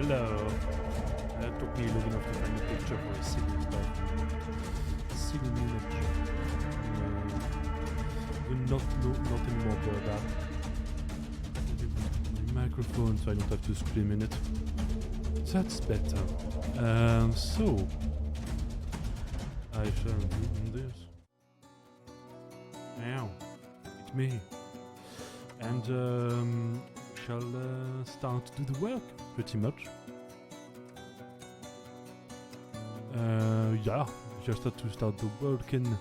hello. It took me long enough to find a picture for a silly image. Not anymore blurred out. My microphone so I don't have to scream in it. That's better. So I shall do this. Now, it's me. And shall start to do the work, pretty much. Yeah, just have to start the work and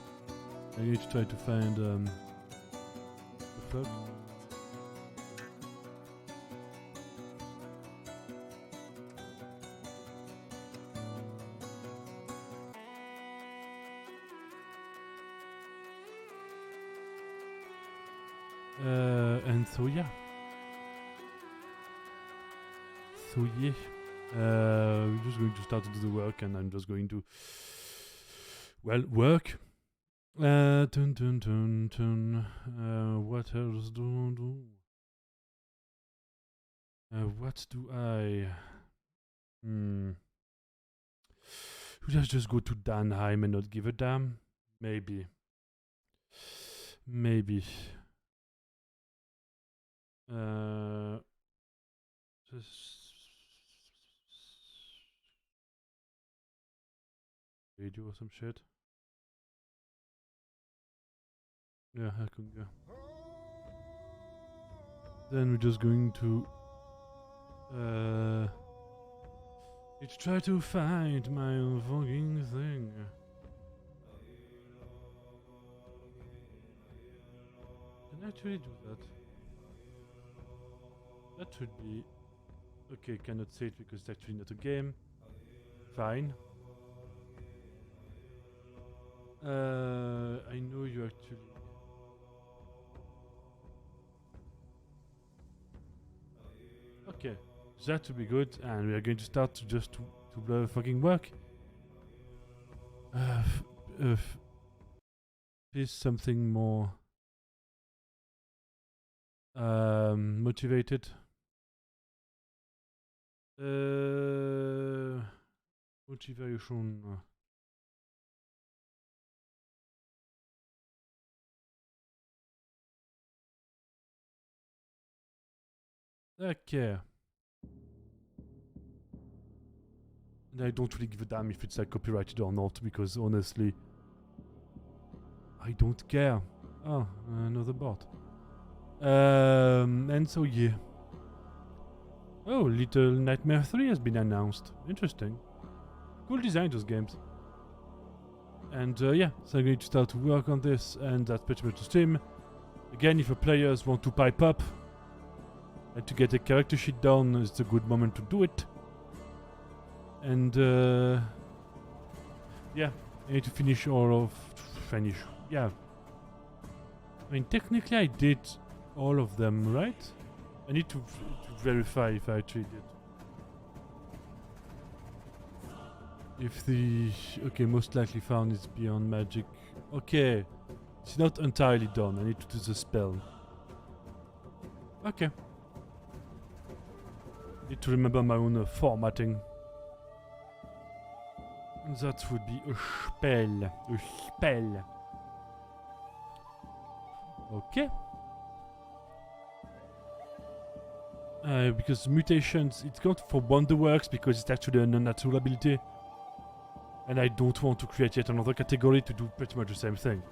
I need to try to find the fuck. And so yeah. We're just going to start to do the work and I'm just going to, well, work. What else do? What do I? Should I just go to Danheim and not give a damn? Maybe. Radio or some shit. Yeah, I can go. Then we're just going to need to try to find my fucking thing. Can I actually do that? That should be okay. Cannot say it because it's actually not a game. Fine. I know you actually. Okay, that would be good, and we are going to start to fucking work. Please something more motivated. Motivation. Okay. And I don't really give a damn if it's like copyrighted or not, because honestly, I don't care. Oh, another bot. And so yeah. Oh, Little Nightmare 3 has been announced. Interesting. Cool design, those games. And yeah, so I'm going to start to work on this, and that's pretty much the stream. Again, if the players want to pipe up, and to get a character sheet down, it's a good moment to do it. And yeah, I need to finish yeah. I mean, technically I did all of them, right? I need to verify if I actually did. If the... okay, most likely found is beyond magic. Okay, it's not entirely done, I need to do the spell. Okay. Need to remember my own formatting. And that would be a spell. Okay. Because mutations, it's not for Wonderworks because it's actually an unnatural ability. And I don't want to create yet another category to do pretty much the same thing.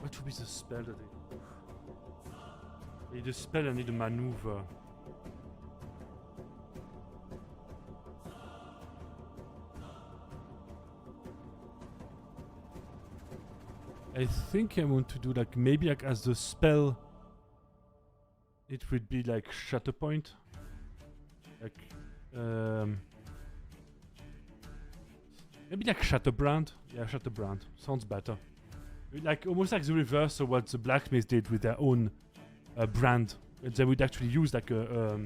What would be the spell that I need a spell, I need a maneuver. I think I want to do like, maybe like as the spell, it would be like Shatterpoint. Like, maybe like Shatterbrand. Yeah, Shatterbrand. Sounds better. Like, almost like the reverse of what the blacksmiths did with their own brand. And they would actually use like a,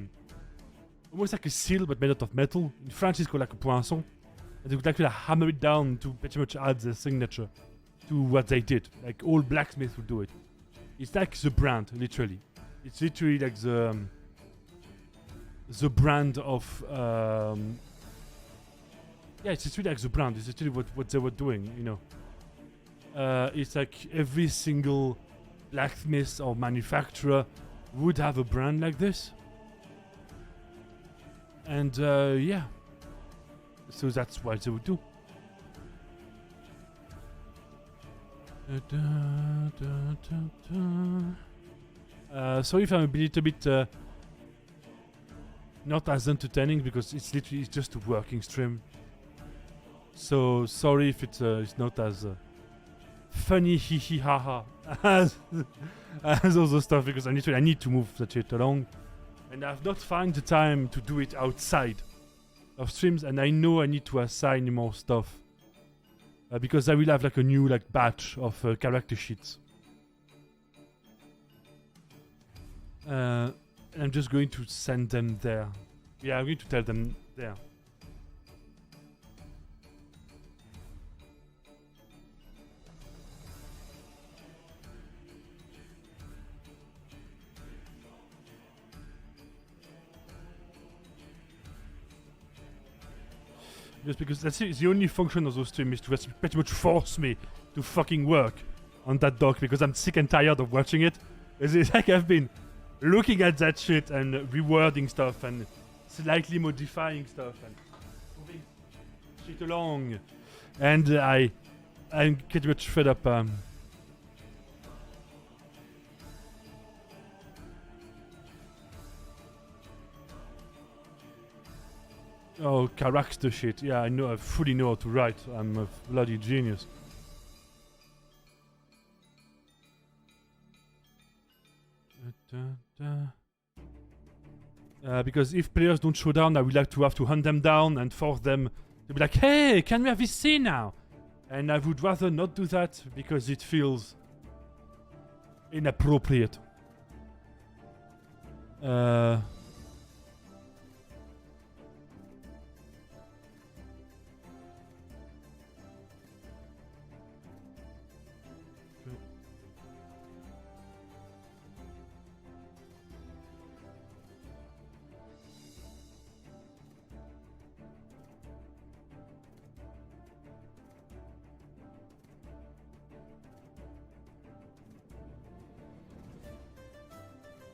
almost like a seal but made out of metal. In French it's called like a poinçon. And they would actually hammer it down to pretty much add their signature to what they did. Like all blacksmiths would do it. It's like the brand, literally. It's literally like the brand of yeah, it's literally like the brand. It's literally what they were doing, you know. It's like every single blacksmith or manufacturer would have a brand like this. And yeah. So that's what they would do. Sorry if I'm a little bit not as entertaining because it's just a working stream. So sorry if it's not as funny hee hee ha ha as all the stuff because I need to move that shit along, and I've not found the time to do it outside of streams, and I know I need to assign more stuff because I will have like a new like batch of character sheets. And I'm just going to send them there. Yeah, I'm going to tell them there. Just because that's it, the only function of those streams is to pretty much force me to fucking work on that doc because I'm sick and tired of watching it. It's like I've been looking at that shit and rewording stuff and slightly modifying stuff and moving shit along, and I'm pretty much fed up. Oh, character shit. Yeah, I know. I fully know how to write. I'm a bloody genius. Because if players don't show down, I will have to hunt them down and force them to be like, hey, can we have this scene now? And I would rather not do that because it feels inappropriate.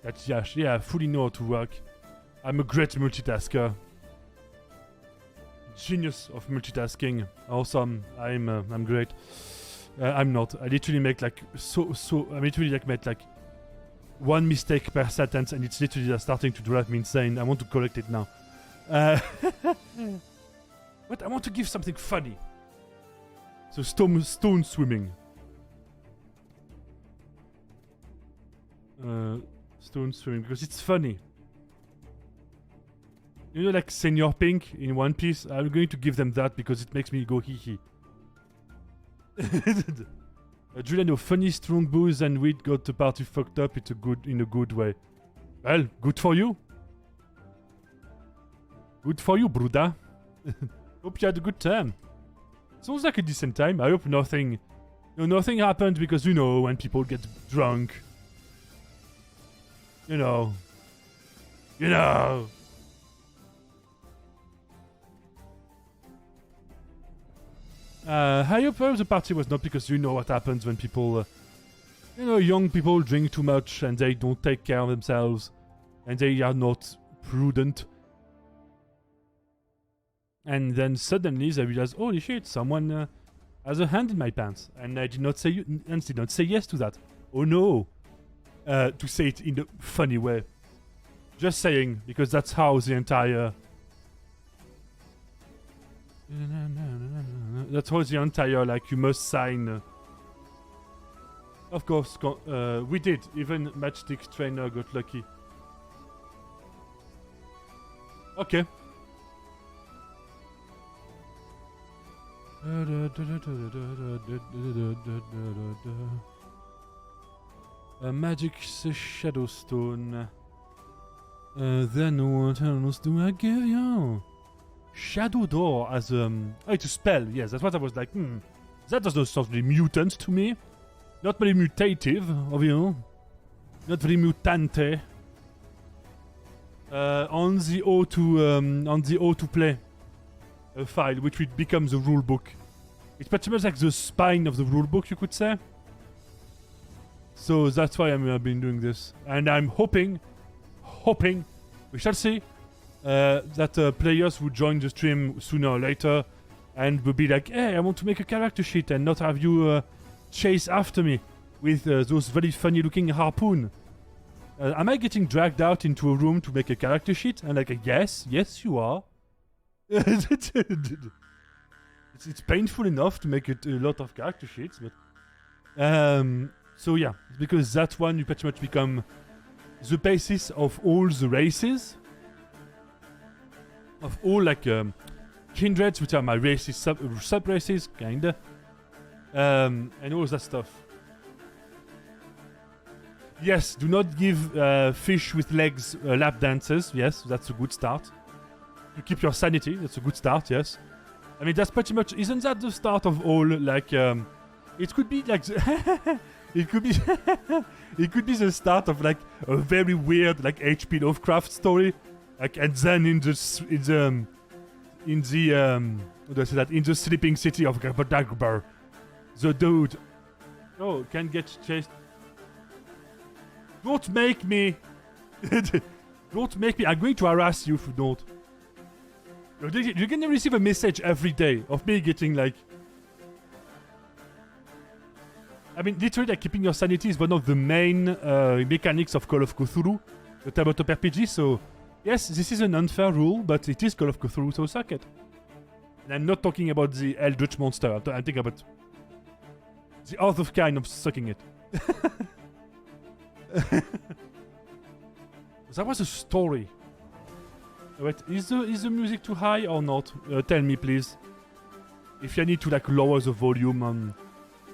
That's yeah, I fully know how to work. I'm a great multitasker. Genius of multitasking. Awesome. I'm great. I'm not. I literally make like I literally like make like one mistake per sentence, and it's literally starting to drive me insane. I want to correct it now. But I want to give something funny. So stone swimming. Stone swimming because it's funny. You know, like Senior Pink in One Piece. I'm going to give them that because it makes me go hee hee. Julian, funny, strong booze and weed got the party fucked up. It's in a good way. Well, good for you. Good for you, Bruda. Hope you had a good time. Sounds like a decent time. I hope nothing happened because when people get drunk. You know. I hope the party was not because you know what happens when people, young people drink too much and they don't take care of themselves and they are not prudent. And then suddenly they realize, holy shit, someone has a hand in my pants, and I did not say yes to that. Oh no. To say it in a funny way. Just saying, because that's how the entire... That's how the entire, like, you must sign... Of course, we did. Even Matchstick Trainer got lucky. Okay. Magic Shadowstone. Then what else do I give you? Shadow Door as oh, it's a spell. Yes, that's what I was like. That does not sound really mutant to me. Not very mutative of you. Not very mutante. On the O to play file, which will become the rulebook. It's pretty much like the spine of the rulebook, you could say. So that's why I've been doing this, and I'm hoping, we shall see, that players will join the stream sooner or later, and will be like, hey, I want to make a character sheet and not have you chase after me with those very funny-looking harpoon. Am I getting dragged out into a room to make a character sheet? And like, yes, you are. It's painful enough to make a lot of character sheets, but so yeah, because that one you pretty much become the basis of all the races, of all like kindreds, which are my races, sub races, kinda, and all that stuff. Yes, do not give fish with legs lap dances. Yes, that's a good start. You keep your sanity. That's a good start. Yes, I mean that's pretty much. Isn't that the start of all? Like, it could be like. It could be. It could be the start of like a very weird like H.P. Lovecraft story. Like, and then in the what do I say that? In the sleeping city of Gabadagbar, the dude, can get chased. Don't make me. Don't make me. I'm going to harass you if you don't. You're gonna receive a message every day of me getting like. I mean, literally, like, keeping your sanity is one of the main mechanics of Call of Cthulhu, the tabletop RPG. So, yes, this is an unfair rule, but it is Call of Cthulhu, so suck it. And I'm not talking about the Eldritch monster. I'm thinking about the other kind of sucking it. That was a story. Wait, is the music too high or not? Tell me, please. If I need to like lower the volume,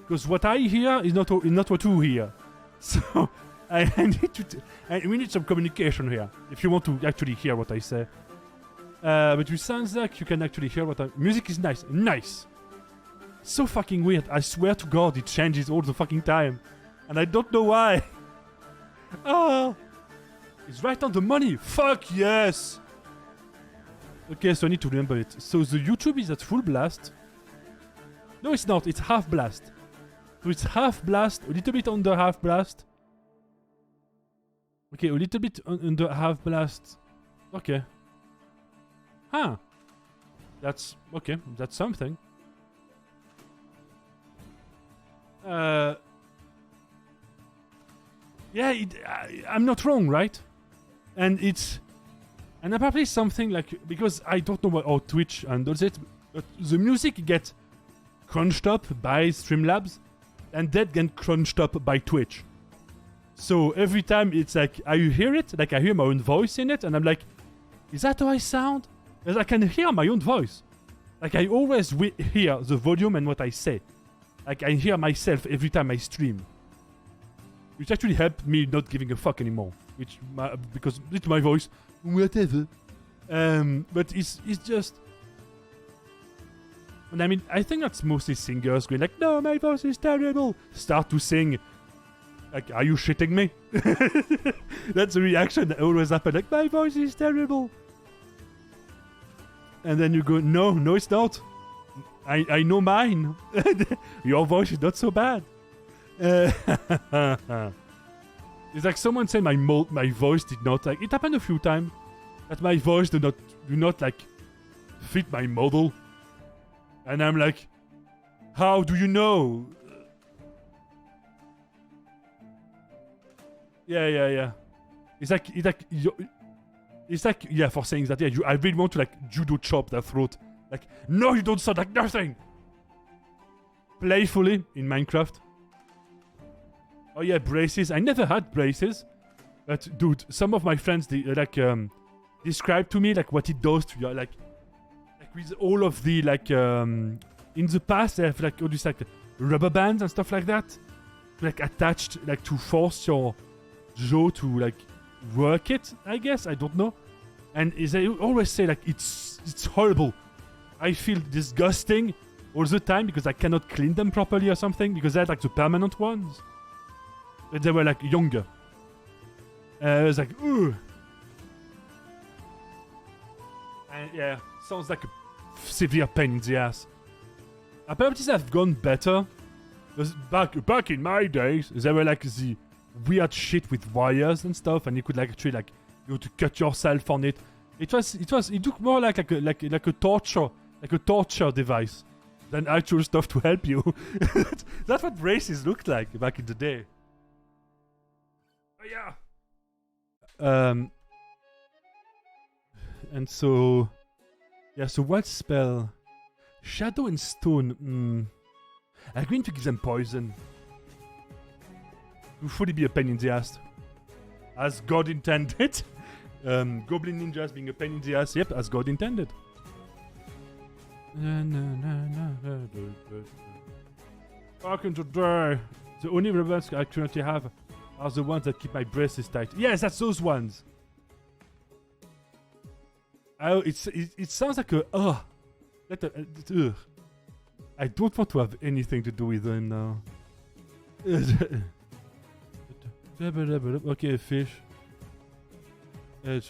because what I hear is not what you hear. So I need to. We need some communication here. If you want to actually hear what I say, but it sounds like you can actually hear what I. Music is nice, So fucking weird. I swear to God, it changes all the fucking time, and I don't know why. Oh, it's right on the money. Fuck yes. Okay, so I need to remember it. So the YouTube is at full blast. No, it's not. It's half blast. So it's half blast, a little bit under half blast. Okay, a little bit under half blast. Okay. Huh. That's okay. That's something. Yeah, I'm not wrong, right? And apparently something like, because I don't know how Twitch handles it, but the music gets crunched up by Streamlabs, and that gets crunched up by Twitch. So every time it's like, I hear it, like I hear my own voice in it, and I'm like, is that how I sound? Because I can hear my own voice. Like I always hear the volume and what I say. Like I hear myself every time I stream. Which actually helped me not giving a fuck anymore. Because it's my voice, whatever. But it's just. And I mean, I think that's mostly singers going like, no, my voice is terrible. Start to sing. Like, are you shitting me? That's the reaction that always happens. Like, my voice is terrible. And then you go, no, it's not. I know mine. Your voice is not so bad. It's like someone said my voice did not, like, it happened a few times that my voice do not like fit my model, and I'm like, how do you know? Yeah. It's like yeah, for saying that, yeah, I really want to like judo chop their throat. Like, no, you don't sound like nothing. Playfully in Minecraft. Oh yeah, braces. I never had braces, but dude, some of my friends describe to me like what it does to you, like with all of the like in the past they have like all these like rubber bands and stuff like that, like attached like to force your jaw to like work it. I guess I don't know, And they always say like it's horrible. I feel disgusting all the time because I cannot clean them properly or something because they're like the permanent ones. But they were like younger. I was like, ooh. And yeah, sounds like a severe pain in the ass. Apparently they've gone better. Because back in my days, there were like the weird shit with wires and stuff, and you could like actually like to cut yourself on it. It looked more like a torture device than actual stuff to help you. That's what races looked like back in the day. Oh, yeah. And so yeah, so what spell? Shadow and Stone. I'm going to give them poison. It will fully be a pain in the ass. As God intended. Goblin ninjas being a pain in the ass. Yep, as God intended. Back in today, the only weapons I currently have are the ones that keep my braces tight. Yes, that's those ones. Oh, it sounds like a I don't want to have anything to do with them now. Okay, fish. Yep,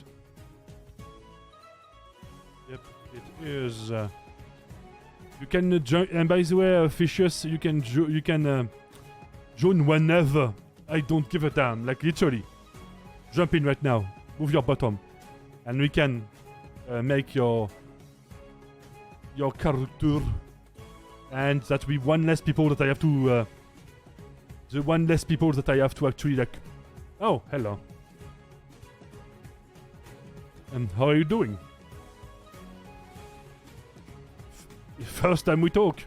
it is. You can join, and by the way, fishes, you can join whenever. I don't give a damn. Like literally, jump in right now. Move your bottom, and we can make your character. And that will be one less people that I have to. The one less people that I have to actually like. Oh, hello. And how are you doing? First time we talk.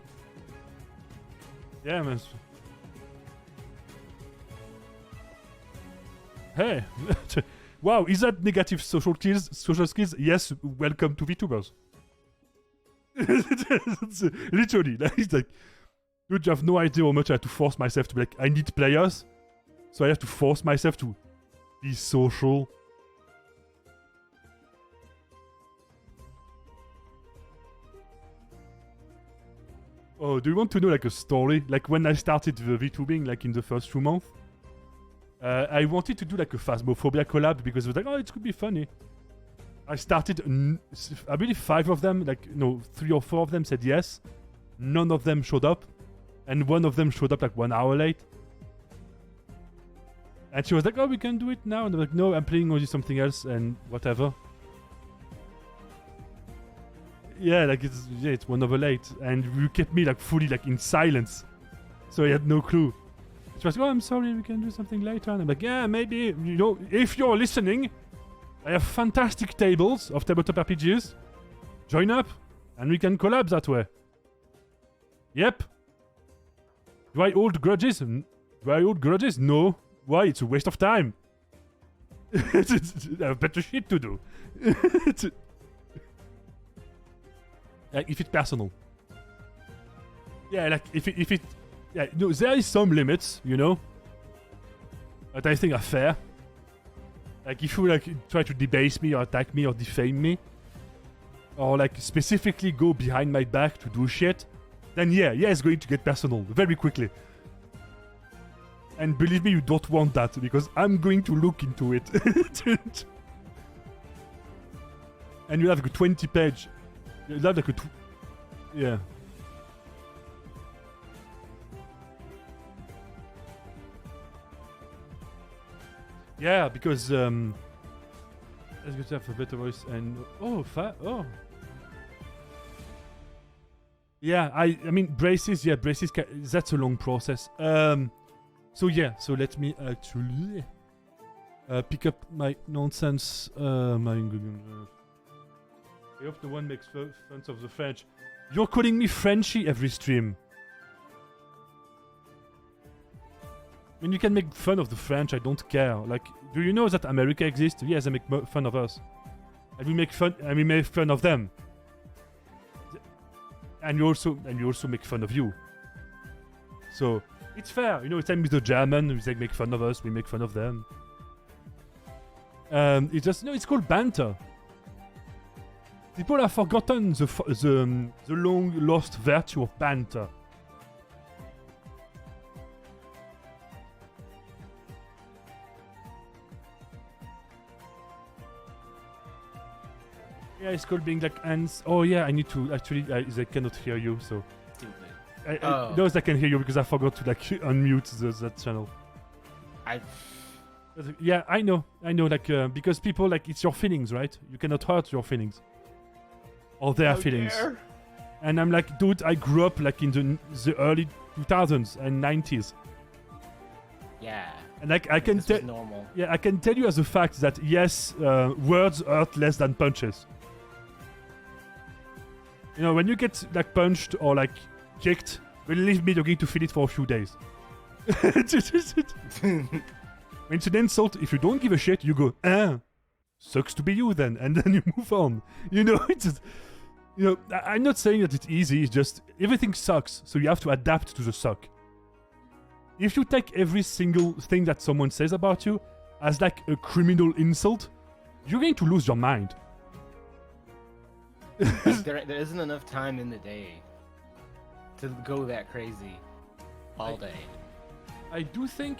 Yeah, man. Hey. Wow, is that negative social skills? Yes, welcome to VTubers. Literally, like, it's like, dude, you have no idea how much I have to force myself to be like, I need players, so I have to force myself to be social. Oh, do you want to know like a story? Like when I started the VTubing, like in the first few months, I wanted to do like a Phasmophobia collab because it was like, oh, it could be funny. I started, I believe 5 of them, like, no, 3 or 4 of them said yes. None of them showed up. And one of them showed up like 1 hour late. And she was like, oh, we can do it now. And I'm like, no, I'm playing only something else and whatever. Yeah, like, it's 1 hour late. And you kept me like fully like in silence. So I had no clue. She was like, oh, I'm sorry, we can do something later. And I'm like, yeah, maybe, you know, if you're listening, I have fantastic tables of tabletop RPGs. Join up, and we can collab that way. Yep. Do I hold grudges? No. Why? It's a waste of time. I have better shit to do. Like, if it's personal. Yeah, like, if it... Yeah, no, there is some limits, you know? That I think are fair. Like, if you, like, try to debase me or attack me or defame me, or, like, specifically go behind my back to do shit, then yeah, it's going to get personal very quickly. And believe me, you don't want that, because I'm going to look into it. And you'll have like a 20-page... You'll have like a... Yeah. Yeah, because let's go to have a better voice and yeah, I mean braces. Yeah, braces. That's a long process. So yeah, so let me actually pick up my nonsense. I hope no one makes fun of the French. You're calling me Frenchy every stream. I mean, you can make fun of the French, I don't care. Like, do you know that America exists? Yes, they make fun of us. And we make fun of them. And we also make fun of you. So, it's fair. You know, it's same with the German, they make fun of us, we make fun of them. It's just, no, it's called banter. People have forgotten the long lost virtue of banter. Yeah, it's called being like ants. Oh yeah, I need to actually. They cannot hear you, so. Stupid. Those I can hear you because I forgot to like unmute that channel. Yeah, I know. Like because people like it's your feelings, right? You cannot hurt your feelings or their feelings. Dare. And I'm like, dude, I grew up like in the early 2000s and 90s. Yeah. And like I can tell. Normal. Yeah, I can tell you as a fact that yes, words hurt less than punches. You know, when you get like punched or like kicked, believe me, you're going to feel it for a few days. When it's an insult, if you don't give a shit, you go, sucks to be you then, and then you move on. You know, it's just, you know, I'm not saying that it's easy, it's just everything sucks, so you have to adapt to the suck. If you take every single thing that someone says about you as like a criminal insult, you're going to lose your mind. there isn't enough time in the day to go that crazy all day. I do think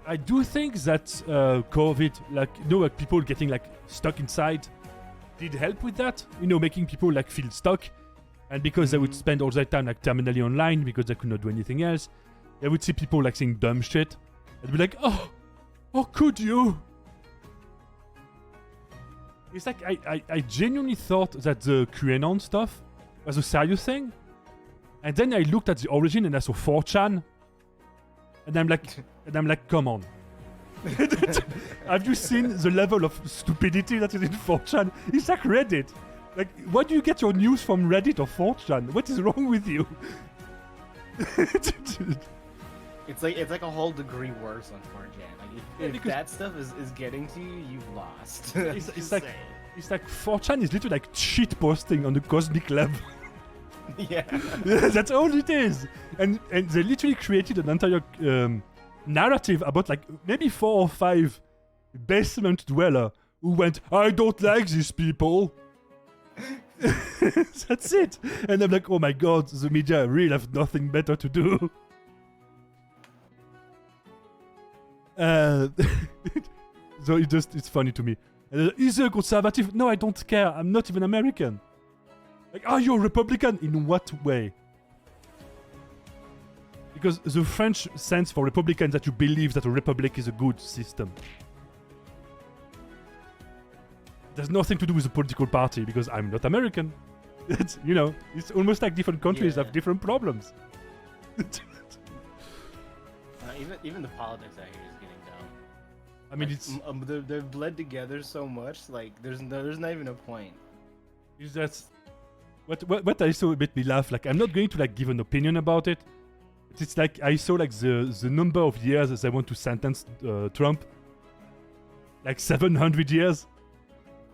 that COVID, like, you know, like people getting like stuck inside, did help with that. You know, making people like feel stuck, and because they would spend all their time like terminally online because they could not do anything else, they would see people like saying dumb shit, and be like, oh, could you? It's like I genuinely thought that the QAnon stuff was a serious thing, and then I looked at the origin and I saw 4chan. And I'm like, come on. Have you seen the level of stupidity that is in 4chan? It's like Reddit. Like, why do you get your news from Reddit or 4chan? What is wrong with you? It's like a whole degree worse on 4chan. Like if that stuff is getting to you, you've lost. It's like 4chan is literally like cheat posting on the cosmic level. Yeah. That's all it is. And they literally created an entire narrative about like maybe 4 or 5 basement dweller who went, I don't like these people. That's it. And I'm like, oh my god, the media really have nothing better to do. So it's funny to me. Is he a conservative? No, I don't care. I'm not even American. Like, are you a Republican? In what way? Because the French sense for Republican that you believe that a republic is a good system. There's nothing to do with the political party because I'm not American. It's, you know, it's almost like different countries have different problems. Even the politics out here is getting dumb. I mean, like, it's they've bled together so much. Like there's not even a point. Is that what I saw made me laugh? Like, I'm not going to like give an opinion about it. But it's like I saw like the number of years as I want to sentence Trump. Like 700 years.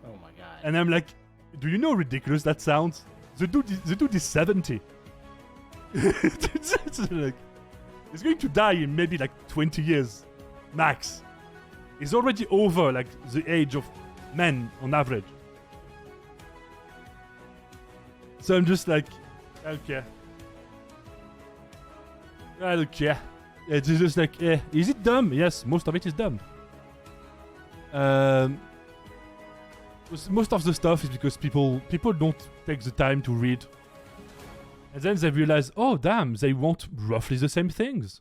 Oh my god. And I'm like, do you know how ridiculous that sounds? The dude is 70. It's like, he's going to die in maybe like 20 years, max. He's already over like the age of men on average. So I'm just like, I don't care. I don't care. It's just like, is it dumb? Yes, most of it is dumb. Most of the stuff is because people don't take the time to read. And then they realize, oh damn, they want roughly the same things.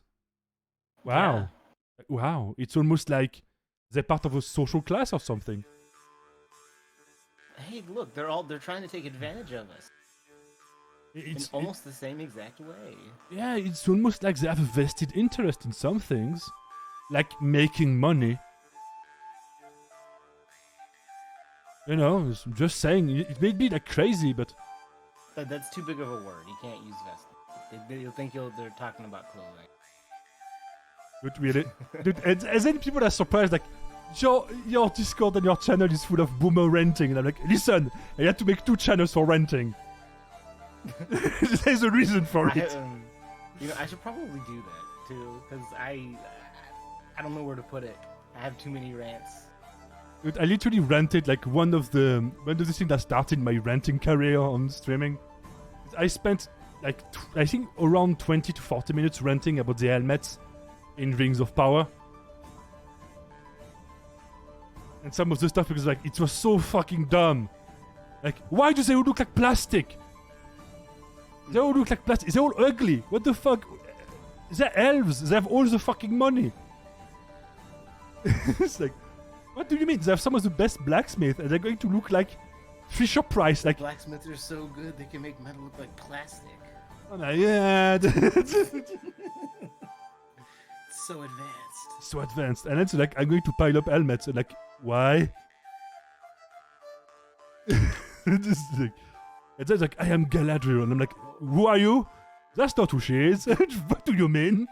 Wow. Yeah. Wow. It's almost like they're part of a social class or something. Hey, look, they're trying to take advantage of us. It's almost the same exact way. Yeah, it's almost like they have a vested interest in some things. Like making money. You know, I'm just saying, it may be like crazy, but... That's too big of a word. You can't use vested. You'll think they're talking about clothing. But really? Dude, and then people are surprised, like, your Discord and your channel is full of boomer renting. And I'm like, listen, I had to make 2 channels for renting. There's a reason for it. You know, I should probably do that, too. Because I don't know where to put it. I have too many rants. Dude, I literally rented like one of the things that started my renting career on streaming. I spent like I think around 20 to 40 minutes renting about the helmets in Rings of Power. And some of the stuff because like it was so fucking dumb. Like, why do they all look like plastic? They all look like plastic. They're all ugly. What the fuck? They're elves. They have all the fucking money. It's like, what do you mean? They have some of the best blacksmiths and they're going to look like Fisher Price. Like, blacksmiths are so good they can make metal look like plastic. Oh my god. So advanced. So advanced. And it's like, I'm going to pile up helmets. And like, why? This is like, it says like, I am Galadriel. And I'm like, who are you? That's not who she is. What do you mean?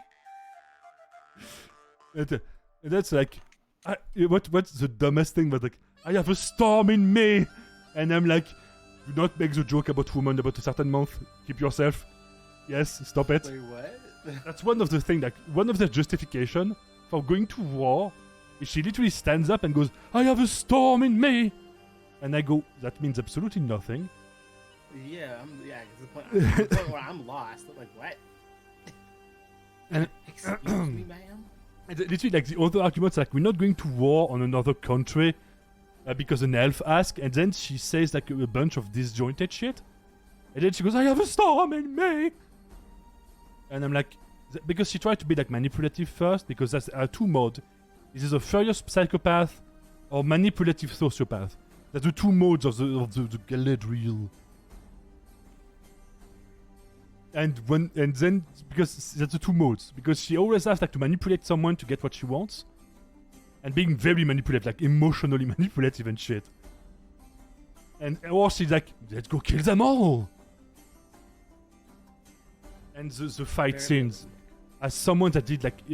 And that's like, what's the dumbest thing? But like, I have a storm in me. And I'm like, do not make the joke about women about a certain month. Keep yourself. Yes, stop it. Wait, what? That's one of the things, like, one of the justification for going to war is she literally stands up and goes, I have a storm in me. And I go, that means absolutely nothing. Yeah, the point where I'm lost. I'm like, what? And excuse me, ma'am? And literally, like, the other arguments, like, we're not going to war on another country because an elf asked. And then she says, like, a bunch of disjointed shit. And then she goes, I have a storm in me. And I'm like, because she tried to be, like, manipulative first, because that's two modes. This is a furious psychopath or manipulative sociopath. That's the two modes of the Galadriel. And then because that's the two modes, because she always has like to manipulate someone to get what she wants, and being very manipulative, like emotionally manipulative and shit. Or she's like, let's go kill them all. And the fight scenes, as someone that did like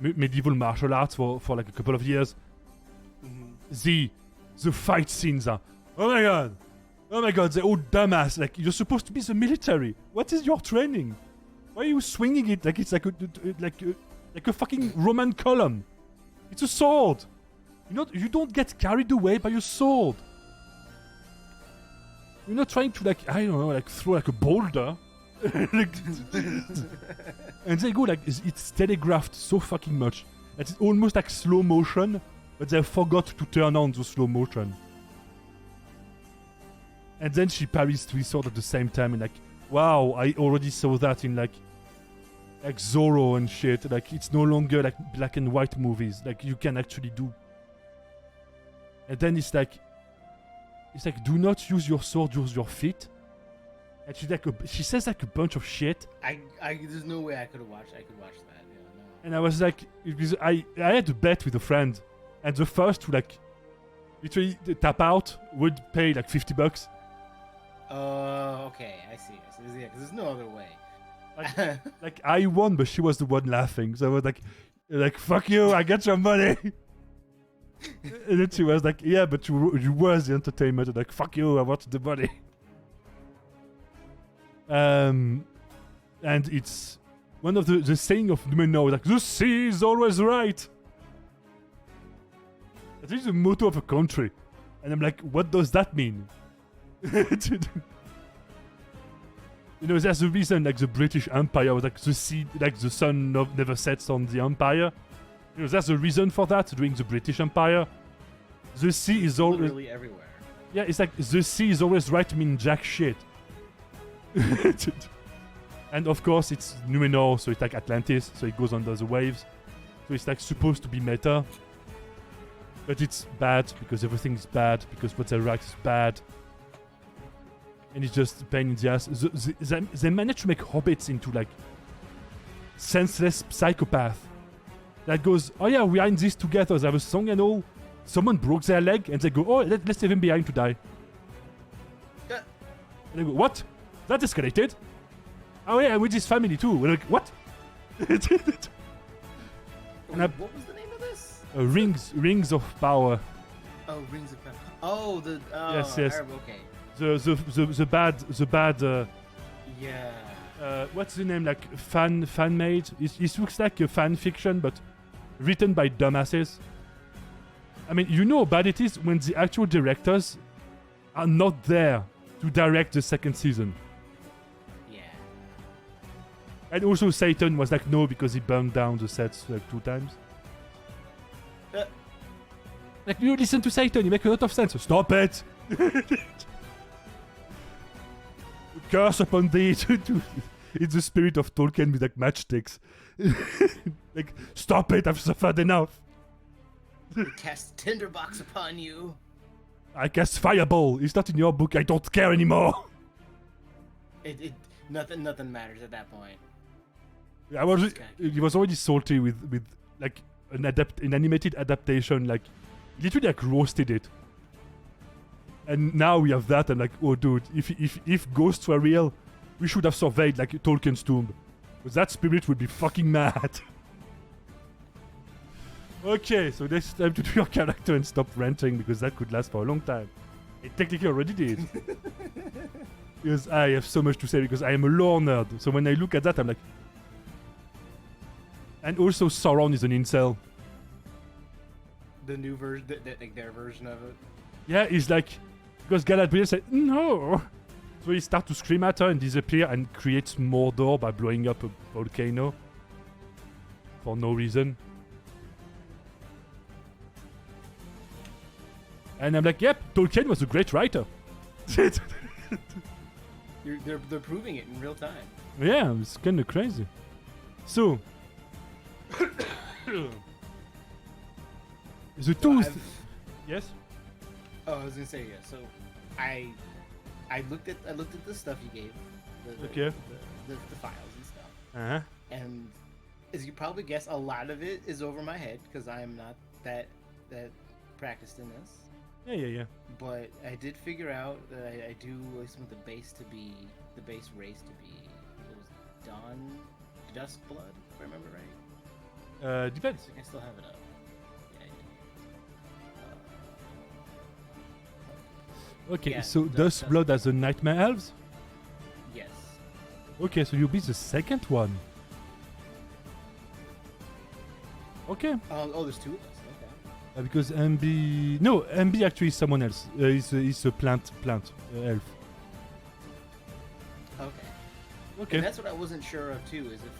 medieval martial arts for like a couple of years, the fight scenes are, oh my god, they're all dumbass. Like, you're supposed to be the military. What is your training? Why are you swinging it like it's like a fucking Roman column? It's a sword. You don't get carried away by a sword. You're not trying to, like, I don't know, like throw like a boulder. Like, and they go like, it's telegraphed so fucking much. It's almost like slow motion, but they forgot to turn on the slow motion. And then she parries three swords at the same time, and like, wow, I already saw that in like Zorro and shit. Like, it's no longer like black and white movies. Like, you can actually do. And then it's like, do not use your sword, use your feet. And she says like a bunch of shit. There's no way I could watch that. Yeah, no. And I was like, because I had a bet with a friend, and the first to like literally tap out would pay like $50. Okay, I see. Yeah, because there's no other way. Like I won, but she was the one laughing. So I was like fuck you, I get your money. And then she was like, yeah, but you was the entertainment. And like, fuck you, I want the money. And it's one of the saying of Numenor, like, the sea is always right. That is the motto of a country. And I'm like, what does that mean? You know, there's a reason, like, the British Empire was like the sea, like the sun never sets on the empire. You know, there's a reason for that during the British Empire. The sea is always literally everywhere. Yeah, it's like the sea is always right to mean jack shit. And of course, it's Numenor, so it's like Atlantis, so it goes under the waves. So it's like supposed to be meta. But it's bad because everything is bad, because what they write is bad. And it's just a pain in the ass. They managed to make hobbits into like senseless psychopath that goes, oh yeah, we are in this together. They have a song and all. Someone broke their leg and they go, oh, let's leave him behind to die. Yeah. And they go, what? That escalated. Oh yeah, with his family too. We're like, what? What was the name of this? Rings of Power. Oh, Rings of Power. Oh, the yes. okay. The bad. Yeah. What's the name? Like fan made. It looks like a fan fiction, but written by dumbasses. I mean, you know how bad it is when the actual directors are not there to direct the second season. Yeah. And also Satan was like, no, because he burned down the sets like 2 times. Like, you listen to Satan, he makes a lot of sense. Stop it! Curse upon thee. It's the spirit of Tolkien with like matchsticks. Like, stop it, I've suffered enough. Cast Tinderbox upon you. I cast Fireball. It's not in your book, I don't care anymore. Nothing matters at that point. He was already salty with like an animated adaptation, like literally like roasted it. And now we have that. I'm like, oh dude, if ghosts were real, we should have surveyed like Tolkien's tomb. Because that spirit would be fucking mad. Okay, so it's time to do your character and stop ranting because that could last for a long time. It technically already did. Because I have so much to say because I am a lore nerd. So when I look at that, I'm like... And also Sauron is an incel. The new version, like their version of it. Yeah, he's like... Because Galadriel said, no! So he starts to scream at her and disappear and creates Mordor by blowing up a volcano. For no reason. And I'm like, yep, Tolkien was a great writer. They're proving it in real time. Yeah, it's kind of crazy. So... the tooth... Yes? Oh, I was gonna say, yeah, so... I looked at the stuff you gave. Okay. The files and stuff. Uh-huh. And as you probably guess, a lot of it is over my head, because I am not that practiced in this. Yeah. But I did figure out that I do just want the base race to be, it was Duskblood, if I remember right. Depends. I still have it up. Yeah. Okay, Yeah, so Duskblood as the Nightmare Elves? Yes. Okay, so you'll be the second one. Okay. Oh, there's 2 of us. Okay. Because MB... No, MB actually is someone else. He's a plant elf. Okay. And that's what I wasn't sure of too, is if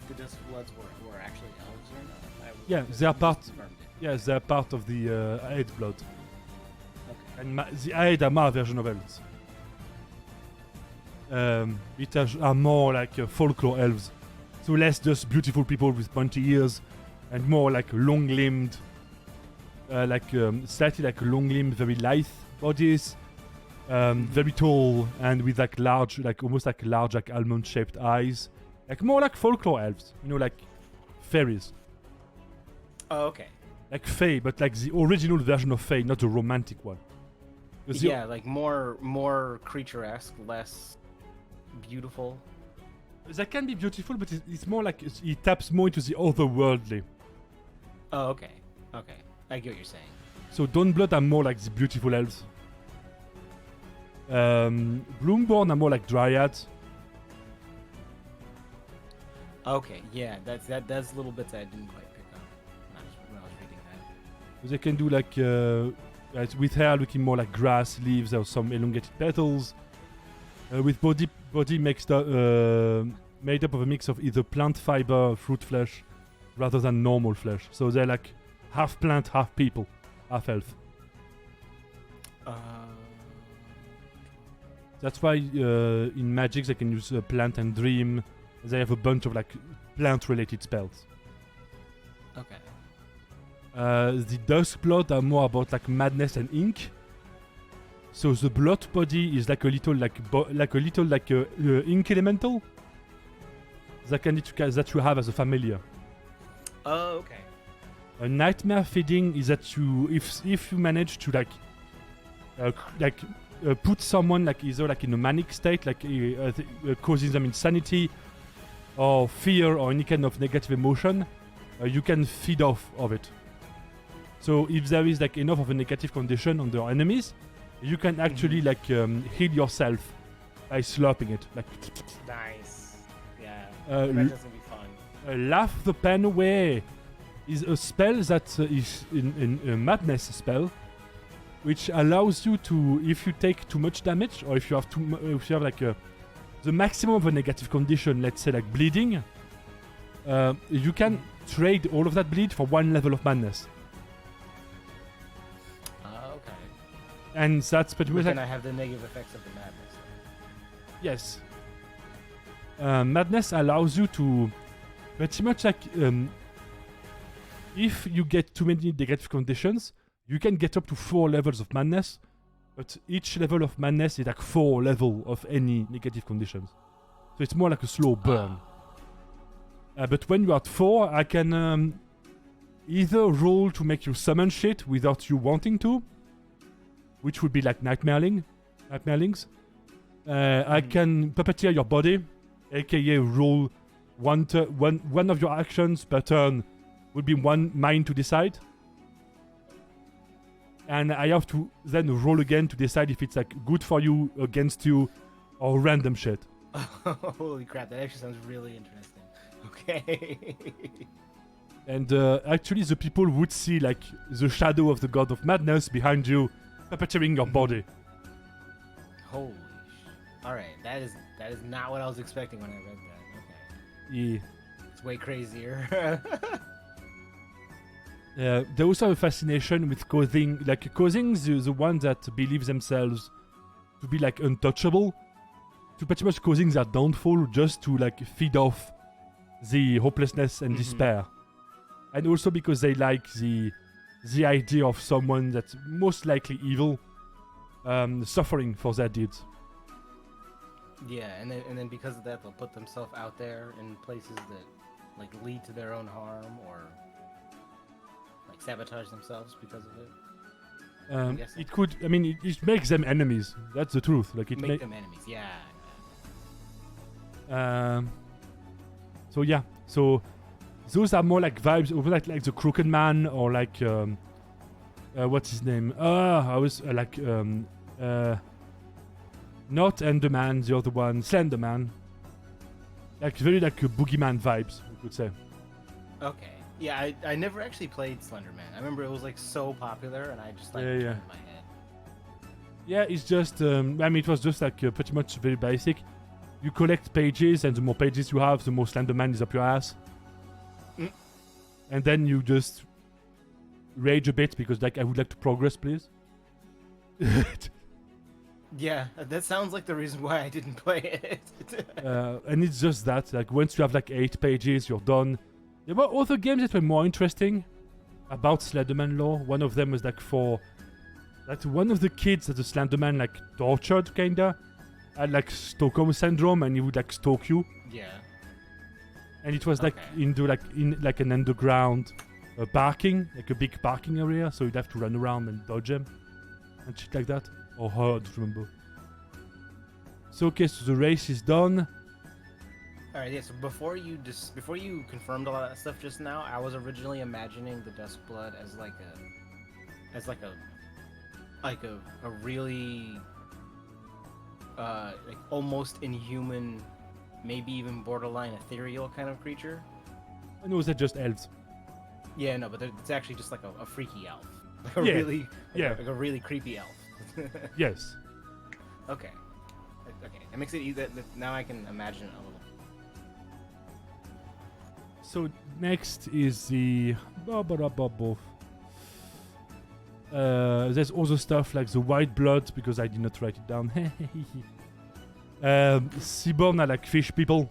the Duskbloods were actually elves or not. Yeah, they're part. Yeah, they're part of the Aed blood. Okay. And the Aed are my version of elves. It are more like folklore elves, so less just beautiful people with pointy ears, and more like long-limbed, slightly like long-limbed, very lithe bodies. Very tall and with like large, like almost like large, like almond-shaped eyes, like more like folklore elves, you know, like fairies. Oh, okay. Like Fae, but like the original version of Fae, not the romantic one. Yeah, like more creature-esque, less beautiful. That can be beautiful, but it's more like it taps more into the otherworldly. Oh, okay. Okay, I get what you're saying. So Dawnblood are more like the beautiful elves. Bloomborn are more like dryads. Okay, yeah, that's little bits I didn't quite pick up when I was reading that. They can do like with hair looking more like grass, leaves, or some elongated petals. With body made up of a mix of either plant fiber, fruit flesh, rather than normal flesh. So they're like half plant, half people, half elf. That's why in Magic they can use plant and dream. They have a bunch of like plant-related spells. Okay. The Duskblood are more about like madness and ink. So the blood body is like a little ink elemental that you have as a familiar. Oh, okay. A nightmare feeding is that if you manage to put someone like either like in a manic state, like causing them insanity or fear or any kind of negative emotion, you can feed off of it. So if there is like enough of a negative condition on the enemies, you can actually heal yourself by slurping it. Like nice. Yeah. That doesn't be fun. Laugh the pain away. is a spell that is in a madness spell, which allows you to, if you take too much damage, or if you have if you have like the maximum of a negative condition, let's say like bleeding, you can trade all of that bleed for 1 level of madness. Okay. And that's pretty much. Can I have the negative effects of the madness? Yes. Madness allows you to pretty much like if you get too many negative conditions, you can get up to 4 levels of madness, but each level of madness is like 4 levels of any negative conditions. So it's more like a slow burn. But when you're at 4, I can either roll to make you summon shit without you wanting to, which would be like nightmarelings. I can puppeteer your body, aka roll one of your actions per turn would be mine to decide. And I have to then roll again to decide if it's like good for you, against you, or random shit. Holy crap, that actually sounds really interesting. Okay. And actually the people would see like the shadow of the god of madness behind you puppeteering your body. Holy sh... Alright, that is not what I was expecting when I read that. Okay. Yeah. It's way crazier. They also have a fascination with causing the ones that believe themselves to be like untouchable, to pretty much causing their downfall just to like feed off the hopelessness and despair. And also because they like the idea of someone that's most likely evil suffering for their deeds. Yeah, and then because of that, they'll put themselves out there in places that like lead to their own harm or like sabotage themselves because of it. It could. I mean, it makes them enemies. That's the truth. Like it make them enemies. Yeah. So yeah. So those are more like vibes, over like the Crooked Man or like what's his name? I was not Enderman, the other one, Slenderman. Like very like boogeyman vibes, we could say. Okay. Yeah, I never actually played Slenderman. I remember it was like so popular, and I just like turned my head. Yeah, it's just I mean, it was just like pretty much very basic. You collect pages, and the more pages you have, the more Slenderman is up your ass. And then you just rage a bit because like I would like to progress, please. Yeah, that sounds like the reason why I didn't play it. And it's just that, like once you have like 8 pages, you're done. There were other games that were more interesting about Slenderman lore. One of them was like one of the kids that the Slenderman like tortured kinda had like Stockholm syndrome, and he would like stalk you. Yeah. And it was like in an underground parking, like a big parking area, so you'd have to run around and dodge him and shit like that. Or her, I don't remember. So okay, so the race is done. Alright, yeah, so before you confirmed a lot of that stuff just now, I was originally imagining the Duskblood as a really like almost inhuman, maybe even borderline ethereal kind of creature. I know, they're just elves. Yeah, no, but it's actually just like a freaky elf. Like a really creepy elf. Yes. Okay. It makes it easy. Now I can imagine it a little. So next is the there's other stuff like the white blood, because I did not write it down. Seaborn are like fish people.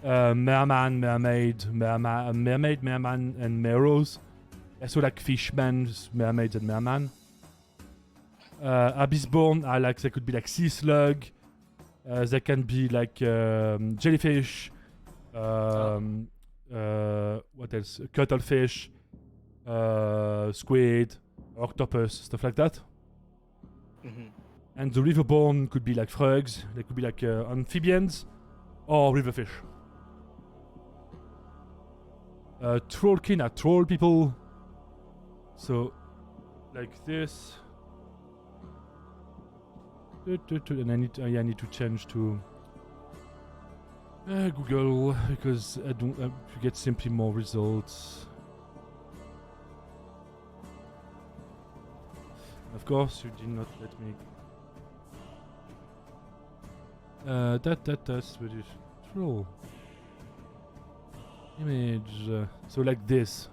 Merman, mermaid, merman, and meros. So like fishmen, mermaids, and merman. Abyssborn are like, they could be like sea slug. They can be like jellyfish. What else? Cuttlefish, squid, octopus, stuff like that. And the riverborn could be like frogs. They could be like amphibians or riverfish. Trollkin are troll people. So, like this. And I need to change to. Google, because I don't to get simply more results. Of course, you did not let me. That's very true. Image. So like this.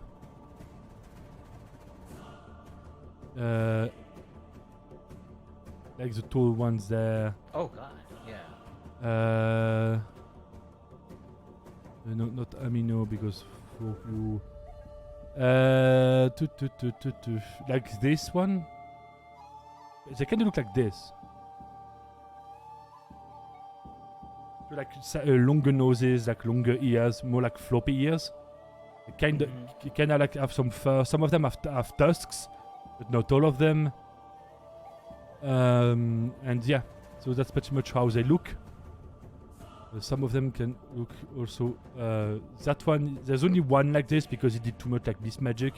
Like the tall ones there. Oh god, yeah. No, not amino because for you. Like this one. They kind of look like this. So like longer noses, like longer ears, more like floppy ears. Kind of like have some fur. Some of them have tusks, but not all of them. And yeah, so that's pretty much how they look. Some of them can look also. That one, there's only one like this because he did too much like beast magic.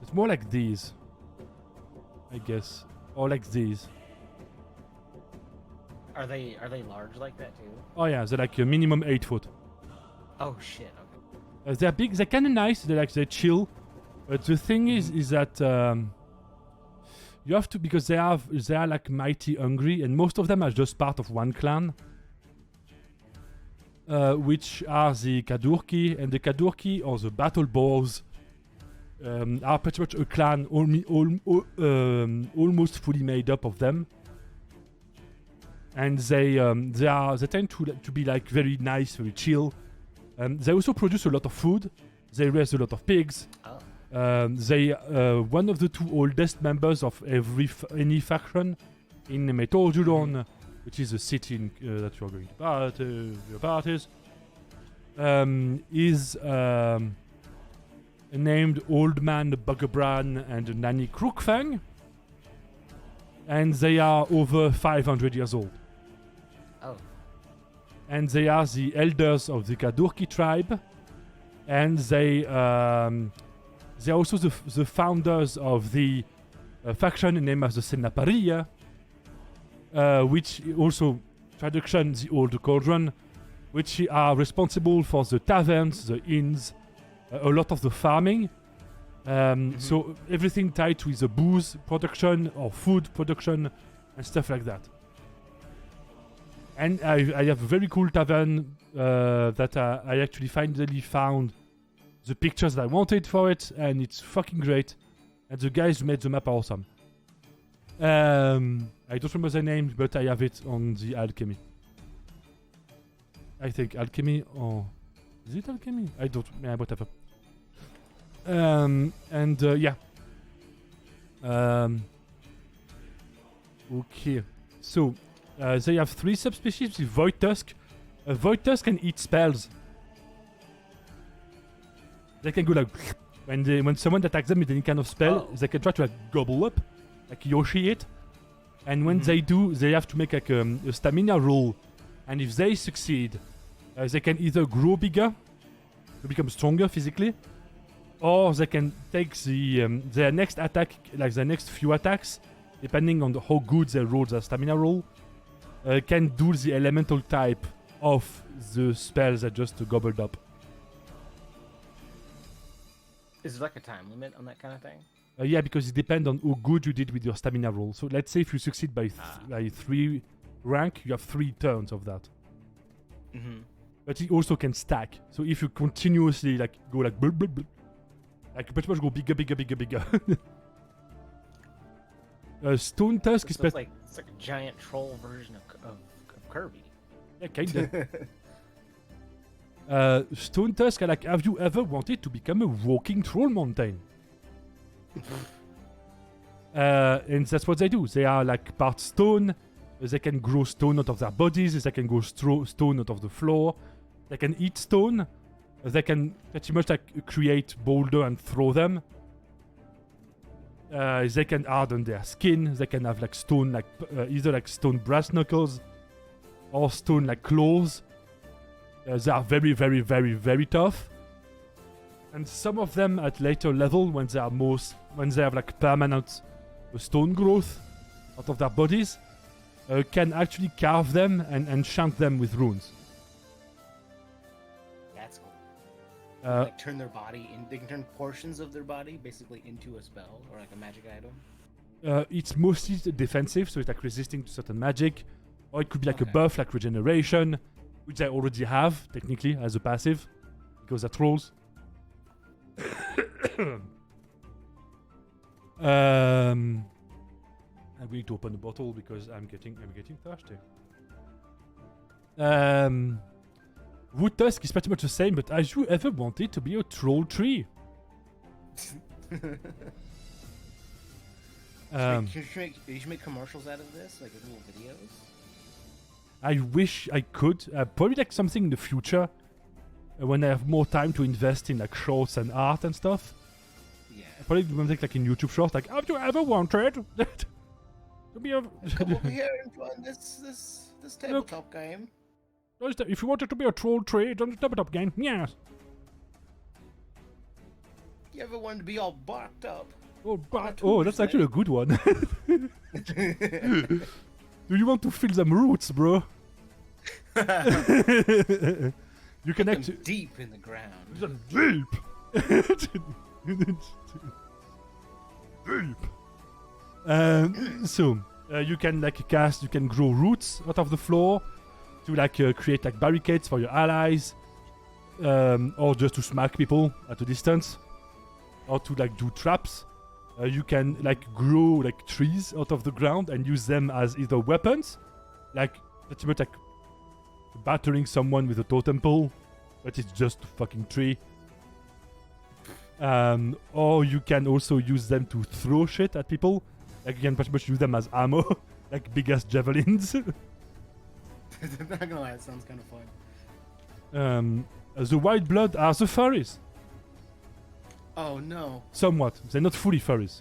It's more like these, I guess, or like these. Are they large like that too? Oh yeah, they're like a minimum 8 foot. Oh shit. Okay. They're big. They're kind of nice. They're chill. But the thing is that you have to, because they are like mighty hungry, and most of them are just part of one clan, which are the Kadurki, and the Kadurki or the battle boars are pretty much a clan almost fully made up of them. And they tend to be like very nice, very chill. They also produce a lot of food. They raise a lot of pigs. Oh. They one of the 2 oldest members of any faction in Metojuron, which is a city that you're going to your parties, is named Old Man Buggerbran and Nanny Crookfang, and they are over 500 years old. Oh. And they are the elders of the Kadurki tribe, and they're also the founders of the faction named as the Senaparia, which also traduction the Old Cauldron, which are responsible for the taverns, the inns, a lot of the farming. So everything tied with the booze production or food production and stuff like that. And I have a very cool tavern that I actually finally found the pictures that I wanted for it, and it's fucking great. And the guys who made the map are awesome. I don't remember the name, but I have it on the alchemy. I think alchemy, or is it alchemy? I don't. Yeah, whatever. Yeah. Okay. So they have 3 subspecies with Void Tusk. Void Tusk can eat spells. They can go like when someone attacks them with any kind of spell, they can try to like gobble up, like Yoshi it. And when they do, they have to make like a stamina roll. And if they succeed, they can either grow bigger, to become stronger physically, or they can take their next attack, like their next few attacks, depending on how good they roll their stamina roll, can do the elemental type of the spells that just gobbled up. Is there like a time limit on that kind of thing? Yeah, because it depends on how good you did with your stamina roll. So let's say if you succeed by 3 rank, you have 3 turns of that. But it also can stack. So if you continuously like go like blub, blub, blub, like pretty much go bigger. Stone Tusk is like it's like a giant troll version of Kirby. Yeah, kinda. Stone Tusk, like, have you ever wanted to become a walking troll mountain? And that's what they do. They are like part stone. They can grow stone out of their bodies. They can grow stone out of the floor. They can eat stone. They can pretty much like create boulder and throw them. They can harden their skin. They can have like stone, like either like stone brass knuckles or stone like claws. They are very, very, very, very tough. And some of them at later level, when they have like permanent stone growth out of their bodies, can actually carve them and enchant them with runes. That's cool. Like turn their body in. They can turn portions of their body basically into a spell or like a magic item. It's mostly defensive, so it's like resisting to certain magic, or it could be like a buff, like regeneration, which I already have technically as a passive because that rolls. I'm going to open the bottle because I'm getting thirsty. Wood Tusk is pretty much the same, but have you ever wanted to be a troll tree? You should make commercials out of this, like little videos. I wish I could. Probably like something in the future when I have more time to invest in like shorts and art and stuff. Yeah. Probably make like in YouTube shorts, like, have you ever wanted to be a... Come over here and join this tabletop game. If you wanted to be a troll tree, join the tabletop game. Yes. You ever wanted to be all barked up? Oh, that's actually a good one. Do you want to feel them roots, bro? You can actually deep in the ground. Deep. Deep. So you can you can grow roots out of the floor to create like barricades for your allies, or just to smack people at a distance, or to do traps. You can grow trees out of the ground and use them as either weapons, pretty much battering someone with a totem pole, but it's just a fucking tree. Or you can also use them to throw shit at people. You can pretty much use them as ammo, like big ass javelins. I'm not gonna lie, it sounds kind of fun. The white blood are the furries. Oh no. Somewhat. They're not fully furries.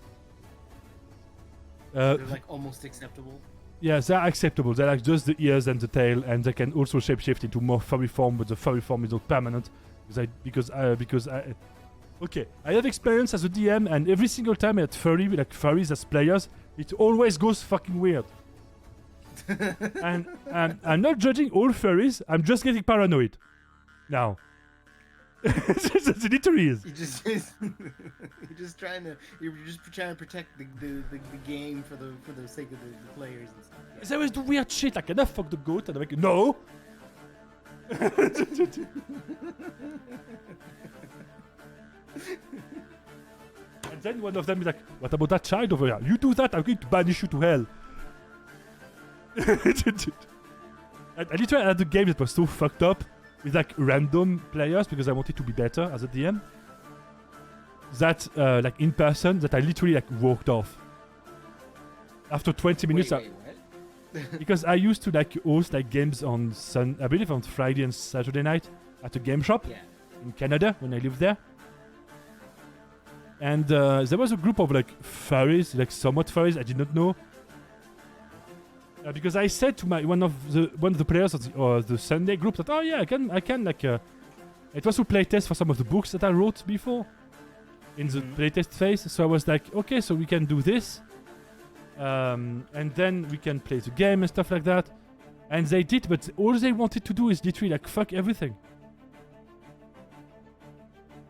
They're almost acceptable. Yeah, they're acceptable. They're just the ears and the tail, and they can also shapeshift into more furry form, but the furry form is not permanent. Okay, I have experience as a DM, and every single time I had furries as players, it always goes fucking weird. And I'm not judging all furries, I'm just getting paranoid. Now. That's literally is. You're just trying to protect the game for the sake of the players and stuff. Yeah. They always do weird shit can I fuck the goat? And I'm like, no. And then one of them is like, what about that child over here? You do that, I'm going to banish you to hell. And literally I had a game that was so fucked up with random players because I wanted to be better as a DM. That in person that I literally walked off. After 20 minutes. Wait, what? Because I used to host games on I believe on Friday and Saturday night at a game shop in Canada when I lived there. And there was a group of furries, somewhat furries, I did not know. Because I said to one of the players of the Sunday group that I can it was to playtest for some of the books that I wrote before in the playtest phase. So I was like, okay, so we can do this, and then we can play the game and stuff like that. And they did, but all they wanted to do is literally fuck everything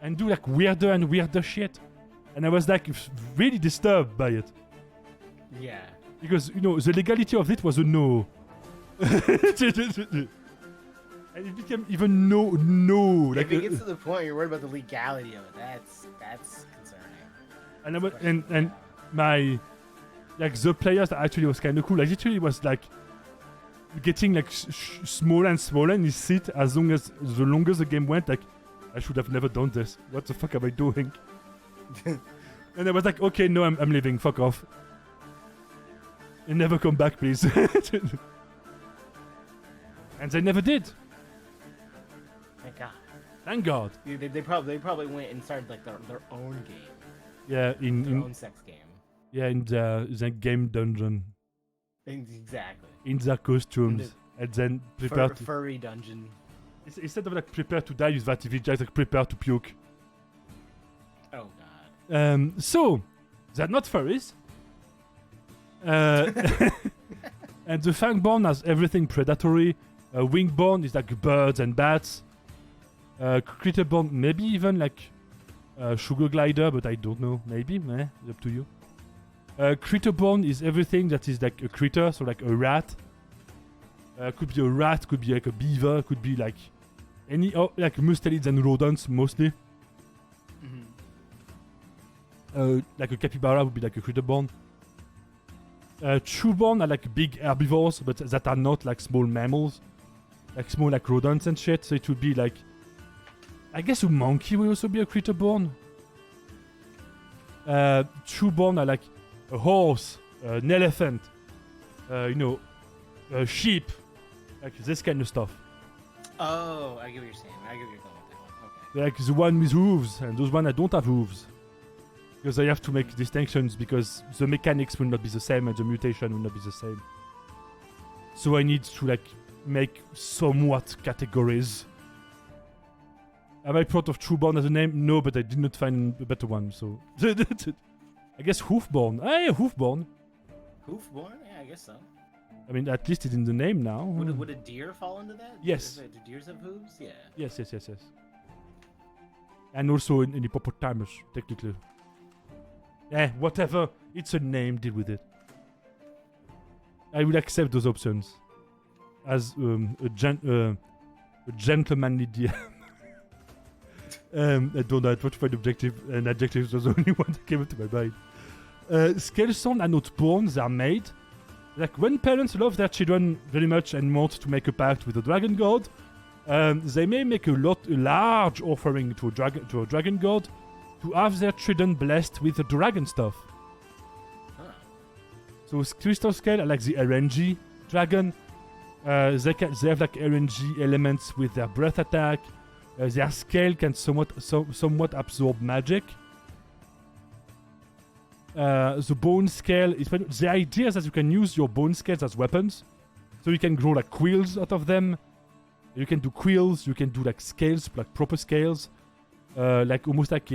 and do weirder and weirder shit. And I was really disturbed by it. Yeah. Because, the legality of it was a no. And it became even no. If it gets to the point you're worried about the legality of it, that's concerning. And my the players that actually was kind of cool. Literally was getting smaller and smaller in his seat the longer the game went. I should have never done this. What the fuck am I doing? And I was like, okay, no, I'm leaving. Fuck off. And never come back, please. And they never did. Thank God. Thank God. They probably went and started their own game. Yeah, their own sex game. Yeah, in the game dungeon. Exactly. In their costumes, and then prepare to furry dungeon. Instead of prepare to die with that, if you just prepare to puke. Oh God. So they're not furries. And the Fangborn has everything predatory. Wingborn is like birds and bats. Critterborn, maybe even like Sugar Glider, but I don't know. Maybe, it's up to you. Critterborn is everything that is like a critter, so like a rat. Could be a rat, could be like a beaver, could be like any like mustelids and rodents mostly. Like a capybara would be like a Critterborn. Chewborn are like big herbivores, but that are not like small mammals, like small like rodents and shit. So it would be like, I guess a monkey will also be a Critterborn. Chewborn are like a horse, an elephant, a sheep, like this kind of stuff. Oh, I get what you're saying. I get where you're going with that one. Okay. Like the one with hooves and those one that don't have hooves. Because I have to make distinctions because the mechanics will not be the same and the mutation will not be the same. So I need to like make somewhat categories. Am I proud of Trueborn as a name? No, but I did not find a better one, so... I guess Hoofborn. Ah, yeah, Hoofborn. Hoofborn? Yeah, I guess so. I mean, at least it's in the name now. Would a deer fall into that? Yes. Do deers have hooves? Yeah. Yes. And also an hippopotamus, technically. Whatever. It's a name, deal with it. I will accept those options. As a gentlemanly DM. I don't know, I tried to find an adjective was the only one that came into my mind. Scaleson are not born, they are made. Like when parents love their children very much and want to make a pact with a dragon god, they may make a large offering to a dragon god to have their children blessed with the dragon stuff. So crystal scale are like the RNG dragon. They have like RNG elements with their breath attack. Their scale can somewhat absorb magic. The bone scale is the idea is that you can use your bone scales as weapons, so you can grow like quills out of them. You can do quills. You can do like scales, like proper scales, like almost like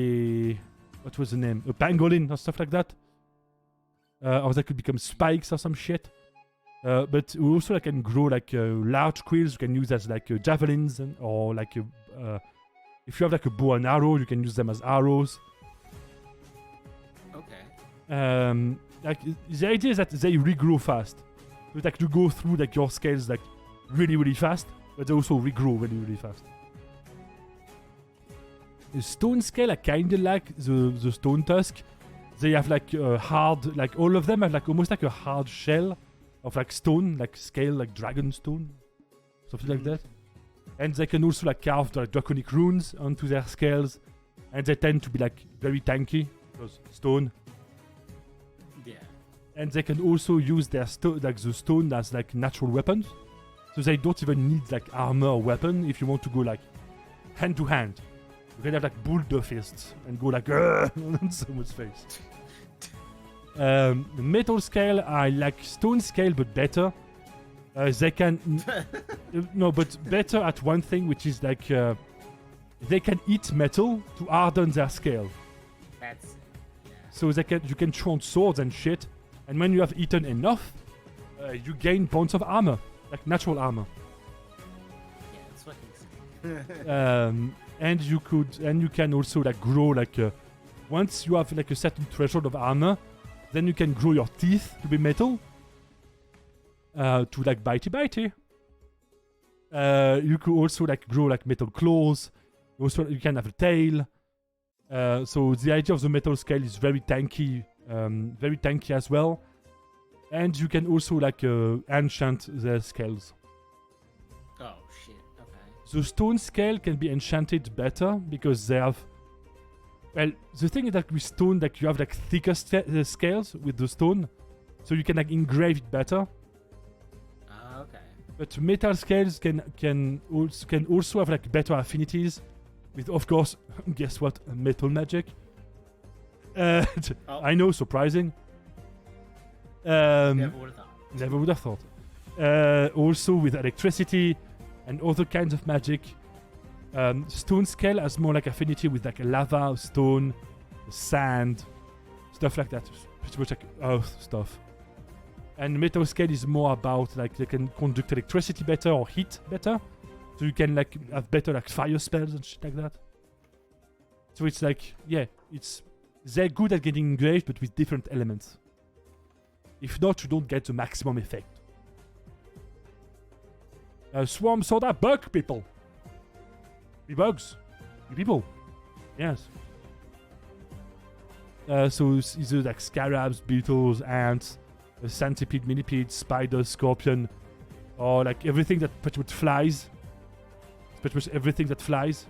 what was the name? A pangolin or stuff like that. Or that could become spikes or some shit. But you also like can grow like large quills. You can use as like javelins or like if you have like a bow and arrow, you can use them as arrows. Okay. Like the idea is that they regrow fast. So like you go through like your scales like really fast, but they also regrow really fast. The stone scale are kinda like the stone tusk. They have like a hard, like all of them have like almost like a hard shell of like stone, like scale, like dragon stone, something like that. And they can also like carve like draconic runes onto their scales, and they tend to be like very tanky because stone. Yeah. And they can also use their like the stone as like natural weapons, so they don't even need like armor or weapon if you want to go like hand to hand. You can have like bulldog fists and go like on someone's face. Metal scale are like stone scale but better. They can no, but better at one thing, which is like they can eat metal to harden their scale. That's So you can throw on swords and shit, and when you have eaten enough, you gain points of armor, like natural armor. Yeah, that's fucking sick. And you can also like grow like once you have like a certain threshold of armor, then you can grow your teeth to be metal. To like bitey. You could also like grow like metal claws. Also, you can have a tail. So the idea of the metal scale is very tanky as well. And you can also like enchant the scales. Oh shit! Okay. The stone scale can be enchanted better because they have. Well, the thing is that with stone, like you have like thicker scales with the stone, so you can like engrave it better. Okay. But metal scales can also have like better affinities with, of course, guess what? Metal magic. I know, surprising. Never would have thought. Never would have thought. Also with electricity and other kinds of magic. Stone scale has more like affinity with like lava, stone, sand, stuff like that. Pretty much like earth stuff. And metal scale is more about like they can conduct electricity better or heat better. So you can like have better like fire spells and shit like that. So it's like, yeah, they're good at getting engaged but with different elements. If not, you don't get the maximum effect. Swarm soda bug people. Be bugs. Be people. Yes. So it's either like scarabs, beetles, ants, centipede, millipede, spider, scorpion, or like everything that pretty much flies. Pretty much everything that flies.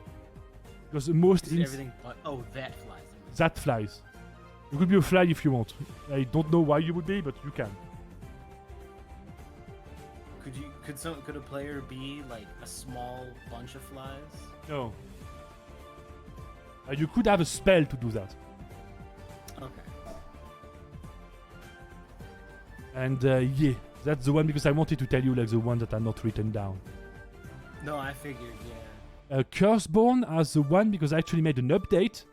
Because the most everything but that flies. That flies. You could be a fly if you want. I don't know why you would be, but you can. Could a player be like a small bunch of flies? No. You could have a spell to do that. Okay. And yeah, that's the one because I wanted to tell you like the ones that are not written down. No, I figured, yeah. Curseborn as the one because I actually made an update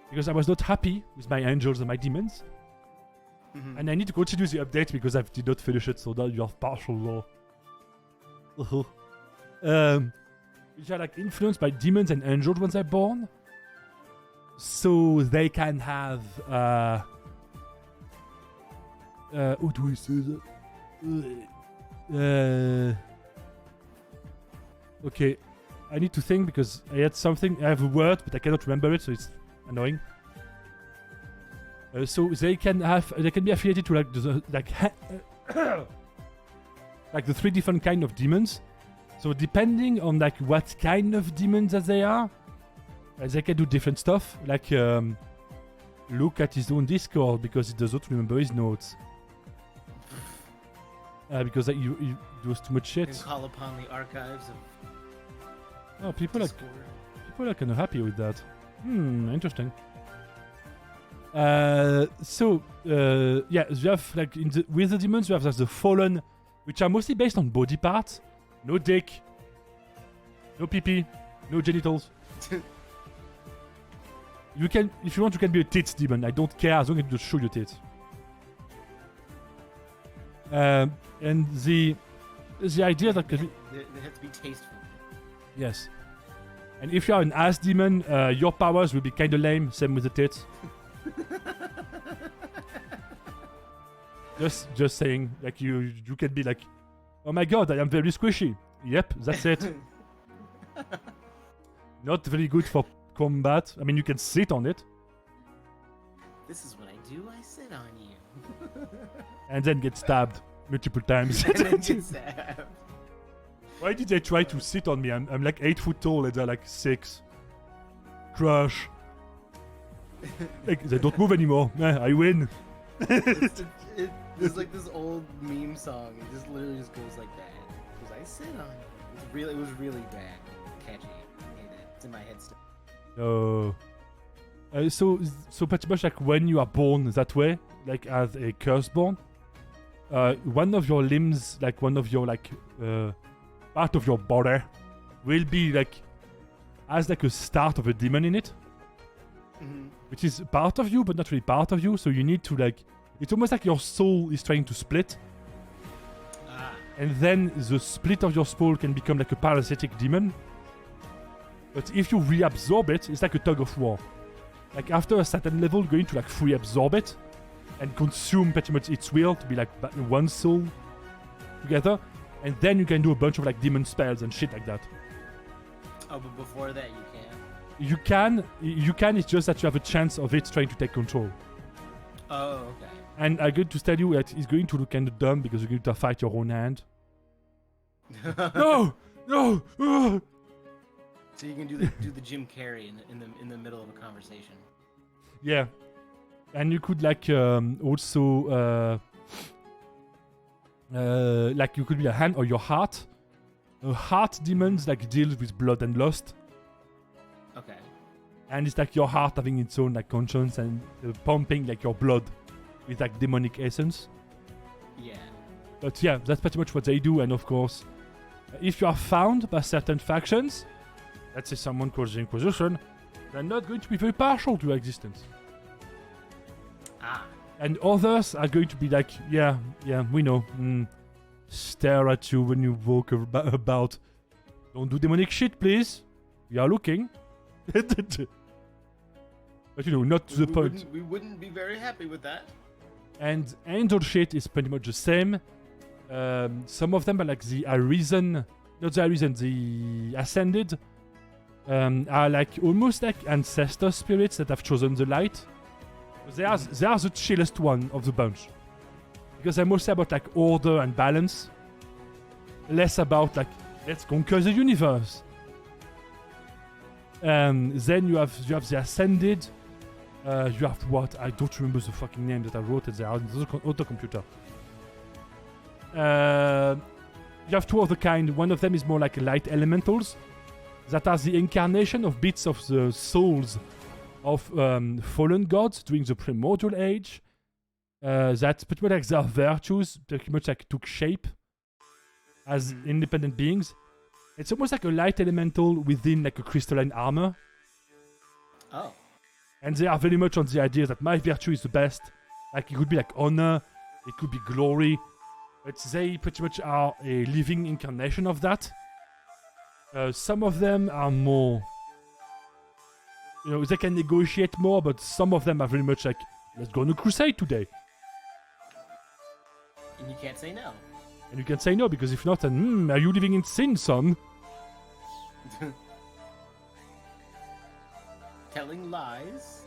because I was not happy with my angels and my demons. Mm-hmm. And I need to continue the update because I did not finish it, so that you have partial law. Which are like influenced by demons and angels when they're born. So they can have how do we say that? Okay, I need to think because I had something. I have a word, but I cannot remember it, so it's annoying. So they can be affiliated to like the 3 different kind of demons. So depending on like what kind of demons that they are, they can do different stuff. Like look at his own Discord because he does not remember his notes. Because he does too much shit. You can call upon the archives of. Oh, people are kind of happy with that. Interesting. So yeah, you have like with the demons, you have like, the fallen, which are mostly based on body parts. No dick, no pee-pee, no genitals. You can, if you want, you can be a tits demon. I don't care as long as you just show your tits. And the idea that they have to be tasteful. Yes. And if you are an ass demon, your powers will be kind of lame. Same with the tits. Just saying, like you can be like, oh my god, I am very squishy. Yep, that's it. Not very good for combat. I mean, you can sit on it. This is what I do. I sit on you. And then get stabbed multiple times. And then get stabbed. Why did they try to sit on me? I'm like 8 foot tall and they're like 6. Crush. Like, they don't move anymore. I win. There's like this old meme song. It just literally just goes like that. Because I sit on it. It was really bad. Catchy. I hate it. It's in my head still. Oh. So pretty much like when you are born that way, like as a curseborn, one of your limbs, like one of your like part of your body, will be like has like a start of a demon in it, which is part of you but not really part of you. So you need to like, it's almost like your soul is trying to split, and then the split of your soul can become like a parasitic demon. But if you reabsorb it, it's like a tug of war. Like after a certain level, you're going to like free absorb it and consume pretty much its will to be like one soul together, and then you can do a bunch of like demon spells and shit like that. Oh, but before that you can't? You can, it's just that you have a chance of it trying to take control. Oh, okay. And I'm going to tell you that it's going to look kind of dumb because you're going to fight your own hand. No! So you can do the Jim Carrey in the middle of a conversation. Yeah, and you could like also like you could be a hand or your heart. Heart demons like deal with blood and lust. Okay. And it's like your heart having its own like conscience and pumping like your blood with like demonic essence. Yeah. But yeah, that's pretty much what they do. And of course, if you are found by certain factions, let's say someone calls the Inquisition, they're not going to be very partial to your existence. And others are going to be like, yeah, we know. Stare at you when you walk about. Don't do demonic shit, please. We are looking. But not to the point. We wouldn't be very happy with that. And angel shit is pretty much the same. Some of them are like the Arisen, not the Arisen, the Ascended. Are like almost like ancestor spirits that have chosen the light. They are the chillest one of the bunch. Because they're mostly about like order and balance. Less about like, let's conquer the universe. Then you have the Ascended. You have what? I don't remember the fucking name that I wrote it there on the autocomputer. You have two of the kind. One of them is more like light elementals that are the incarnation of bits of the souls of fallen gods during the primordial age. That pretty much like their virtues pretty much like took shape as independent beings. It's almost like a light elemental within like a crystalline armor. Oh. And they are very much on the idea that my virtue is the best. Like it could be like honor, it could be glory. But they pretty much are a living incarnation of that. Some of them are more... they can negotiate more, but some of them are very much like, let's go on a crusade today. And you can't say no. And you can say no, because if not, then, are you living in sin, son? Telling lies.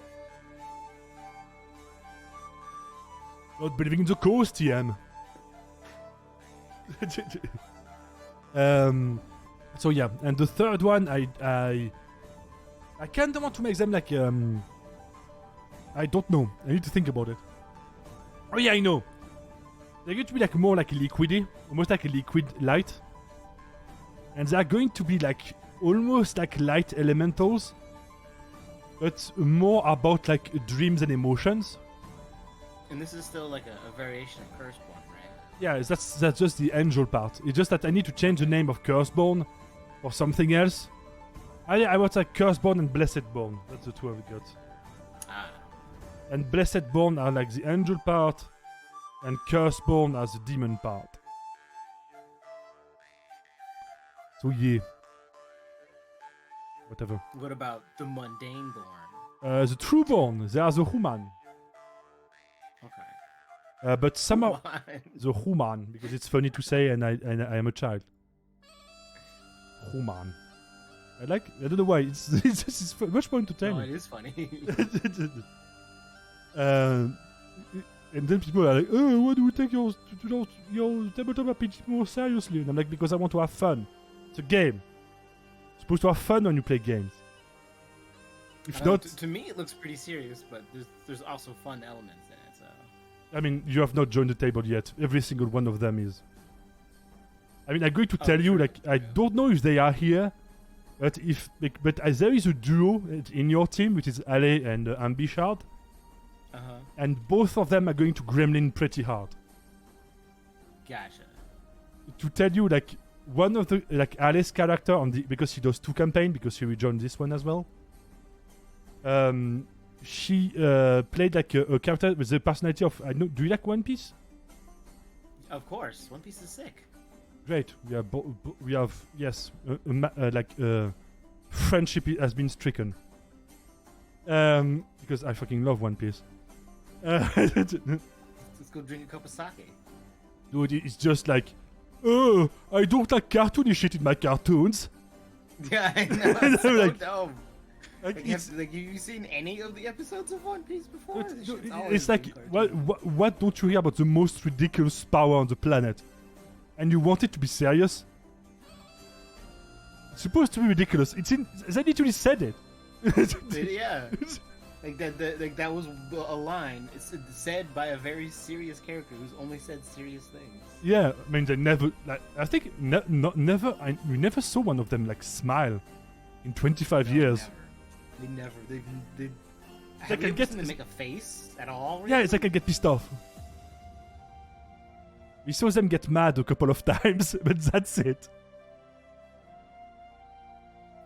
Not believing in the cause, TM. So yeah, and the third one, I kind of want to make them like, I don't know. I need to think about it. Oh yeah, I know. They're going to be like more like liquidy, almost like a liquid light. And they're going to be like almost like light elementals, but more about like dreams and emotions. And this is still like a variation of Curse-Born, right? Yeah, that's just the angel part. It's just that I need to change the name of Curse-Born or something else. I was like Curse-Born and Blessed-Born. That's the two I've got. Ah. And Blessed-Born are like the angel part, and Curse-Born as the demon part. So yeah. Whatever. What about the mundane born? The true-born, they are the human. Okay. But somehow the human, because it's funny to say, and I am a child. Human. I don't know why. It's much more entertaining. Oh, it is funny. And then people are like, "Oh, why do we take your tabletop RPG more seriously?" And I'm like, because I want to have fun. It's a game. You're supposed to have fun when you play games. If not, to me it looks pretty serious, but there's also fun elements in it. So. I mean, you have not joined the table yet. Every single one of them is. I mean, I'm going to tell you, like, I don't know if they are here, but there is a duo in your team, which is Ale and Ambishard. And both of them are going to gremlin pretty hard. Gotcha. To tell you, like, one of the, like, Ale's character because she does 2 campaigns, because she rejoined this one as well. She played like a character with the personality of, do you like One Piece? Of course, One Piece is sick. Great. We have yes, friendship has been stricken. Because I fucking love One Piece. Let's go drink a cup of sake. Dude, it's just like, oh, I don't like cartoony shit in my cartoons. Yeah, I know. It's so like, dumb. Like, have you seen any of the episodes of One Piece before? It's like, what don't you hear about the most ridiculous power on the planet? And you want it to be serious? It's supposed to be ridiculous. They literally said it. Yeah. That was a line. It's said by a very serious character who's only said serious things. Yeah, I mean, they never, like, I think, we never saw one of them, like, smile in 25 years. Never. Have you ever seen them make a face at all? Really? Yeah, it's like I get pissed off. We saw them get mad a couple of times, but that's it.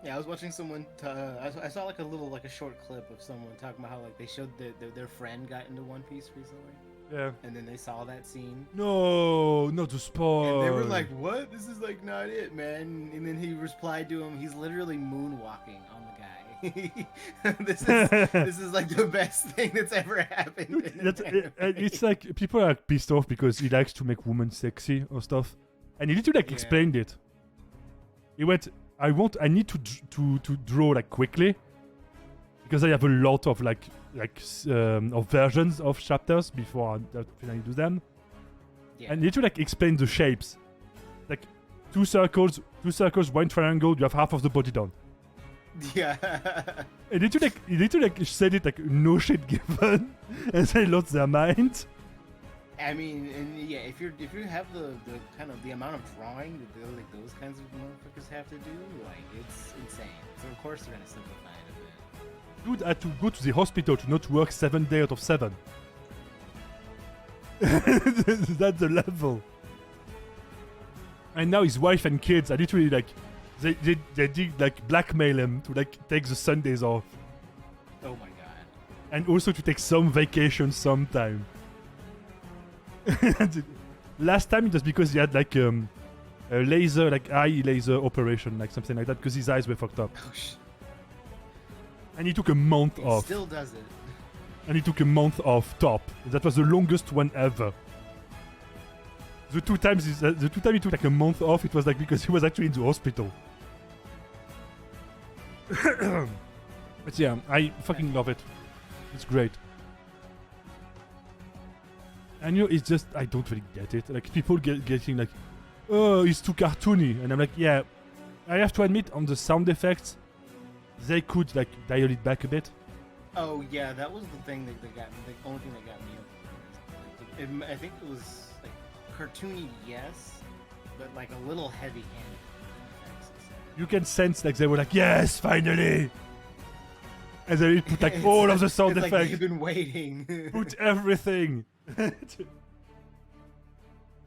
Yeah, I was watching someone. I saw like a short clip of someone talking about how like they showed their friend got into One Piece recently. Yeah. And then they saw that scene. No, not to spoil. And they were like, "What? This is like not it, man." And then he replied to him, "He's literally moonwalking on the guy. This is like the best thing that's ever happened." It's like people are pissed off because he likes to make women sexy or stuff, and he literally like explained it. He went, I need to draw like quickly because I have a lot of of versions of chapters before I finally do them. Yeah. And you need to like explain the shapes, like two circles, one triangle. You have half of the body done. Yeah. And you need to said it like no shit given, and they lost their mind. I mean, and yeah, if you have the kind of the amount of drawing that like those kinds of motherfuckers have to do, like it's insane. So of course they're gonna simplify it a bit. Dude had to go to the hospital to not work 7 days out of 7. That's the level. And now his wife and kids are literally like, they did like blackmail him to like take the Sundays off. Oh my god. And also to take some vacation sometime. Last time it was because he had like a laser, like eye laser operation, like something like that, because his eyes were fucked up. Oh shit. And he took a month off. Still does it. And he took a month off top. That was the longest one ever. The two times he took like a month off, it was like because he was actually in the hospital. But yeah, I fucking love it. It's great. And you know, it's just, I don't really get it. Like, people getting like, oh, it's too cartoony. And I'm like, yeah, I have to admit, on the sound effects, they could like dial it back a bit. Oh yeah, that was the thing that got me. The only thing that got me. I think it was like cartoony, yes, but like a little heavy-handed. You can sense like they were like, yes, finally. And they put like all of the sound effects. Like they've been waiting. Put everything. I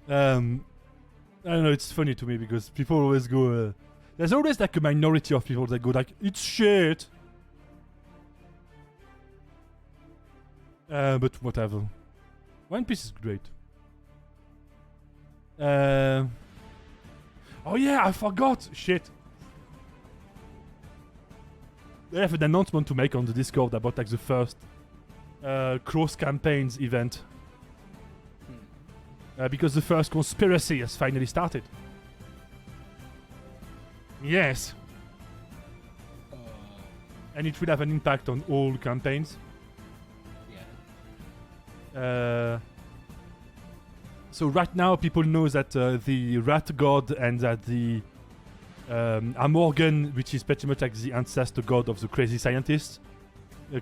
don't know, it's funny to me because people always go, there's always like a minority of people that go like, it's shit. But whatever. One Piece is great. Oh yeah, I forgot. Shit. They have an announcement to make on the Discord about like the first cross campaigns event. Because the first conspiracy has finally started. Yes. And it will have an impact on all campaigns. Yeah. So right now people know that the Rat God and that the Amorgan, which is pretty much like the ancestor god of the crazy scientist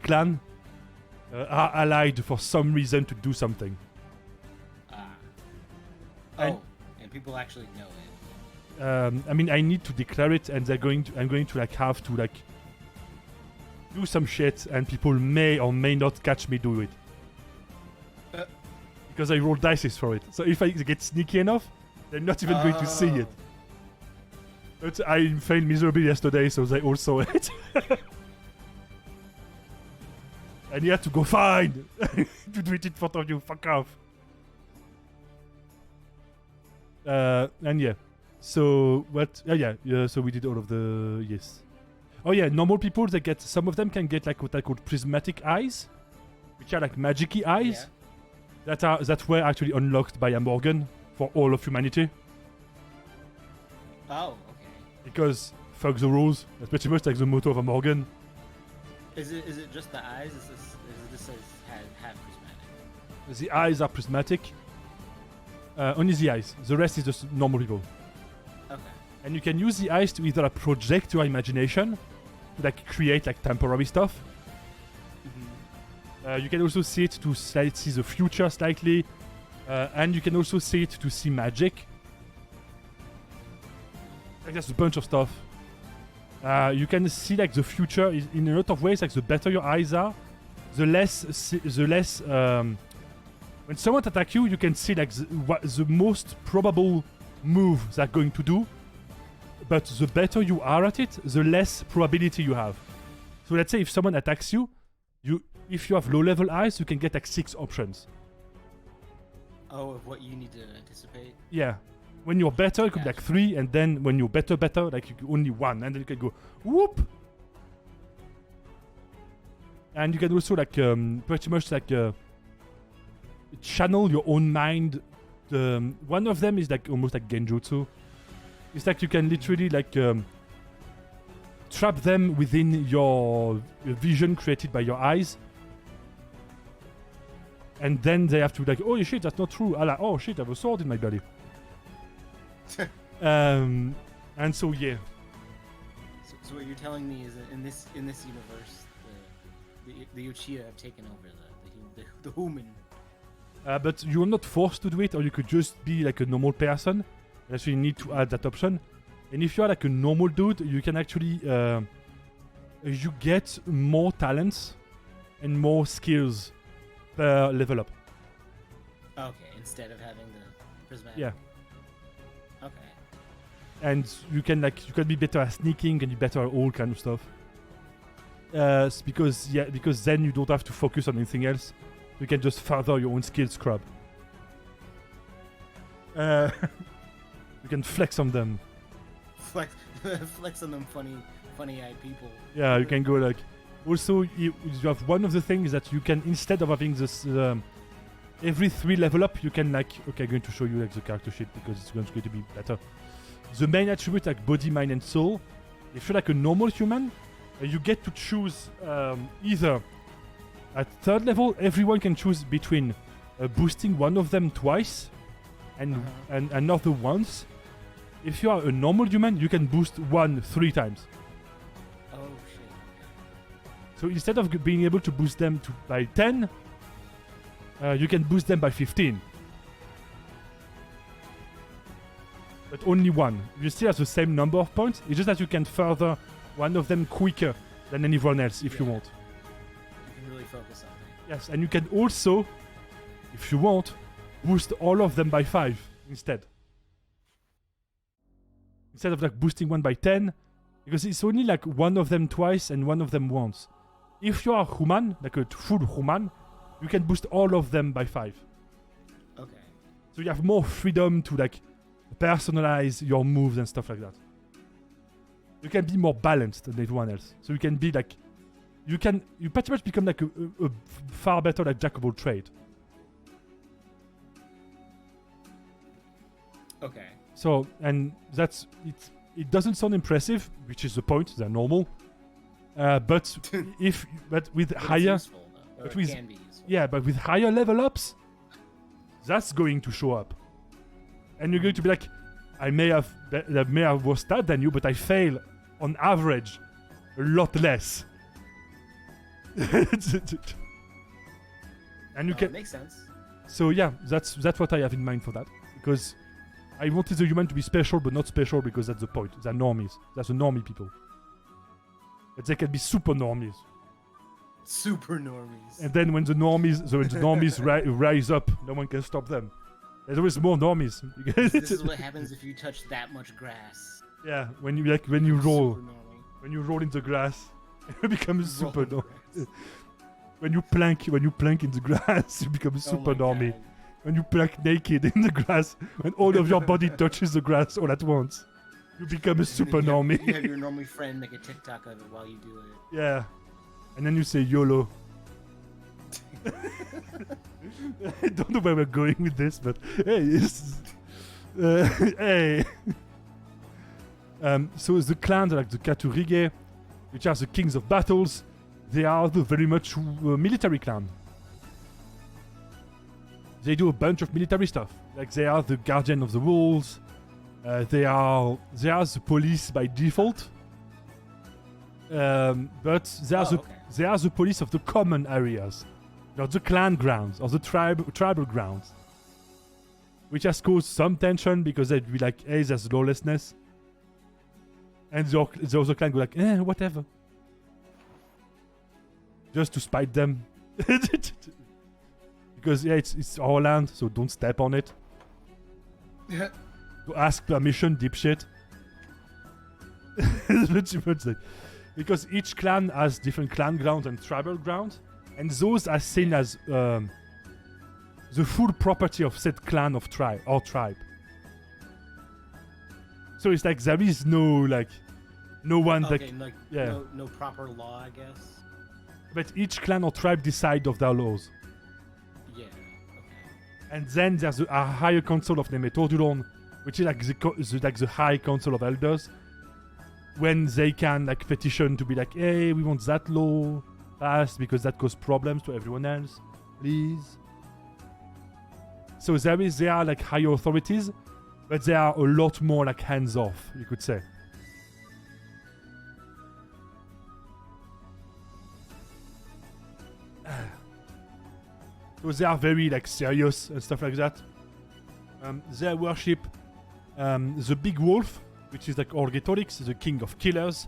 clan, are allied for some reason to do something. And people actually know it. I mean, I need to declare it, and I'm going to like have to like do some shit, and people may or may not catch me do it. Because I roll dice for it. So if I get sneaky enough, they're not even going to see it. But I failed miserably yesterday, so they all saw it. And you had to go, fine! To do it in front of you, fuck off. And yeah. So, what? Yeah, so we did all of the... Yes. Oh yeah, normal people, they get... Some of them can get like what I call prismatic eyes. Which are like magic-y eyes. Yeah. That were actually unlocked by Amorgan for all of humanity. Oh, okay. Because fuck the rules. That's pretty much like the motto of Amorgan. Is it just the eyes? Is this half prismatic? The eyes are prismatic. Only the eyes. The rest is just normal people. Okay. And you can use the eyes to either project your imagination, to like create like temporary stuff. You can also see it to see the future slightly, and you can also see it to see magic. Like there's a bunch of stuff. You can see like the future in a lot of ways. Like the better your eyes are, the less. When someone attacks you, you can see like the most probable move they're going to do but the better you are at it, the less probability you have. So let's say if someone attacks you, if you have low-level eyes, you can get like 6 options. Oh, of what you need to anticipate? Yeah. When you're better, it could be like 3, and then when you're better, like you only 1, and then you can go whoop. And you can also like pretty much like channel your own mind. One of them is like almost like genjutsu. It's like you can literally like trap them within your vision created by your eyes. And then they have to like, oh shit, that's not true. Oh shit, I have a sword in my belly. And so yeah. So what you're telling me is that in this universe, the Uchiha have taken over the human. But you're not forced to do it, or you could just be like a normal person. That's why you need to add that option. And if you're like a normal dude, you can actually you get more talents and more skills per level up. Okay, instead of having the prismatic. Yeah. Okay. And you can be better at sneaking and be better at all kind of stuff. Because then you don't have to focus on anything else. You can just further your own skill scrub. You can flex on them. Flex on them funny-eyed people. Yeah, you can go like... Also, you have one of the things that you can, instead of having this... every 3 level up, you can like... Okay, I'm going to show you like the character sheet because it's going to be better. The main attribute like body, mind and soul. If you're like a normal human, you get to choose either... At 3rd level, everyone can choose between boosting one of them twice and another once. If you are a normal human, you can boost one 3 times. Oh shit. So instead of being able to boost them by 10, you can boost them by 15. But only one. You still have the same number of points. It's just that you can further one of them quicker than anyone else if you want. You can really focus on it. Yes, and you can also, if you want, boost all of them by 5 instead. Instead of like boosting one by 10, because it's only like one of them twice and one of them once. If you are human, like a full human, you can boost all of them by 5. Okay. So you have more freedom to like personalize your moves and stuff like that. You can be more balanced than everyone else. So you can be like, you pretty much become like a far better like jack of all trade. Okay. So, and that's it. It doesn't sound impressive, which is the point. They're normal, but with higher, useful, but can be useful. Yeah, but with higher level ups, that's going to show up, and you're going to be like, I may have worse stat than you, but I fail on average a lot less. And you can makes sense. So yeah, that's what I have in mind for that, because I wanted the human to be special, but not special because that's the point. They're normies. That's the normie people. But they can be super normies. Super normies. And then when the normies rise up, no one can stop them. There's always more normies. This is what happens if you touch that much grass. Yeah, when you roll in the grass, you become super normie. When you plank in the grass, you become a super normie. God. When you plank naked in the grass, when all of your body touches the grass all at once, you become a super normie. You have your normie friend make a TikTok of it while you do it. Yeah. And then you say YOLO. I don't know where we're going with this, but hey, hey. So the clans like the Katurige, which are the kings of battles, they are the very much military clan. They do a bunch of military stuff. Like they are the guardian of the walls. They are the police by default. But they are the police of the common areas, not the clan grounds or the tribal grounds, which has caused some tension because they'd be like, "Hey, there's lawlessness," and the other clan go like, whatever, just to spite them. Because it's our land, so don't step on it. To ask permission, dipshit. It's pretty much like, because each clan has different clan grounds and tribal grounds, and those are seen as the full property of said clan of tribe. So it's like there is no one Okay, that like yeah. no proper law, I guess. But each clan or tribe decide of their laws. Yeah. Okay. And then there's a higher council of Nemetodulon, which is like the high council of elders, when they can like petition to be like, hey, we want that law passed because that causes problems to everyone else, please. So there are like higher authorities, but they are a lot more like hands off, you could say. So they are very like serious and stuff like that. They worship the big wolf, which is like Orgetorix, the king of killers,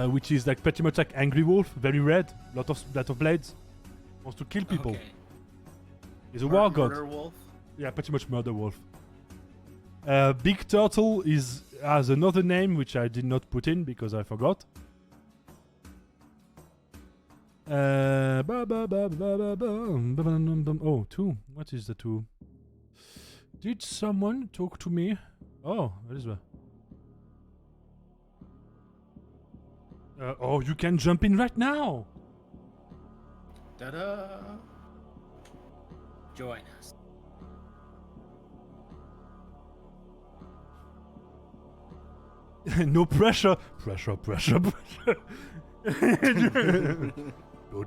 which is like pretty much like angry wolf, very red, lot of blades, wants to kill people. Okay. He's a war god. Murder wolf. Yeah, pretty much murder wolf. Big turtle has another name which I did not put in because I forgot. Oh, 2. What is the 2? Did someone talk to me? Oh, what is that? Oh, you can jump in right now! Ta-da! Join us. No pressure! Pressure.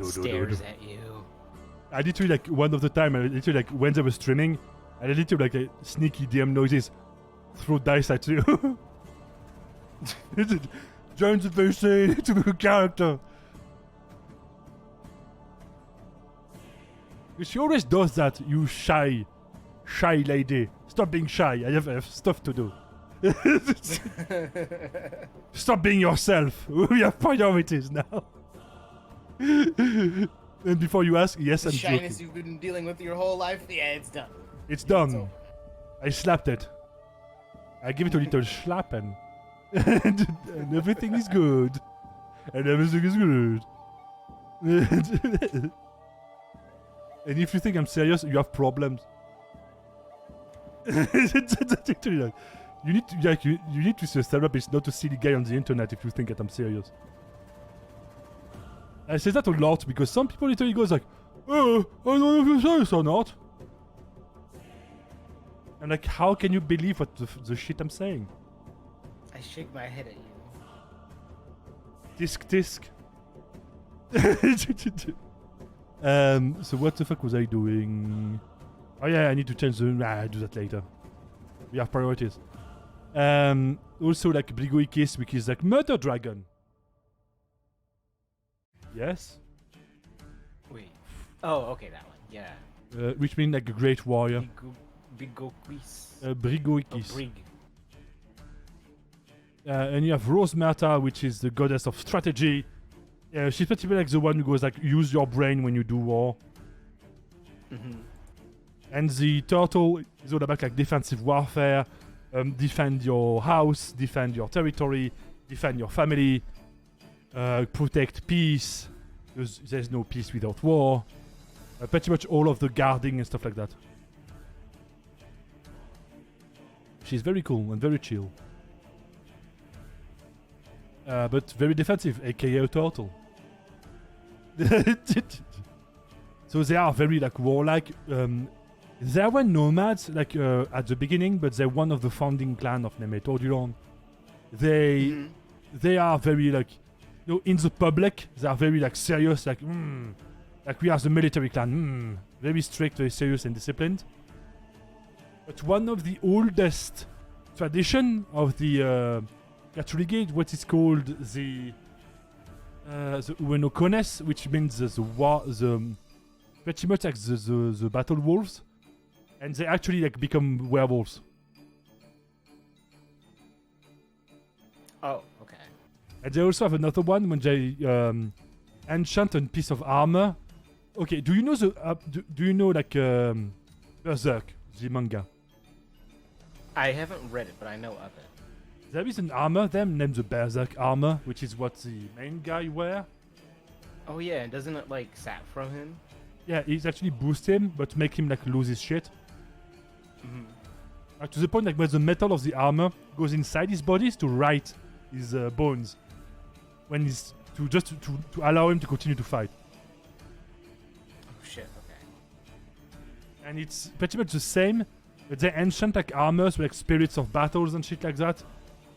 Stares at you. I literally like one of the time, I literally like when they were streaming, I literally like sneaky DM noises, throw dice at you. Join the person to the character. She always does that, you shy lady. Stop being shy, I have stuff to do. Stop being yourself. We have priorities now. And before you ask, yes, I'm joking. Shyness you've been dealing with your whole life? Yeah, it's done. It's done. I slapped it. I give it a little slap and everything is good. And everything is good. And if you think I'm serious, you have problems. You need to see a therapist, not a silly guy on the internet if you think that I'm serious. I say that a lot because some people literally goes like, oh, I don't know if you're serious or not. I'm like, how can you believe what the shit I'm saying? I shake my head at you. Tisk. So what the fuck was I doing? Oh yeah, I need to change the... I'll do that later. We have priorities. Also like Brigoikis, which is like Murder Dragon. Yes? Wait. Oh, okay, that one. Yeah. Which means like a great warrior. Brigoikis. Brigoikis. Brig. And you have Rose Marta, which is the goddess of strategy. She's pretty much like the one who goes like, use your brain when you do war. Mm-hmm. And the turtle is all about like defensive warfare. Defend your house, defend your territory, defend your family, protect peace, because there's no peace without war. Pretty much all of the guarding and stuff like that. She's very cool and very chill. But very defensive, aka a turtle. So they are very like warlike. They were nomads like at the beginning, but they're one of the founding clan of Nemetodulon. They are very like, you know, in the public they are very like serious, like we are the military clan, very strict, very serious and disciplined. But one of the oldest tradition of the Catholic, what is called the Uenokones, which means the pretty much like the battle wolves. And they actually like become werewolves. Oh, okay. And they also have another one when they enchant a piece of armor. Okay, do you know do you know like Berserk, the manga? I haven't read it, but I know of it. There is an armor then named the Berserk armor, which is what the main guy wear. Oh yeah, and doesn't it like sap from him? Yeah, it actually boosts him, but make him like lose his shit. To the point like where the metal of the armor goes inside his body to right his bones, when he's to allow him to continue to fight. Oh shit. Okay. And it's pretty much the same, but they're ancient like armors with like spirits of battles and shit like that,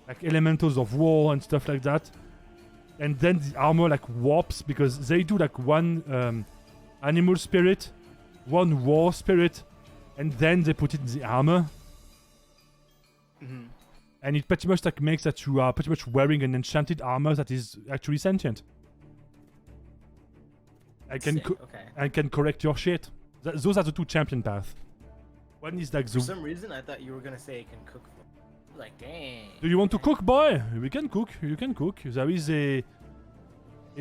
like elementals of war and stuff like that. And then the armor like warps because they do like one animal spirit, one war spirit, and then they put it in the armor. And it pretty much like makes that you are pretty much wearing an enchanted armor that is actually sentient. I can can correct your shit. Those are the two champion paths. One is like For some reason, I thought you were gonna say it can cook. Like, dang. Do you want to cook, boy? We can cook. You can cook. There is a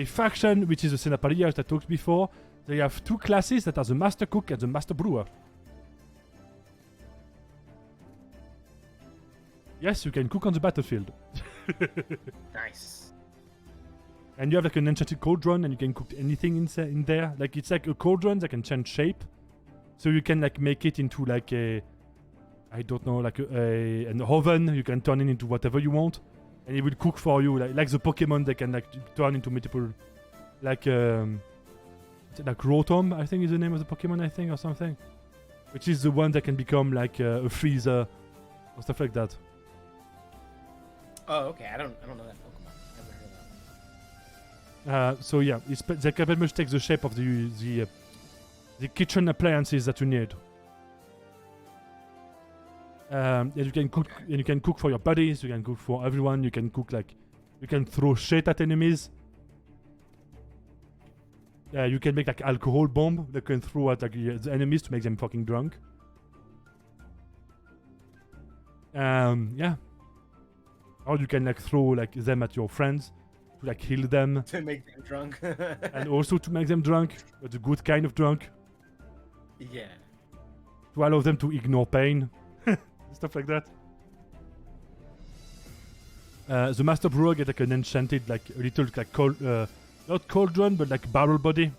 faction which is the Senaparia that I talked before. They have two classes that are the Master Cook and the Master Brewer. Yes, you can cook on the battlefield. Nice. And you have like an enchanted cauldron, and you can cook anything in there. Like it's like a cauldron that can change shape, so you can like make it into like a, I don't know, like an oven. You can turn it into whatever you want, and it will cook for you. Like the Pokemon, they can like turn into multiple, like Rotom, I think is the name of the Pokemon, I think, or something, which is the one that can become like a freezer or stuff like that. Oh, okay. I don't know that Pokemon. Never heard of that. So yeah, they can pretty much take the shape of the kitchen appliances that you need. And you can cook, and you can cook for your buddies. You can cook for everyone. You can cook like, you can throw shit at enemies. You can make like alcohol bomb that can throw at like the enemies to make them fucking drunk. Yeah. Or you can like throw like them at your friends to like heal them. To make them drunk. And also to make them drunk, but a good kind of drunk. Yeah. To allow them to ignore pain. Stuff like that. The Master Brewer get like an enchanted, like a little like not cauldron, but like barrel body.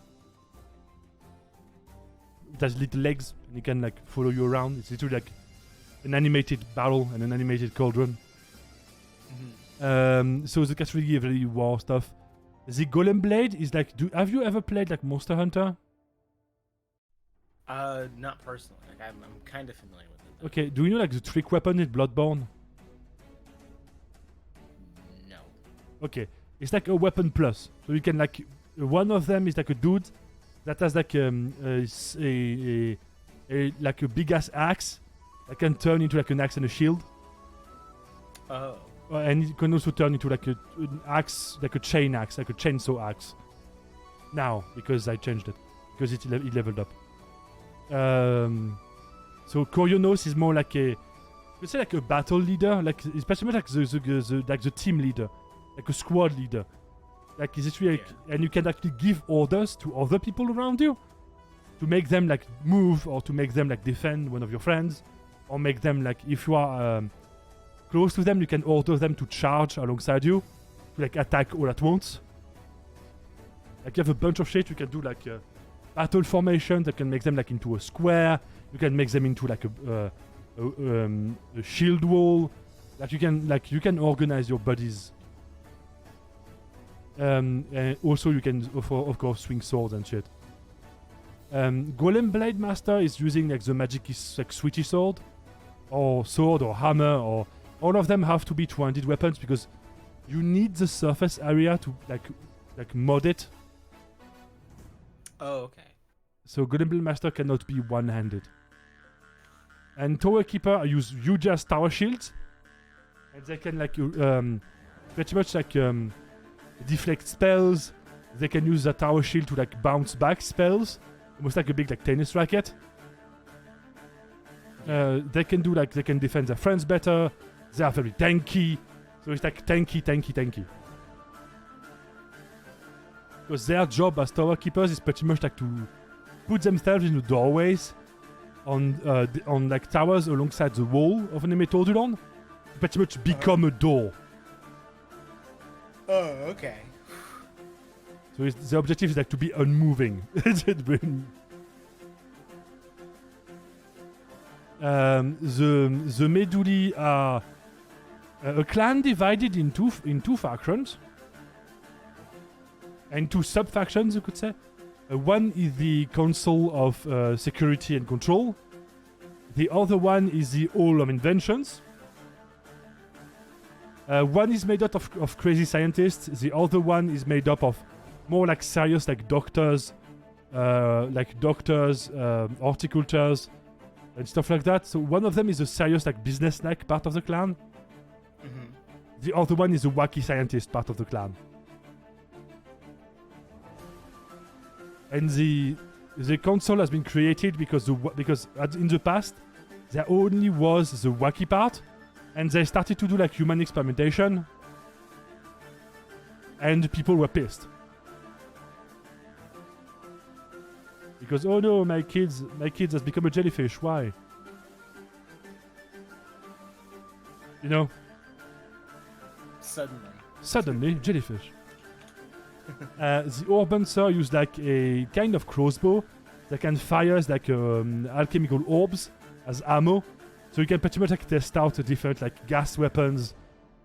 It has little legs, and it can like follow you around. It's literally like an animated barrel and an animated cauldron. So the category really war stuff. The Golem Blade is like, have you ever played like Monster Hunter? Not personally. Like I'm kind of familiar with it. Though. Okay, do you know like the trick weapon in Bloodborne? No. Okay, it's like a weapon plus. So you can like, one of them is like a dude that has like like a big ass axe that can turn into like an axe and a shield. Oh. And it can also turn into like an axe, like a chain axe, like a chainsaw axe. Now, because I changed it, because it leveled up. So Koryonos is more like let's say like a battle leader, like especially like the team leader, like a squad leader. Like is it really, and you can actually give orders to other people around you to make them like move, or to make them like defend one of your friends, or make them like, if you are close to them, you can order them to charge alongside you, to like attack all at once. Like you have a bunch of shit you can do, like battle formation that can make them like into a square. You can make them into like a shield wall. Like you can organize your buddies. And also you can of course swing swords and shit. Golem Blade Master is using like the magic is like switchy sword or hammer, or all of them have to be two-handed weapons because you need the surface area to like mod it. Oh, okay. So Golem Blade Master cannot be one-handed. And Tower Keeper use huge ass tower shields, and they can like pretty much like deflect spells. They can use the tower shield to like bounce back spells, almost like a big like tennis racket. They can do like, they can defend their friends better. They are very tanky, so it's like tanky. Because their job as tower keepers is pretty much like to put themselves in the doorways on like towers alongside the wall of an enemy Tordulon, pretty much become a door. Oh, okay. So the objective is like to be unmoving. The Meduli are a clan divided in two factions. And two sub-factions, you could say. One is the Council of Security and Control. The other one is the Hall of Inventions. One is made up of crazy scientists. The other one is made up of more like serious, like doctors, horticultures, and stuff like that. So one of them is a serious, like business-like part of the clan. Mm-hmm. The other one is a wacky scientist part of the clan. And the council has been created because in the past there only was the wacky part, and they started to do like human experimentation, and people were pissed because oh no, my kids has become a jellyfish. Why? You know? Suddenly, jellyfish. The Orbancer use like a kind of crossbow that can fire like alchemical orbs as ammo, so you can pretty much like test out different like gas weapons,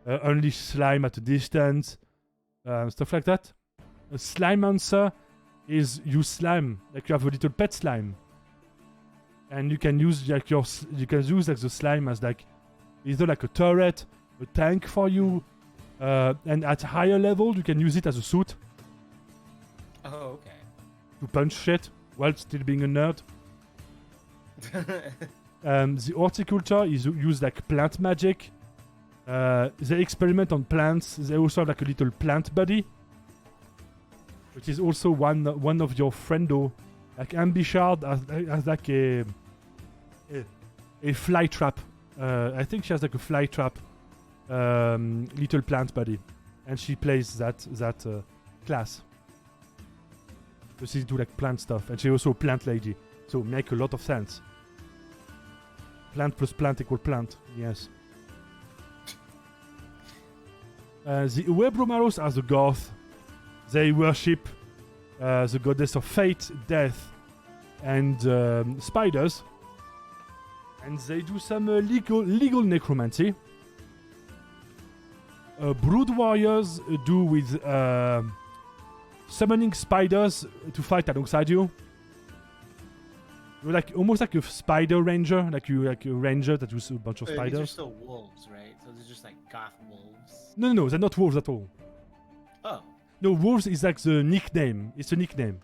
unleash slime at a distance, stuff like that. A slime answer is use slime, like you have a little pet slime, and you can use like the slime as like either like a turret, a tank for you, and at higher level you can use it as a suit. Oh, okay. To punch shit while still being a nerd. The horticulture is use like plant magic. They experiment on plants. They also have like a little plant buddy, which is also one of your friendo. Like Ambishard has like a fly trap. I think she has like a fly trap little plant buddy, and she plays that class. So she do like plant stuff, and she also a plant lady. So make a lot of sense. Plant plus plant equal plant. Yes. The Uebromaros are the goth. They worship the goddess of fate, death, and spiders. And they do some legal necromancy. Brood warriors do with summoning spiders to fight alongside you. You're like almost like a spider ranger, like a ranger that uses a bunch of spiders. These are still wolves, right? So they're just like goth wolves. No, they're not wolves at all. Oh. No, wolves is like the nickname. It's a nickname.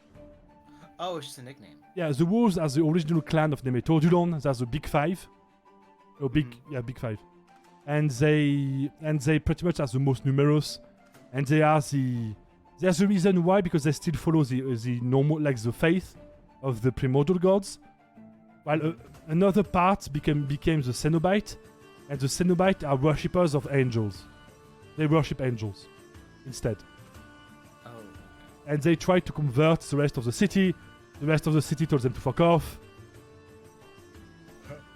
Oh, it's just a nickname. Yeah, the wolves are the original clan of Nemetodulon. That's the big five. Big five. And they pretty much are the most numerous, and they are the reason why, because they still follow the normal, like the faith of the primordial gods, while another part became the Cenobite, and the Cenobite are worshippers of angels. They worship angels instead. Oh. And they try to convert the rest of the city. The rest of the city told them to fuck off.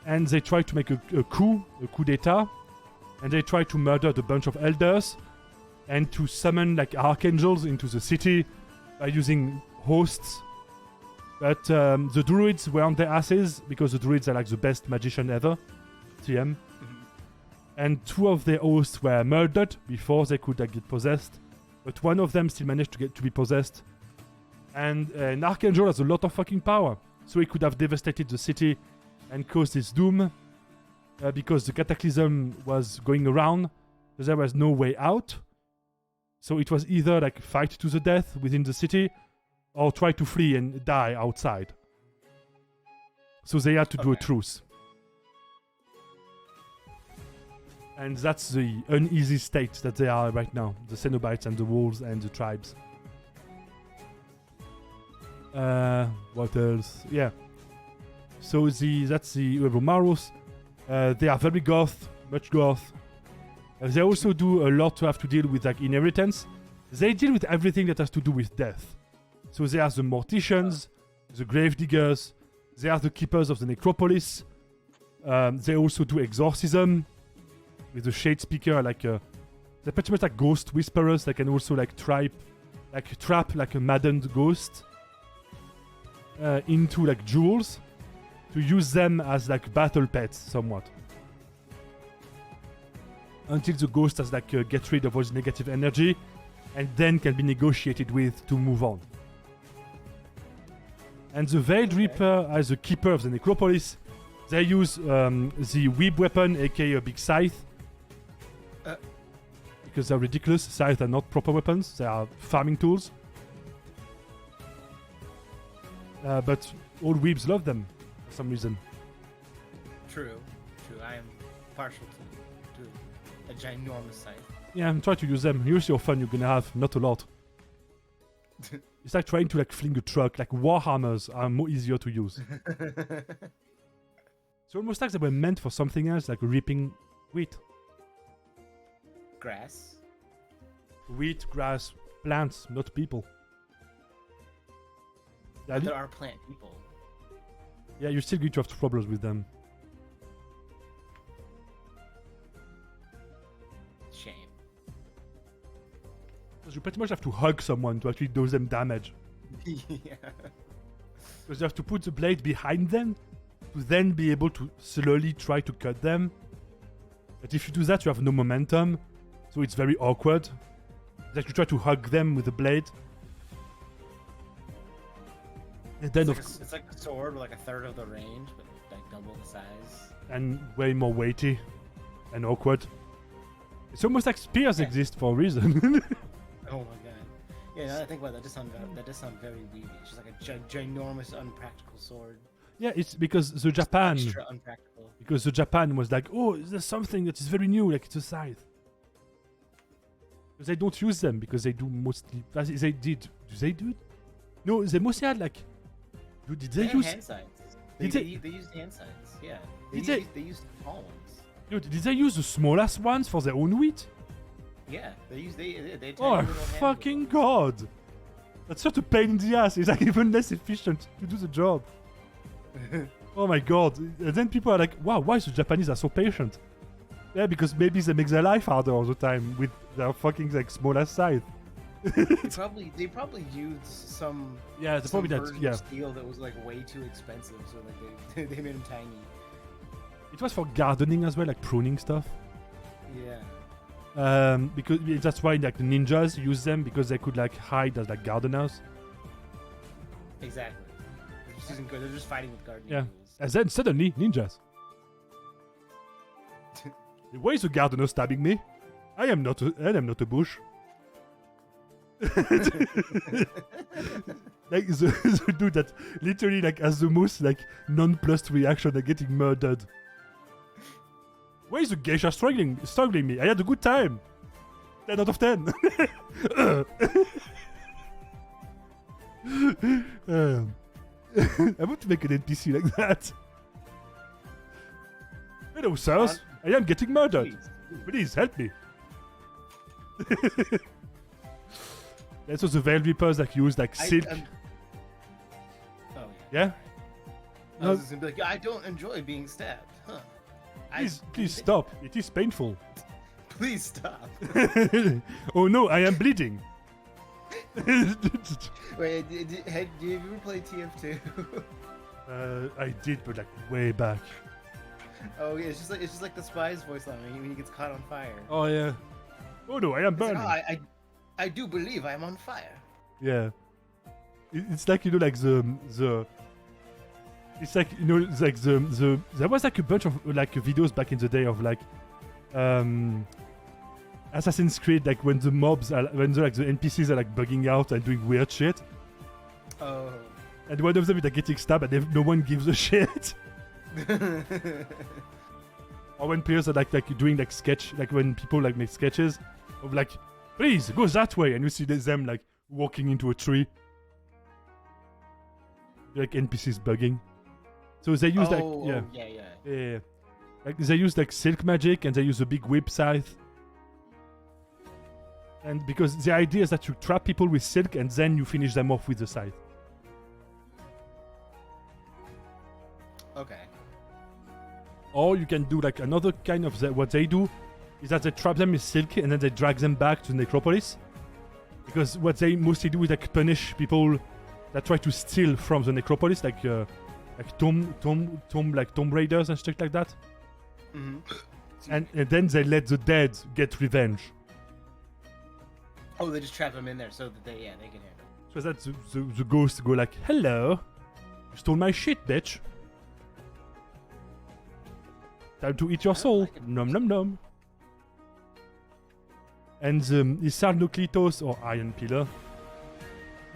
And they try to make a coup d'etat, and they try to murder the bunch of elders, and to summon like archangels into the city by using hosts. But the druids were on their asses, because the druids are like the best magician ever, TM. And two of their hosts were murdered before they could get possessed, but one of them still managed to be possessed. And an archangel has a lot of fucking power, so he could have devastated the city and caused its doom, because the cataclysm was going around, so there was no way out. So it was either like fight to the death within the city, or try to flee and die outside. So they had to do a truce. And that's the uneasy state that they are right now, the Cenobites and the wolves and the tribes. What else? Yeah. So that's the Uebromaros. They are very goth, much goth. They also do a lot to have to deal with like inheritance. They deal with everything that has to do with death. So they are the morticians, the gravediggers, they are the keepers of the necropolis. They also do exorcism. with the shade speaker, like they're pretty much like ghost whisperers. They can also like trap like a maddened ghost into like jewels to use them as like battle pets somewhat. Until the ghost has like get rid of all his negative energy, and then can be negotiated with to move on. And the Veiled Reaper, as the keeper of the necropolis, they use the weeb weapon, aka a big scythe. Because they're ridiculous. Scythes are not proper weapons, they are farming tools. But all weebs love them for some reason. True. I am partial to a ginormous scythe. Yeah, try to use them. Here's your fun you're gonna have, not a lot. It's like trying to like fling a truck. Like warhammers are more easier to use. It's almost like they were meant for something else, like reaping wheat. Grass. Wheat, grass, plants, not people. Yeah, There are plant people. yeah, you're still going to have problems with them. Shame. Because you pretty much have to hug someone to actually do them damage. Yeah. Because you have to put the blade behind them to then be able to slowly try to cut them. But if you do that, you have no momentum, so it's very awkward. Like you try to hug them with the blade. And then It's like a sword with like a third of the range, but like double the size. And way more weighty and awkward. It's almost like spears exist for a reason. Oh my god. Yeah, now that I think about it, that does sound very weedy. It's just like a ginormous, unpractical sword. Yeah, it's because the Japan. Extra unpractical. Because the Japan was like, oh, there's something that is very new, like it's a scythe. Because they don't use them because they do mostly. They did. Do they do it? No, they mostly had like. Did they use hand scythes? They used hand scythes. Yeah. They used small ones. Dude, did they use the smallest ones for their own wheat? Yeah, they Oh fucking god! That's such a pain in the ass. It's like even less efficient to do the job. Oh my god! And then people are like, "Wow, why the Japanese are so patient?" Yeah, because maybe they make their life harder all the time with their fucking like smallest scythe. they probably used some It's probably that. version Yeah, of steel that was like way too expensive, so like they made them tiny. it was for gardening as well, like pruning stuff. Yeah. Because that's why like the ninjas use them because they could like hide as like gardeners. Exactly. They're just fighting with gardening Yeah. tools. And then suddenly ninjas. Why is the gardener stabbing me? I am not a bush. Like the dude that literally like has the most like nonplussed reaction at getting murdered. Why is the geisha struggling me? I had a good time. 10 out of 10. I want to make an NPC like that. Hello, sirs. I am getting murdered. Please help me. That's what the Veiled Reapers like use like silk. Oh Yeah? I was just gonna be like, I don't enjoy being stabbed. Huh. Please stop. It is painful. Please stop. Oh no, I am bleeding. Wait, did you ever play TF2? I did, but like way back. Oh yeah, it's just like the spy's voice line when he gets caught on fire. Oh yeah. Oh no, I am burning. Like, I do believe I am on fire. Yeah. It's like, you know, like the it's like, you know, like the there was like a bunch of like videos back in the day of like Assassin's Creed, like when the NPCs are like bugging out and doing weird shit. Oh. And one of them is like getting stabbed and no one gives a shit. Or when players are like doing like sketch, like when people like make sketches of like, please go that way, and you see them like walking into a tree. Like NPCs bugging. So they use yeah. Like they use like silk magic and they use a big whip scythe. And because the idea is that you trap people with silk and then you finish them off with the scythe. Okay. Or you can do like another kind of what they do is that they trap them with silk and then they drag them back to the necropolis. Because what they mostly do is like punish people that try to steal from the necropolis, like tomb raiders and stuff like that. Mm-hmm. And then they let the dead get revenge. Oh, they just trap them in there so that they can handle it. So that the ghosts go like, hello, you stole my shit, bitch. Time to eat your soul. Nom nom nom. And the Sarnoclitos, or Iron Pillar,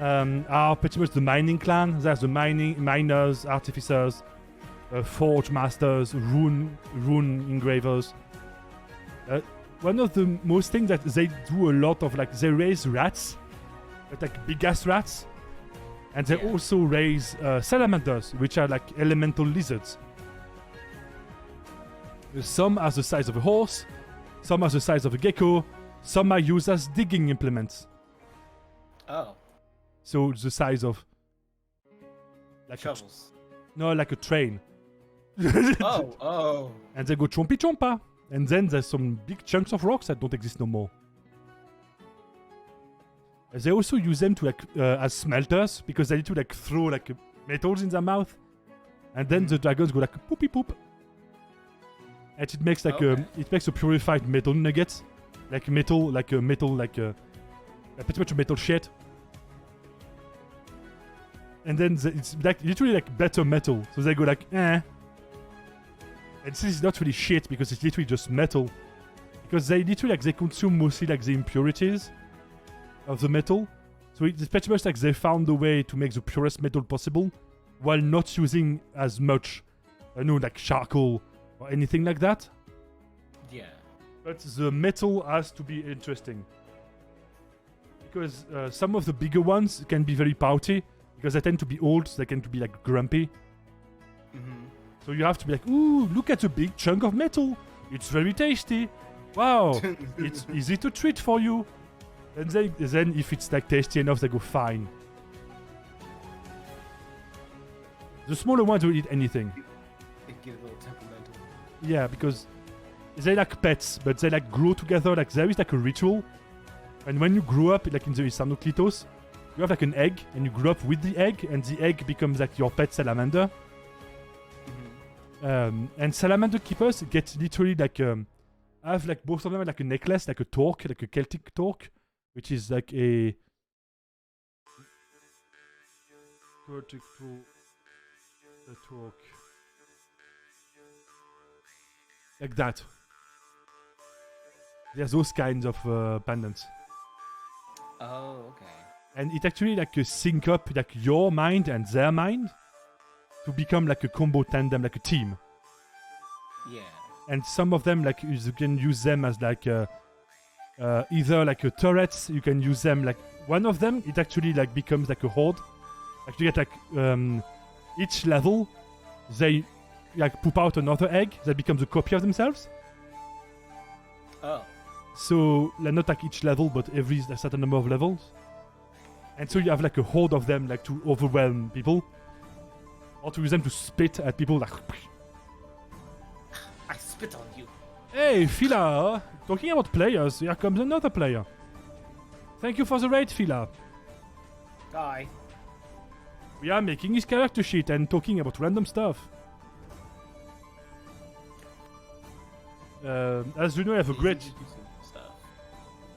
are pretty much the mining clan. There's the miners, artificers, forge masters, rune engravers. One of the most things that they do a lot of, like, they raise rats, but like big ass rats, and they also raise salamanders, which are like elemental lizards. Some are the size of a horse, some are the size of a gecko, some are used as digging implements. Oh. So the size of like shovels. Like a train. Oh. And they go chompy chompa. And then there's some big chunks of rocks that don't exist no more. They also use them to like as smelters because they need to like throw like metals in their mouth, and then the dragons go like poopy poop. And it makes like it makes a purified metal nugget, like metal, pretty much a metal shit. And then it's like literally like better metal, so they go like eh. And this is not really shit because it's literally just metal, because they literally like they consume mostly like the impurities of the metal. So it's pretty much like they found a way to make the purest metal possible while not using as much, like charcoal or anything like that. Yeah. But the metal has to be interesting. Because some of the bigger ones can be very pouty, because they tend to be old, so they tend to be like grumpy. Mm-hmm. So you have to be like, ooh, look at the big chunk of metal. It's very tasty. Wow, it's easy to treat for you. And then if it's like tasty enough, they go fine. The smaller ones will eat anything. They get a little temperamental. Yeah, because they like pets, but they like grow together. Like there is like a ritual. And when you grow up, like in the Sarnoclitos, you have like an egg, and you grow up with the egg, and the egg becomes like your pet salamander. And salamander keepers get literally like have like both of them like a necklace, like a torque, like a Celtic torque, which is like a torque, like that. There's those kinds of pendants. Oh, okay. And it actually like sync up like your mind and their mind to become like a combo tandem, like a team. Yeah. And some of them, like, you can use them as like either like a turrets. You can use them like one of them. It actually like becomes like a horde. Like you get like each level, they like poop out another egg that becomes a copy of themselves. Oh. So like, not like each level, but every a certain number of levels. And so you have like a horde of them, like to overwhelm people. Or to use them to spit at people like... I spit on you. Hey, Phila! Talking about players, here comes another player. Thank you for the raid, Phila. Hi. We are making his character sheet and talking about random stuff. As you know, I have a great... Stuff.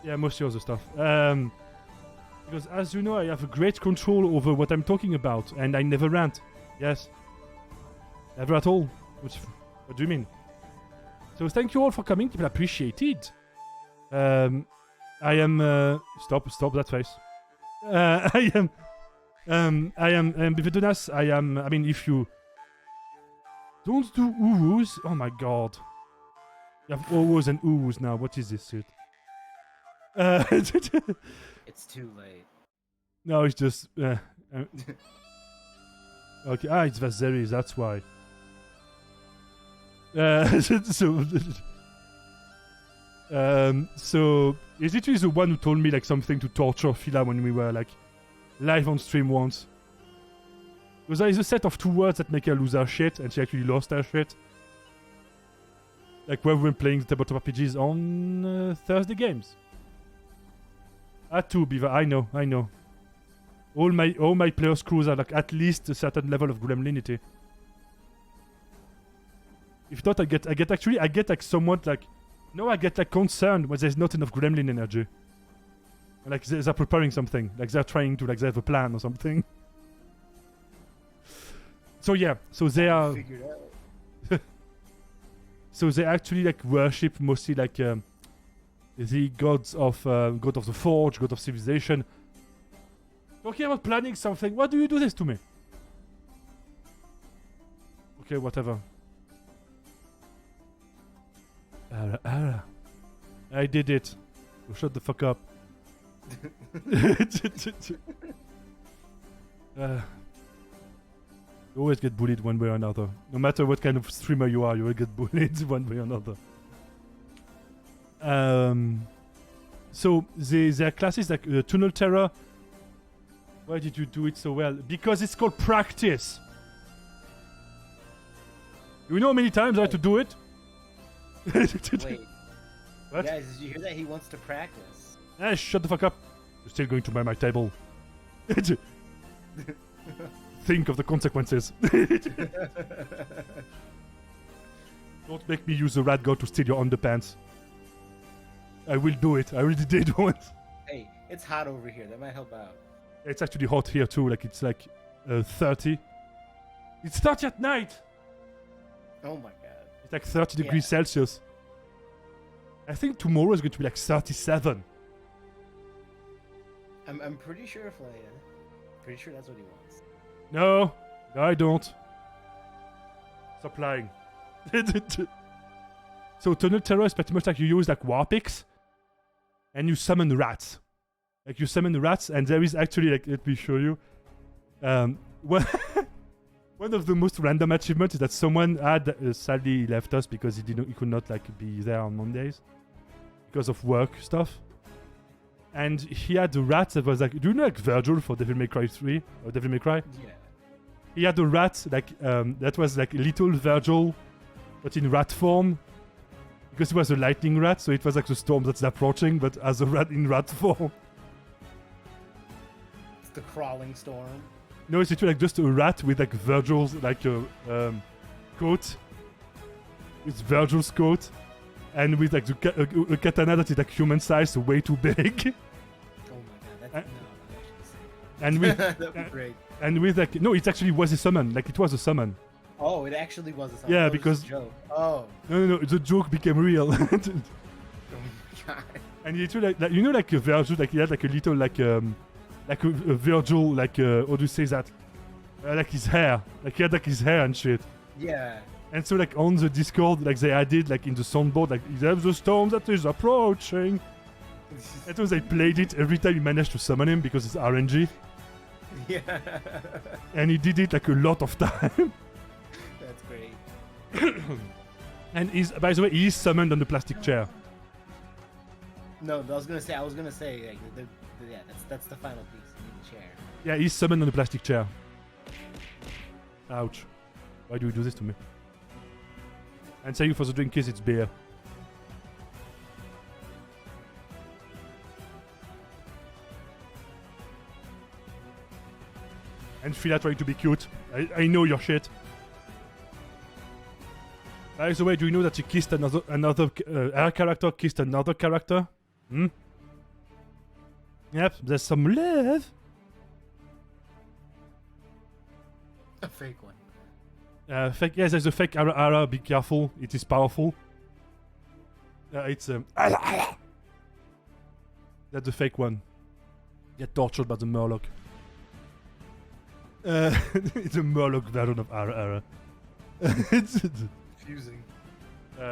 Yeah, mostly other stuff. Because as you know, I have a great control over what I'm talking about, and I never rant. Yes. Never at all. What do you mean? So thank you all for coming. People appreciate it. I am... Stop that face. I am Bividonas. I mean, if you... Don't do oohs. Oh my god. You have oohs and oohs now. What is this shit? It's too late. No, it's just... okay, it's Vaseris, that's why. So he's literally the one who told me like something to torture Phila when we were like live on stream once. Because there is a set of 2 words that make her lose her shit, and she actually lost her shit. like where we're playing tabletop RPGs on Thursday games. At 2, Beaver. I know. All my players' crews are like at least a certain level of gremlinity. If not, I get like somewhat like, no, I get like concerned when there's not enough gremlin energy. Like they're preparing something, like they're trying to, like they have a plan or something. So yeah, so they are. Figured out. So they actually like worship mostly like the gods of god of the forge, god of civilization. Talking about planning something, why do you do this to me? Okay, whatever. I did it. So shut the fuck up. You always get bullied one way or another. No matter what kind of streamer you are, you will get bullied one way or another. So their classes like Tunnel Terror. Why did you do it so well? Because it's called practice. You know how many times I had to do it? Wait. What? Guys, did you hear that? He wants to practice. Shut the fuck up. You're still going to buy my table. Think of the consequences. Don't make me use the rat god to steal your underpants. I will do it. I already did once. Hey, it's hot over here. That might help out. It's actually hot here too. Like it's like 30. It's 30 at night. Oh my god. It's like 30 degrees Celsius. I think tomorrow is going to be like 37. I'm pretty sure pretty sure that's what he wants. No, I don't. Stop lying. So Tunnel Terror is pretty much like you use like war picks and you summon rats. Like you summon the rats, and there is actually like, let me show you. One of the most random achievements is that someone had sadly left us because he could not like be there on Mondays because of work stuff. And he had a rat that was like, do you know like Virgil for Devil May Cry 3 or Devil May Cry? Yeah. He had a rat like that was like little Virgil, but in rat form. Because it was a lightning rat, so it was like the storm that's approaching, but as a rat in rat form. It's the crawling storm. No, it's actually like just a rat with like Virgil's like coat. It's Virgil's coat, and with like a katana that is like human size, so way too big. Oh my god, that's And with that'd be great. And with like no, it actually was a summon. Like it was a summon. Oh, it actually was a summon. Yeah, That was because a joke. Oh. No, the joke became real. Oh my god. And he actually like you know like a Virgil, like he had like a little like a Virgil like how do you say that? Like his hair, like he had like his hair and shit. Yeah. And so like on the Discord, like they added like in the soundboard, like there's the storm that is approaching. And so they played it every time you managed to summon him because it's RNG. Yeah. And he did it like a lot of time. That's great. And he's, by the way, he is summoned on the plastic chair. No, I was gonna say like yeah, that's the final piece. You need the chair. Yeah, he's summoned on the plastic chair. Ouch. Why do you do this to me? And thank you for the drink, kiss, it's beer. And Phila trying to be cute. I know your shit. By the way, do you know that you kissed another our character kissed another character? Hmm? Yep, there's some love. A fake one. Fake. Yes, there's a fake Ara. Be careful, it is powerful. It's that's the fake one. Get tortured by the Murloc. It's a Murloc version of Ara. It's Confusing.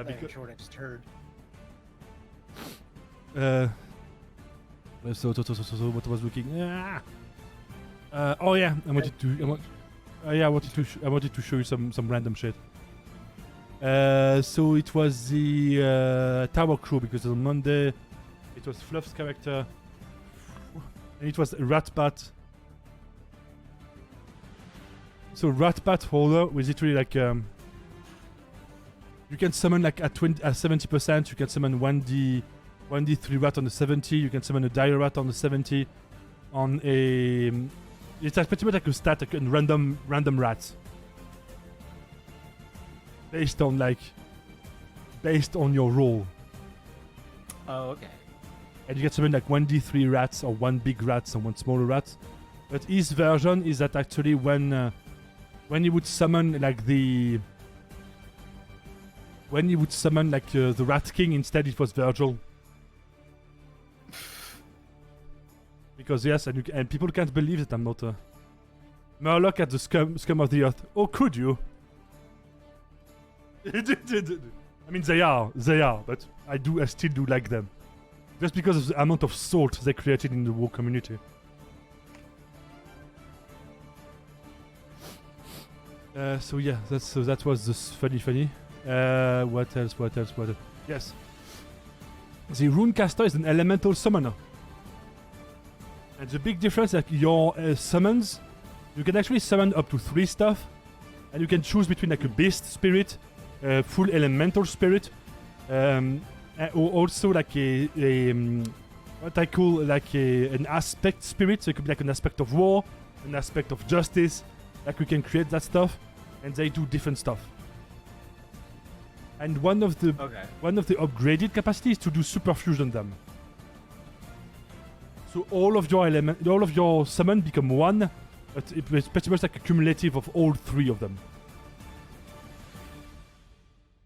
because Short, I just heard. so what I was looking. Oh yeah, I wanted to show you some random shit. So it was the Tower Crew because on Monday it was Fluff's character and it was Ratbat. So Ratbat Holder was literally like You can summon like at 70%. You can summon 1d3 rat on the 70. You can summon a dire rat on the 70. On a, it's like pretty much like a stat, like a random rats. Based on your roll. Oh, okay. And you can summon like 1d3 rats or 1 big rats and 1 smaller rat. But his version is that actually when you would summon like the Rat King, instead it was Virgil. Because yes, and people can't believe that I'm not a Murloc at the scum of the earth. Oh, could you? I mean, they are, but I still do like them. Just because of the amount of salt they created in the WoW community. So yeah, that was just funny. What else? Yes. The Runecaster is an elemental summoner. And the big difference is that your summons, you can actually summon up to 3 stuff. And you can choose between like a beast spirit, full elemental spirit, or also like what I call like an aspect spirit. So it could be like an aspect of war, an aspect of justice. Like we can create that stuff, and they do different stuff. And one of the upgraded capacities is to do super fusion them. So all of your summon become one, but it's pretty much like a cumulative of all 3 of them.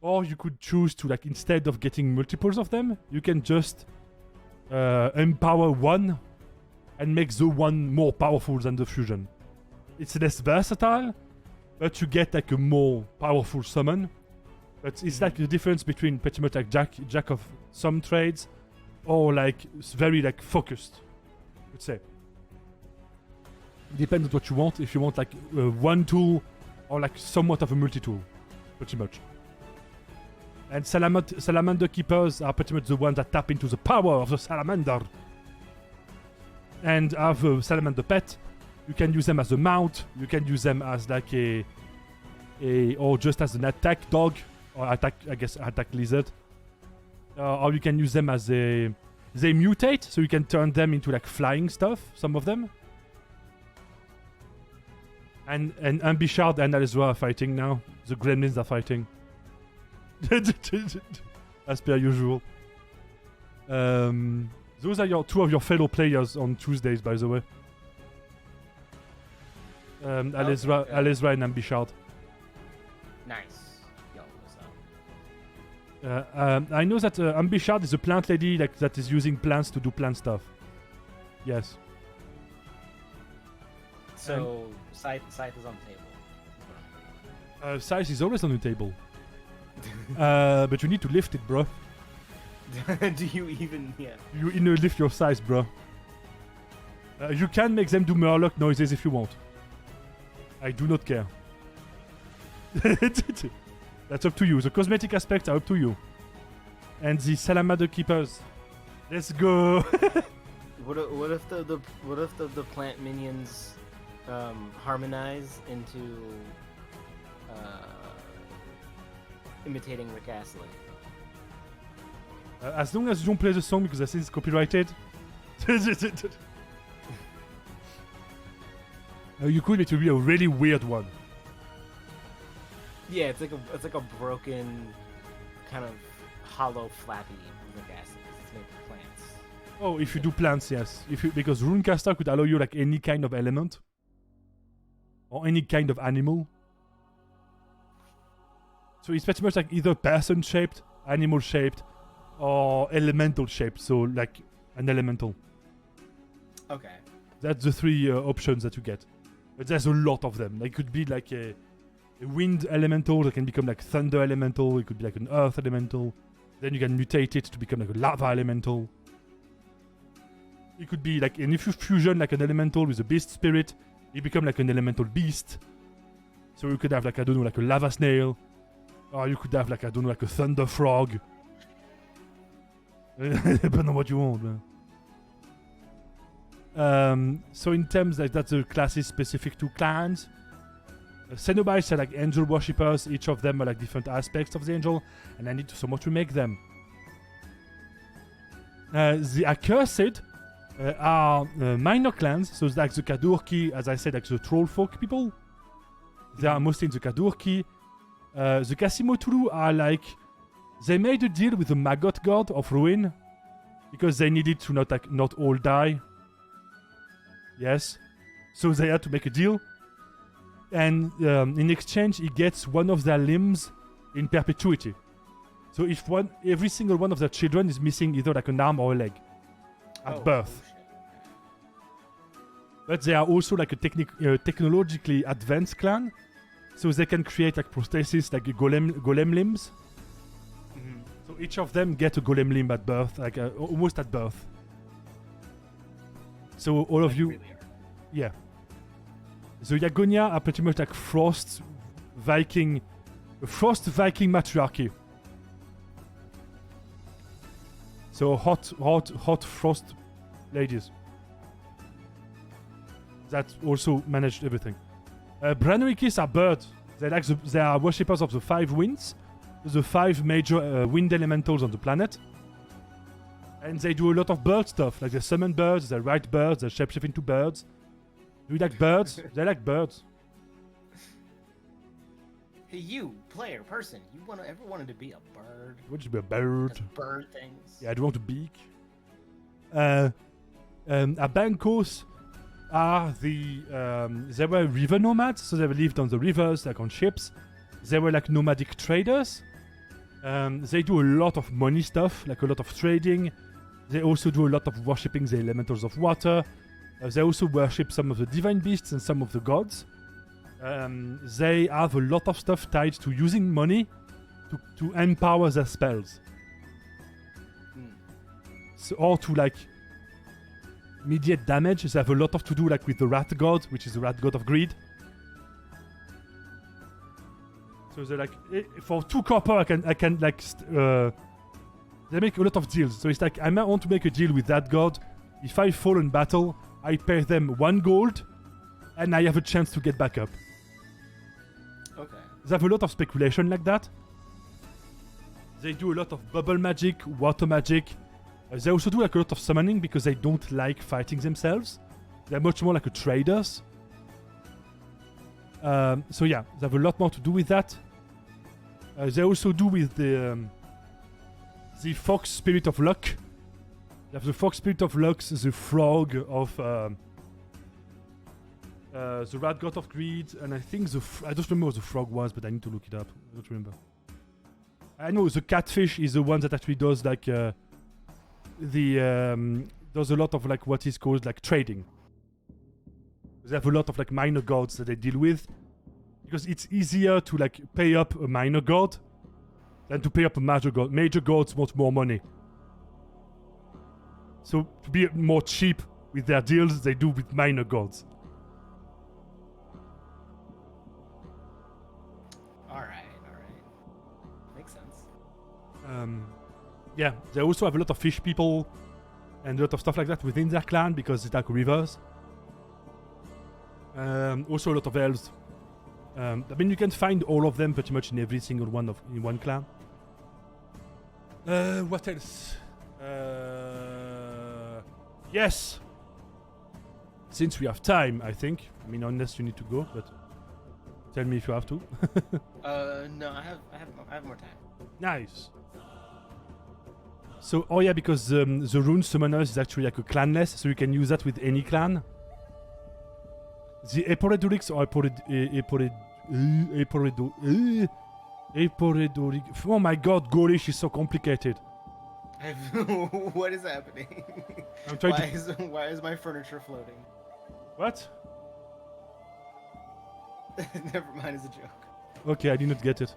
Or you could choose to, like, instead of getting multiples of them, you can just empower one and make the one more powerful than the fusion. It's less versatile, but you get like a more powerful summon. But it's like the difference between pretty much like jack of some trades, or like very like focused, I would say. It depends on what you want. If you want like one tool, or like somewhat of a multi-tool, pretty much. And Salamander Keepers are pretty much the ones that tap into the power of the Salamander. And have a Salamander Pet. You can use them as a mount. You can use them as like or just as an attack dog, or attack lizard. Or you can use them as they mutate, so you can turn them into like flying stuff. Some of them. And Ambishard and Alizra are fighting now. The Gremlins are fighting. As per usual. Those are 2 of your fellow players on Tuesdays, by the way. Alizra and Ambishard. Nice. Yo, what's up? I know that Ambishard is a plant lady that is using plants to do plant stuff. Yes. So, Scythe is on the table. Scythe is always on the table. But you need to lift it, bro. Do you even? Yeah. You lift your Scythe, bro. You can make them do Murloc noises if you want. I do not care. That's up to you. The cosmetic aspects are up to you. And the Salamander Keepers. Let's go. What if the plant minions harmonize into imitating Rick Astley? As long as you don't play the song, because I think it's copyrighted. You could, it will be a really weird one. Yeah, it's like a broken, kind of hollow, flappy Rick Astley. It's made of plants. Oh, if you do plants, yes. Because Runecaster could allow you like any kind of element. Or any kind of animal. So it's pretty much like either person-shaped, animal-shaped, or elemental-shaped. So like an elemental. Okay. That's the 3 options that you get. But there's a lot of them. It could be like a wind elemental that can become like thunder elemental. It could be like an earth elemental. Then you can mutate it to become like a lava elemental. It could be like, and if you fusion like an elemental with a beast spirit, you become like an elemental beast. So you could have like, I don't know, like a lava snail. Or you could have like, I don't know, like a thunder frog. Depending on what you want, man. So in terms like that's the classes specific to clans. Cenobites are like angel worshippers. Each of them are like different aspects of the angel, and I need to somewhat remake them. The accursed are minor clans, so like the Kadurki, as I said, like the troll folk people. They are mostly in the Kadurki. The Casimotulu are like, they made a deal with the maggot god of ruin because they needed to not all die. Yes, so they had to make a deal, and in exchange he gets one of their limbs in perpetuity. So if every single one of their children is missing either like an arm or a leg at birth. But they are also like a technologically advanced clan, so they can create like prostheses, like golem limbs. Mm-hmm. So each of them get a golem limb at birth, like almost at birth. So all of you, yeah. The Yagonia are pretty much like Frost Viking matriarchy. So hot frost ladies that also managed everything. Branuikis are birds. They are worshippers of the 5 winds, the 5 major wind elementals on the planet. And they do a lot of bird stuff, like they summon birds, they ride birds, they shapeshift into birds. Do you like birds? They like birds. Hey, you, player, person, you ever wanted to be a bird? You want to be a bird? Just bird things. Yeah, I do want a beak. Abankos are they were river nomads, so they lived on the rivers, like on ships. They were like nomadic traders. They do a lot of money stuff, like a lot of trading. They also do a lot of worshipping the elementals of water. They also worship some of the divine beasts and some of the gods. They have a lot of stuff tied to using money to empower their spells. So, or to like mediate damage. They have a lot of to do like with the rat god, which is the rat god of greed. So they're like, for 2 copper I can like they make a lot of deals. So it's like, I might want to make a deal with that god. If I fall in battle, I pay them 1 gold and I have a chance to get back up. Okay. They have a lot of speculation like that. They do a lot of bubble magic, water magic. They also do like a lot of summoning because they don't like fighting themselves. They're much more like a traders. So yeah, they have a lot more to do with that. They also do with the fox spirit of luck. They have the fox spirit of luck, the frog of the rat god of greed, and I think I don't remember what the frog was, but I need to look it up. I don't remember. I know the catfish is the one that actually does like does a lot of like what is called like trading. They have a lot of like minor gods that they deal with, because it's easier to like pay up a minor god than to pay up a major god. Major gods want more money. So to be more cheap with their deals, they do with minor gods. Alright. Makes sense. Yeah, they also have a lot of fish people and a lot of stuff like that within their clan because it's like rivers. Also a lot of elves. I mean, you can find all of them pretty much in every single one in one clan. What else? Yes. Since we have time, I think. I mean, unless you need to go, but tell me if you have to. No, I have more time. Nice. So, oh yeah, because the rune summoners is actually like a clanless, so you can use that with any clan. The Eporedorics or Eporedoric. Oh my god, Gaulish is so complicated. What is happening? I'm trying why is my furniture floating? What? Never mind, it's a joke. Okay, I did not get it.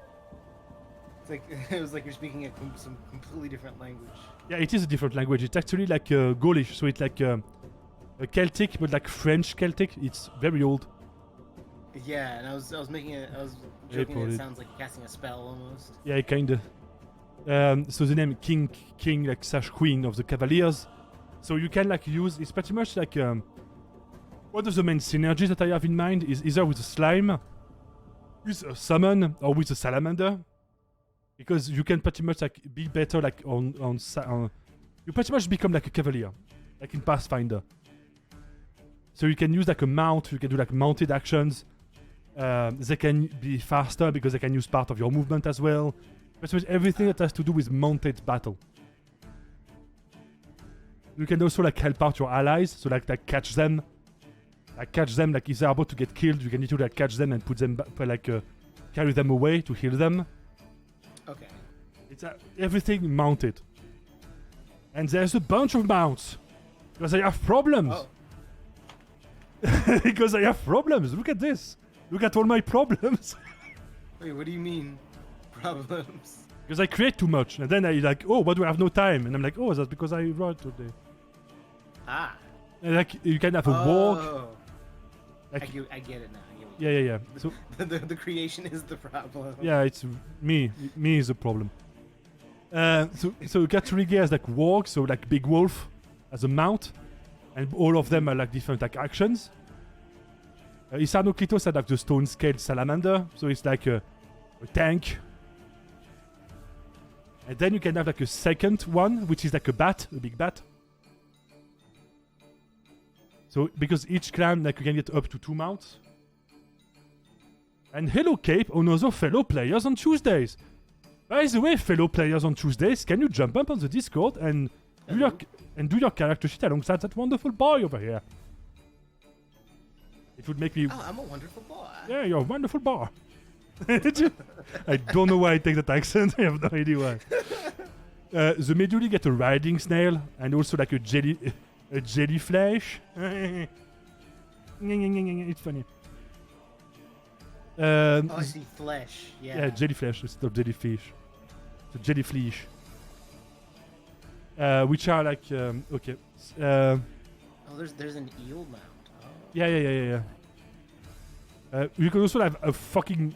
It's like it was like you're speaking some completely different language. Yeah, it is a different language. It's actually like Gaulish, so it's like a Celtic, but like French Celtic. It's very old. Yeah, and I was joking that it sounds like casting a spell almost. Yeah, kinda. So the name King like / Queen of the Cavaliers. So you can like use. It's pretty much like one of the main synergies that I have in mind is either with the slime, with a summon or with a salamander, because you can pretty much like be better like on you pretty much become like a cavalier, like in Pathfinder. So you can use like a mount, you can do like mounted actions. They can be faster because they can use part of your movement as well. Pretty much everything that has to do with mounted battle. You can also like help out your allies, so like catch them. Like if they're about to get killed, you can need to like catch them and put them carry them away to heal them. Okay. It's everything mounted. And there's a bunch of mounts. Because I have problems. Oh. Because I have problems. Look at this. Look at all my problems. Wait, what do you mean? Problems? Because I create too much. And then I like, oh, but we have no time. And I'm like, oh, that's because I wrote today. Ah. And like, you can have a walk. Like, I get it now. Yeah. So the creation is the problem. yeah, it's me. Me is the problem. So Katsuriga has like walk, so like big wolf as a mount, and all of them are like different like actions. Isano Klitos had like the stone scaled salamander, so it's like a tank. And then you can have like a second one, which is like a bat, a big bat. So because each clan like you can get up to 2 mounts. And hello Cape, another fellow players on Tuesdays. By the way, fellow players on Tuesdays, can you jump up on the Discord and do your character sheet alongside that wonderful boy over here? It would make me... Oh, I'm a wonderful boy. Yeah, you're a wonderful boy. I don't know why I take that accent. I have no idea why. The Meduli get a riding snail and also like a jellyfish. It's funny. I see flesh. Yeah, jellyfish instead of jellyfish. So jellyfish. Which are like okay. There's an eel mount. Oh. Yeah. You can also have a fucking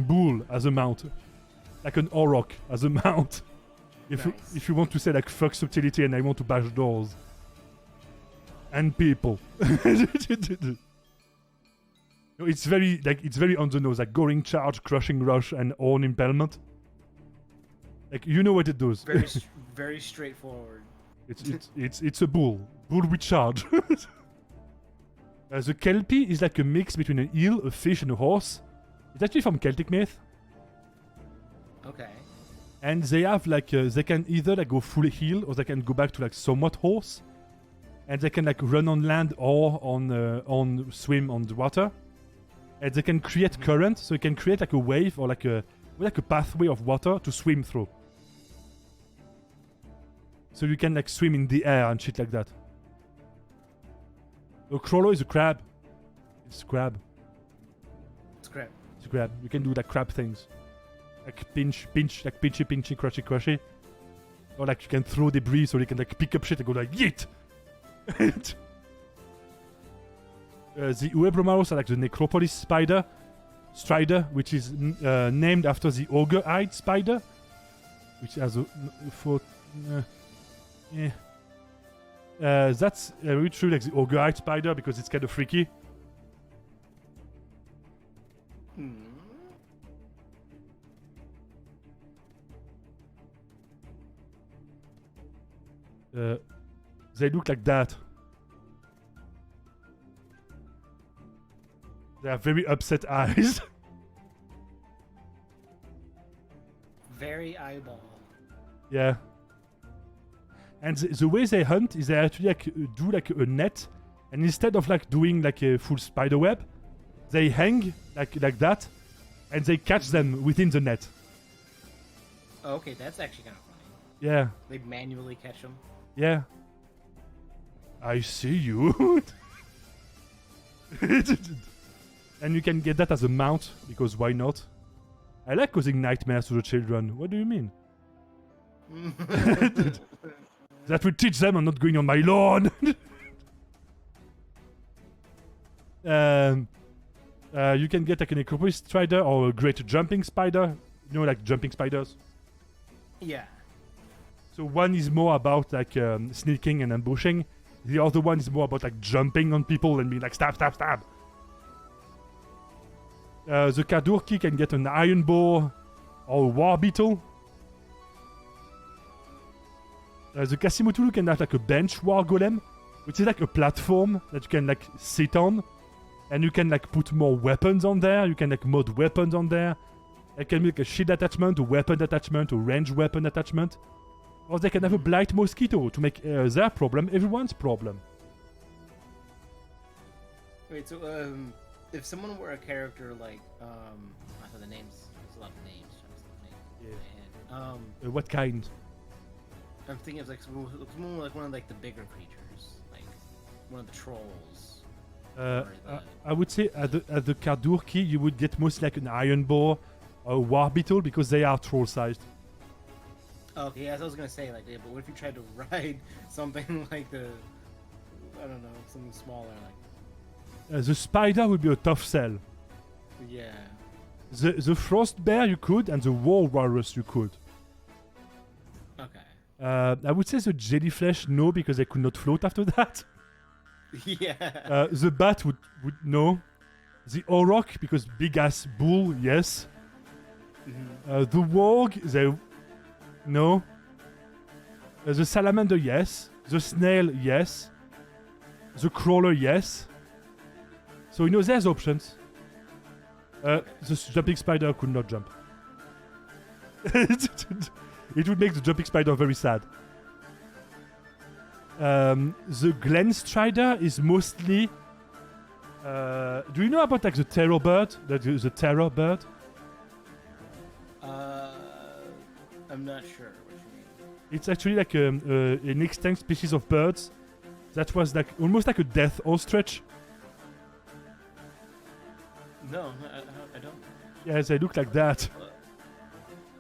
bull as a mount, like an auroch as a mount. If you want to say like fuck subtlety and I want to bash doors and people. It's very on the nose, like Goring Charge, Crushing Rush, and Horn Impalement. Like you know what it does. Very straightforward. It's a bull with charge. The Kelpie is like a mix between an eel, a fish, and a horse. It's actually from Celtic myth. Okay. And they have like they can either like go full heel or they can go back to like somewhat horse, and they can like run on land or on swim on the water. And they can create current, so you can create like a wave or like a pathway of water to swim through. So you can like swim in the air and shit like that. A Crawler is a crab. It's a crab. It's crab. It's a crab. You can do like crab things. Like pinch, like pinchy, crushy. Or like you can throw debris so you can like pick up shit and go like yeet! The Uebromaros are like the Necropolis Strider, which is named after the Ogre-eyed spider, which has a foot. That's really true, like the Ogre-eyed spider, because it's kind of freaky. They look like that. They have very upset eyes. Very eyeball. Yeah. And the way they hunt is they actually like do like a net, and instead of like doing like a full spider web, they hang like that, and they catch them within the net. Oh, okay, that's actually kind of funny. Yeah. They manually catch them. Yeah. I see you. And you can get that as a mount, because why not? I like causing nightmares to the children. What do you mean? That will teach them I'm not going on my lawn. You can get like an Necropolis Strider or a great jumping spider. You know, like jumping spiders? Yeah. So one is more about like sneaking and ambushing. The other one is more about like jumping on people and being like stab, stab, stab. The Kadurki can get an iron boar or a war beetle. The Kasimutulu can have like a bench war golem, which is like a platform that you can like sit on, and you can like put more weapons on there. You can like mod weapons on there. It can be like a shield attachment, a weapon attachment, a range weapon attachment. Or they can have a blight mosquito to make their problem everyone's problem. Wait, so if someone were a character like I thought the names. There's a lot of names. Yeah. What kind? I'm thinking of like someone like one of like the bigger creatures, like one of the trolls. I would say at the Kadurki you would get most like an iron boar or a war beetle because they are troll sized. Okay, as I was gonna say, like, yeah, but what if you tried to ride something like the, I don't know, something smaller, like. The spider would be a tough sell. Yeah. The frost bear you could, and the war walrus you could. Okay. I would say the jellyfish no, because they could not float after that. Yeah. The bat would no. The auroch because big ass bull yes. Mm-hmm. The warg they no. The salamander yes. The snail yes. The crawler yes. So you know there's options. The jumping spider could not jump. It would make the jumping spider very sad. The Glen Strider is mostly. Do you know about like the terror bird? The terror bird? I'm not sure what you mean. It's actually like an extinct species of birds that was like almost like a death ostrich. No, I don't. Yeah, they look like that.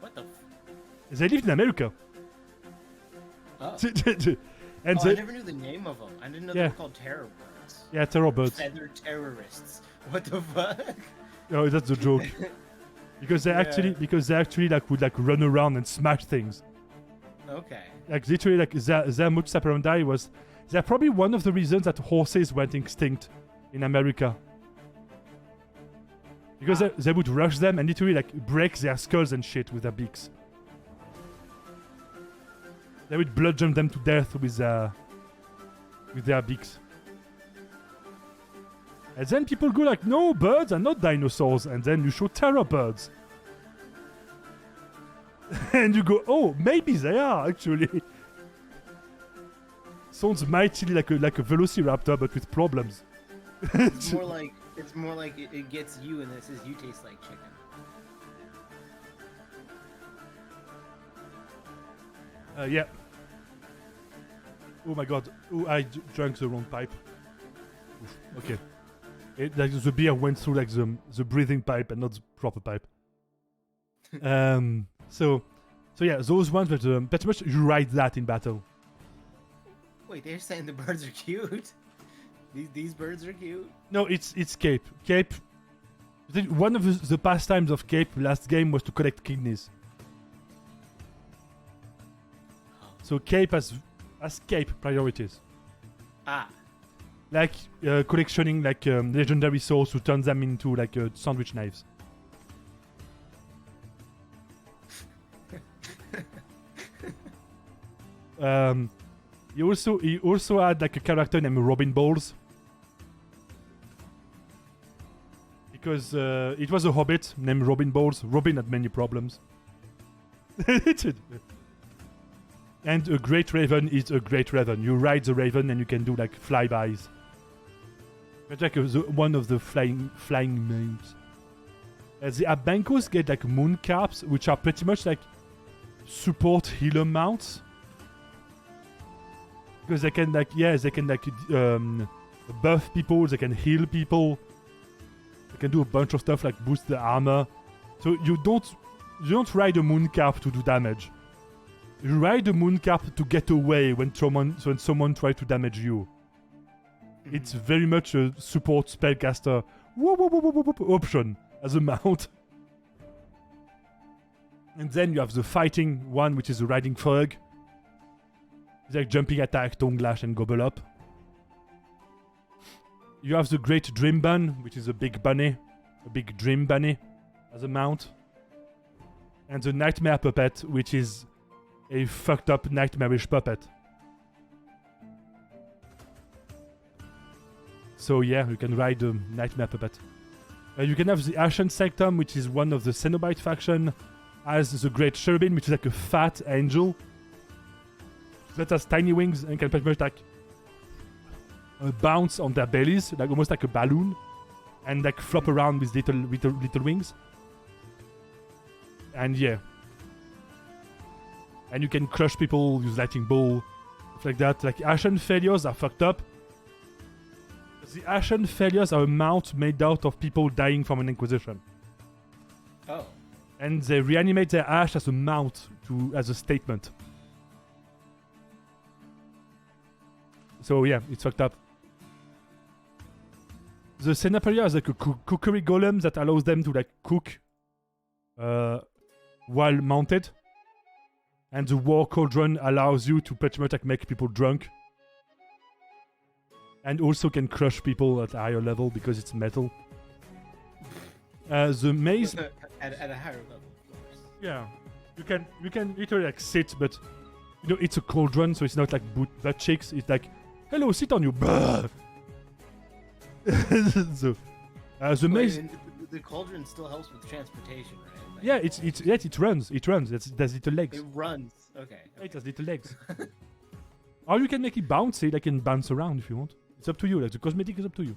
What the? They lived in America. Oh. And I never knew the name of them. I didn't know they were called terror birds. Yeah, terror birds. Feather terrorists. What the fuck? Oh, that's the joke. Because they actually like would like run around and smash things. Okay. Like literally, like their modus operandi was. They're probably one of the reasons that horses went extinct in America. Because they would rush them and literally like break their skulls and shit with their beaks. They would bludgeon them to death with their beaks. And then people go like, no, birds are not dinosaurs. And then you show terror birds. And you go, oh, maybe they are actually. Sounds mightily like a velociraptor, but with problems. It's more like it gets you, and it says you taste like chicken. Yeah. Oh my god. Oh, I drank the wrong pipe. Oof. Okay. Like the beer went through like the breathing pipe and not the proper pipe. So yeah, those ones, but pretty much you ride that in battle. Wait, they're saying the birds are cute? These birds are cute? No, it's Cape. Cape. I think one of the pastimes of Cape last game was to collect kidneys. So Cape has Cape priorities. Ah. Like collectioning like legendary souls to turn them into like sandwich knives. He also had like a character named Robin Balls. Because it was a hobbit named Robin Balls. Robin had many problems. And a great raven is a great raven. You ride the raven and you can do like flybys. It's like one of the flying names. The Abankos get like moon caps, which are pretty much like support healer mounts. Because they can buff people, they can heal people. They can do a bunch of stuff like boost the armor. So you don't ride a moon cap to do damage. You ride a moon cap to get away when someone tries to damage you. Mm-hmm. It's very much a support spellcaster option as a mount. And then you have the fighting one, which is the riding frog. It's like jumping attack, tongue lash, and gobble up. You have the great dream bun, which is a big bunny. a big dream bunny as a mount. And the nightmare puppet, which is a fucked up nightmarish puppet. So yeah, you can ride the nightmare puppet. You can have the Ashen Sanctum, which is one of the Cenobite faction, as the Great Cherubim, which is like a fat angel that has tiny wings and can pretty much like bounce on their bellies, like almost like a balloon, and like flop around with little wings. And yeah, and you can crush people, use lightning ball, stuff like that. Like Ashen Failures are fucked up. The Ashen Failures are a mount made out of people dying from an Inquisition. Oh. And they reanimate their ash as a mount, as a statement. So yeah, it's fucked up. The Senaperia is like a cookery golem that allows them to like cook while mounted. And the War Cauldron allows you to pretty much like make people drunk. And also can crush people at a higher level because it's metal. The maze at a higher level, of course. Yeah, you can literally like sit, but you know it's a cauldron, so it's not like butt cheeks. It's like, hello, sit on you. So the maze. The cauldron still helps with transportation, right? Like, Yeah, it runs. It runs. It has little legs. It runs. Okay. It has little legs. Or you can make it bouncy, like and bounce around if you want. It's up to you. Like the cosmetic is up to you.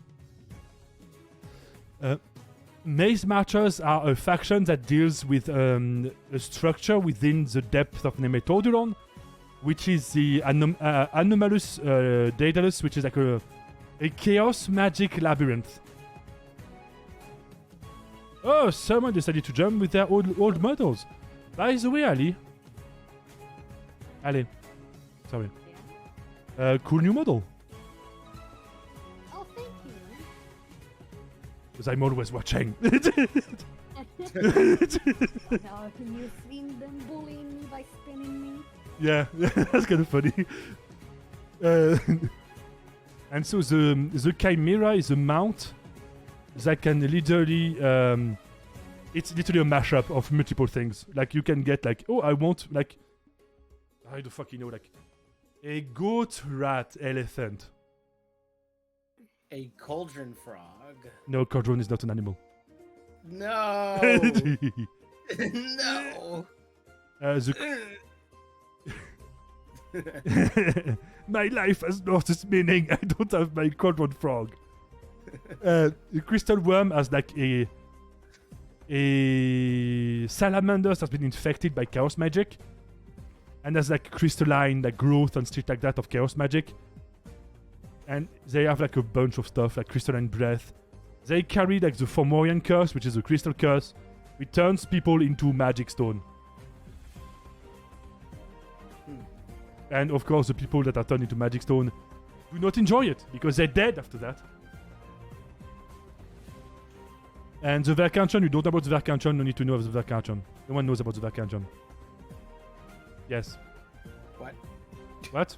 Maze Marchers are a faction that deals with a structure within the depth of Nemetodulon, which is the Anomalous Daedalus, which is like a chaos magic labyrinth. Oh, someone decided to jump with their old models. By the way, Ali. Sorry. Cool new model. Oh, thank you. Because I'm always watching. Now, can you see them bullying me by spinning me? Yeah, that's kind of funny. And so the Chimera is a mount that can literally... it's literally a mashup of multiple things. Like, you can get, like... Oh, I want, like... How the fuck you know, like... A goat rat elephant. A cauldron frog. No, cauldron is not an animal. No. No. My life has lost its meaning. I don't have my cauldron frog. The crystal worm has like a salamander that's been infected by chaos magic, and has like crystalline like growth and shit like that of chaos magic. And they have like a bunch of stuff like crystalline breath. They carry like the Fomorian curse, which is a crystal curse, which turns people into magic stone. And of course, the people that are turned into magic stone do not enjoy it because they're dead after that. And the Verkantion, you don't know about the Verkantion, no need to know of the Verkantion. No one knows about the Verkantion. Yes. What? What?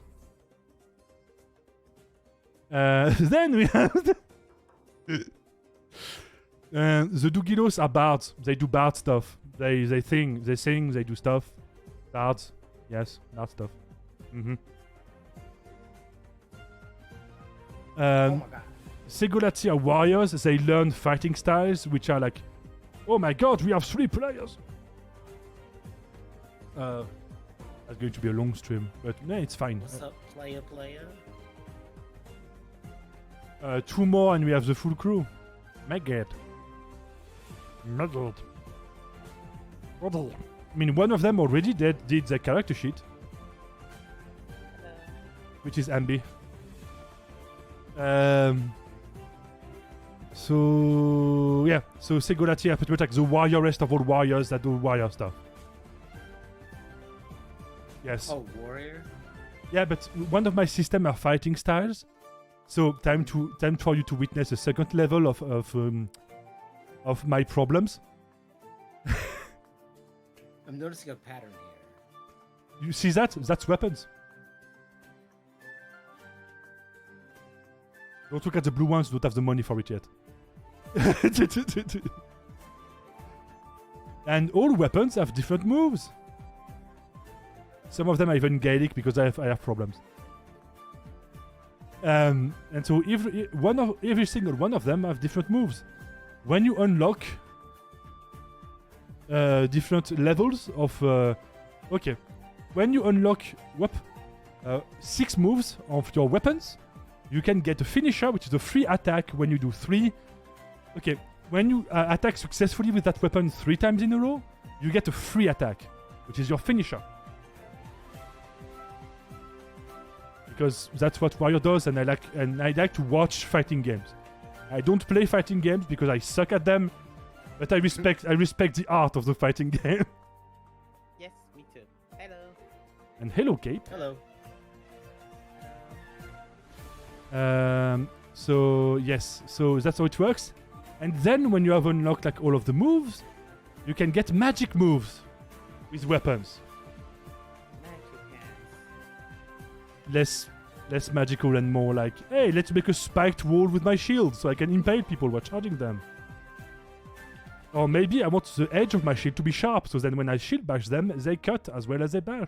Then we have the Dugilos are bards. They do bard stuff. They sing, they do stuff. Bards. Yes, bard stuff. Mm-hmm. Oh my god. Segolati are warriors. They learn fighting styles, which are like, oh my god, we have 3 players. That's going to be a long stream, but no, it's fine. What's up, player? 2 more and we have the full crew. Maggot. I mean, one of them already did the character sheet, which is Ambi. So yeah, so Segolati are pretty much like the warriorest of all warriors that do warrior stuff. Yes. Oh, warrior. Yeah, but one of my system are fighting styles. So time for you to witness a second level of my problems. I'm noticing a pattern here. You see that? That's weapons. Don't look at the blue ones. Don't have the money for it yet. And all weapons have different moves. Some of them are even Gaelic because I have problems. And so every single one of them have different moves. When you unlock different levels of when you unlock 6 moves of your weapons, you can get a finisher, which is a free attack when you do 3. When you attack successfully with that weapon 3 times in a row, you get a free attack, which is your finisher. Because that's what Warrior does, and I like to watch fighting games. I don't play fighting games because I suck at them, but I respect the art of the fighting game. Yes, me too. Hello. And hello, Cape. Hello. So that's how it works. And then when you have unlocked like all of the moves, you can get magic moves with weapons. Magic hands. Less magical and more like, hey, let's make a spiked wall with my shield so I can impale people while charging them. Or maybe I want the edge of my shield to be sharp, so then when I shield bash them, they cut as well as they bash.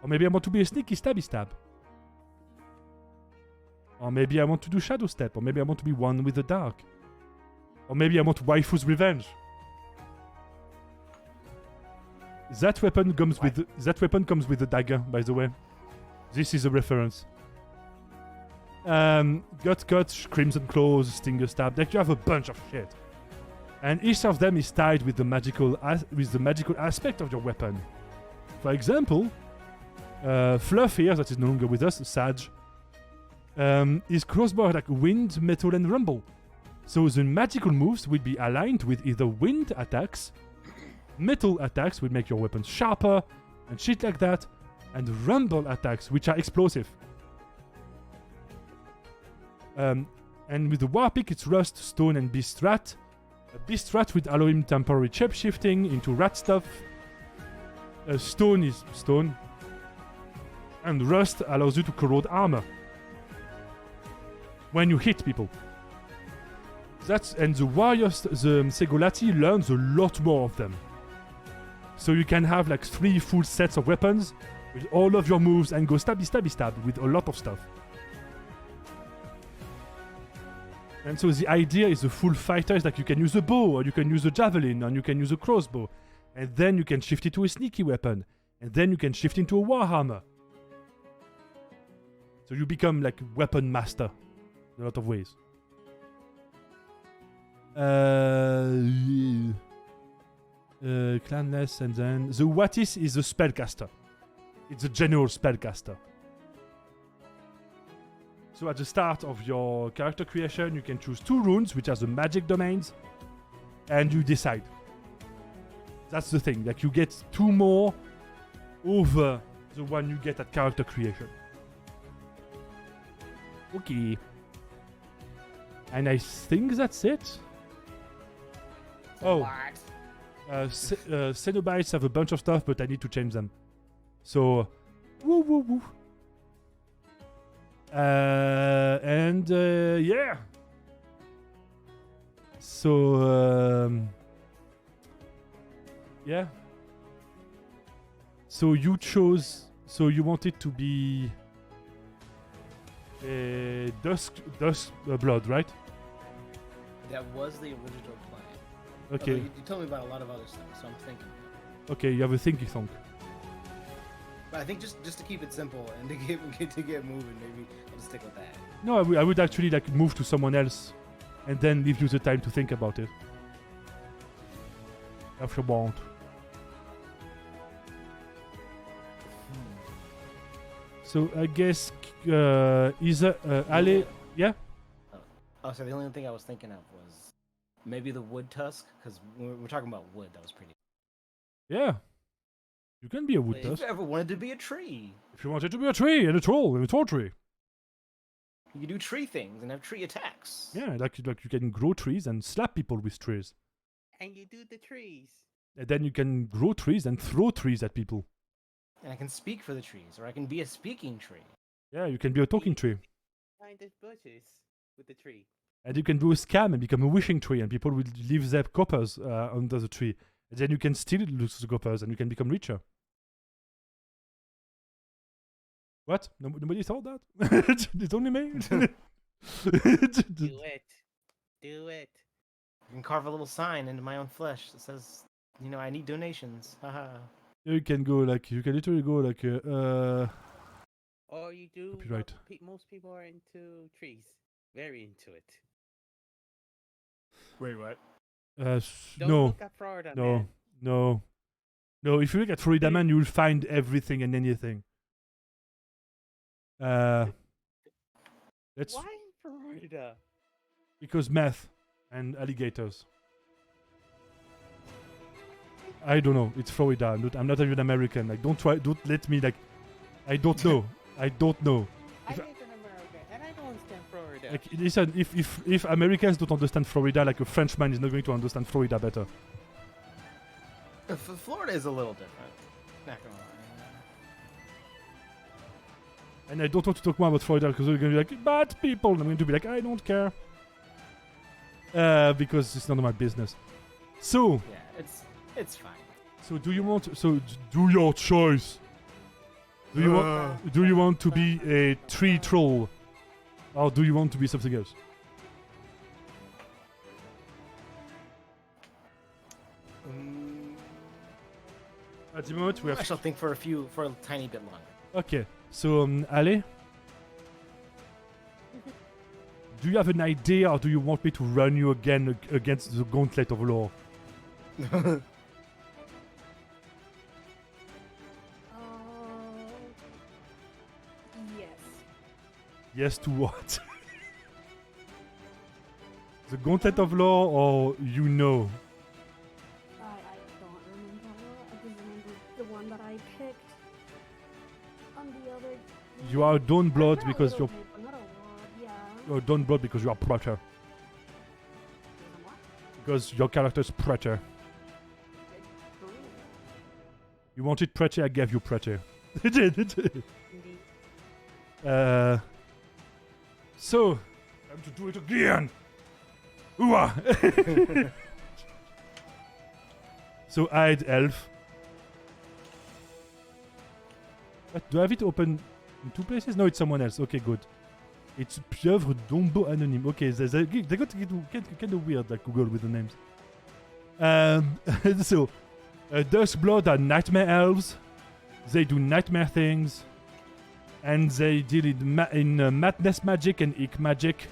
Or maybe I want to be a sneaky stabby stab. Or maybe I want to do shadow step, or maybe I want to be one with the dark. Or maybe I want waifu's revenge. That weapon comes with the dagger, by the way. This is a reference. Gut cut, crimson claws, stinger stab. Like you have a bunch of shit, and each of them is tied with the magical aspect of your weapon. For example, Fluff here, that is no longer with us, Sage, is crossbow like wind, metal, and rumble. So the magical moves will be aligned with either wind attacks, metal attacks will make your weapons sharper, and shit like that, and rumble attacks, which are explosive. And with the Warpick, it's Rust, Stone, and Beast Rat. Beast Rat would allow him temporary shape-shifting into rat stuff. Stone is stone. And Rust allows you to corrode armor when you hit people. And the warriors, the Segolati learns a lot more of them. So you can have like 3 full sets of weapons with all of your moves and go stabby stabby stab with a lot of stuff. And so the idea is the full fighter is like you can use a bow, or you can use a javelin, or you can use a crossbow. And then you can shift it to a sneaky weapon. And then you can shift into a warhammer. So you become like weapon master in a lot of ways. Clanless, and then the Wattis is a spellcaster. It's a general spellcaster. So at the start of your character creation, you can choose 2 runes, which are the magic domains, and you decide. That's the thing. Like you get 2 more over the one you get at character creation. Okay. And I think that's it. Cenobites have a bunch of stuff, but I need to change them. So, woo. Yeah. So, yeah. So you chose. So you want it to be Dusk Blood, right? That was the original plan. Okay. You told me about a lot of other stuff, so I'm thinking. Okay, you have a thinky thonk. But I think just to keep it simple and to get moving, maybe I'll just stick with that. No, I would actually like move to someone else, and then leave you the time to think about it. If you want. So I guess either Ale, yeah. Oh, so the only thing I was thinking of was maybe the wood tusk, because we're talking about wood. That was pretty. Yeah, you can be a wood If tusk. you ever wanted to be a tree, If you wanted to be a tree and a troll tree. you could do tree things and have tree attacks. Yeah, like you can grow trees and slap people with trees. And you do the trees. And then you can grow trees and throw trees at people. And I can speak for the trees, or I can be a speaking tree. Yeah, you can be a talking tree. Find the bushes with the tree. And you can do a scam and become a wishing tree, and people will leave their coppers under the tree. And then you can steal the coppers, and you can become richer. What? Nobody thought that? It's only me? Do it. Do it. I can carve a little sign into my own flesh that says, you know, I need donations. Haha. You can go like, you can literally go like, Or you do Copyright. what most people are into trees. Very into it. Wait, what? Don't no, look at Florida, no, man. no. If you look at Florida Man, you'll find everything and anything. Let's, Why Florida? because meth and alligators. I don't know. It's Florida. I'm not even American. Like, don't let me like. I don't know. I don't know. I live in America and I don't understand Florida. Like, listen, if Americans don't understand Florida, like a Frenchman is not going to understand Florida better. Florida is a little different. Not gonna lie. And I don't want to talk more about Florida because we're going to be like, bad people. And I'm going to be like, I don't care. Because it's none of my business. So. Yeah, it's fine. So do you want? So do your choice. Do you want to be a tree troll, or do you want to be something else? At the moment we I have. shall think for a tiny bit longer. Okay. So Ale, do you have an idea, or do you want me to run you again against the gauntlet of law? Yes. Yes to what? The gauntlet of law, or you know? I don't remember. I just remember the one that I picked. On the other. You are Dawnblood A because little you're bit, but not a lot, yeah. You're Dawnblood because you are Preacher. What? Because your character is Preacher. Ooh. You wanted Preacher, I gave you Preacher. Indeed. So, time to do it again! Ooh-ah. So, I'd Elf. What, do I have it open in two places? No, it's someone else. Okay, good. It's Pieuvre Dombo Anonyme. Okay, they got to get kind of weird, like Google with the names. So, Duskblood are nightmare elves. They do nightmare things. And they deal in madness magic and ick magic.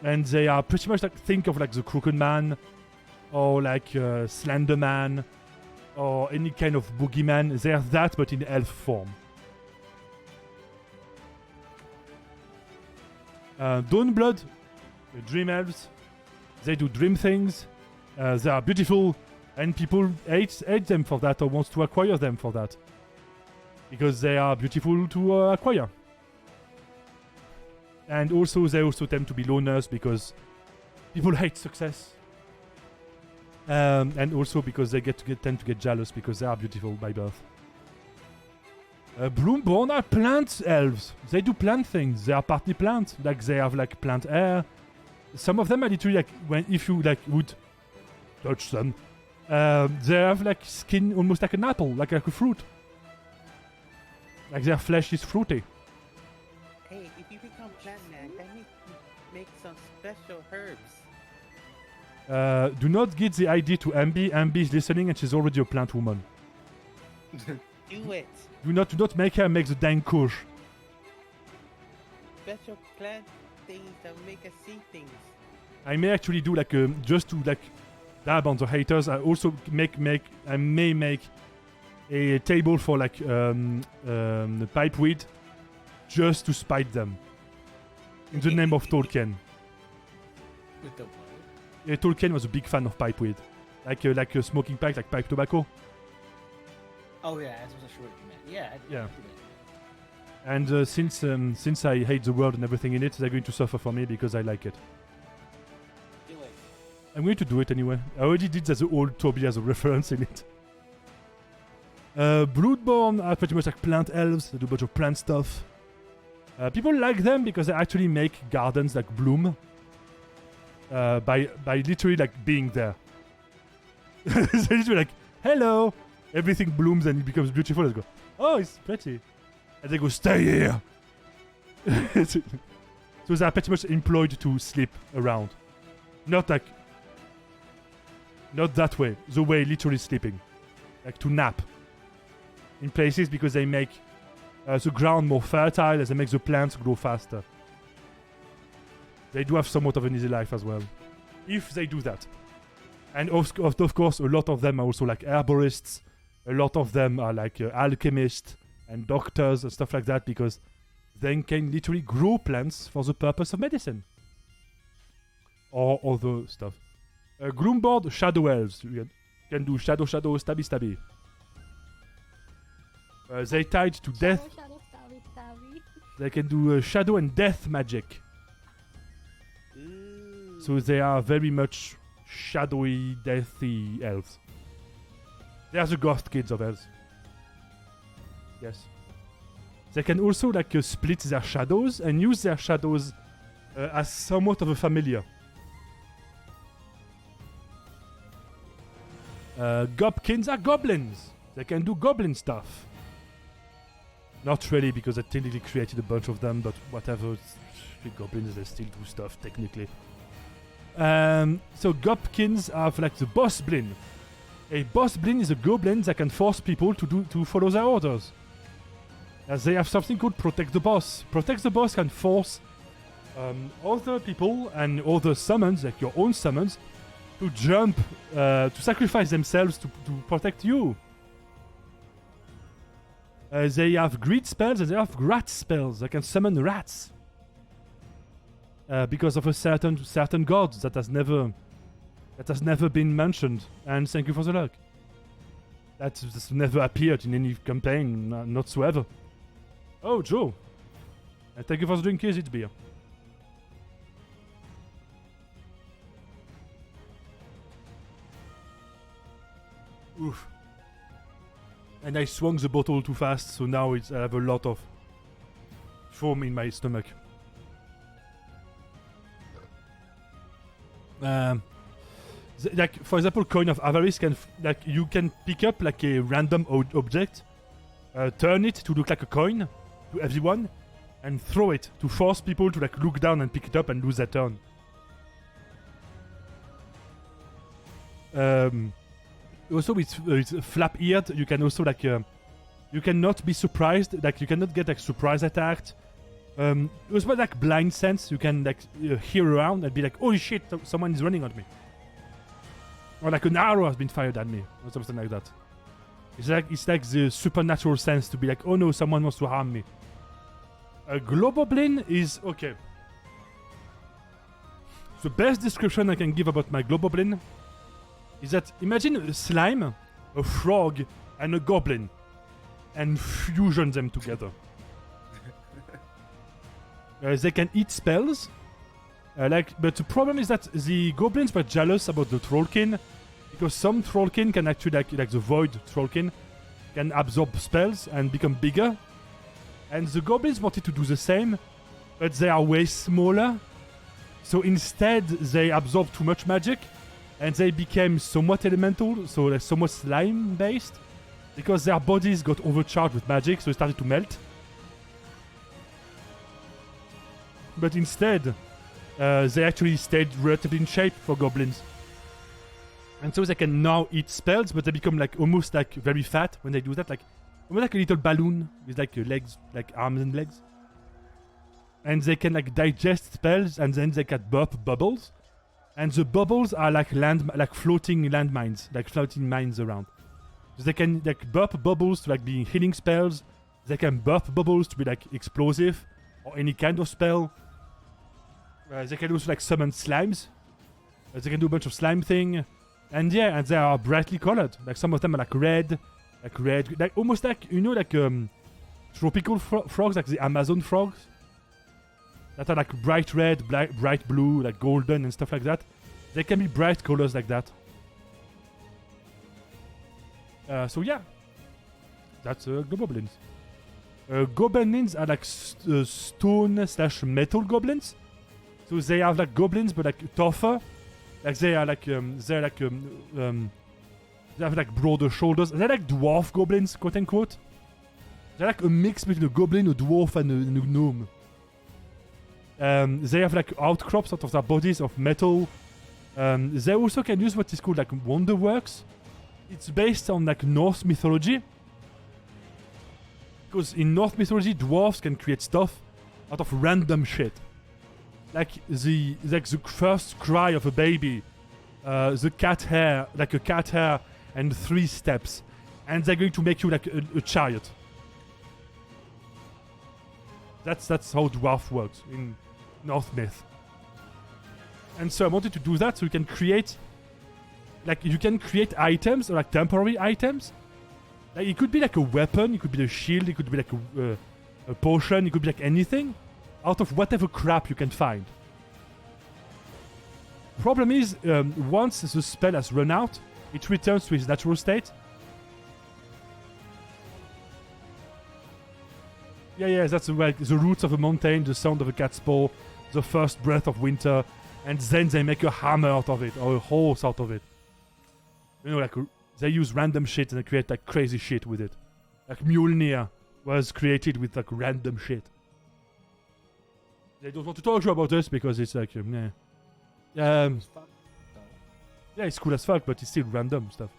And they are pretty much like, think of like the Crooked Man, or like Slender Man, or any kind of boogeyman. They're that, but in elf form. Dawnblood, dream elves. They do dream things. They are beautiful, and people hate them for that, or wants to acquire them for that. Because they are beautiful to acquire. And also, they also tend to be loners because people hate success. And also because they tend to get jealous because they are beautiful by birth. Bloomborn are plant elves. They do plant things. They are partly plant. Like they have like plant hair. Some of them are literally like if you like would touch them, they have like skin almost like an apple, like a fruit. Like their flesh is fruity. Hey, if you become plant man, then you can make some special herbs. Do not get the idea to Ambi. Ambi is listening and she's already a plant woman. Do it. Do not make her make the dang kush. Special plant things that make us see things. I may actually do like just to like dab on the haters. I also I may make a table for like the pipeweed just to spite them. In the name of Tolkien. With the what? Yeah, Tolkien was a big fan of pipeweed. Like a smoking pipe, like pipe tobacco. Oh yeah, I wasn't sure what you meant. Yeah. Yeah. And since I hate the world and everything in it, they're going to suffer for me because I like it. Do it. I'm going to do it anyway. I already did the old Toby as a reference in it. Bloodborne are pretty much like plant elves. They do a bunch of plant stuff. People like them because they actually make gardens like bloom. by literally like being there. They literally like, hello, everything blooms and it becomes beautiful. They go, oh, it's pretty, and they go, stay here. So they are pretty much employed to sleep around, not that way. The way literally sleeping, like to nap in places because they make the ground more fertile and they make the plants grow faster. They do have somewhat of an easy life as well, if they do that. And of course, a lot of them are also like herborists. A lot of them are like alchemists and doctors and stuff like that because they can literally grow plants for the purpose of medicine. Or other stuff. Gloomboard Shadow Elves. You can do shadow, stabby. They tied to death. Shadow, stabby. They can do shadow and death magic. Ooh. So they are very much shadowy, deathy elves. They are the ghost kids of elves. Yes. They can also like split their shadows and use their shadows as somewhat of a familiar. Gobkins are goblins. They can do goblin stuff. Not really, because I technically created a bunch of them, but whatever. Goblins, they still do stuff technically. So Gobkins have like the boss blin. A boss blin is a goblin that can force people to follow their orders. As they have something called Protect the Boss. Protect the Boss can force other people and other summons, like your own summons, to jump, to sacrifice themselves to protect you. They have greed spells and they have rat spells. They can summon rats. Because of a certain god that has never been mentioned. And thank you for the luck. That's never appeared in any campaign, whatsoever. Oh, Joe. Thank you for the drink. Yes, it's beer. Oof. And I swung the bottle too fast, so now I have a lot of foam in my stomach. Like for example, Coin of Avarice can you can pick up like a random object, turn it to look like a coin to everyone, and throw it to force people to like look down and pick it up and lose their turn. Also, it's flap-eared. You can also like you cannot be surprised. Like you cannot get like surprise attacked. It was about like blind sense. You can like hear around and be like, "Holy shit! Someone is running at me," or like an arrow has been fired at me, or something like that. It's like the supernatural sense to be like, "Oh no, someone wants to harm me." A Globoblin is okay. The best description I can give about my Globoblin is that imagine a slime, a frog, and a goblin, and fusion them together. They can eat spells, but the problem is that the goblins were jealous about the trollkin, because some trollkin can actually, like the void trollkin, can absorb spells and become bigger, and the goblins wanted to do the same, but they are way smaller, so instead they absorbed too much magic, and they became somewhat elemental, so like somewhat slime-based, because their bodies got overcharged with magic, so it started to melt. But instead, they actually stayed relatively in shape for goblins. And so they can now eat spells, but they become like almost like very fat when they do that, like almost like a little balloon with like legs, like arms and legs. And they can like digest spells, and then they can burp bubbles. And the bubbles are like floating landmines, like floating mines around. So they can like burp bubbles to like be healing spells. They can burp bubbles to be like explosive or any kind of spell. They can also like summon slimes. They can do a bunch of slime thing. And yeah, and they are brightly colored. Like some of them are like red, like almost like, you know, like tropical frogs, like the Amazon frogs. That are like bright red, bright blue, like golden and stuff like that. They can be bright colors like that. So yeah, that's goblins. Goblins are like stone/metal goblins. So they have like goblins, but like tougher. Like they have like broader shoulders. They're like dwarf goblins, quote unquote. They're like a mix between a goblin, a dwarf, and a gnome. They have like outcrops out of their bodies of metal. They also can use what is called like wonderworks. It's based on like Norse mythology. Because in Norse mythology, dwarves can create stuff out of random shit. Like the first cry of a baby, the cat hair, like a cat hair, and 3 steps, and they're going to make you like a chariot. That's how dwarf works in North myth. And so I wanted to do that so you can create items or like temporary items. Like it could be like a weapon, it could be a shield, it could be like a potion, it could be like anything out of whatever crap you can find. Problem is, once the spell has run out, it returns to its natural state. Yeah, that's like the roots of a mountain, the sound of a cat's paw, the first breath of winter, and then they make a hammer out of it, or a horse out of it. You know, like they use random shit and they create like crazy shit with it. Like Mjolnir was created with like random shit. They don't want to talk to you about this because it's like, yeah, it's cool as fuck, but it's still random stuff.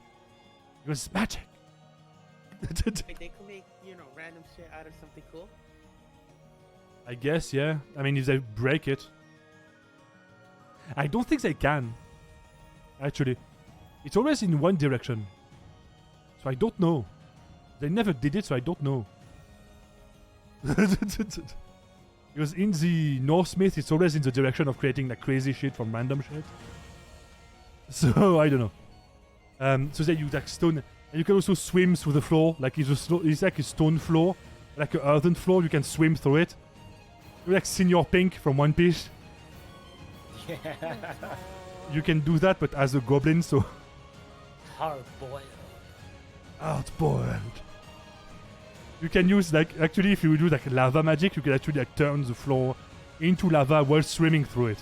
Because it's magic. They can make, random shit out of something cool. I guess, yeah. I mean, if they break it. I don't think they can. Actually. It's always in one direction. So I don't know. They never did it, so I don't know. Because in the Norse myth, it's always in the direction of creating like crazy shit from random shit. So, I don't know. So they use like stone. And you can also swim through the floor. Like it's like a stone floor. Like an earthen floor, you can swim through it. You're like Senior Pink from One Piece. Yeah. You can do that, but as a goblin, so... Hard-boiled. Hard-boiled. You can use, like, actually, if you do, like, lava magic, you can actually, like, turn the floor into lava while swimming through it.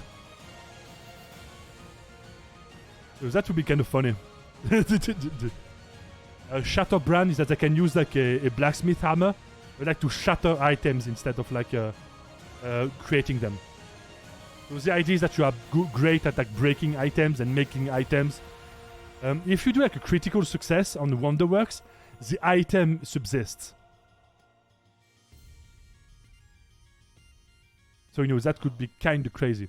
So that would be kind of funny. Shatterbrand is that I can use, like, a blacksmith hammer, but, like, to shatter items instead of, like, creating them. So the idea is that you are great at, like, breaking items and making items. If you do, like, a critical success on the Wonderworks, the item subsists. So, that could be kind of crazy.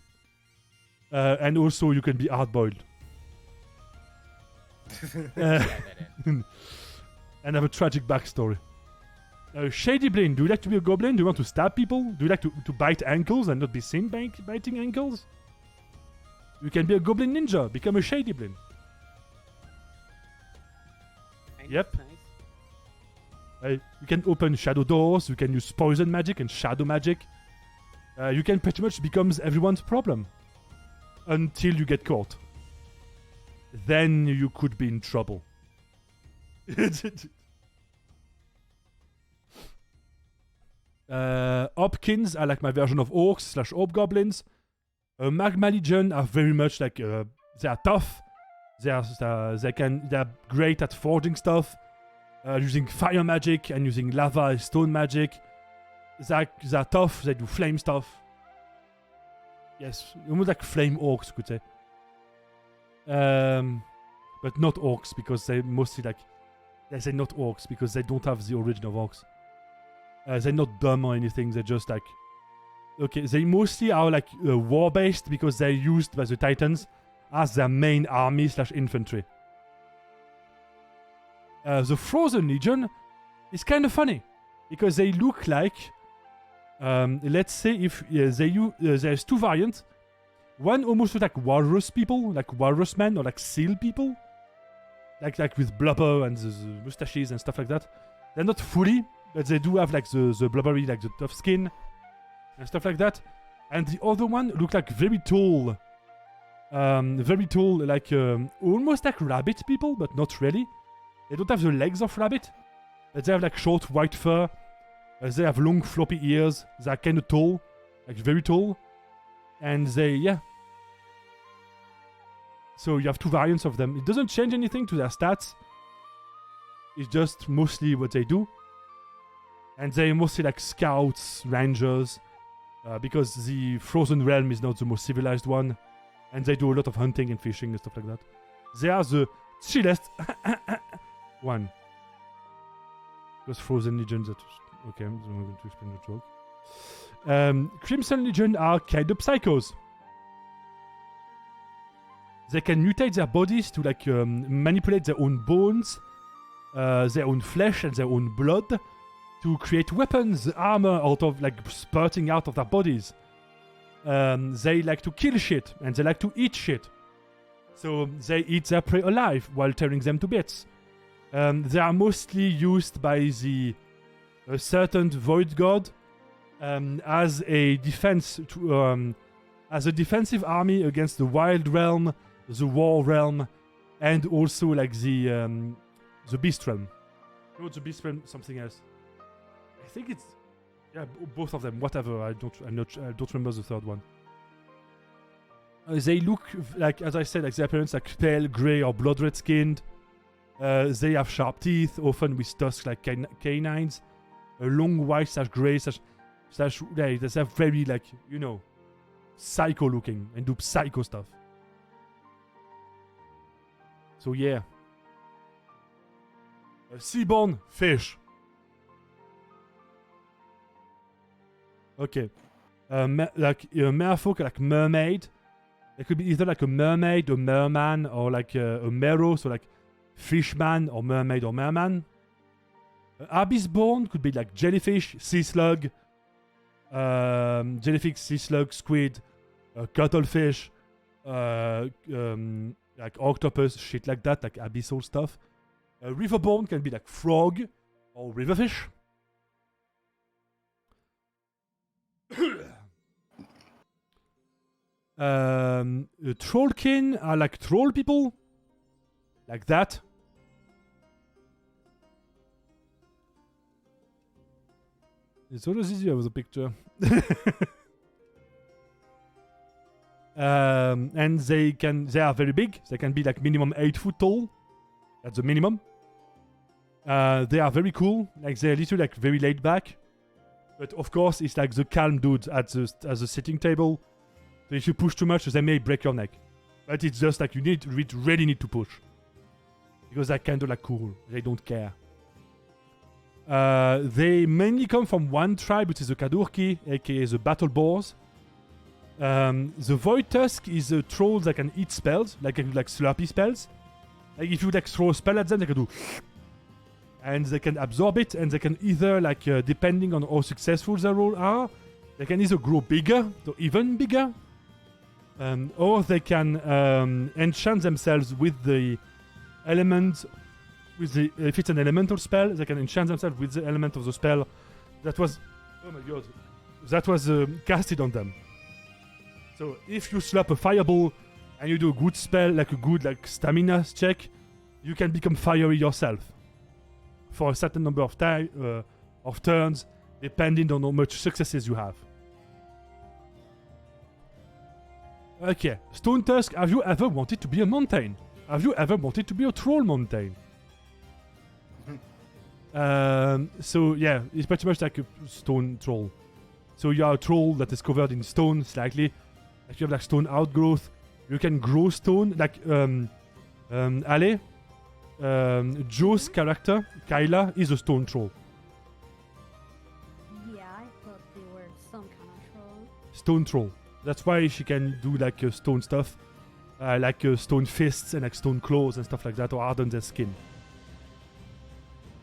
And also, you can be hard-boiled. And have a tragic backstory. Shady Blin, do you like to be a goblin? Do you want to stab people? Do you like to bite ankles and not be seen biting ankles? You can be a goblin ninja. Become a Shady Blin. Yep. Nice. You can open shadow doors. You can use poison magic and shadow magic. You can pretty much become everyone's problem. Until you get caught. Then you could be in trouble. Hopkins are like my version of orcs / hobgoblins. Magma Legion are very much like they are tough. They are great at forging stuff, using fire magic and using lava and stone magic. They are tough. They do flame stuff. Yes, almost like flame orcs, you could say. But not orcs because they mostly like. They say not orcs because they don't have the origin of orcs. They're not dumb or anything, they're just like... Okay, they mostly are like war-based because they're used by the Titans as their main army / infantry. The Frozen Legion is kind of funny because they look like... let's say if there's 2 variants. One almost looks like walrus people, like walrus men or like seal people. Like with blubber and the mustaches and stuff like that. They're not fully... But they do have like the blubbery, like the tough skin and stuff like that. And the other one look like very tall, like almost like rabbit people, but not really. They don't have the legs of rabbit, but they have like short white fur. They have long floppy ears. They are kind of tall, like very tall. And they, So you have two variants of them. It doesn't change anything to their stats. It's just mostly what they do. And they're mostly like scouts, rangers, because the Frozen Realm is not the most civilized one. And they do a lot of hunting and fishing and stuff like that. They are the chillest one. Because Frozen Legion, okay, I'm not going to explain the joke. Crimson Legion are kind of psychos. They can mutate their bodies to like manipulate their own bones, their own flesh and their own blood to create weapons, armor out of like spurting out of their bodies. They like to kill shit and they like to eat shit. So they eat their prey alive while tearing them to bits. They are mostly used by the certain void god as a defense to, as a defensive army against the wild realm, the war realm, and also like the beast realm. No, the beast realm, something else. I think it's both of them. Whatever. I don't remember the third one. They look like, as I said, like their appearance like pale gray or blood red skinned. They have sharp teeth, often with tusks like canines. A long white /grey they're very like, you know, psycho looking and do psycho stuff. So yeah. A seaborn fish. Okay. Like a merfolk, like mermaid. It could be either like a mermaid, a merman, or like a mero, so like fishman or mermaid or merman. Abyssborn could be like jellyfish, sea slug, squid, cuttlefish, like octopus, shit like that, like abyssal stuff. Riverborn can be like frog or riverfish. Trollkin are like troll people, like that. It's always easier with a picture. And they are very big. They can be like minimum 8 foot tall. That's the minimum. They are very cool. Like they're literally like very laid back. But of course, it's like the calm dudes at the sitting table. So if you push too much, they may break your neck. But it's just like you really need to push. Because they're kind of like cool. They don't care. They mainly come from one tribe, which is the Kadurki, aka the Battle Boars. The Void Tusk is a troll that can eat spells, like slurpy spells. Like if you like throw a spell at them, they can do, and they can absorb it, and they can either like depending on how successful their roll are, they can either grow bigger, so even bigger, or they can enchant themselves with the element. If it's an elemental spell, they can enchant themselves with the element of the spell that was, oh my god, that was casted on them. So if you slap a fireball and you do a good spell, like a good like stamina check, you can become fiery yourself for a certain number of turns, depending on how much successes you have. Okay, Stone Tusk, have you ever wanted to be a mountain? Have you ever wanted to be a troll mountain? So yeah, it's pretty much like a stone troll. So you are a troll that is covered in stone slightly. Like you have like stone outgrowth. You can grow stone. Like Ale, Joe's character, Kyla, is a stone troll. Yeah, I thought they were some kind of troll. Stone troll. That's why she can do like stone stuff, like stone fists and like stone claws and stuff like that, or harden their skin.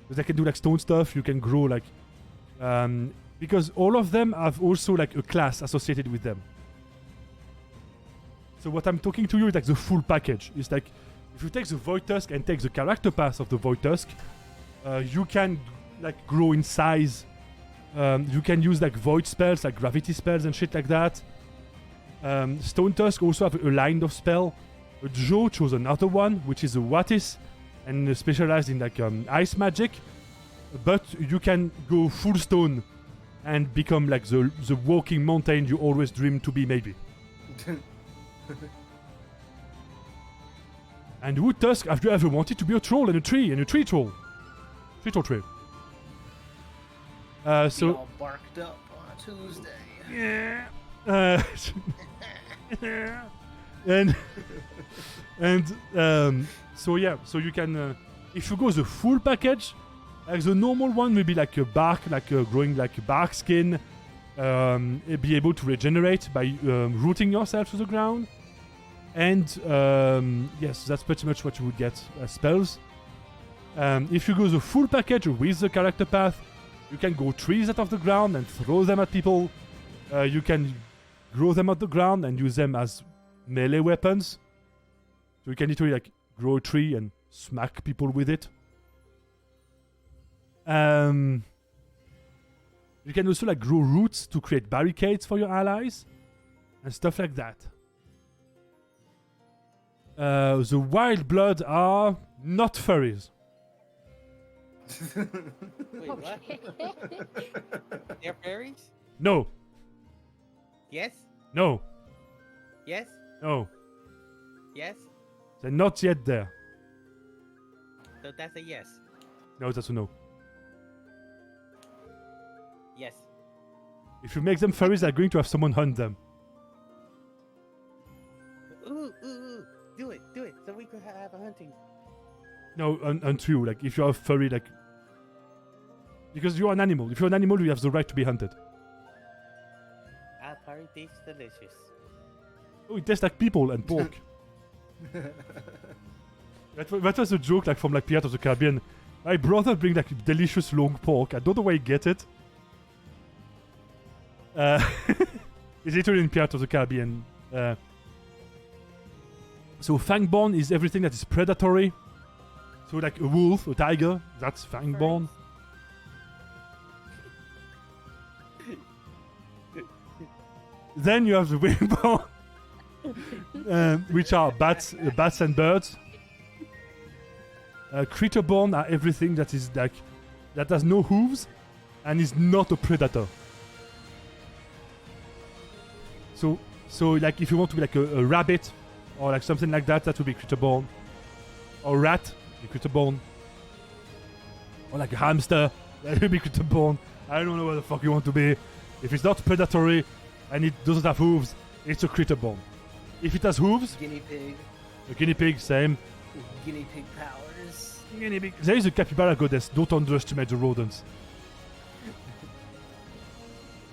Because they can do like stone stuff, you can grow like... because all of them have also like a class associated with them. So what I'm talking to you is like the full package. It's like, if you take the Void Tusk and take the character path of the Void Tusk, you can like grow in size. You can use like void spells, like gravity spells and shit like that. Stone Tusk also have a line of spell. Joe chose another one, which is a Wattis, and specialized in like ice magic, but you can go full stone and become like the walking mountain you always dreamed to be, maybe. And Wood Tusk, have you ever wanted to be a troll and a tree troll? Tree troll tree. So all barked up on a Tuesday. yeah. So yeah, so you can if you go the full package, like the normal one will be like a bark, like growing like a bark skin, be able to regenerate by rooting yourself to the ground, and yes, that's pretty much what you would get as spells. If you go the full package with the character path, you can grow trees out of the ground and throw them at people. You can grow them out the ground and use them as melee weapons. So you can literally like grow a tree and smack people with it. You can also like grow roots to create barricades for your allies and stuff like that. The wild blood are not furries. Wait, what? They're fairies? No, Yes? no, Yes? no. Yes? They're not yet there. So that's a yes. No, that's a no. Yes. If you make them furries, they're going to have someone hunt them. Ooh. Do it. So we could have a hunting. No, untrue. Like, if you're a furry, like... Because you're an animal. If you're an animal, you have the right to be hunted. Our party tastes delicious. Oh, it tastes like people and pork. That was a joke, like, from, like, Pirates of the Caribbean. My brother bring, like, delicious long pork. I don't know where he get it. It's literally in Pirates of the Caribbean. So Fangborn is everything that is predatory. So like a wolf, a tiger, that's Fangborn. Then you have the Wingborn, which are bats and birds. Critterborn are everything that is like that has no hooves and is not a predator. So like if you want to be like a rabbit or like something like that, that would be Critterborn. Or rat, Critterborn. Or like a hamster, that would be Critterborn. I don't know what the fuck you want to be. If it's not predatory and it doesn't have hooves, it's a Critterborn. If it has hooves, Guinea pig. a guinea pig, same. Guinea pig powers. Guinea pig. There is a capybara goddess. Don't underestimate the rodents.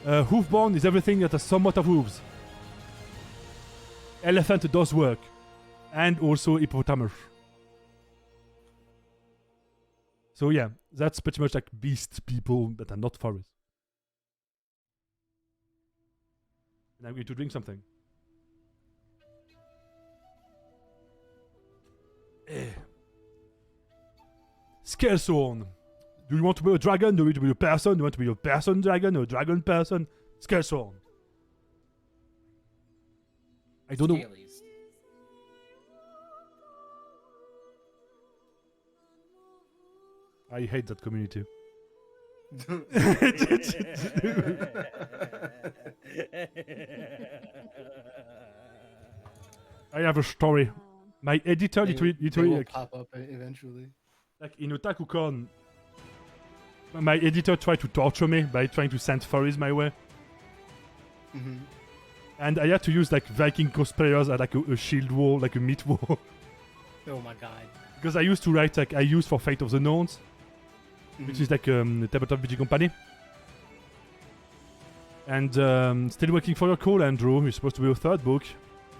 Hoofborn is everything that has somewhat of hooves. Elephant does work. And also hippopotamus. So yeah, that's pretty much like beast people that are not furries. And I'm going to drink something. Skelsorn. Do you want to be a dragon? Do you want to be a person? Do you want to be a person dragon or a dragon person? Skelsorn. I don't know. Scalies. I hate that community. I have a story. My editor They literally will like, pop up eventually. like in OtakuCon, my editor tried to torture me by trying to send furries my way. Mm-hmm. And I had to use like Viking cosplayers at like a shield wall, like a meat wall. Oh my god. Because I used to write like I used for Fate of the Norns, which is like a tabletop RPG company. And still working for your call, Andrew. You're supposed to be a third book.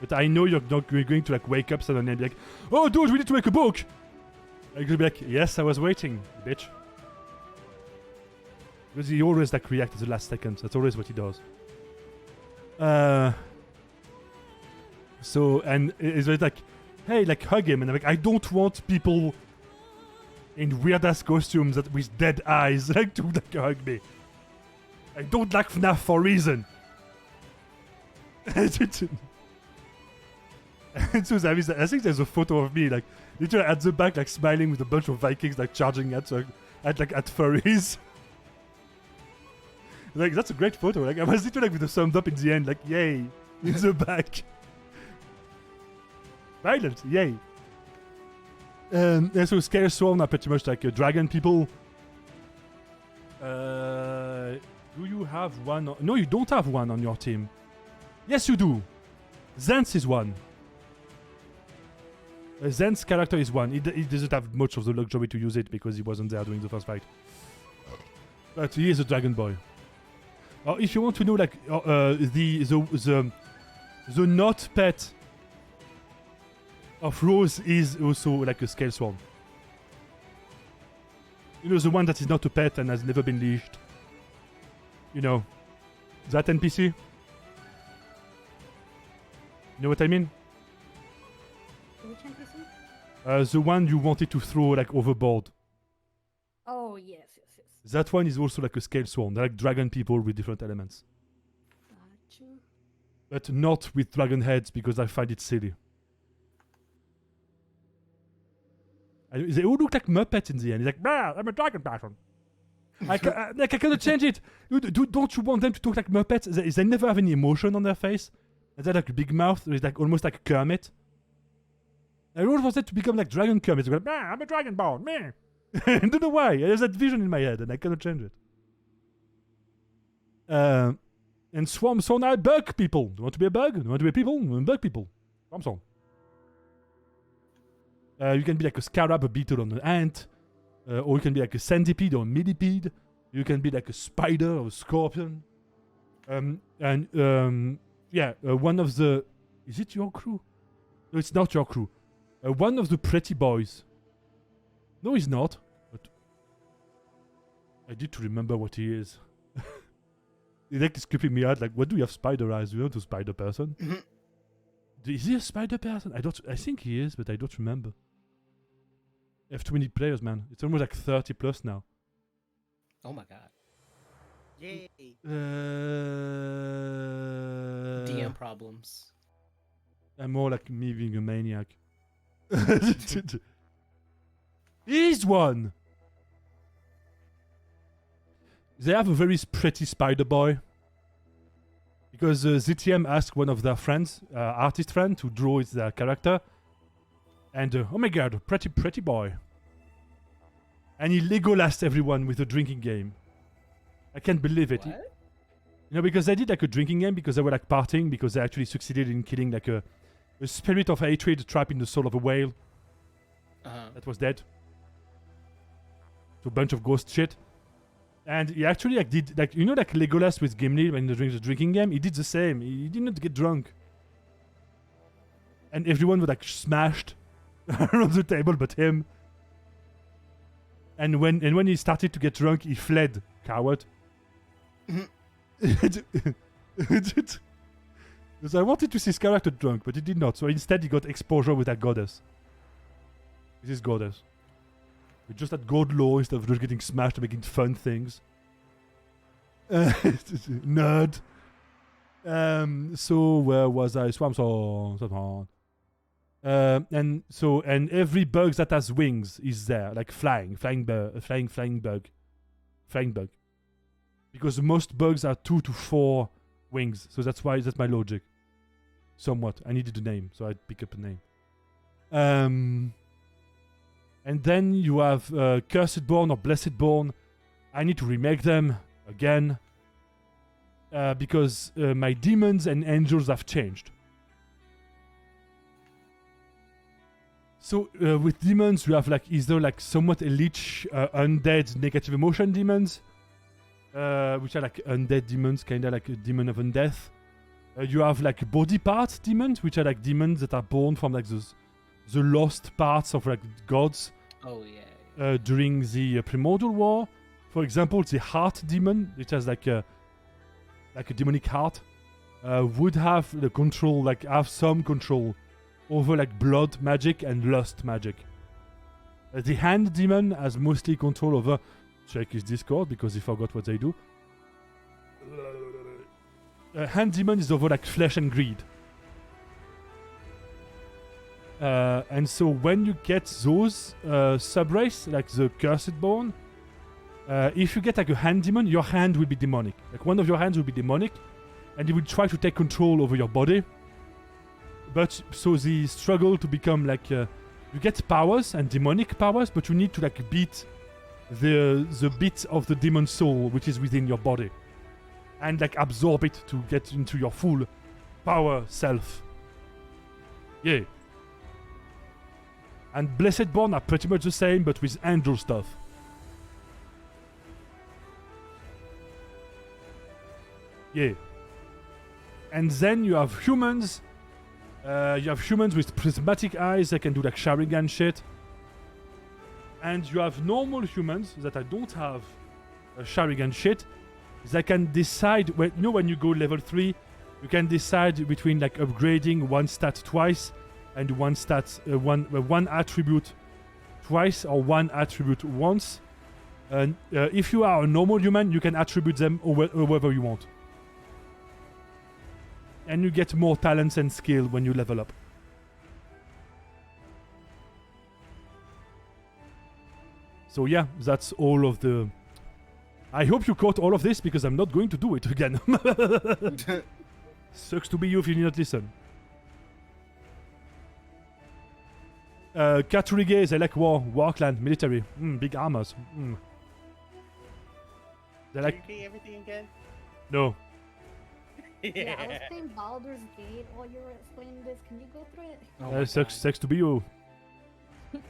But I know you're not going to like wake up suddenly and be like, oh dude, we need to make a book! Like you'll be like, yes, I was waiting, bitch. Because he always like reacts at the last second. That's always what he does. So, and it's like, hey, like hug him. And I'm like, I don't want people in weird ass costumes that with dead eyes like to like hug me. I don't like FNAF for a reason. And so there is, I think there's a photo of me like literally at the back, like smiling with a bunch of Vikings like charging at furries. Like that's a great photo. Like I was literally like with the thumbs up in the end, like yay in the back. Violence, yay. And so Scale Swarm are pretty much like dragon people. Do you have one? No, you don't have one on your team. Yes, you do. Zance is one. Zen's character is one. He doesn't have much of the luxury to use it because he wasn't there during the first fight. But he is a dragon boy. If you want to know, like the not pet of Rose is also like a Scale Swarm. You know, the one that is not a pet and has never been leashed. You know, that NPC. You know what I mean? Which NPC? The one you wanted to throw like overboard. Oh, yes. That one is also like a Scale Swarm. They're like dragon people with different elements. Gotcha. But not with dragon heads because I find it silly. They all look like Muppets in the end. He's like, "Bah, I'm a dragon person." I cannot change it. Don't you want them to talk like Muppets? They never have any emotion on their face. And they're like a big mouth. It's like almost like a Kermit. I always wanted to become like Dragon Kermit. They're like, "Bah, I'm a dragon born, me." I don't know why. There's that vision in my head and I cannot change it. And Swarm Song are bug people. Do you want to be a bug? Do you want to be people? Bug people. Swarm Song. You can be like a scarab, a beetle, or an ant. Or you can be like a centipede or a millipede. You can be like a spider or a scorpion. One of the... Is it your crew? No, it's not your crew. One of the pretty boys. No, he's not. But I need to remember what he is. He's like skipping me out. Like, what do you have spider eyes? Do you have a spider person? Is he a spider person? I think he is, but I don't remember. I have too many players, man. It's almost like 30 plus now. Oh my god. Yay. DM problems. I'm more like me being a maniac. He's one! They have a very pretty spider boy. Because ZTM asked one of their friends, artist friend, to draw their character. And, oh my god, pretty boy. And he Legolased everyone with a drinking game. I can't believe it. What? You know, because they did like a drinking game because they were like partying because they actually succeeded in killing like a spirit of hatred trapped in the soul of a whale that was dead. So a bunch of ghost shit. And he actually like did like, you know, like Legolas with Gimli when during the drinking game, he did the same. He didn't get drunk. And everyone was like smashed around the table but him. And when he started to get drunk, he fled, coward. Because I wanted to see his character drunk, but he did not. So instead, he got exposure with that goddess. This is goddess. With just that god law instead of just getting smashed and making fun things. Nerd. So where was I? Swamp Song. And every bug that has wings is there, like flying bug. Because most bugs are 2 to 4 wings, so that's my logic. Somewhat. I needed a name, so I'd pick up a name. And then you have Cursed-born or Blessed-born. I need to remake them again. Because my demons and angels have changed. So with demons, you have like either like somewhat elite undead negative emotion demons. Which are like undead demons, kind of like a demon of undeath. You have like body part demons, which are like demons that are born from like the lost parts of like gods. Oh yeah. During the Primordial War, for example, the heart demon, which has like a demonic heart, would have the control, like have some control over like blood magic and lust magic. The hand demon has mostly control over. Check his Discord because he forgot what they do. Hand demon is over like flesh and greed. And so when you get those sub-race, like the Cursed-born, if you get like a hand demon, your hand will be demonic. Like one of your hands will be demonic, and it will try to take control over your body. but so the struggle to become like you get powers and demonic powers, but you need to like beat the bit of the demon soul which is within your body, and like absorb it to get into your full power self. Yeah. And Blessed Born are pretty much the same, but with angel stuff. Yeah. And then you have humans. You have humans with prismatic eyes that can do like Sharingan shit. And you have normal humans that don't have Sharingan shit. They can decide, when you go level 3, you can decide between like upgrading one stat twice and one attribute twice or one attribute once. And if you are a normal human, you can attribute them however you want. And you get more talents and skill when you level up. So yeah, that's all of the... I hope you caught all of this, because I'm not going to do it again. Sucks to be you if you did not listen. Katurige, they like war clan, military. Big armors. They like... Can you repeat everything again? No. Yeah, I was playing Baldur's Gate while you were explaining this. Can you go through it? Oh my Sucks God. to be you. Can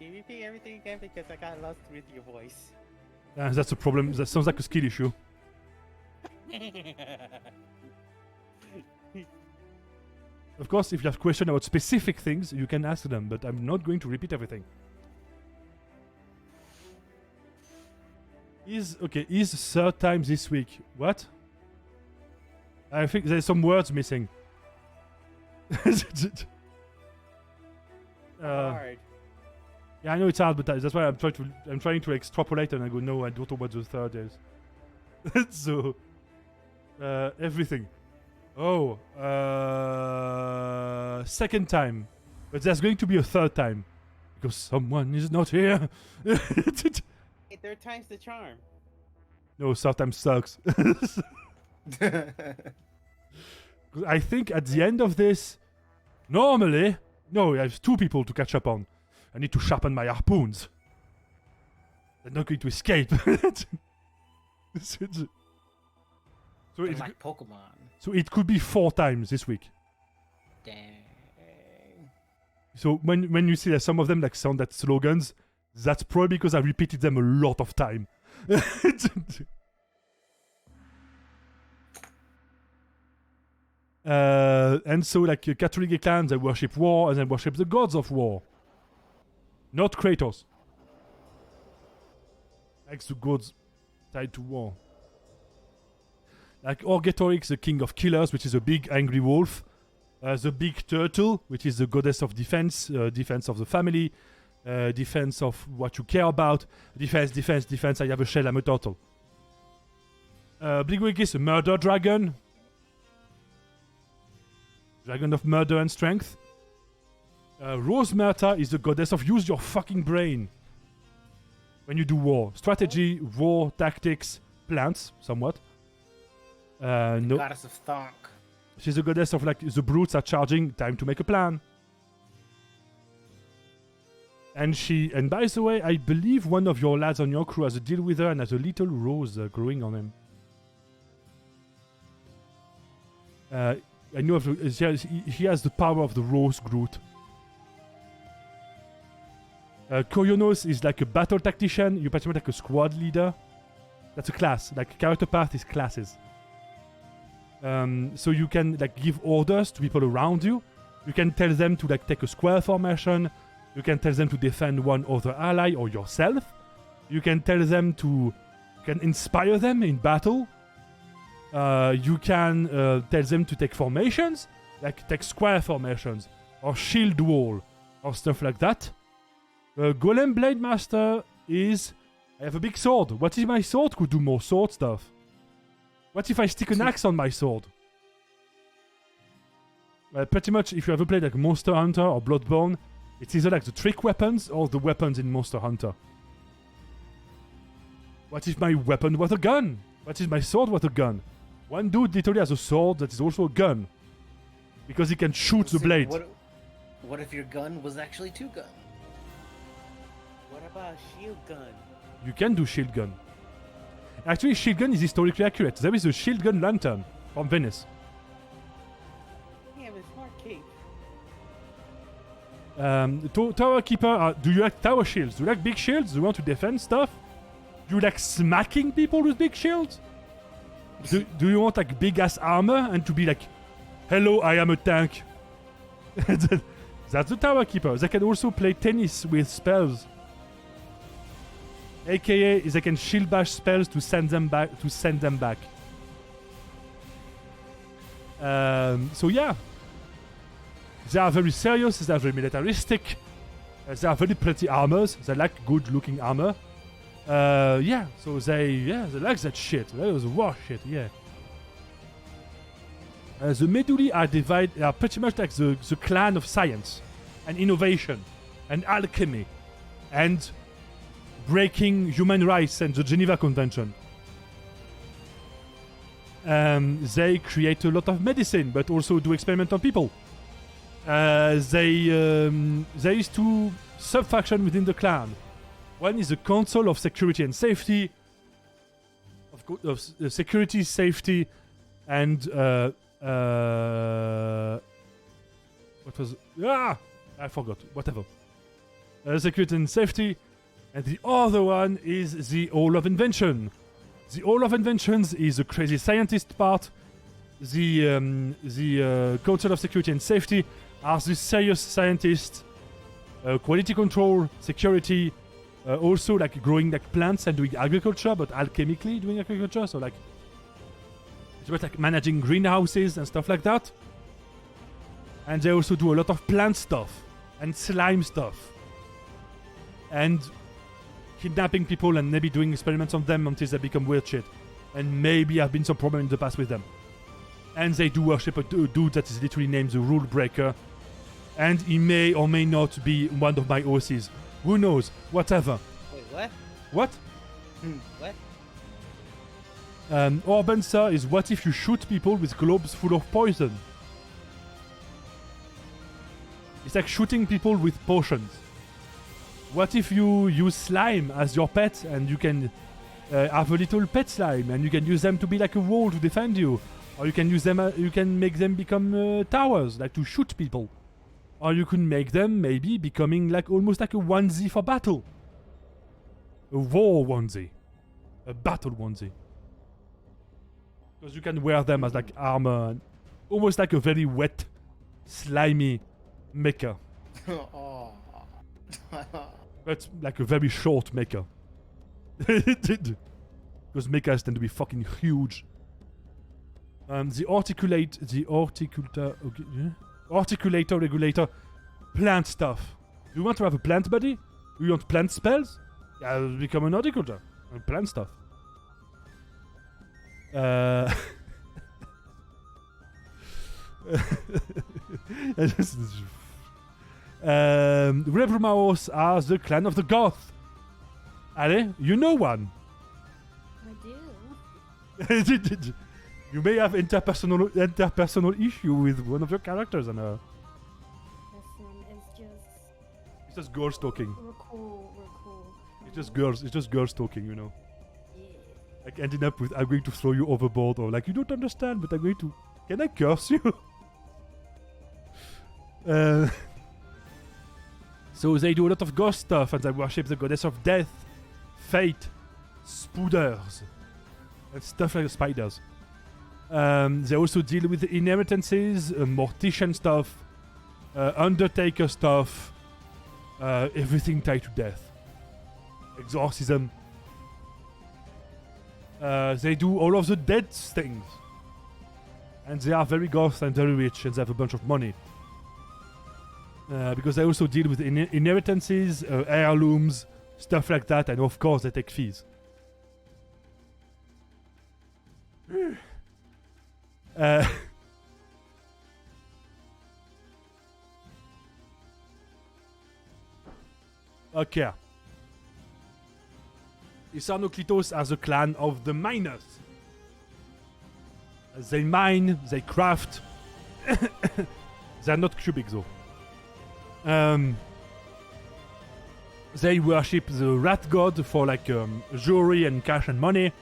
you repeat everything again, because I got lost with your voice? That's a problem. That sounds like a skill issue. Of course, if you have questions about specific things, you can ask them, but I'm not going to repeat everything. Is third time this week. What? I think there's some words missing. Hard. Yeah, I know it's hard, but that's why I'm trying to extrapolate, and I go, no, I don't know what the third is. So, everything. Oh, second time, but there's going to be a third time because someone is not here. Hey, third time's the charm. No, third time sucks. I think at the end of this, normally, no, I have 2 people to catch up on. I need to sharpen my harpoons. They're not going to escape. So it's like Pokemon. So it could be 4 times this week. Dang. So when you see that some of them like sound like slogans, that's probably because I repeated them a lot of time. And so like Catholic clans, they worship war and they worship the gods of war. Not Kratos. Like the gods tied to war. Like Orgetorix, the king of killers, which is a big angry wolf. The big turtle, which is the goddess of defense, defense of the family, defense of what you care about. Defense, I have a shell, I'm a turtle. Bligwig a murder dragon. Dragon of murder and strength. Rose Murta is the goddess of use your fucking brain. When you do war. Strategy, war, tactics, plans, somewhat. No. Goddess of Thonk. She's the goddess of like the brutes are charging, time to make a plan. And by the way, I believe one of your lads on your crew has a deal with her and has a little rose growing on him. I know he has the power of the rose Groot. Koryonos is like a battle tactician. You're pretty much like a squad leader. That's a class. Like character path is classes. So you can like give orders to people around you. You can tell them to like take a square formation. You can tell them to defend one other ally or yourself. You can tell them to... You can inspire them in battle. You can tell them to take formations. Like take square formations. Or shield wall. Or stuff like that. Golem Blade Master is... I have a big sword. What if my sword could do more sword stuff? What if I stick an axe on my sword? Pretty much, if you ever played like Monster Hunter or Bloodborne, it's either like the trick weapons or the weapons in Monster Hunter. What if my weapon was a gun? What if my sword was a gun? One dude literally has a sword that is also a gun. because he can shoot the See, blade. What if your gun was actually two guns? What about a shield gun? You can do shield gun. Actually, shield gun is historically accurate. There is a shield gun lantern from Venice. Yeah, but smart cape. Tower Keeper, do you like tower shields? Do you like big shields? Do you want to defend stuff? Do you like smacking people with big shields? Do you want like big ass armor and to be like, hello, I am a tank? That's the Tower Keeper. They can also play tennis with spells. AKA, they can shield bash spells to send them back. So yeah, they are very serious. They are very militaristic. They are very pretty armors. They like good-looking armor. Yeah. So they like that shit. That was war shit. Yeah. The Meduli are pretty much like the clan of science and innovation and alchemy and breaking human rights and the Geneva Convention. They create a lot of medicine, but also do experiment on people. There is two sub-factions within the clan. One is the Council of Security and Safety, of Security, Safety, and what was I forgot. Whatever. Security and Safety. And the other one is the Hall of Invention. The Hall of Inventions is the crazy scientist part. The Council of Security and Safety are the serious scientists, quality control, security, also like growing like plants and doing agriculture, but alchemically doing agriculture. So like it's about like managing greenhouses and stuff like that. And they also do a lot of plant stuff and slime stuff. And kidnapping people and maybe doing experiments on them until they become weird shit. And maybe have been some problem in the past with them. And they do worship a dude that is literally named the Rule Breaker. And he may or may not be one of my OCs. Who knows? Whatever. Wait, what? What? What? Orban Sir is what if you shoot people with globes full of poison? It's like shooting people with potions. What if you use slime as your pet and you can have a little pet slime and you can use them to be like a wall to defend you? Or you can use them, you can make them become towers, like to shoot people. Or you can make them maybe becoming like almost like a onesie for battle. A war onesie. A battle onesie. Because you can wear them as like armor. And almost like a very wet, slimy mecha. Oh. But like a very short mecha. Because mechas tend to be fucking huge. Articulator, regulator, plant stuff. Do you want to have a plant buddy? Do you want plant spells? Yeah, I'll become an horticultor. Plant stuff. Revramaos are the clan of the Goth. Allez, you know one. I do. You may have interpersonal issue with one of your characters, and Listen, it's just girls talking. we're cool. It's just girls talking, you know. Yeah. Like ending up with, I'm going to throw you overboard, or like, you don't understand, but I'm going to, can I curse you? So they do a lot of ghost stuff, and they worship the goddess of death, fate, spooders, and stuff like spiders. They also deal with inheritances, mortician stuff, undertaker stuff, everything tied to death. Exorcism. They do all of the dead things. And they are very goth and very rich, and they have a bunch of money. Because they also deal with inheritances, heirlooms, stuff like that, and of course they take fees. Okay. Isarnoklitos are the clan of the miners. They mine, they craft, They're not cubic though. They worship the rat god for like jewelry and cash and money.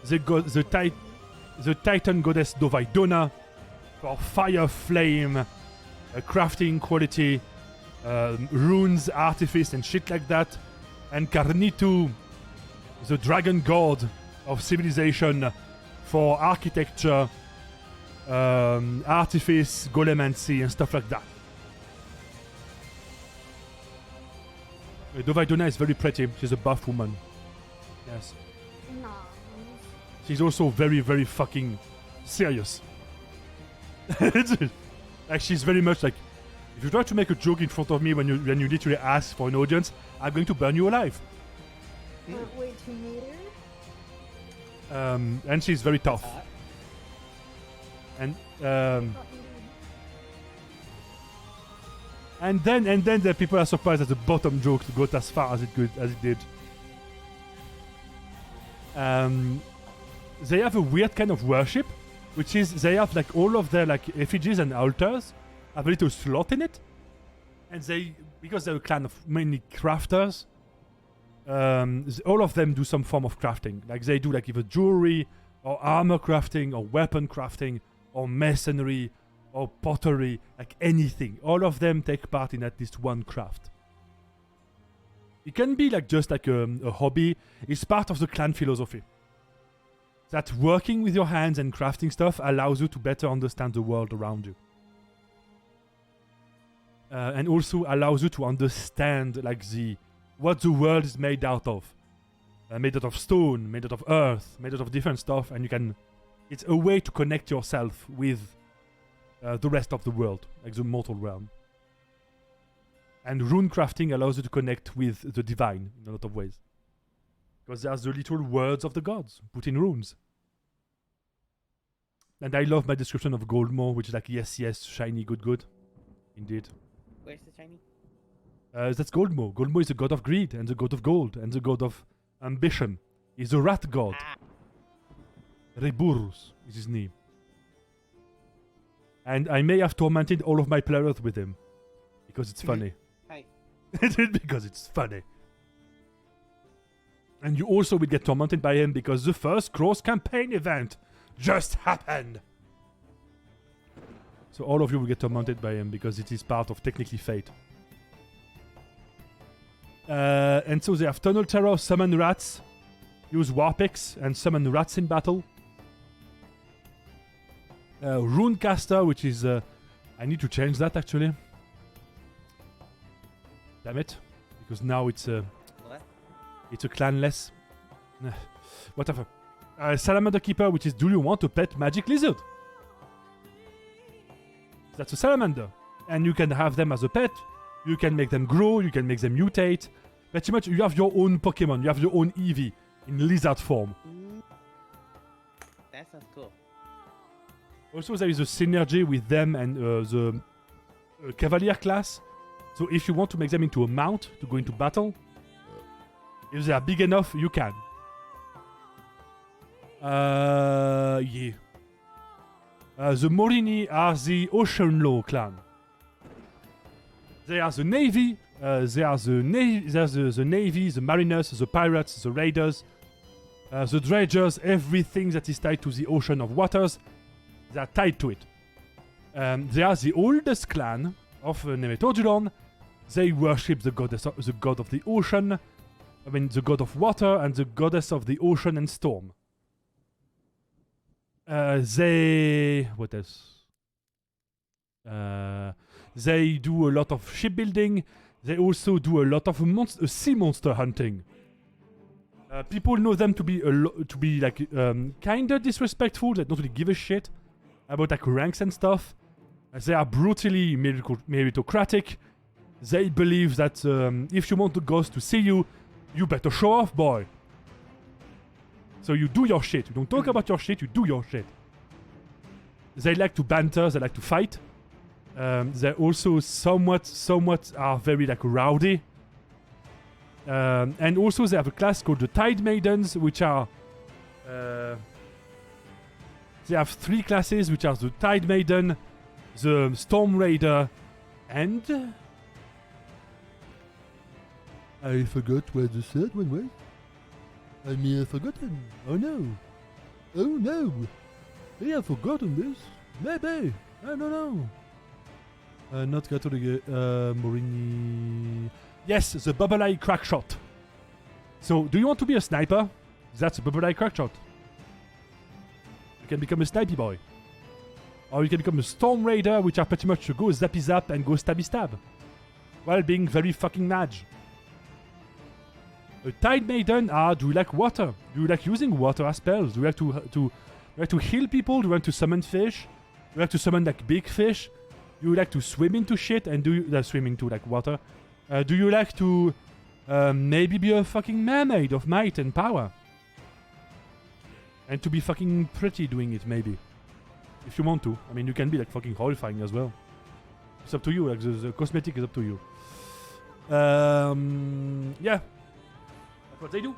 They got the Titan goddess Dovaidona for fire, flame, crafting quality, runes, artifice, and shit like that. And Karnitu, the dragon god of civilization, for architecture, artifice, golemancy, and stuff like that. Dovaidona is very pretty. She's a buff woman. Yes. Nice. She's also very, very fucking serious. Like, she's very much like, if you try to make a joke in front of me when you literally ask for an audience, I'm going to burn you alive. Can't wait to meet her. And she's very tough. And and then the people are surprised that the bottom joke got as far as it did. They have a weird kind of worship, which is they have like all of their like effigies and altars have a little slot in it, and they, because they're a clan of mainly crafters, all of them do some form of crafting. Like they do like either jewelry or armor crafting or weapon crafting or masonry or pottery, like anything. All of them take part in at least one craft. It can be like just like a hobby. It's part of the clan philosophy. That working with your hands and crafting stuff allows you to better understand the world around you. And also allows you to understand like what the world is made out of. Made out of stone, made out of earth, made out of different stuff, and it's a way to connect yourself with the rest of the world, like the mortal realm. And rune crafting allows you to connect with the divine in a lot of ways. Because there's the little words of the gods put in runes. And I love my description of Goldmore, which is like, yes, yes, shiny, good, good. Indeed. Where's the shiny? That's Goldmore. Goldmore is the god of greed, and the god of gold, and the god of ambition. He's a rat god. Reburus is his name. And I may have tormented all of my players with him. Because it's funny. Hi. Because it's funny. And you also will get tormented by him because the first cross-campaign event just happened. So all of you will get tormented by him because it is part of technically fate. And so they have Tunnel Terror, summon rats, use Warpix, and summon rats in battle. Runecaster, which is... I need to change that actually. Damn it. Because now it's a... It's a clanless. Whatever. Salamander Keeper, which is, do you want a pet magic lizard? That's a salamander. And you can have them as a pet. You can make them grow. You can make them mutate. Pretty much, you have your own Pokemon. You have your own Eevee in lizard form. That sounds cool. Also, there is a synergy with them and the Cavalier class. So if you want to make them into a mount to go into battle, if they are big enough, you can. Yeah. The Morini are the Ocean Law clan. They are the Navy. They are the Navy, the Mariners, the Pirates, the Raiders, the Dredgers, everything that is tied to the ocean of waters. They are tied to it. They are the oldest clan of Nemetodulon. They worship the god of the ocean. I mean, the god of water and the goddess of the ocean and storm. What else? They do a lot of shipbuilding. They also do a lot of sea monster hunting. People know them to be like kinda disrespectful. They don't really give a shit about like ranks and stuff. They are brutally meritocratic. They believe that if you want the gods to see you, you better show off, boy. So you do your shit. You don't talk about your shit, you do your shit. They like to banter, they like to fight. They also somewhat are very like rowdy. And also they have a class called the Tide Maidens, which are... they have 3 classes, which are the Tide Maiden, the Storm Raider and... I forgot what the third one was. I'm forgotten. Oh no. Oh no. I have forgotten this. Maybe. I don't know. Not Catholic. Morini. Yes, the Bubble Eye Crack Shot. So, do you want to be a sniper? That's a Bubble Eye Crack Shot. You can become a snipey boy. Or you can become a Storm Raider, which are pretty much to go zappy zap and go stabby stab. While being very fucking mage. A Tide Maiden, do you like water? Do you like using water as spells? Do you like to heal people? Do you like to summon fish? Do you like to summon like big fish? Do you like to swim into shit and do you swim into like water? Do you like to maybe be a fucking mermaid of might and power? And to be fucking pretty doing it maybe. If you want to. I mean you can be like fucking horrifying as well. It's up to you, like the cosmetic is up to you. Yeah. What they do.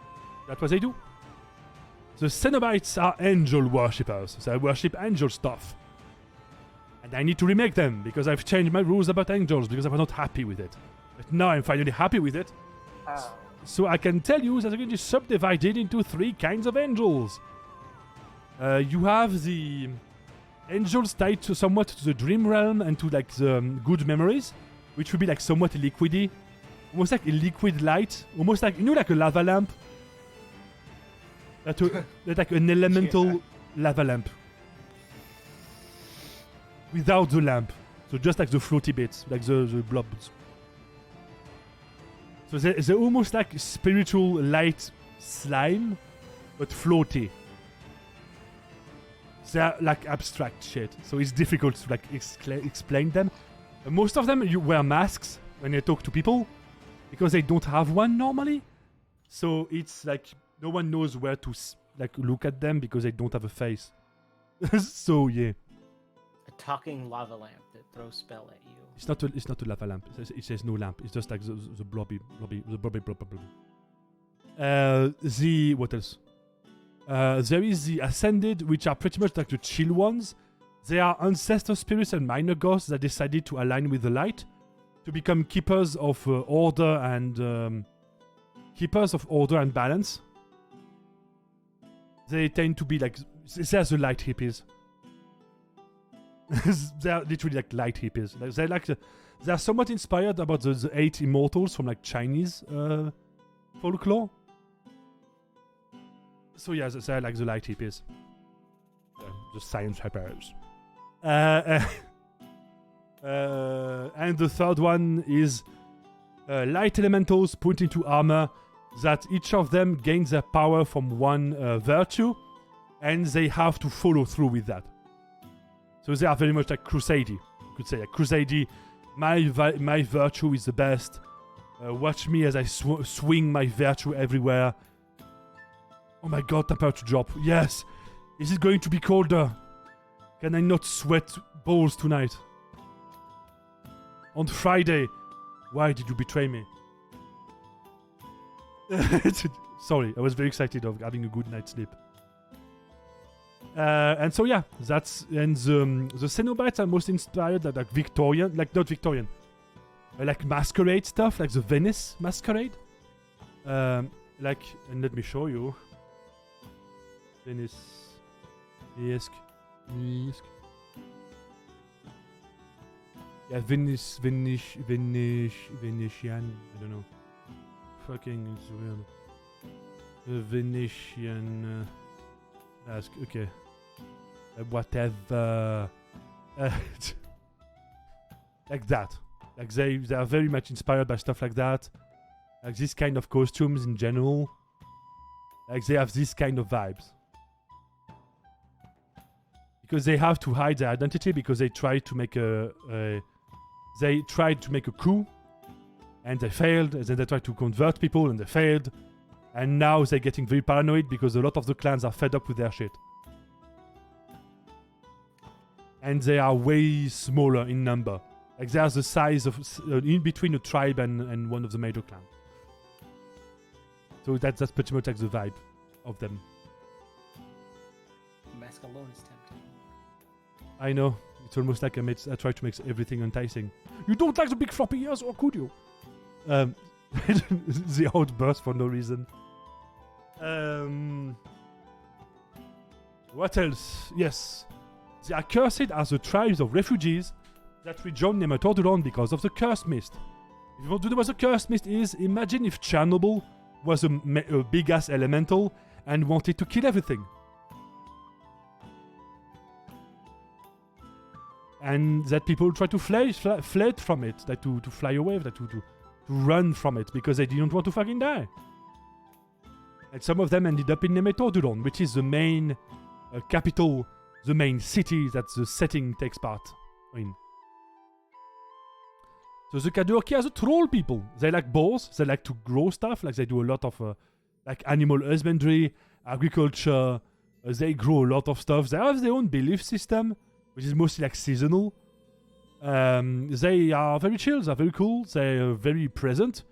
That's what they do. The Cenobites are angel worshippers. They worship angel stuff. And I need to remake them because I've changed my rules about angels because I was not happy with it. But now I'm finally happy with it. Oh. So I can tell you that they're going to be subdivided into 3 kinds of angels. You have the angels tied to somewhat to the dream realm and to like the good memories, which will be like somewhat liquidy. Almost like a liquid light. Almost like, you know, like a lava lamp. That's like an elemental lava lamp. Without the lamp. So just like the floaty bits. Like the blobs. So they're almost like spiritual light slime. But floaty. They're like abstract shit. So it's difficult to like explain them. Most of them you wear masks when they talk to people. Because they don't have one normally. So it's like no one knows where to like look at them because they don't have a face. So yeah. A talking lava lamp that throws spell at you. It's not a lava lamp. It says no lamp. It's just like the blobby. What else? There is the Ascended, which are pretty much like the chill ones. They are ancestor spirits and minor ghosts that decided to align with the light. To become keepers of order and balance. They tend to be like they're the light hippies. They're literally like light hippies. They're somewhat inspired about the 8 immortals from like Chinese folklore. So yeah, they're like the light hippies. The science hippies. And the third one is light elementals put into armor that each of them gains their power from one virtue and they have to follow through with that. So they are very much like Crusadey. You could say like Crusadey, my virtue is the best. Watch me as I swing my virtue everywhere. Oh my god, temperature drop. Yes! Is it going to be colder? Can I not sweat balls tonight? On Friday, why did you betray me? Sorry, I was very excited of having a good night's sleep. And so yeah, that's and the Cenobites are most inspired like Victorian, like not Victorian, like masquerade stuff, like the Venice masquerade. Like, and let me show you. Venice, yes. Yeah, Venetian, I don't know. Fucking, it's weird. Venetian, okay. Whatever. Like that. Like they are very much inspired by stuff like that. Like this kind of costumes in general. Like they have this kind of vibes. Because they have to hide their identity because they tried to make a coup and they failed, and then they tried to convert people and they failed, and now they're getting very paranoid because a lot of the clans are fed up with their shit. And they are way smaller in number. Like they are the size of in between a tribe and one of the major clans. So that's pretty much like the vibe of them. Mask alone is tempting. I know. It's almost like I try to make everything enticing. You don't like the big floppy ears, or could you? The outburst for no reason. What else? Yes. They are cursed as the tribes of refugees that rejoined Nematodon because of the Curse-Mist. If you want to know what the Curse-Mist is, imagine if Chernobyl was a big-ass elemental and wanted to kill everything. And that people try to fled from it, that to fly away, that to run from it, because they didn't want to fucking die. And some of them ended up in Nematodon, which is the main capital, the main city that the setting takes part in. So the Kadurki are the troll people. They like boars, they like to grow stuff, like they do a lot of like animal husbandry, agriculture, they grow a lot of stuff. They have their own belief system, which is mostly like seasonal. They are very chill, they're very cool, they're very present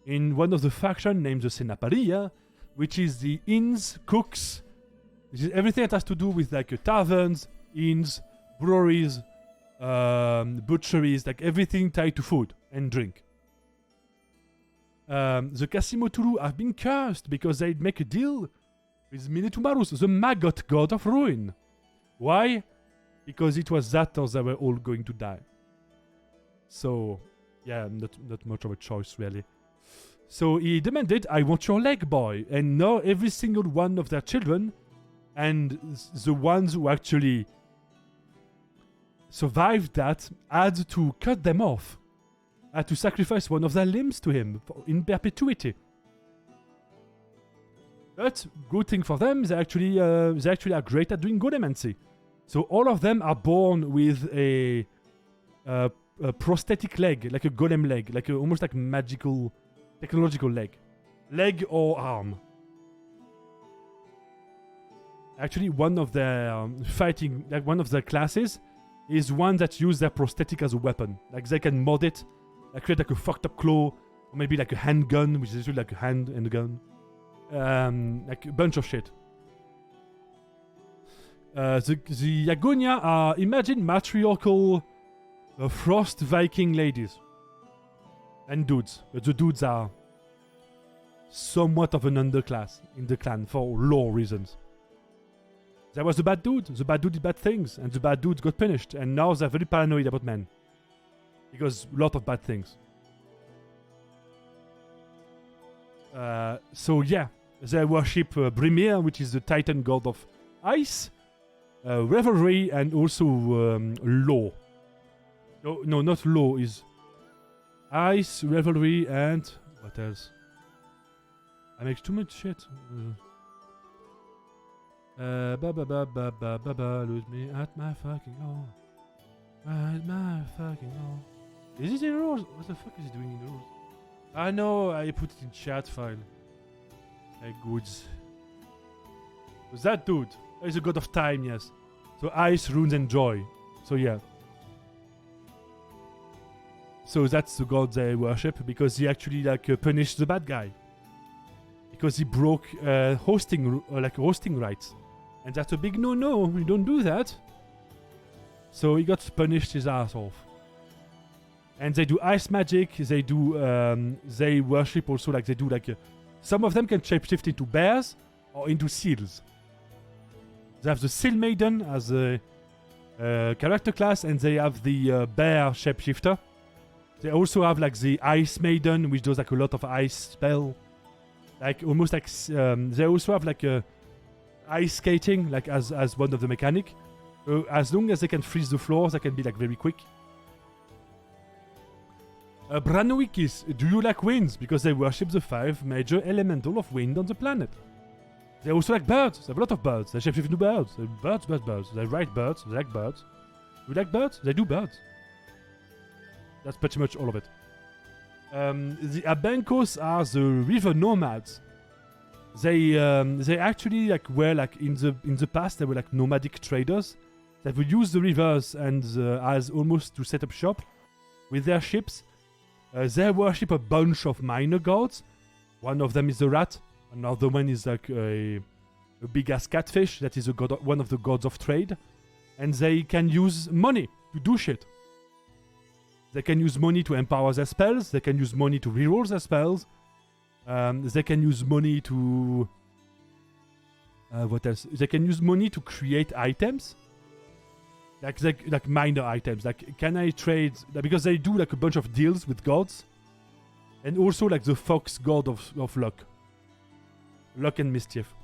in one of the factions named the Senaparia, which is the inns, cooks, which is everything that has to do with like taverns, inns, breweries, butcheries, like everything tied to food and drink. The Casimoturu have been cursed because they'd make a deal with Minitumarus, the maggot god of ruin. Why? Because it was that or they were all going to die. So, yeah, not much of a choice, really. So he demanded, I want your leg, boy. And now every single one of their children, and the ones who actually survived that, had to cut them off. Had to sacrifice one of their limbs to him in perpetuity. But, good thing for them, they actually are great at doing golemancy. So all of them are born with a prosthetic leg, like a golem leg, like almost like magical, technological leg or arm. Actually, one of their one of their classes is one that use their prosthetic as a weapon. Like they can mod it, like create like a fucked up claw, or maybe like a handgun, which is really like a hand and a gun, like a bunch of shit. The Yagonia are, imagine, matriarchal frost Viking ladies. And dudes. But the dudes are somewhat of an underclass in the clan for lore reasons. There was the bad dude. The bad dude did bad things. And the bad dudes got punished. And now they're very paranoid about men. Because a lot of bad things. So yeah. They worship Brimir, which is the titan god of ice. Revelry and also law. No, not law, is ice, revelry, and what else? I make too much shit. Lose me at my fucking law. At my fucking law. Is it in rules? What the fuck is he doing in rules? I know, I put it in chat file. Hey, goods. Was that dude? He's a god of time, yes. So ice, runes, and joy. So yeah. So that's the god they worship because he actually punished the bad guy. Because he broke hosting rights. And that's a big no-no. You don't do that. So he got punished his ass off. And they do ice magic. They do they worship also they do some of them can shapeshift into bears or into seals. They have the Seal Maiden as a character class, and they have the bear shapeshifter. They also have the Ice Maiden, which does a lot of ice spell. Almost they also have ice skating, as one of the mechanic. As long as they can freeze the floor, they can be very quick. Branowikis, do you like winds? Because they worship the 5 major elemental of wind on the planet. They also like birds. They have a lot of birds. They shapeshift into birds. Birds. They ride birds. They like birds. You like birds? They do birds. That's pretty much all of it. The Abankos are the river nomads. They actually were in the past they were nomadic traders that would use the rivers and as almost to set up shop with their ships. They worship a bunch of minor gods. One of them is the rat. Another one is a big ass catfish that is one of the gods of trade. and they can use money to do shit. They can use money to empower their spells. They can use money to reroll their spells. They can use money to... what else? They can use money to create items. Like minor items. Like, can I trade... Because they do like a bunch of deals with gods. And also like the fox god of luck. Luck and mischief.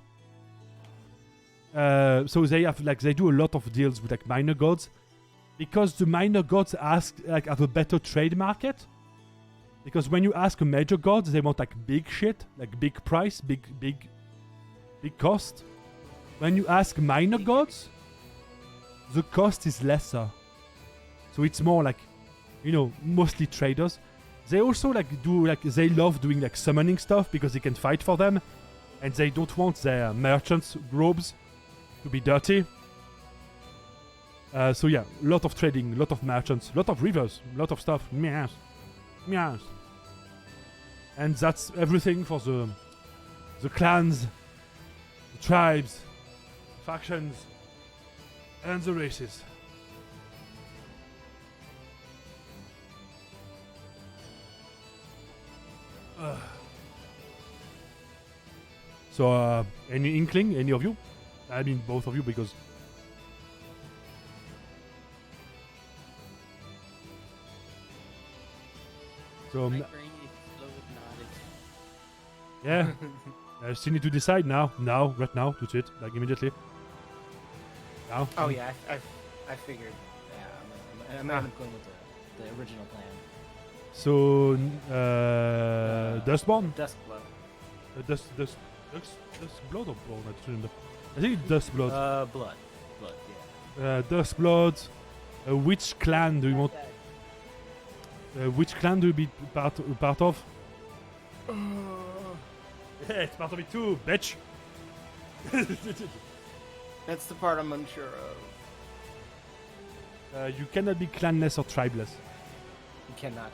So they have like they do a lot of deals with like minor gods. Because the minor gods have a better trade market. Because when you ask a major god, they want like big shit, like big price, big cost. When you ask minor gods, the cost is lesser. So it's more like, mostly traders. They also they love doing like summoning stuff because they can fight for them. And they don't want their merchants' robes to be dirty. So yeah, a lot of trading, a lot of merchants, a lot of rivers, a lot of stuff. Meows. Meows. And that's everything for the clans, the tribes, factions, and the races. So, any inkling, any of you? I mean, both of you, because... So, My brain is full with knowledge. yeah, I still need to decide now, right now, to it, like immediately. Now. Oh yeah, I figured. Yeah, I'm going with the original plan. So, Dustborn? Duskblood. Dustblood or Born? I don't remember. I think it's Dustblood. Blood, yeah. Dustblood. Which clan do you want? Which clan do you be part of? Yeah, it's part of it too, bitch. That's the part I'm unsure of. You cannot be clanless or tribeless. You cannot.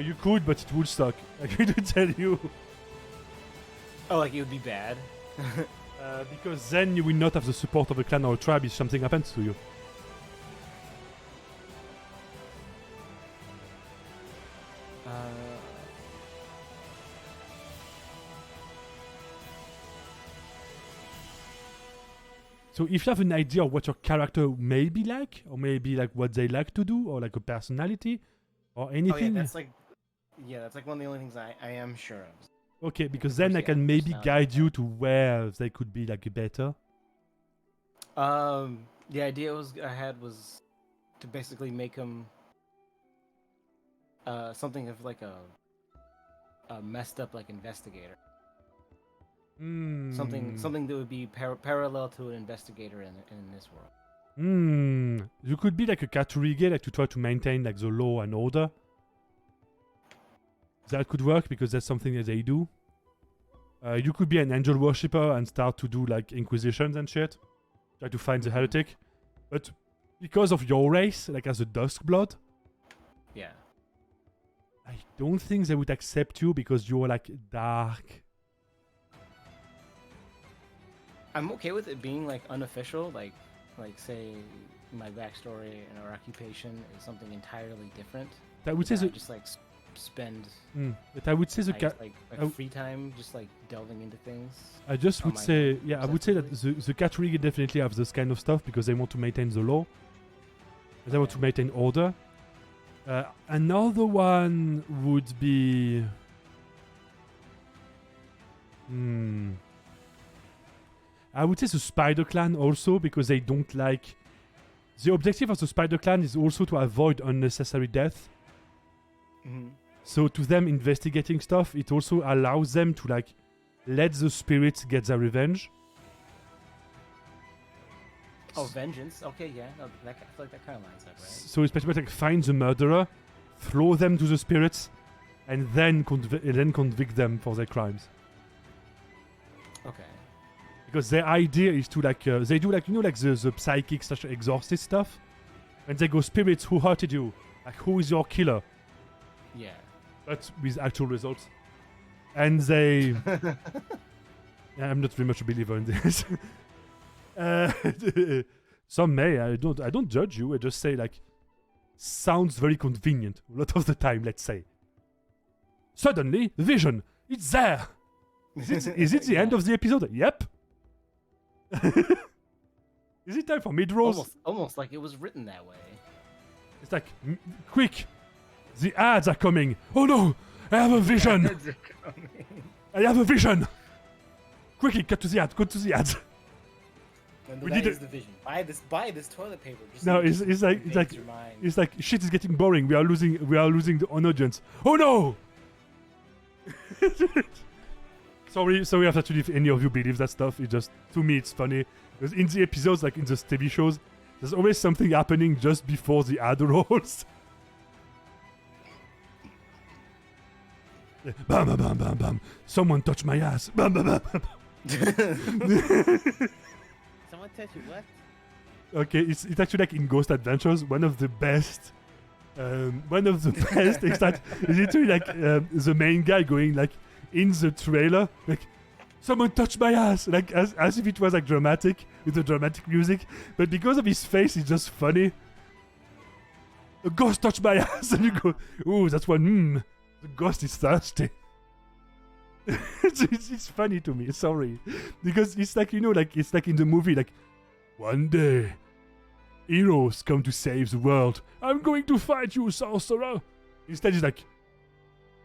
You could, but it would suck. I can tell you. Oh, like it would be bad. Because then you will not have the support of a clan or a tribe if something happens to you. So if you have an idea of what your character may be like, or maybe like what they like to do, or like a personality, or anything. Oh yeah, that's like one of the only things I am sure of. Okay, because then I can maybe guide you to where they could be like better. The idea I had was to basically make him something of like a messed up like investigator. Something that would be parallel to an investigator in this world. You could be like a Katurige, like to try to maintain like the law and order. That could work because that's something that they do. You could be an angel worshipper and start to do like inquisitions and shit. Try to find the heretic. But because of your race, like as a Duskblood, yeah, I don't think they would accept you because you're like dark. I'm okay with it being like unofficial, like say my backstory and our occupation is something entirely different. I would say just like spend. But I would say free time just like delving into things. I just would say, yeah, I would say that the Katurigi definitely have this kind of stuff because they want to maintain the law. They want to maintain order. Another one would be. I would say the Spider Clan also because they don't like... The objective of the Spider Clan is also to avoid unnecessary death. So to them investigating stuff, it also allows them to like let the spirits get their revenge. Oh, vengeance. Okay, yeah. No, I feel like that kind of lines up, right? So it's basically like find the murderer, throw them to the spirits, and then convict them for their crimes. Okay. Because their idea is to like they do like like the psychic / exorcist stuff, and they go spirits who hurted you, like who is your killer, yeah, but with actual results, and they. Yeah, I'm not very much a believer in this. Some may. I don't judge you. I just say like, sounds very convenient a lot of the time. Let's say. Suddenly, vision. It's there. Is it the end of the episode? Yep. Is it time for mid-rolls? Almost like it was written that way. It's like, quick! The ads are coming! Oh no! I have a vision! I have a vision! Quickly, cut to the ad, go to the ads. We need the vision. Buy this toilet paper. Just no, it's like shit is getting boring. We are losing the audience. Oh no! Sorry actually if any of you believe that stuff. It just, to me, it's funny. Because in the episodes, like in the TV shows, there's always something happening just before the ad rolls. Bam, bam, bam, bam, bam. Someone touched my ass. Bam, bam, bam, bam. Someone touch you what? Okay, it's actually like in Ghost Adventures, one of the best is that is literally like the main guy going like in the trailer, like, someone touched my ass, like as if it was like dramatic with the dramatic music, but because of his face, it's just funny. A ghost touched my ass, and you go, ooh, that's one. The ghost is thirsty. it's funny to me. Sorry, because it's like, you know, like it's like in the movie, like, one day, heroes come to save the world. I'm going to fight you, sorcerer. Instead, it's like,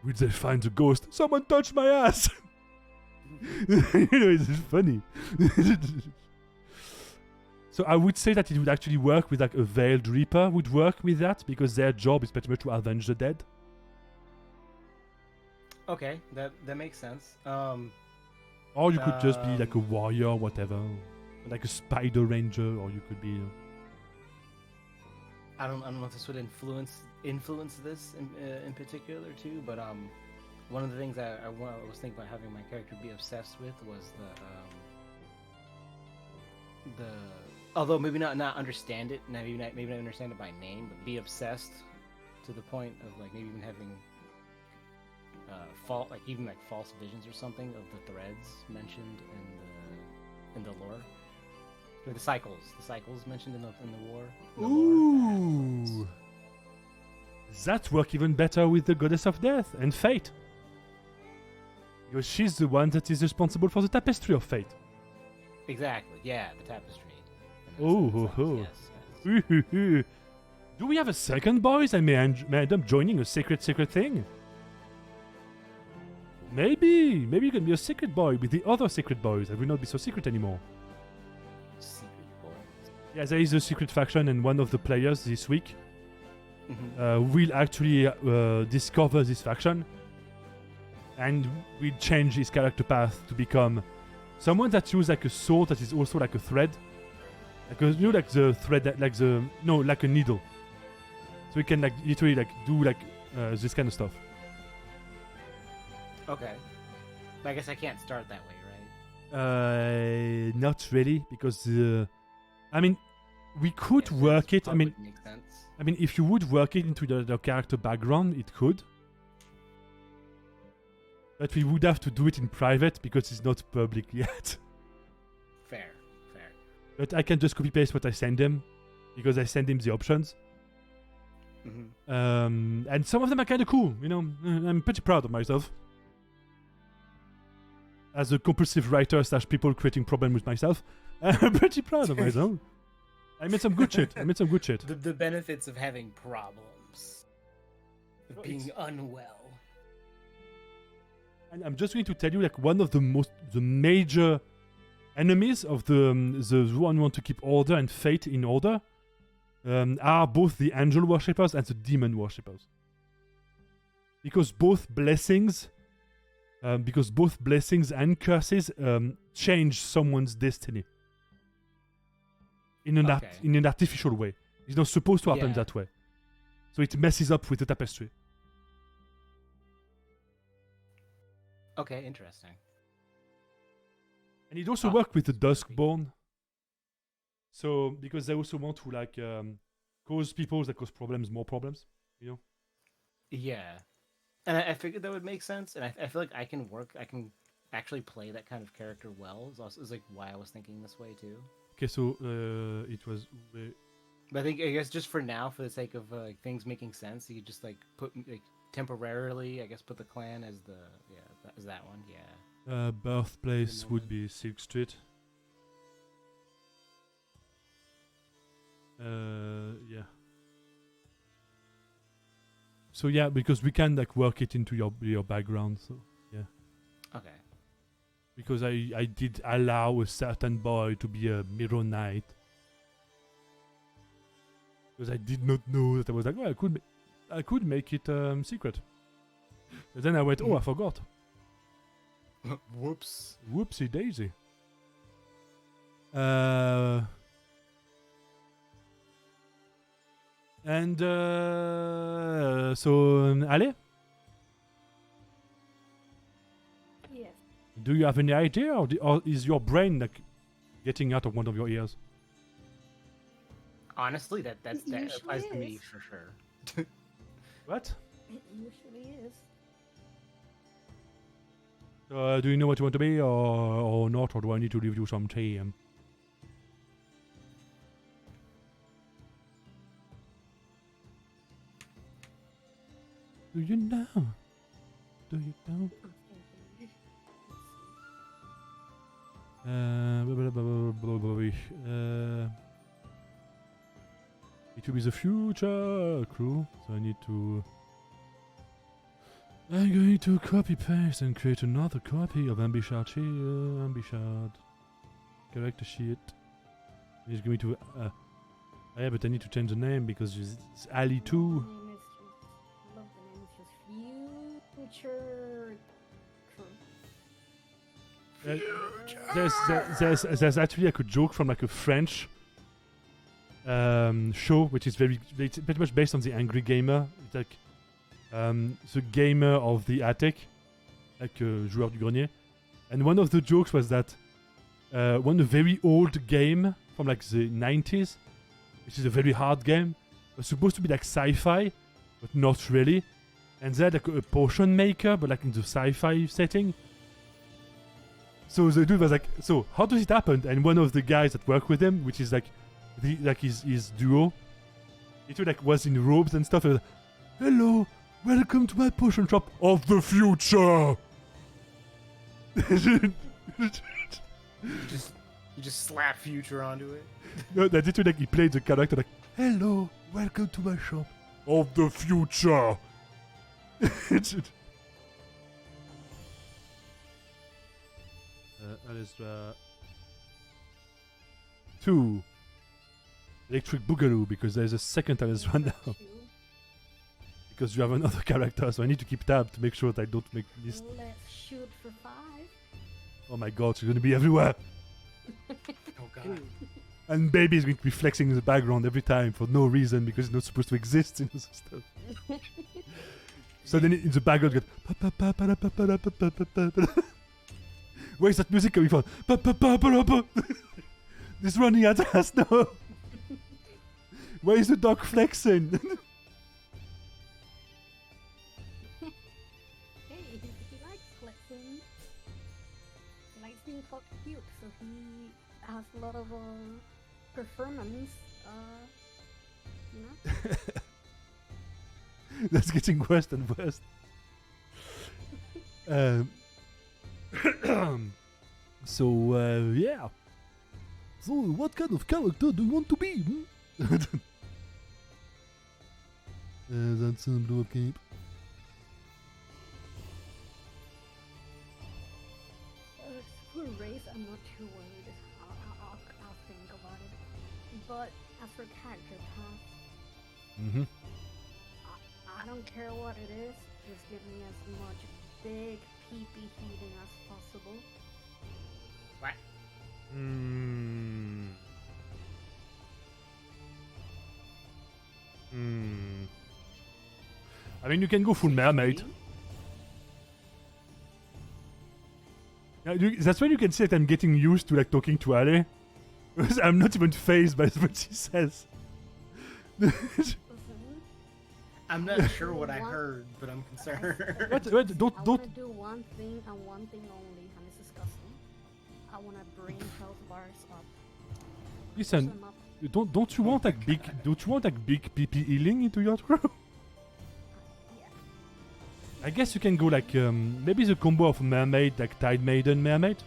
will they find the ghost? Someone touched my ass. You know, it's funny. So I would say that it would actually work with like a Veiled Reaper would work with that, because their job is pretty much to avenge the dead. Okay, that makes sense. Or you could just be like a warrior or whatever, like a spider ranger, or you could be. I don't know if this would influence this in particular too, but one of the things I was thinking about having my character be obsessed with was the although maybe not understand it, maybe not understand it by name, but be obsessed to the point of like maybe even having false visions or something of the threads mentioned in the lore. Or the cycles mentioned in the war. Ooh, that work even better with the goddess of death and fate, because she's the one that is responsible for the tapestry of fate. Exactly. Yeah, the tapestry. Oh, yes. Do we have a second, boys? I may end up joining a secret thing. Maybe you can be a secret boy with the other secret boys. I will not be so secret anymore. Yeah, there is a secret faction, and one of the players this week will actually discover this faction, and will change his character path to become someone that uses like a sword that is also like a thread, like like the thread that, like a needle. So he can like literally like do like this kind of stuff. Okay, I guess I can't start that way, right? Not really, because I mean, we could work it. I mean, make sense. I mean, if you would work it into the character background, it could. But we would have to do it in private because it's not public yet. Fair. But I can just copy paste what I send him, because I send him the options. And some of them are kind of cool. You know, I'm pretty proud of myself. As a compulsive writer / people creating problems with myself, I'm pretty proud of myself. I made some good shit. The benefits of having problems. Of being unwell. And I'm just going to tell you, like, one of the major enemies of the one who want to keep order and fate in order are both the angel worshippers and the demon worshippers. Because both blessings and curses change someone's destiny in an artificial way. It's not supposed to happen that way. So it messes up with the tapestry. Okay, interesting. And it also works with the Duskborn. So, because they also want to like cause people that cause problems more problems, you know? Yeah. And I figured that would make sense, and I feel like I can actually play that kind of character well. It's like why I was thinking this way too. Okay, so it was. But I guess just for now, for the sake of things making sense, you could just like put like temporarily, I guess, put the clan as the as that one. Yeah. Birthplace would be Silk Street. Yeah. So yeah, because we can like work it into your background. So yeah. Okay. Because I did allow a certain boy to be a Mirror Knight. Because I did not know that I was like, oh, I could make it secret. And then I went, oh, I forgot. Whoops. Whoopsie daisy. And so, Ale, Yes. do you have any idea, or is your brain like getting out of one of your ears? Honestly, that usually applies to me is. for sure. What? It usually is. Do you know what you want to be, or not, or do I need to leave you some tea? Do you know? Do you know? It will be the future crew, so I need to. I'm going to copy paste and create another copy of Ambishard here. Ambishard. Character sheet. It's going to. Yeah, but I need to change the name because it's Ali 2. The name is just future crew. There's actually like a joke from like a French show which is it's pretty much based on the Angry Gamer. It's like the gamer of the attic, like joueur du grenier, and one of the jokes was that one very old game from like the 90s, which is a very hard game, was supposed to be like sci-fi, but not really, and they had like a potion maker, but like in the sci-fi setting. So the dude was like, so how does it happen? And one of the guys that work with him, which is like his duo, it was in robes and stuff. And was, hello, welcome to my potion shop of the future. You just slap future onto it. No, that it like he played the character like, hello, welcome to my shop of the future. Alistra 2 Electric Boogaloo, because there's a second Alistra now. Because you have another character, so I need to keep tab to make sure that I don't make this. Let's shoot for 5. Oh my god, she's gonna be everywhere! Oh god. And baby is going to be flexing in the background every time for no reason because it's not supposed to exist in this stuff. So then in the background you get where's that music coming from? This running at us now. Where is the dog flexing? Hey, he likes flexing. He likes being called cute, so he has a lot of performance, you know? That's getting worse and worse. So, yeah. So, what kind of character do you want to be? That's a blue cape. For race, I'm not too worried. I'll think about it. But as for character path, I don't care what it is. Just give me as much big pee-pee heating as possible. What? I mean, you can go full mermaid. Yeah, that's when you can see that I'm getting used to like talking to Ale. Because I'm not even phased by what she says. I'm not sure what I heard, but I'm concerned. Wait, don't. I want to do one thing and one thing only, and it's disgusting. I want to bring health bars up. Listen, Push them up. don't you want like big PP healing into your crew? Yeah. I guess you can go like maybe the combo of mermaid, like tide maiden mermaid.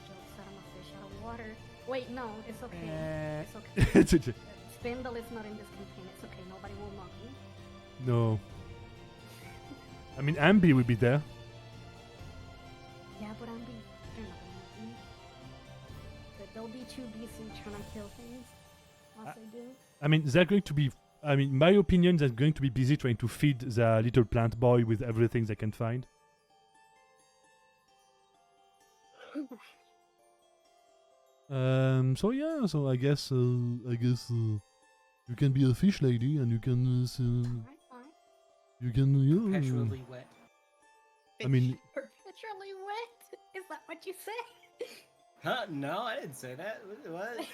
Jokes out of my fish out of water. Wait, no, it's okay. It's okay. Spindle is not in this campaign. It's okay. Nobody will mock me. No. I mean, Ambi will be there. Yeah, but they're not gonna mock me. But they'll be too busy trying to kill things once they do. I mean, they're going to be. I mean, in my opinion, they're going to be busy trying to feed the little plant boy with everything they can find. So yeah, so I guess you can be a fish lady and you can Alright, fine. you can Perpetually wet. I mean, Perpetually wet? Is that what you say? Huh? No, I didn't say that. What?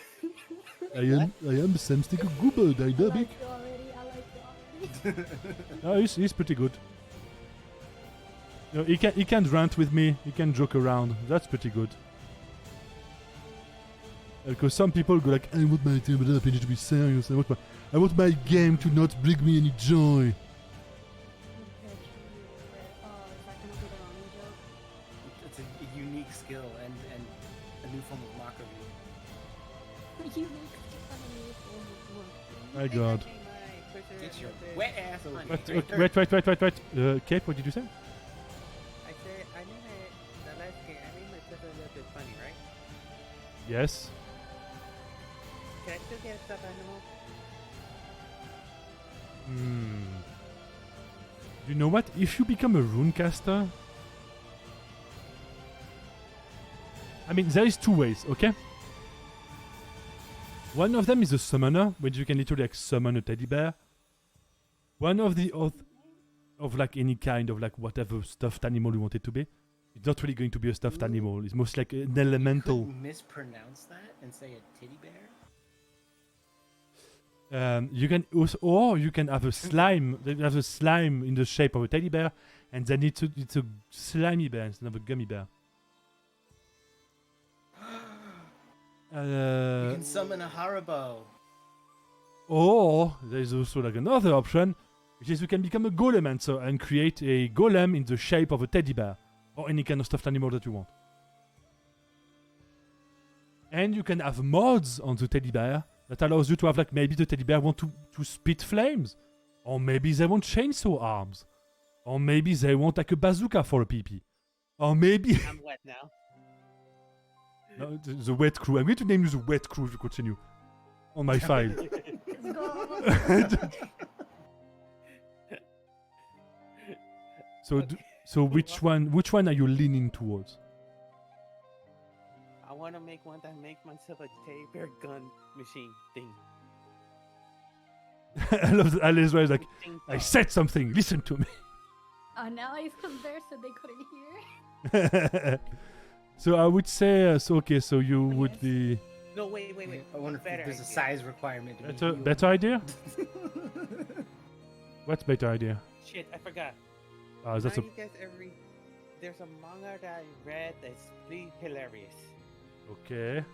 I am Samstick Goober I dynamic. like you already. He's pretty good. You know, he can rant with me. He can joke around. That's pretty good. Because some people go like, I want my TTRPG to be serious. I want my game to not bring me any joy. Perpetually wet. Oh, is that gonna be the running joke? It's a unique skill and a new form of mockery. You make My God. Get your wet ass over here. Wait. Kate, what did you say? I said, I mean, the last game, I mean, my sister a little bit funny, right? Yes. Can I still get a stuffed animal? You know what? If you become a runecaster, I mean, there is two ways, okay? One of them is a summoner, which you can literally like summon a teddy bear. One of the of like any kind of like whatever stuffed animal you want it to be. It's not really going to be a stuffed animal. It's most like an elemental. Couldn't mispronounce that and say a titty bear? You can also, or you can have a slime. They have a slime in the shape of a teddy bear, and then it's a slimy bear instead of a gummy bear. You can summon a Haribo. Or there's also like another option, which is you can become a golemancer and create a golem in the shape of a teddy bear or any kind of stuffed animal that you want. And you can have mods on the teddy bear that allows you to have like maybe the teddy bear want to spit flames, or maybe they want chainsaw arms, or maybe they want like a bazooka for a PP, or maybe I'm wet now. no, the wet crew. I'm going to name you the wet crew if you continue on my file. So which one are you leaning towards? I want to make one that makes myself a teddy bear gun machine thing. I love that Alice was like, Thing I thing. said something, listen to me. Now he's there so they couldn't hear. So I would say, so you Yes. would be... No, wait. I wonder if Better there's a idea. size requirement to be you. Better idea? What's better idea? Shit, I forgot. That's Now a... you guys there's a manga that I read that's pretty hilarious. Okay.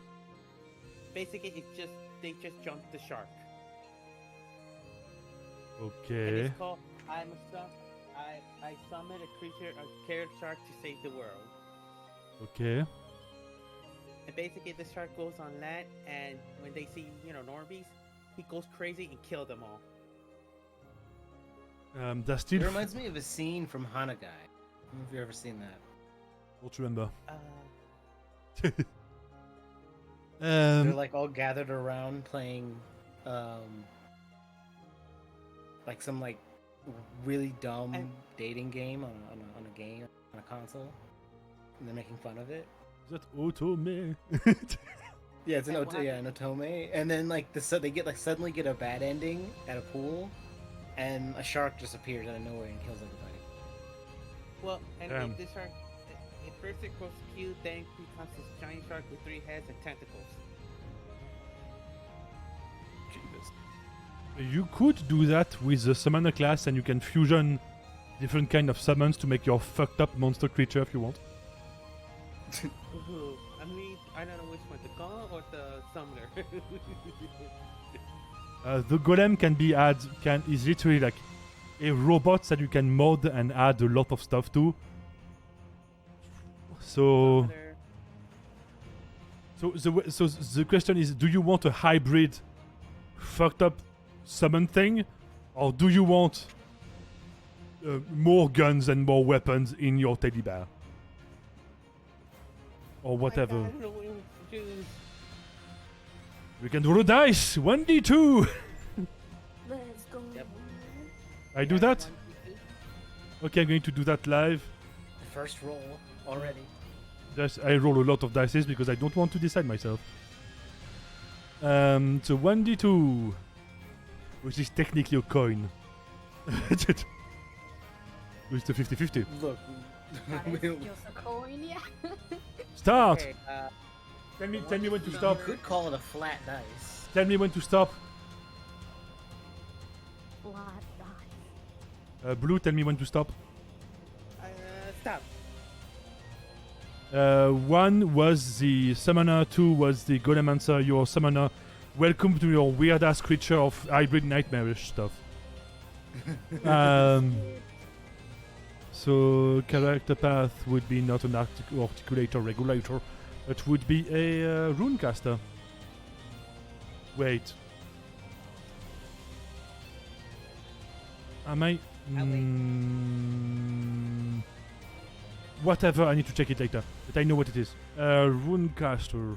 Basically, they just jumped the shark. And Okay. it's called I summon a creature, a scared shark to save the world. Okay. And basically, the shark goes on land, and when they see, normies, he goes crazy and kills them all. That's It still... reminds me of a scene from Hanagai. I don't know if you've ever seen that. Don't remember. They're like all gathered around playing like some like really dumb dating game on a game on a console, and they're making fun of it. Is that Otome? Yeah, it's an And what an Otome, and then like they get like suddenly get a bad ending at a pool, and a shark just appears out of nowhere and kills everybody. Well, and Damn. this shark, at first it grows cute, then becomes this giant shark with 3 heads and tentacles. You could do that with the summoner class, and you can fusion different kind of summons to make your fucked up monster creature if you want. Ooh, I mean, I don't know which one, the Golem or the Summoner. The golem is literally like a robot that you can mod and add a lot of stuff to. So Summoner. so the question is, do you want a hybrid fucked up summon thing, or do you want more guns and more weapons in your teddy bear? Or whatever. I don't know what to choose. We can roll a dice! 1d2! Let's go. Yep. I do that? Okay, I'm going to do that live. First roll already. I roll a lot of dice because I don't want to decide myself. So 1d2, which is technically a coin. It's a 50-50. Look. That is just a coin, yeah. Start! Okay, Tell me when to You stop. could call it a flat dice. Tell me when to stop. Flat dice. Blue, tell me when to stop. stop. 1 was the summoner, 2 was the golemancer, your summoner. Welcome to your weird ass creature of hybrid nightmarish stuff. So character path would be not an articulator regulator, it would be a runecaster. Wait. Am I? Whatever, I need to check it later. But I know what it is. Runecaster.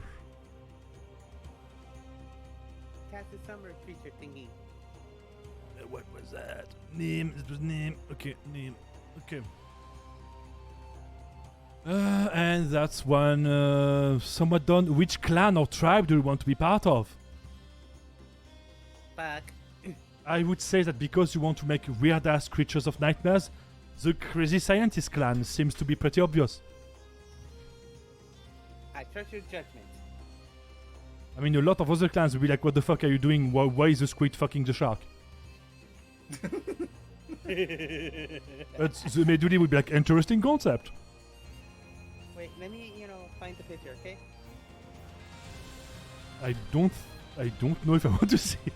Cast a summer creature thingy. What was that? Name. It was name. Okay, name. Okay. And that's one somewhat done. Which clan or tribe do you want to be part of? Fuck. I would say that because you want to make weird-ass creatures of nightmares, the Crazy Scientist clan seems to be pretty obvious. I trust your judgment. I mean, a lot of other clans will be like, what the fuck are you doing? Why is the squid fucking the shark? But the Meduli would be like, interesting concept. Wait, let me, find the picture, okay? I don't know if I want to see it.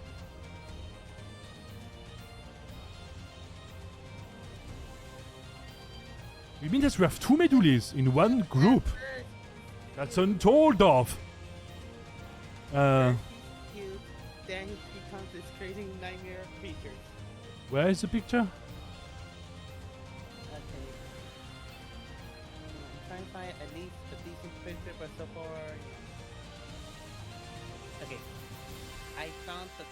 You mean that we have 2 Medulis in one group? That's untold of. He's cute, then he becomes this crazy nightmare creature. Where is the picture? Okay. I'm trying to find at least a decent picture, but so far... Okay. I found the...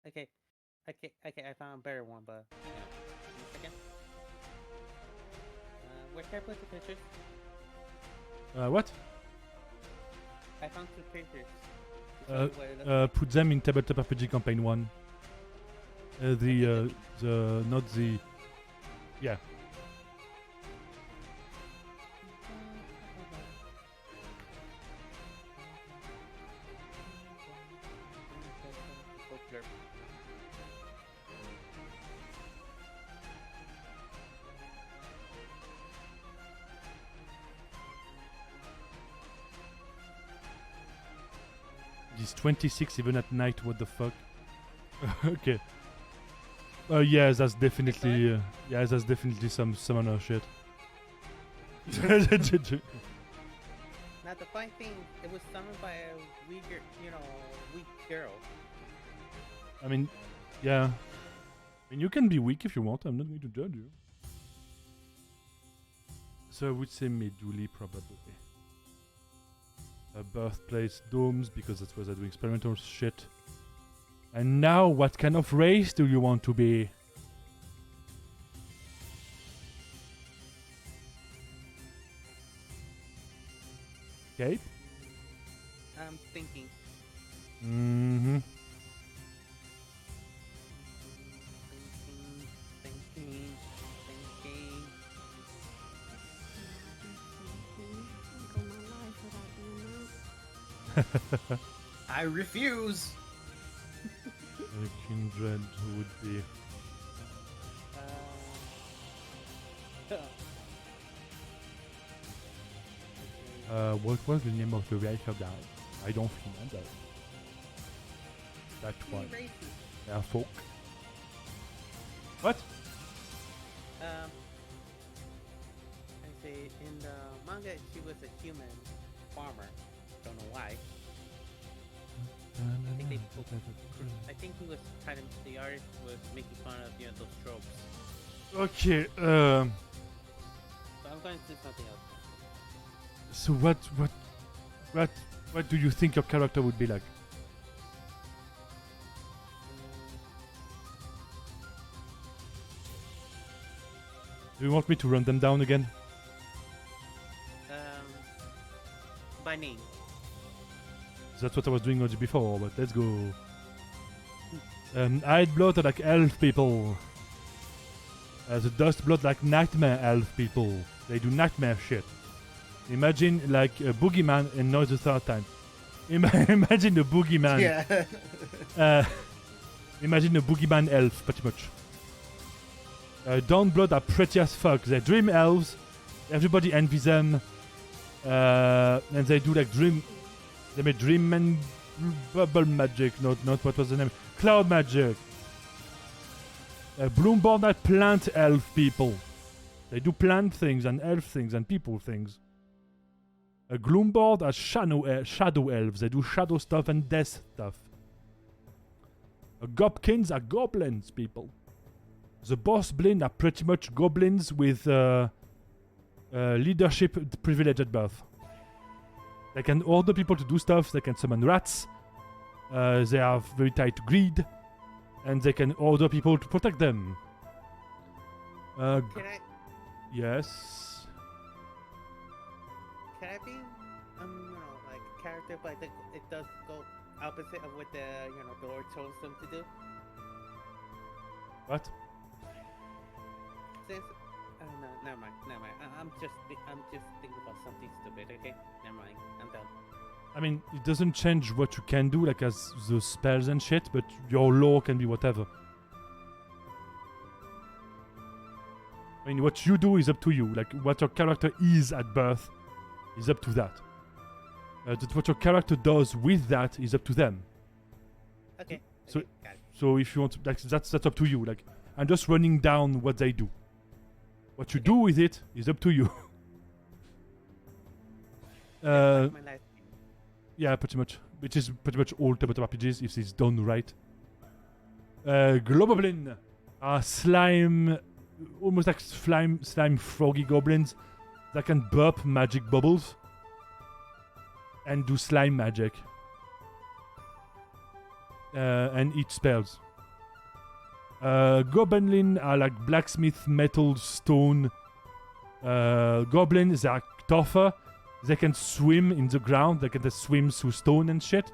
Second. Okay, I found a better one, but one second. Where can I put the pictures? What? I found 2 pictures. To show you what it looks like. Put them in Tabletop RPG Campaign 1. Yeah. It's 26 even at night, what the fuck? Okay. Yeah, that's definitely some summoner shit. Now the funny thing, it was summoned by a weak girl. I mean, yeah. I mean, you can be weak if you want, I'm not going to judge you. So I would say Meduli probably. Birthplace domes, because that's where they're doing experimental shit. And now, what kind of race do you want to be? Okay. I'm thinking. Mm-hmm. Thinking. I refuse. A kindred would be. What was the name of the race of that? I don't remember. That one. Yeah, folk. What? I say in the manga she was a human farmer. Don't know why. I think he was kind of the artist was making fun of those tropes. Okay. So I'm going to do something else. So what do you think your character would be like? Do you want me to run them down again? By name. That's what I was doing before, but let's go. I'd blood are like elf people. The dust blood like nightmare elf people. They do nightmare shit. Imagine like a boogeyman and not the third time. Imagine the boogeyman. Yeah. Imagine a boogeyman elf, pretty much. Dawnblood are pretty as fuck. They're dream elves. Everybody envies them. And they do like dream. They make dream and bubble magic. Not what was the name? Cloud magic. Bloomborn are plant elf people. They do plant things and elf things and people things. Gloomboard are shadow elves. They do shadow stuff and death stuff. Gobkins are goblins people. The boss blin are pretty much goblins with leadership privilege at birth. They can order people to do stuff. They can summon rats. They have very tight greed. And they can order people to protect them. Can I Yes. be like a character, but it does go opposite of what the Lord chose them to do? What? Since no, never mind. I'm just thinking about something stupid. Okay, never mind. I'm done. I mean, it doesn't change what you can do, like as the spells and shit, but your lore can be whatever. I mean, what you do is up to you. Like, what your character is at birth is up to that. What your character does with that is up to them. Okay. So- okay, got it. So if you want to, like, that's up to you. Like, I'm just running down what they do. What you do with it is up to you. That's my last name. Yeah, pretty much. Which is pretty much all TTRPGs if it's done right. Globoblin are slime, almost like slime froggy goblins that can burp magic bubbles and do slime magic and eat spells. Goblin are like blacksmith, metal, stone. Goblins are tougher. They can swim in the ground. They can just swim through stone and shit.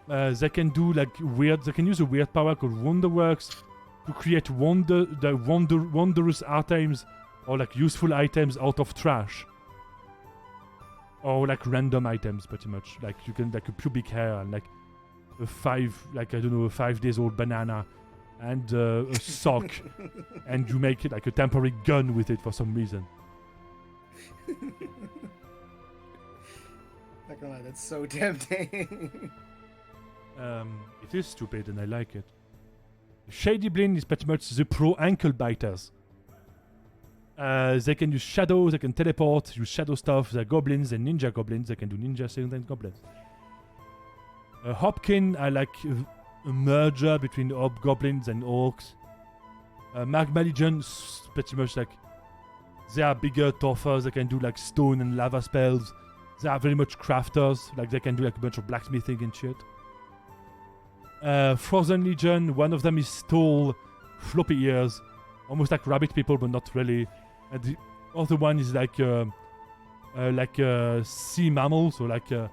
They can do like weird. They can use a weird power called Wonderworks to create wondrous items or like useful items out of trash. Or like random items, pretty much. Like you can like a pubic hair and like a 5 days old banana and a sock, and you make it like a temporary gun with it for some reason. Not gonna lie, that's so tempting. It is stupid and I like it. Shady Blin is pretty much the pro ankle biters. They can use shadows, they can teleport, use shadow stuff. They're goblins and ninja goblins. They can do ninja things and goblins. Hopkin are like a merger between hobgoblins and orcs. Magma Legion, pretty much like they are bigger, tougher. They can do like stone and lava spells. They are very much crafters. Like they can do like a bunch of blacksmithing and shit. Frozen Legion, one of them is tall, floppy ears, almost like rabbit people, but not really. And the other one is like a sea mammal, so like a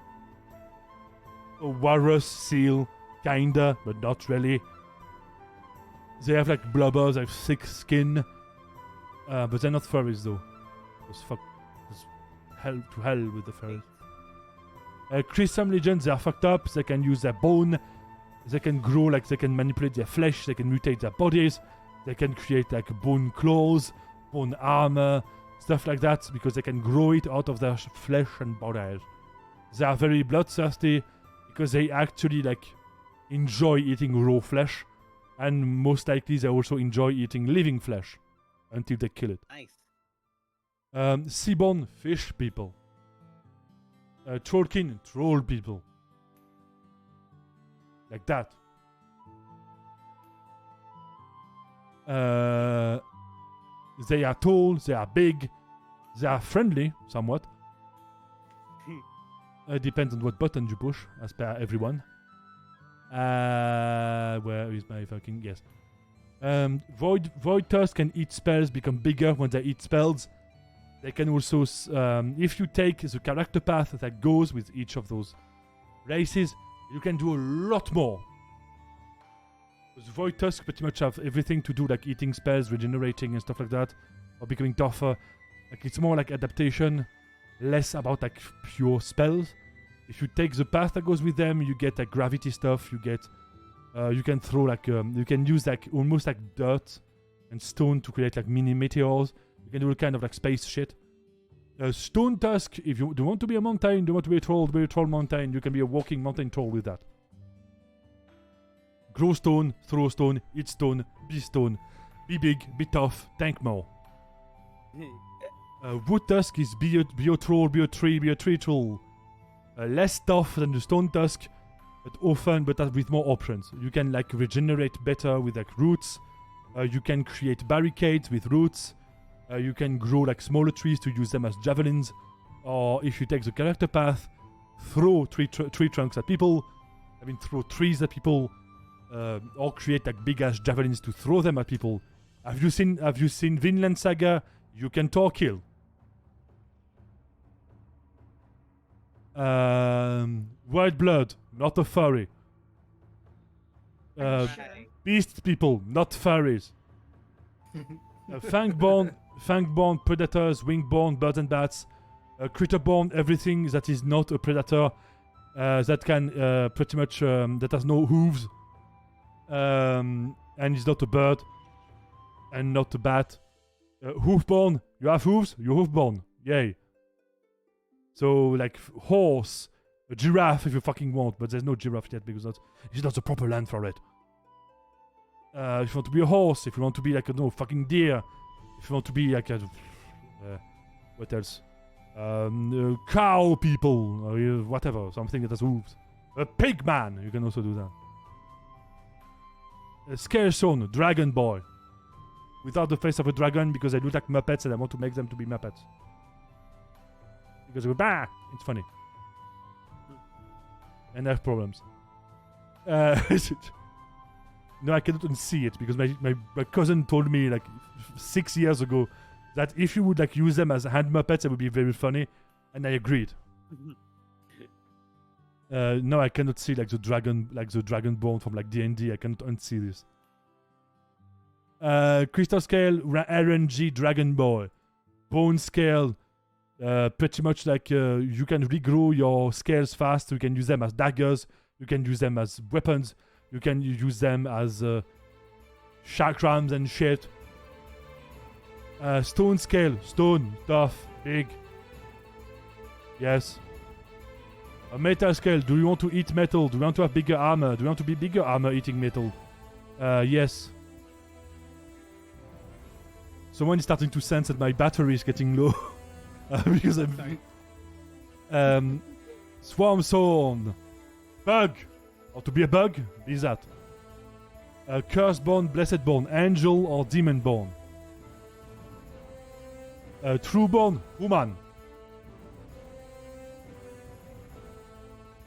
walrus seal, kinda, but not really. They have like blubbers, they have thick skin, but they're not furries though. Just hell with the furries. Christian legends, they are fucked up. They can use their bone. They can grow, like they can manipulate their flesh. They can mutate their bodies. They can create like bone claws, bone armor, stuff like that, because they can grow it out of their flesh and bodies. They are very bloodthirsty because they actually like enjoy eating raw flesh, and most likely they also enjoy eating living flesh until they kill it. Nice. Seaborn fish people. Trollkin, troll people. Like that. They are tall, they are big, they are friendly, somewhat. Depends on what button you push, as per everyone. Where is my fucking... Yes. Void Tusk can eat spells, become bigger when they eat spells. They can also, if you take the character path that goes with each of those races, you can do a lot more. The Void Tusk pretty much have everything to do, like eating spells, regenerating and stuff like that, or becoming tougher. Like it's more like adaptation, less about like pure spells. If you take the path that goes with them, you get like gravity stuff. You get, you can throw like, you can use like almost like dirt and stone to create like mini meteors. You can do all kind of like space shit. Stone Tusk, if you don't want to be a mountain, don't want to be a troll mountain, you can be a walking mountain troll with that. Grow stone, throw stone, eat stone, be big, be tough, tank more. Wood Tusk is be a troll, be a tree troll. Less tough than the Stone Tusk, but often, but with more options. You can like regenerate better with like roots. You can create barricades with roots. You can grow like smaller trees to use them as javelins. Or if you take the character path, throw tree trunks at people. I mean, throw trees at people. Or create like big ass javelins to throw them at people. Have you seen Vinland Saga? You can kill. White blood, not a furry. Beast people, not furries. Fangborn predators, wingborn birds and bats. Critterborn, everything that is not a predator. That can pretty much that has no hooves. And is not a bird. And not a bat. Hoofborn, you have hooves, you're hoofborn. Yay. So, like, horse, a giraffe if you fucking want, but there's no giraffe yet because it's not the proper land for it. If you want to be a horse, if you want to be like a fucking deer, if you want to be like a... what else? Cow people, or whatever, something that has hooves. A pig man, you can also do that. A Scarestone, dragon boy. Without the face of a dragon because they look like Muppets and I want to make them to be Muppets. Because they go, bah! It's funny. And I have problems. No, I cannot unsee it because my cousin told me like 6 years ago that if you would like use them as hand Muppets, it would be very funny. And I agreed. No, I cannot see like the dragonborn from like D&D. I cannot unsee this. Crystal Scale, RNG Dragon Boy. Bone Scale. Pretty much like you can regrow your scales fast. You can use them as daggers. You can use them as weapons. You can use them as chakrams and shit. Stone Scale. Stone. Tough. Big. Yes. A Metal Scale. Do you want to eat metal? Do you want to have bigger armor? Do you want to be bigger armor eating metal? Yes. Someone is starting to sense that my battery is getting low. Because I'm... Swarm Thorn. Bug. Or to be a bug, be that. Curse-born, Blessed-born, Angel or Demon-born. True-born, Human.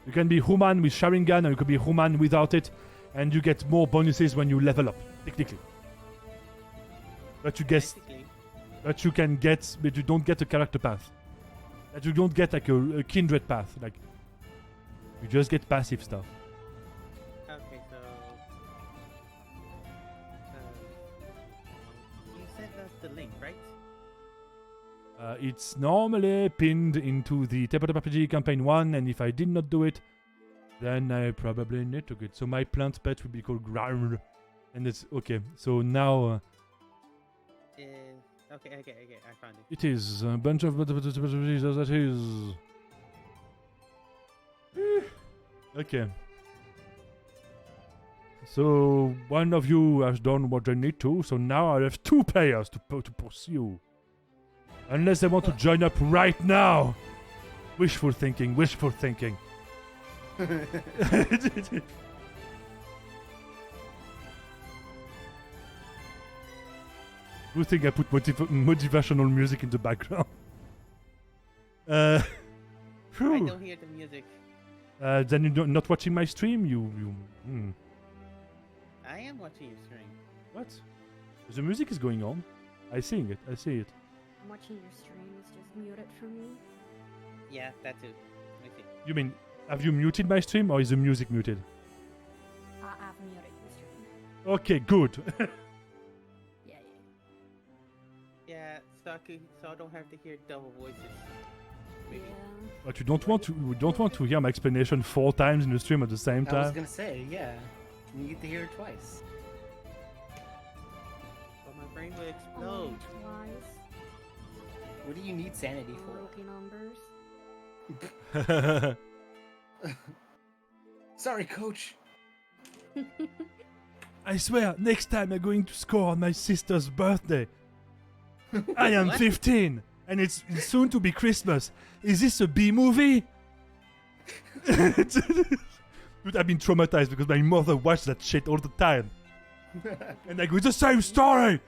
You can be Human with Sharingan, or you can be Human without it, and you get more bonuses when you level up, technically. But you guess... But you can get... But you don't get a character path. That you don't get like a kindred path. Like, you just get passive stuff. Okay, so... you sent us the link, right? It's normally pinned into the TTRPG campaign 1, and if I did not do it, then I probably need to get. So my plant pet will be called Ground. And it's okay. So now Okay, I found it. it is a bunch of that is. Okay. So one of you has done what they need to. So now I have 2 players to pursue. Unless they want to join up right now. Wishful thinking. Wishful thinking. Good thing I put motivational music in the background. I Phew. don't hear the music. Then you're not watching my stream? I am watching your stream. What? The music is going on. I see it. I see it. I'm watching your stream. It's just muted for me. Yeah, that too. Let me see. You mean, have you muted my stream or is the music muted? I've muted your stream. Okay, good. Yeah. Yeah, so I don't have to hear double voices. Maybe. Yeah. But you don't want to hear my explanation 4 times in the stream at the same I was time? gonna say, yeah. You get to hear it twice. But my brain will explode. Only twice. What do you need sanity for? Rookie numbers. Sorry, coach. I swear, next time I'm going to score on my sister's birthday. I am What? 15, and it's soon to be Christmas. Is this a B movie? Dude, I've been traumatized because my mother watched that shit all the time. And I go, it's the same story!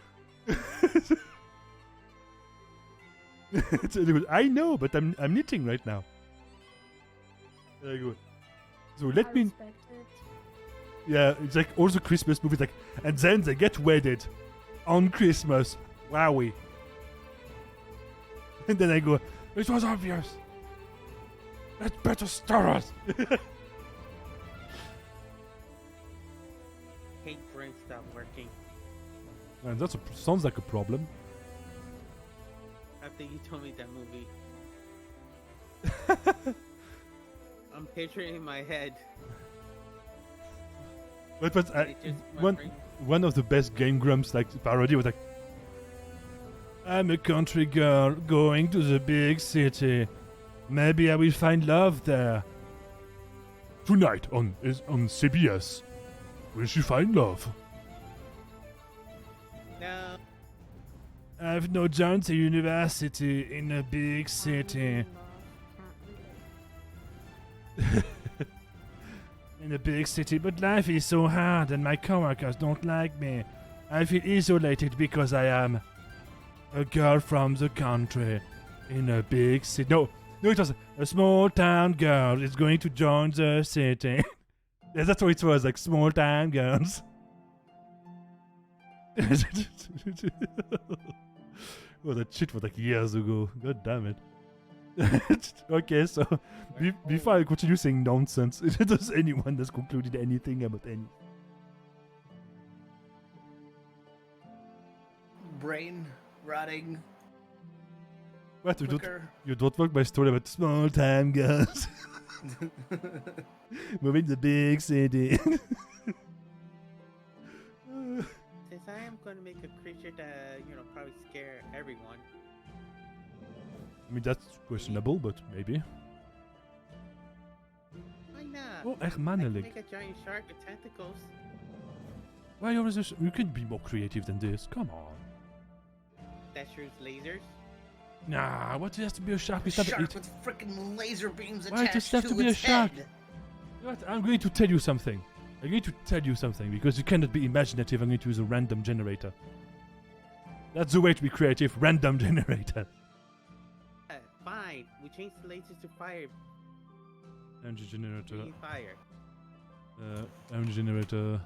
So they go, I know, but I'm knitting right now. And I go, so let I me... respect it. Yeah, it's like all the Christmas movies, like, and then they get wedded on Christmas. Wowie. And then I go, it was obvious. Let's better star us. Hate brain stop working. Man, that sounds like a problem. After you told me that movie. I'm picturing in my head. But It just, my one brain- one of the best Game Grumps like parody was like, I'm a country girl going to the big city. Maybe I will find love there. Tonight on CBS. Will she find love? No. I've not joined the university in a big city. In a big city, but life is so hard and my coworkers don't like me. I feel isolated because I am a girl from the country in a big city. No, it was a small town girl is going to join the city. Yeah, that's what it was, like small town girls. Oh, that shit was like years ago. God damn it. Okay, so before I continue saying nonsense, does anyone has concluded anything about any? Brain rotting. What, Quicker. you don't work my story about small time girls moving the big city. Since I am going to make a creature that, probably scare everyone. I mean, that's questionable, but maybe. Why not? Oh, I can Hermanelig. make a giant shark with tentacles. Why always this? You can be more creative than this. Come on. That shoots lasers. Nah, what, it has to be a shark? It's not Shark it, with freaking laser beams Why does attached it have to be a its shark? head. What? I'm going to tell you something. I'm going to tell you something because you cannot be imaginative. I'm going to use a random generator. That's the way to be creative. Random generator. Fine. We changed the lasers to fire. Energy generator. Green fire. Energy generator.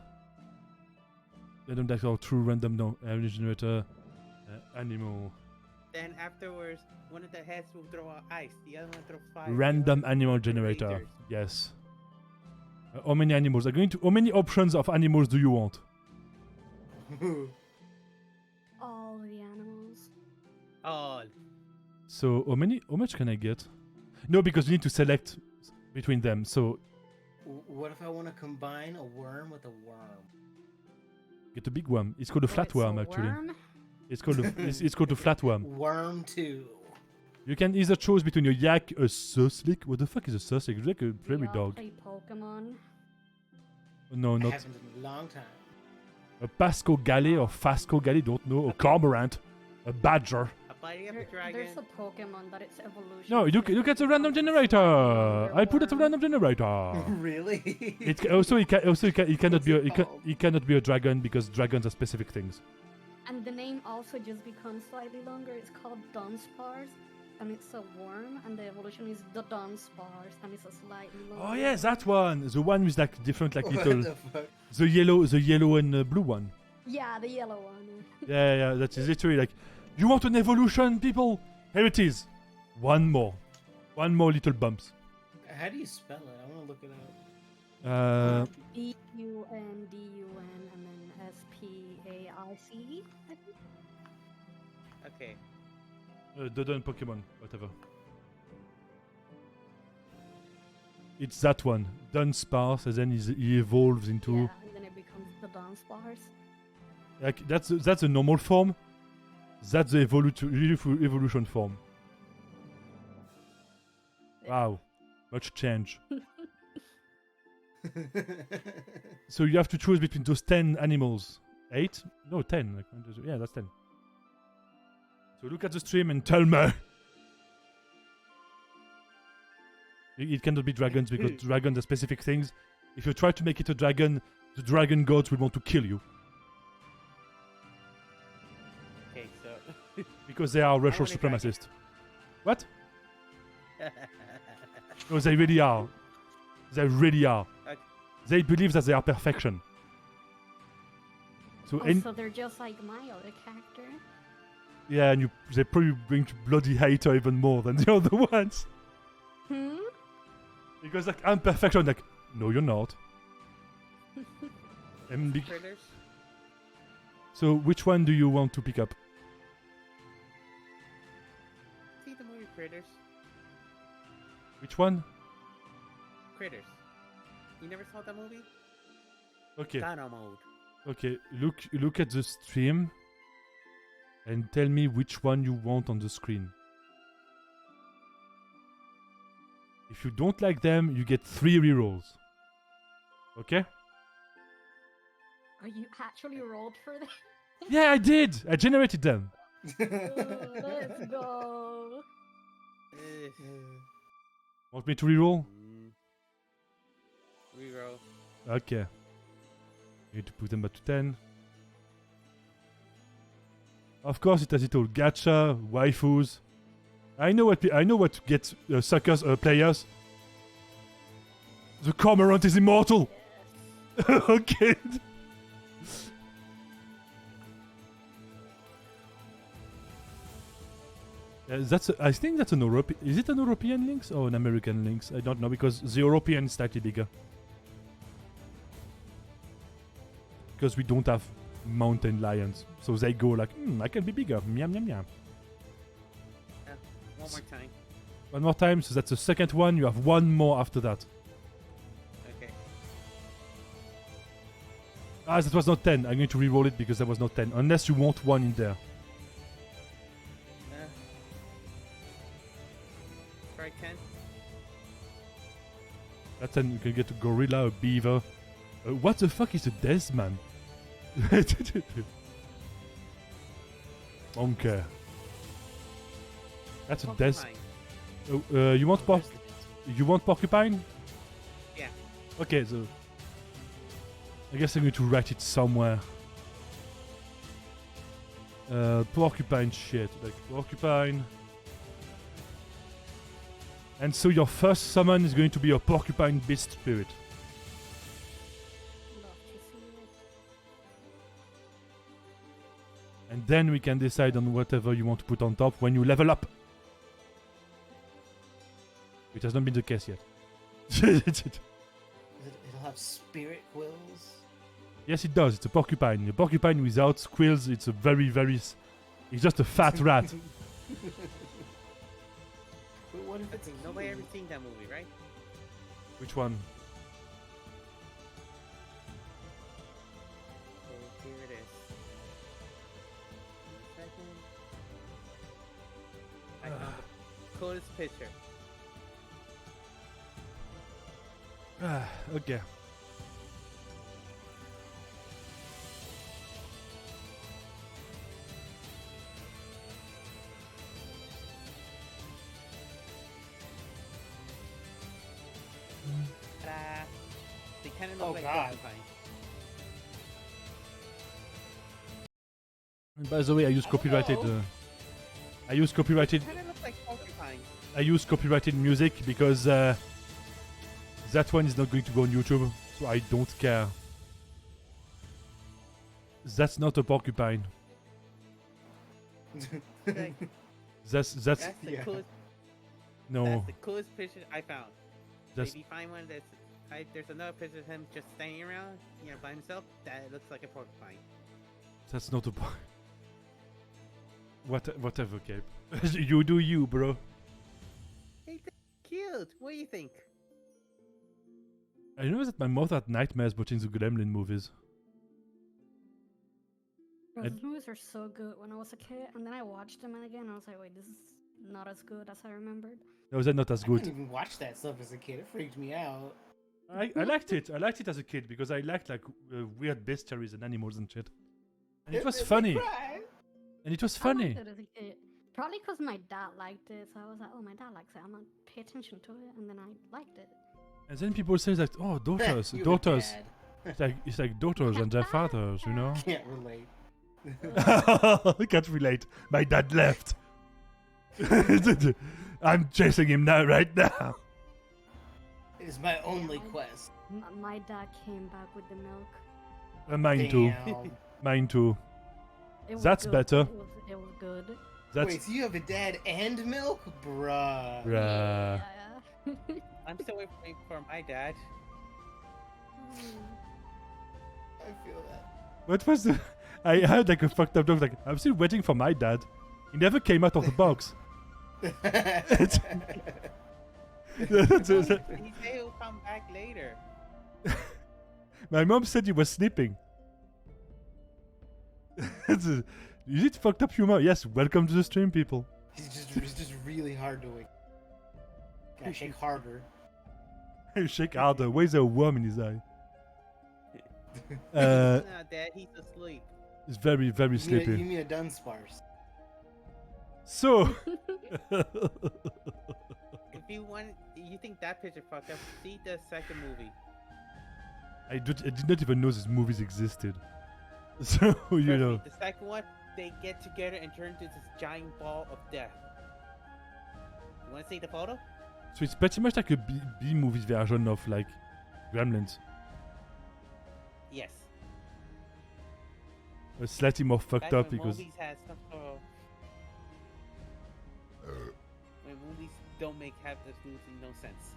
Random dice or true random. No. Energy generator. Animal. Then afterwards, one of the heads will throw out ice. The other one throws fire. Random animal generator. lasers. Yes. How many animals? How many options of animals do you want? All the animals. All. So how much can I get? No, because you need to select between them. So What if I want to combine a worm with a worm? get a big worm. It's called a Oh, it's flatworm a actually. worm? It's called it's called a flatworm. Worm 2. You can either choose between a yak, a suslik. What the fuck is a suslik? It's like a Do prairie y'all dog. play Pokemon? No, I not haven't in a long time. a Pasco Galet or Fasco Galet. Don't know. A cormorant, a badger. A body of a dragon. There's a Pokemon that its evolution. No, is look at the random becomes generator. slightly I put it a worm. random generator. Really? It cannot be a What's it called? it cannot be a dragon because dragons are specific things. And the name also just becomes slightly longer. It's called Dunsparce, and it's a worm, and the evolution is the Dunsparce, and it's a slightly longer. Oh yes, that one. The one with like different like What little the fuck? the yellow and blue one. Yeah, the yellow one. Yeah, that is literally like, you want an evolution, people? Here it is. One more little bumps. How do you spell it? I want to look it up. B-U-N-D-U-N, and then S-P-A-R-C, I think. Okay. Dodon Pokemon, whatever. It's that one, Dunsparce, and then he evolves into Yeah, and then it becomes the Dunsparce. like that's the normal form. That's the evolution form. Wow, much change. So you have to choose between those 10 animals. 8? No, 10. Like, yeah, that's 10. So look at the stream and tell me. It cannot be dragons because dragons are specific things. If you try to make it a dragon, the dragon gods will want to kill you Okay, so. because they are racial want a dragon. supremacists. What? No, they really are. They really are. Okay. They believe that they are perfection. So Oh, so they're just like my other character? yeah, and they're probably going to bloody hate her even more than the other ones. Hmm? Because like I'm perfection, like no, you're not. And Critters? so which one do you want to pick up? See the movie Critters? Which one? Critters. You never saw that movie? Okay, Dino mode. okay. Look at the stream, and tell me which one you want on the screen. If you don't like them, you get 3 rerolls. Okay? Are you actually rolled for that? Yeah, I did. I generated them. Let's go. Ugh. Want me to reroll? Reroll. Okay. You need to put them back to 10. Of course, it has it all. Gacha, waifus. I know what to get suckers, players. The cormorant is immortal. Okay. I think that's an European. Is it an European Lynx or an American Lynx? I don't know because the European is slightly bigger. Because we don't have mountain lions, so they go like, I can be bigger. Meow meow meow. One more time. One more time. So that's the second one. You have one more after that. Okay. Ah, that was not 10. I'm going to re-roll it because that was not 10. Unless you want one in there. Try 10. That's 10. You can get a gorilla, a beaver. What the fuck is a Desman? Monkey. That's a Des. Porcupine. Oh, you want porcupine? Yeah. Okay, so I guess I'm going to write it somewhere. Porcupine shit, like porcupine. And so your first summon is going to be a porcupine beast spirit. Love to see it. And then we can decide on whatever you want to put on top when you level up. Which has not been the case yet. It'll have spirit quills. Yes, it does. It's a porcupine. A porcupine without squills. It's a very, very... It's just a fat rat. But what if it's Okay, nobody ever seen that movie, right? Which one? Okay, here it is. Give me a second. I found the coolest picture. Okay. Ta-da! They kind of Oh, look like God. porcupine. And by the way, I use copyrighted. know. I use copyrighted. Kind of look like porcupine. I use copyrighted music because that one is not going to go on YouTube, so I don't care. That's not a porcupine. Like, That's that's the Yeah. coolest. no. That's the coolest picture I found. That's If you find one there's another picture of him just standing around, you know, by himself. That looks like a porcupine. that's not a whatever, Cape. You do you, bro. Hey, that's cute. What do you think? I know that my mother had nightmares watching the Gremlin movies. Bro, I- those movies are so good when I was a kid, and then I watched them again, and I was like, wait, this is not as good as I remembered. No, they're not as I good. didn't even watch that stuff as a kid. It freaked me out. I liked it. I liked it as a kid because I liked like weird bestiaries and animals and shit. And it was made me funny. cry. And it was I funny. liked it as a kid. Probably because my dad liked it, so I was like, oh, my dad likes it. I'm gonna pay attention to it, and then I liked it. And then people say that, oh, daughters, You a daughters. dad. It's like daughters and their fathers, you know? Can't relate. I can't relate. My dad left. I'm chasing him now, right now. It is my only quest. My dad came back with the milk. Mine too. Damn. Mine too. It was That's good. better. It was good. That's Wait, so you have a dad and milk? Bruh. bruh. Yeah. I'm still waiting for my dad. I feel that. What was the? I had like a fucked up joke. Like I'm still waiting for my dad. He never came out of the box. He said he'll come back later. My mom said he was sleeping. Is it fucked up humor? Yes. Welcome to the stream, people. He's just really hard to wake. Gotta shake harder. Shake harder. Where's a worm in his eye? No, Dad, he's asleep. It's very, very You sleepy. mean a Dunsparce? So, If you think that picture fucked up, see the second movie. I did not even know these movies existed. So, you Trust me, know. the second one, they get together and turn into this giant ball of death. You want to see the photo? So it's pretty much like a B-movie version of like Gremlins. Yes. Slightly more fucked Back up when because movies had some sort of... when movies don't have absolutely no sense.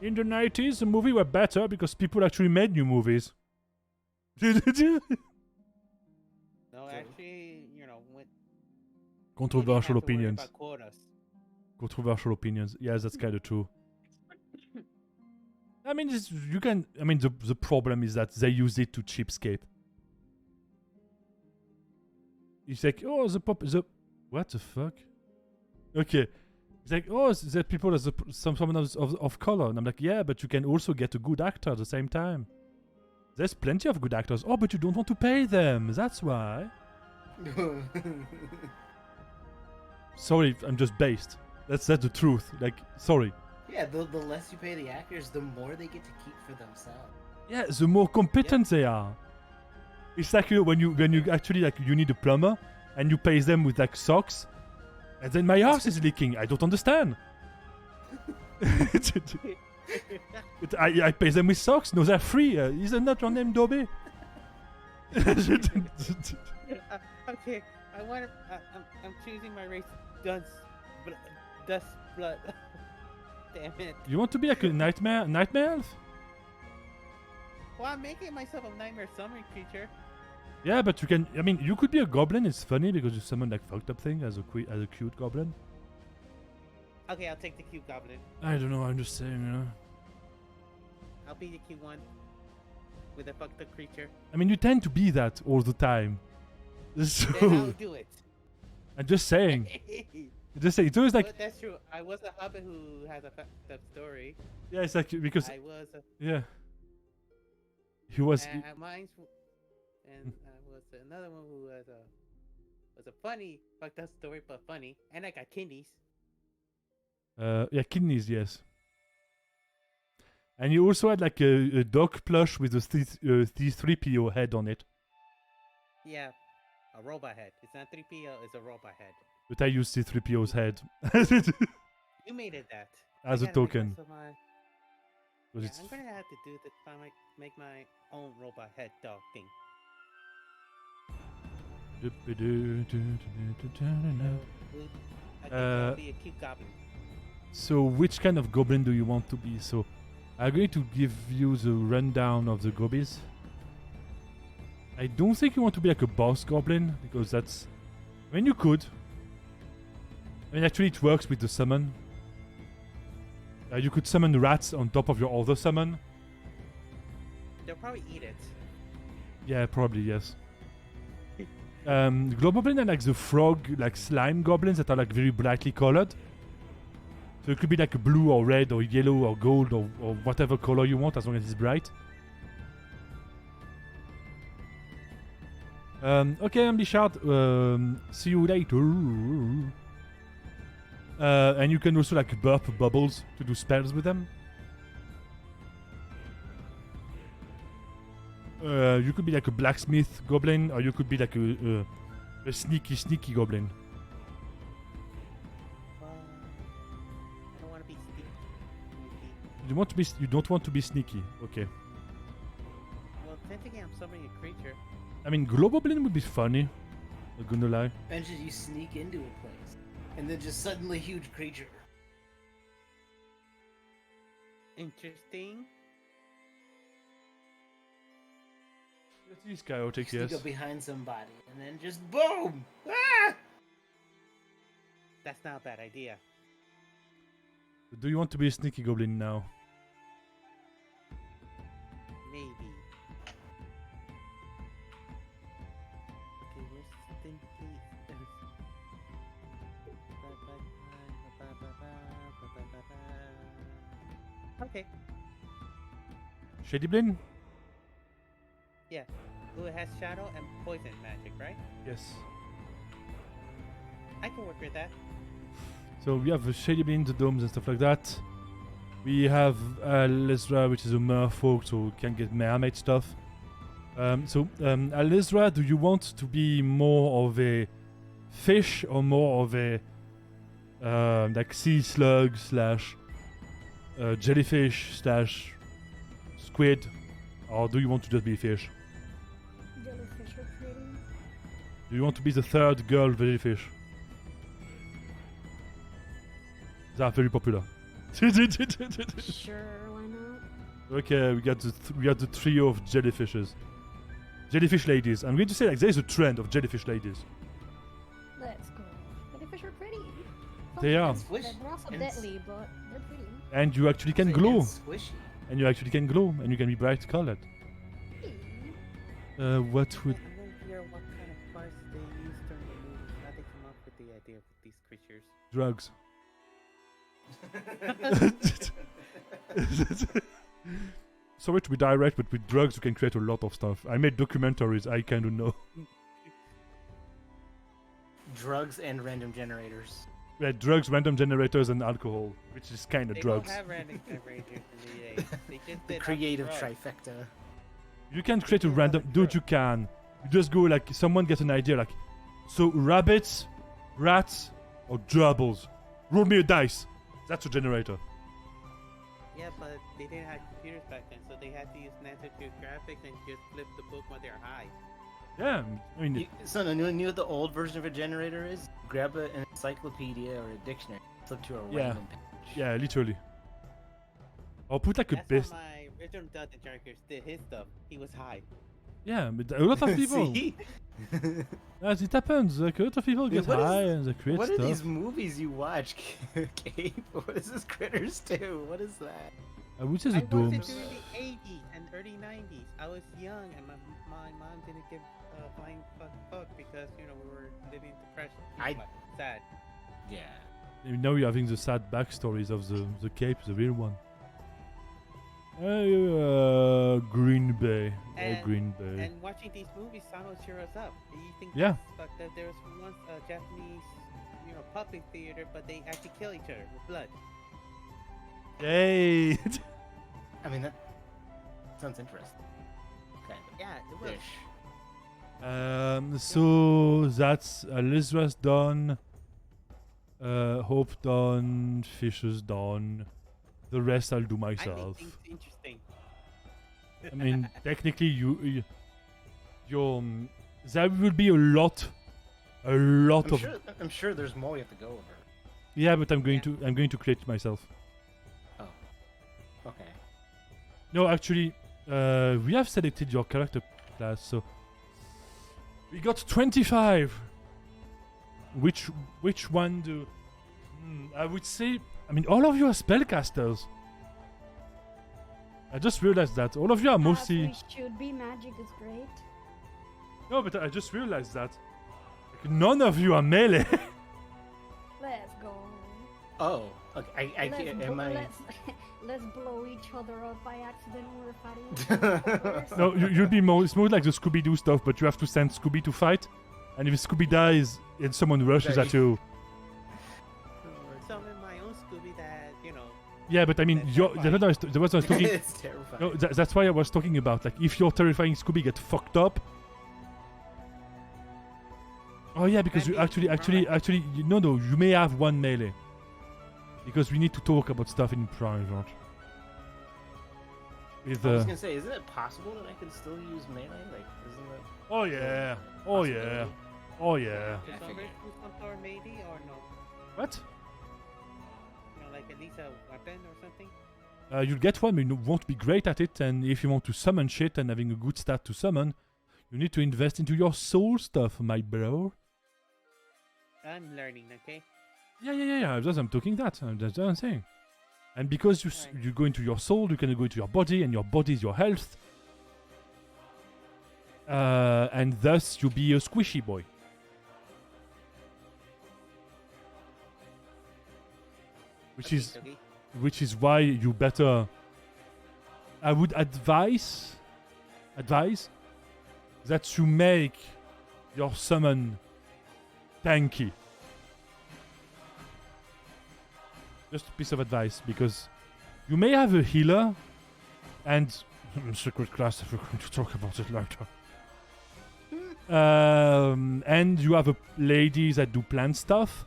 in the 90s the movies were better because people actually made new movies. No, True. actually, you know, when Controversial you didn't have to worry opinions. about quotas. Controversial opinions. Yes, that's kind of true. I mean, the problem is that they use it to cheapskate. It's like, oh, what the fuck? Okay. It's like, oh, the people as someone of color. And I'm like, yeah, but you can also get a good actor at the same time. There's plenty of good actors. Oh, but you don't want to pay them. That's why. Sorry, I'm just based. That's the truth. Like, sorry. Yeah, the less you pay the actors, the more they get to keep for themselves. Yeah, the more competent they are. It's like, you know, when you actually like you need a plumber and you pay them with like socks, and then my house is leaking. I don't understand. I pay them with socks. No, they're free. Isn't that your name, Dobby? Okay, I'm choosing my race. Dust blood. Damn it. You want to be like a nightmare elf? Well, I'm making myself a nightmare summon creature. Yeah, but you can. I mean, you could be a goblin. It's funny because you summon like fucked up thing as a cute goblin. Okay, I'll take the cute goblin. I don't know. I'm just saying, you know. I'll be the cute one with a fucked up creature. I mean, you tend to be that all the time. So Then I'll do it. I'm just saying. Just saying. It's always like But that's true. I was a hobbit who has a fucked up story. yeah, it's like because I was a yeah, he was. mine's and I was another one who was a funny fucked up story, but funny, and I got kidneys. Yeah, kidneys, yes. And you also had like a dog plush with a C3PO head on it. Yeah, a robot head. It's not 3PO. It's a robot head. But I used C3PO's head You made it that as I a gotta make token. myself my- But Yeah, it's I'm gonna have to do this. Make my own robot head dog thing. I think I'll be a cute goblin. So which kind of goblin do you want to be? So I'm going to give you the rundown of the gobies. I don't think you want to be like a boss goblin because that's... I mean, you could. I mean, actually it works with the summon. You could summon rats on top of your other summon. They'll probably eat it. Yeah, probably, yes. Globoblin are like the frog, like slime goblins that are like very brightly colored. So it could be like blue or red or yellow or gold or whatever color you want as long as it's bright. Okay, I'm Richard. See you later. And you can also like burp bubbles to do spells with them. You could be like a blacksmith goblin, or you could be like a sneaky goblin. I don't want to be sneaky. You don't want to be sneaky. Okay. Well, technically, I'm summoning a creature. I mean, Globoblin would be funny. I'm gonna lie. Eventually you sneak into a place, and then just suddenly huge creature. Interesting. He's chaotic, Sneak yes. up behind somebody, and then just boom! Ah! That's not a bad idea. Do you want to be a sneaky goblin now? Maybe. Okay, where's Stinky? Okay. Shadyblin? Yeah. Who has shadow and poison magic, right? Yes. I can work with that. So we have Shadyblin, the domes and stuff like that. We have Alizra, which is a merfolk, so can get mermaid stuff. Alizra, do you want to be more of a fish or more of a like sea slug slash jellyfish slash squid, or do you want to just be a fish? Jellyfish are pretty. Do you want to be the third girl jellyfish? They are very popular. Sure, why not? Okay, we got the trio of jellyfishes. Jellyfish ladies. I'm going to say like there is a trend of jellyfish ladies. Let's go. Jellyfish are pretty. They are. Squish. They're also And deadly, but they're pretty. And you actually can Say glow. it's Squishy. And you actually can glow. And you can be bright colored. What would... I'm gonna hear what kind of parts they use during the movie. How they come up with the idea of these creatures. Drugs. Sorry to be direct, but with drugs you can create a lot of stuff. I made documentaries, I kind of know. Drugs and random generators. Yeah, drugs, random generators, and alcohol, which is kind of They drugs. don't have random generators in the They just The did creative drugs. trifecta. You can create a can random... have a Dude, drug. you can. You just go like, someone gets an idea like, so rabbits, rats, or gerbils. Roll me a dice. That's a generator. Yeah, but they didn't have computers back then, so they had to use National Geographic and just flip the book when they're high. Yeah, I mean... You know what the old version of a generator is? Grab an encyclopedia or a dictionary, flip to a Yeah. random page. Yeah, literally. Or put like a That's best... how my original Dungeon Junker did his stuff. He was high. Yeah, but a lot of people. See? As it happens, like a lot of people Yeah, get what is- high and they create What are stuff. these movies you watch, Gabe? What does this Critters do? What is that? I would say I the watched domes. it during the 80s and early 90s. I was young, and my mom didn't give a flying fuck because we were living depression. Sad. Yeah. Now you're having the sad backstories of the cape, the real one. Green Bay. And- Green Bay. And watching these movies somehow cheer us up. You think Yeah. that's fucked up? There was once a Japanese, puppet theater, but they actually kill each other with blood. Yay! I mean, that sounds interesting. Kind of. Yeah, it was. Ish. So that's Elizabeth done. Hope done. Fishes done. The rest I'll do I myself. make things interesting. I mean, technically, there will be a lot of. I'm sure there's more you have to go over. Yeah, but I'm going Yeah. to create it myself. Oh. Okay. No, actually, we have selected your character class, so we got 25. Which one do? I would say. I mean, all of you are spellcasters. I just realized that all of you are As mostly. we should be. Magic is great. No, but I just realized that like, none of you are melee. Let's go. Oh. Okay. I can't. Am I? Let's blow each other up by accident when we're fighting. No, you'll be more. It's more like the Scooby-Doo stuff, but you have to send Scooby to fight, and if Scooby dies and someone rushes at you, Summon my own Scooby that, yeah. But I mean, That's you're, terrifying. that's what I was talking. It's terrifying. No, that's why I was talking about. Like, if your terrifying Scooby get fucked up. Oh yeah, because you That means actually, no, you may have one melee. Because we need to talk about stuff in private. With I was gonna say, isn't it possible that I can still use melee? Like, isn't that? oh yeah, oh yeah, oh yeah. I Does figured. always do some sort of maybe or no? What? Like at least a weapon or something? You'll get one, but you won't be great at it. And if you want to summon shit and having a good stat to summon, you need to invest into your soul stuff, my bro. I'm learning, okay? Yeah. I'm talking that. That's what I'm saying. And because Right. you go into your soul, you can go into your body, and your body is your health. And thus you'll be a squishy boy. Okay. Which is why you better. I would advise that you make your summon tanky. Just a piece of advice, because you may have a healer, and secret class if we're going to talk about it later. And you have a lady that do plant stuff,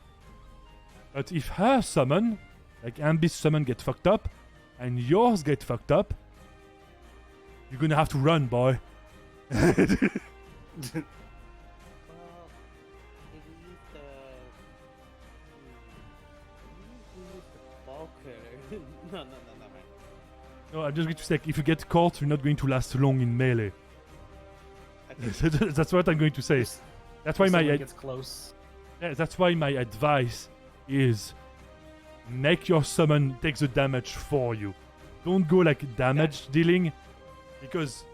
but if her summon, like Ambi's summon, get fucked up, and yours get fucked up, you're gonna have to run, boy. Well, if we use the Valkyr. No, man. No, I'm just going to say, like, if you get caught, you're not going to last long in melee. Okay. That's what I'm going to say. That's why If my someone gets close. that's why my advice is make your summon take the damage for you. Don't go like damage dealing, because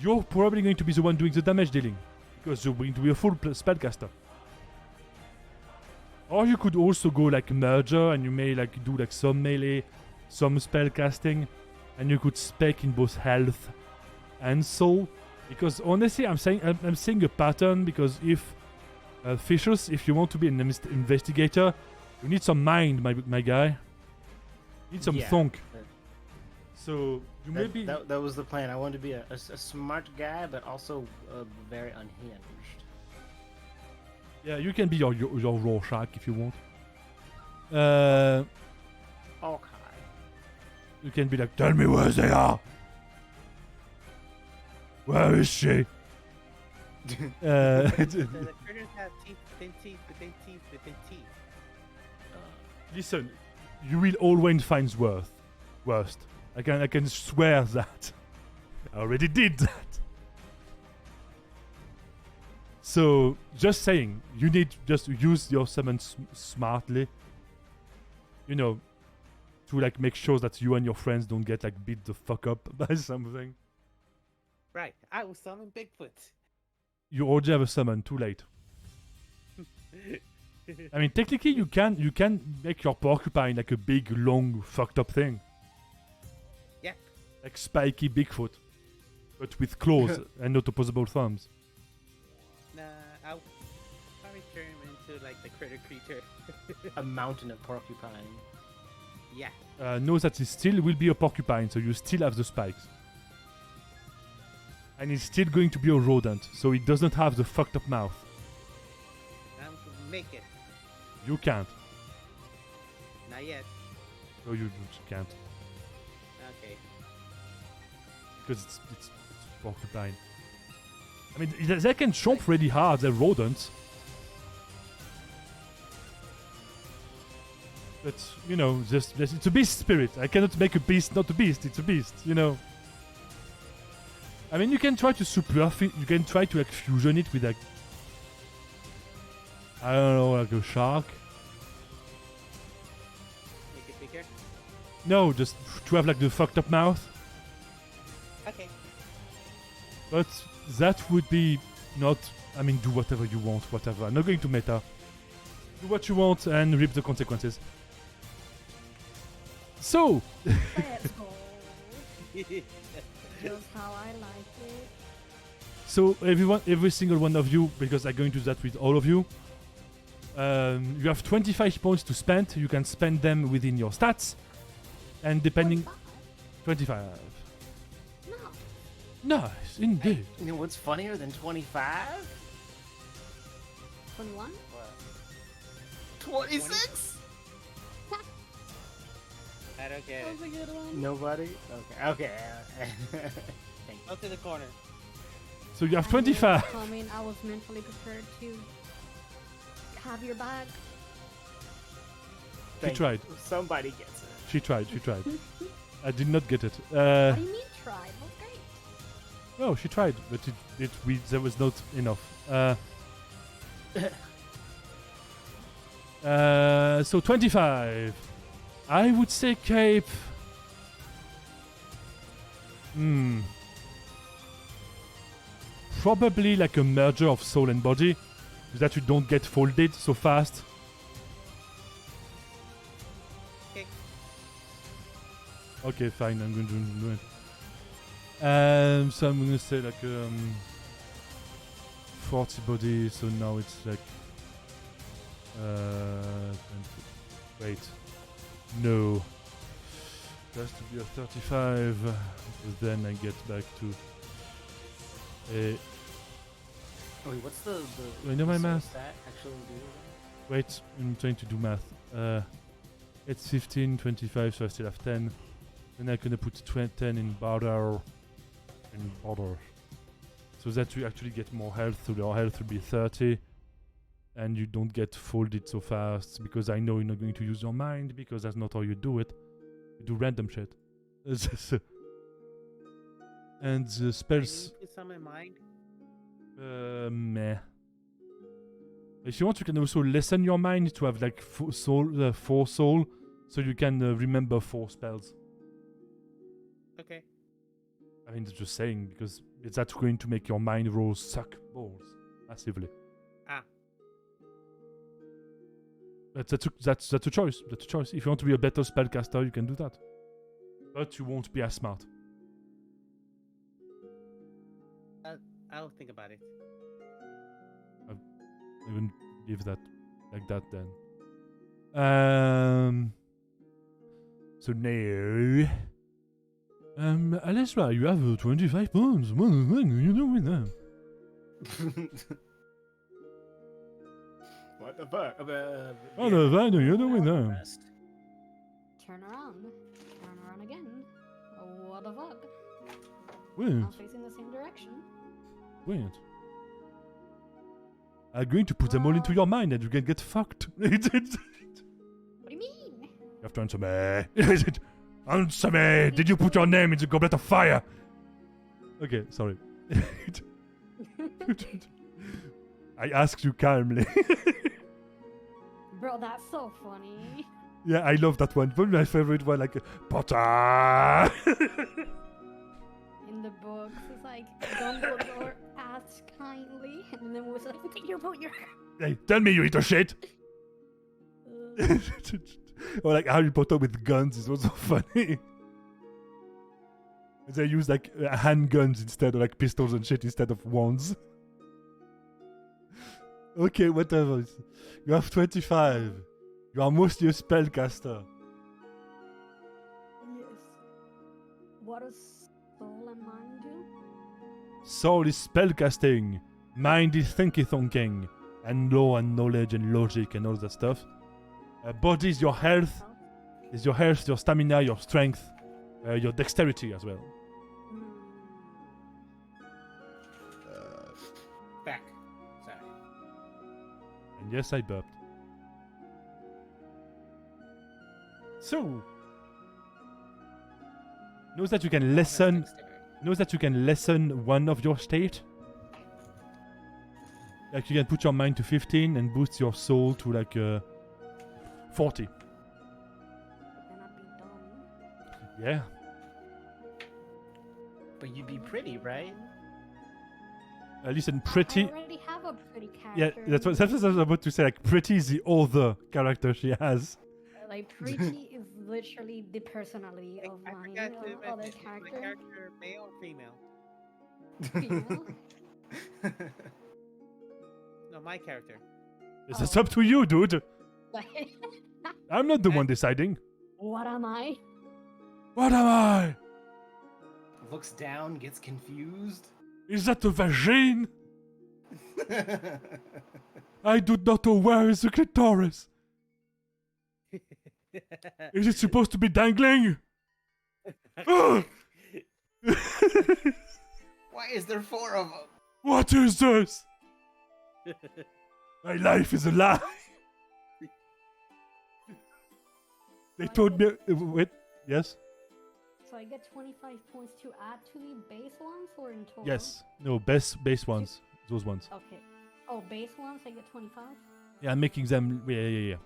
you're probably going to be the one doing the damage dealing, because you're going to be a full spellcaster. Or you could also go like merger, and you may like do like some melee, some spell casting, and you could spec in both health and soul. Because honestly, I'm seeing a pattern. Because if Fishers, if you want to be an investigator, you need some mind, my guy. You need some Yeah. thunk. So you may be. That was the plan. I wanted to be a smart guy, but also very unhinged. Yeah, you can be your Rorschach if you want. Okay. You can be like, tell me where they are. Where is she? So the critters have teeth within teeth within teeth within teeth. Listen, you will always find worst. I can swear that. I already did that. So, just saying, you need to just use your summon smartly. You know, to like make sure that you and your friends don't get like beat the fuck up by something. Right. I will summon Bigfoot. You already have a summon, too late. I mean, technically, you can make your porcupine like a big, long, fucked up thing. Yeah. Like spiky Bigfoot, but with claws and not opposable thumbs. Nah, I'll probably turn him into like the critter creature. A mountain of porcupine. Yeah. Know that it still will be a porcupine, so you still have the spikes. And it's still going to be a rodent, so it doesn't have the fucked up mouth. I'm gonna make it. You can't. Not yet. No, you can't. Okay. Because it's porcupine. I mean, they can chomp really hard, they're rodents. But, you know, just it's a beast spirit. I cannot make a beast not a beast, it's a beast, you know. I mean, you can try to you can try to like fusion it with like, I don't know, like a shark. Make it bigger. No, just to have like the fucked up mouth. Okay. But that would be not, I mean, do whatever you want, whatever. I'm not going to meta. Do what you want and reap the consequences. So, Let's go. Just how I like it. so every single one of you, because I'm going to do that with all of you, you have 25 points to spend. You can spend them within your stats. And depending... 25. No. Nice, indeed. You know what's funnier than 25? 21? 26? I don't get That was it. a good one. Nobody? Okay. Thank Go to the corner. So you have I knew it 25. was coming. I was mentally prepared to have your back. She Thank tried. you. Somebody gets it. She tried. I did not get it. What do you mean tried? That's great. No, she tried, but there was not enough. So 25. I would say cape. Probably like a merger of soul and body, so that you don't get folded so fast. Okay. Okay, fine. I'm going to do it. So I'm gonna say like 40 body. So now it's like 20. Wait. No. It has to be a 35. Because then I get back to a... Wait, what's the I know my soul math. stat actually do? Wait, I'm trying to do math. It's 15, 25, so I still have 10. Then I'm gonna put 10 in border. So that you actually get more health, so your health will be 30. And you don't get folded so fast, because I know you're not going to use your mind, because that's not how you do it. You do random shit. And the spells... I need to summon mind. Meh. If you want, you can also lessen your mind to have like 4 soul, so you can remember 4 spells. Okay. I mean, just saying, because that's going to make your mind rolls suck balls massively. Ah. But that's a choice. That's a choice. If you want to be a better spellcaster, you can do that. But you won't be as smart. I'll think about it. I wouldn't leave that like that then. So now... Alessra, you have 25 points. What the fuck are you doing with them? What the fuck? What the fuck are you doing with them? Turn around. Turn around again. What the fuck? Weird. Not facing the same direction. Weird. I'm going to put them all into your mind and you can get fucked. What do you mean? You have to answer me. Answer me! Did you put your name in the goblet of fire? Okay, sorry. I asked you calmly. Bro, that's so funny. Yeah, I love that one. Probably my favorite one, like Potter. In the books, it's like Dumbledore asks kindly, and then was like, "Think about your." Hey, tell me you eat a shit. Uh, Or like Harry Potter with guns is also funny. They use like handguns instead, or like pistols and shit instead of wands. Okay, whatever. You have 25. You are mostly a spellcaster. yes. What does soul and mind do? Soul is spellcasting. Mind is thinking. And law and knowledge and logic and all that stuff. Body is your health. Is your health, your stamina, your strength, your dexterity as well. Back. Sorry. And yes, I burped. So, knows that you can lessen. Dexterity. Knows that you can lessen one of your state. Like you can put your mind to 15 and boost your soul to like 40. Then I'd be done. Yeah. But you'd be pretty, right? Listen, pretty. I already have a pretty character. Yeah, that's what I was about to say. Like, pretty is the other character she has. Like, pretty is literally the personality of I my forgot to other mention, is my character. character male or female? Female. No, my character. It's up to you, dude. Like, I'm not the one deciding. what am I? What am I? Looks down, gets confused. Is that a vagine? I do not know where is the clitoris. Is it supposed to be dangling? Ugh! Why is there 4 of them? What is this? My life is a lie. They told me. Wait, yes? So I get 25 points to add to the base ones or in total? Yes. No, base ones. Those ones. Okay. Oh, base ones I get 25? Yeah, I'm making them. Yeah.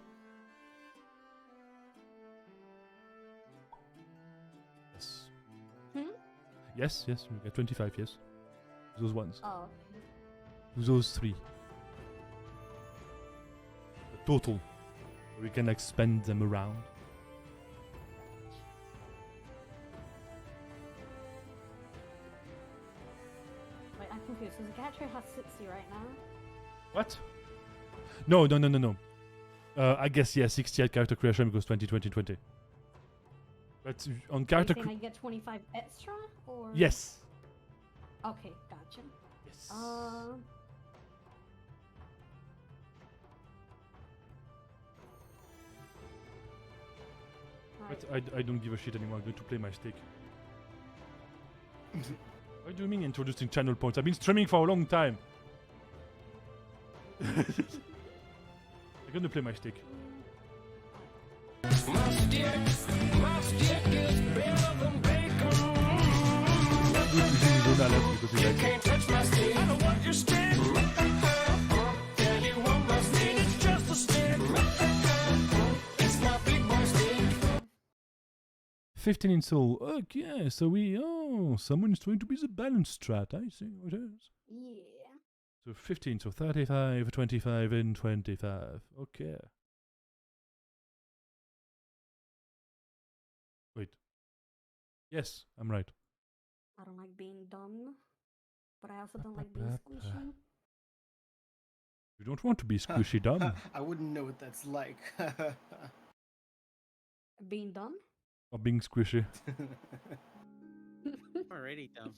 Yes. Yes, you get 25, yes. Those ones. Oh. Those 3. The total. We can like spend them around. Wait, I'm confused. So the character has 60 right now? What? No. I guess, yeah, 60 at character creation because 20. But on character Are you saying I get 25 extra? Or? yes. Okay, gotcha. Yes. But I don't give a shit anymore. I'm going to play my stick. What do you mean introducing channel points? I've been streaming for a long time. I'm going to play my stick. My stick is better than bacon. You can't touch my stick. I don't want your stick. Tell you what my stick is just a stick. It's my big boy stick. 15 in soul. Okay, so someone is trying to be the balance strat. I see what it is. Yeah. So 15, so 35, 25, and 25. Okay. Wait. Yes, I'm right. I don't like being dumb, but I also don't like being squishy. You don't want to be squishy dumb. I wouldn't know what that's like. Being dumb? Or being squishy. I'm already dumb.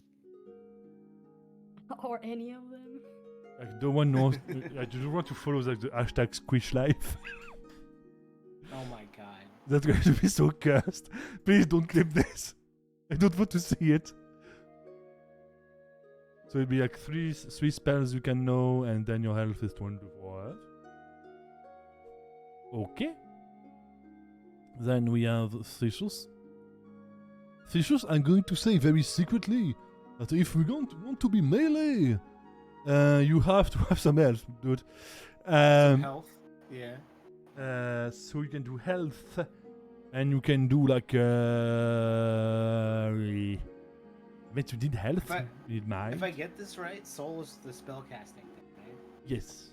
Or any of them? Like, no one knows. I don't want to follow like, the hashtag squish life. Oh my god. That's going to be so cursed. Please don't clip this. I don't want to see it. So it'll be like three spells you can know, and then your health is 25. Okay. Then we have Thishus. Thishus, I'm going to say very secretly that if we don't want to be melee, You have to have some health, dude. Some health. Yeah. So you can do health, and you can do like. But you need health. If I- You need mind. If I get this right, soul is the spell casting thing, right? Yes.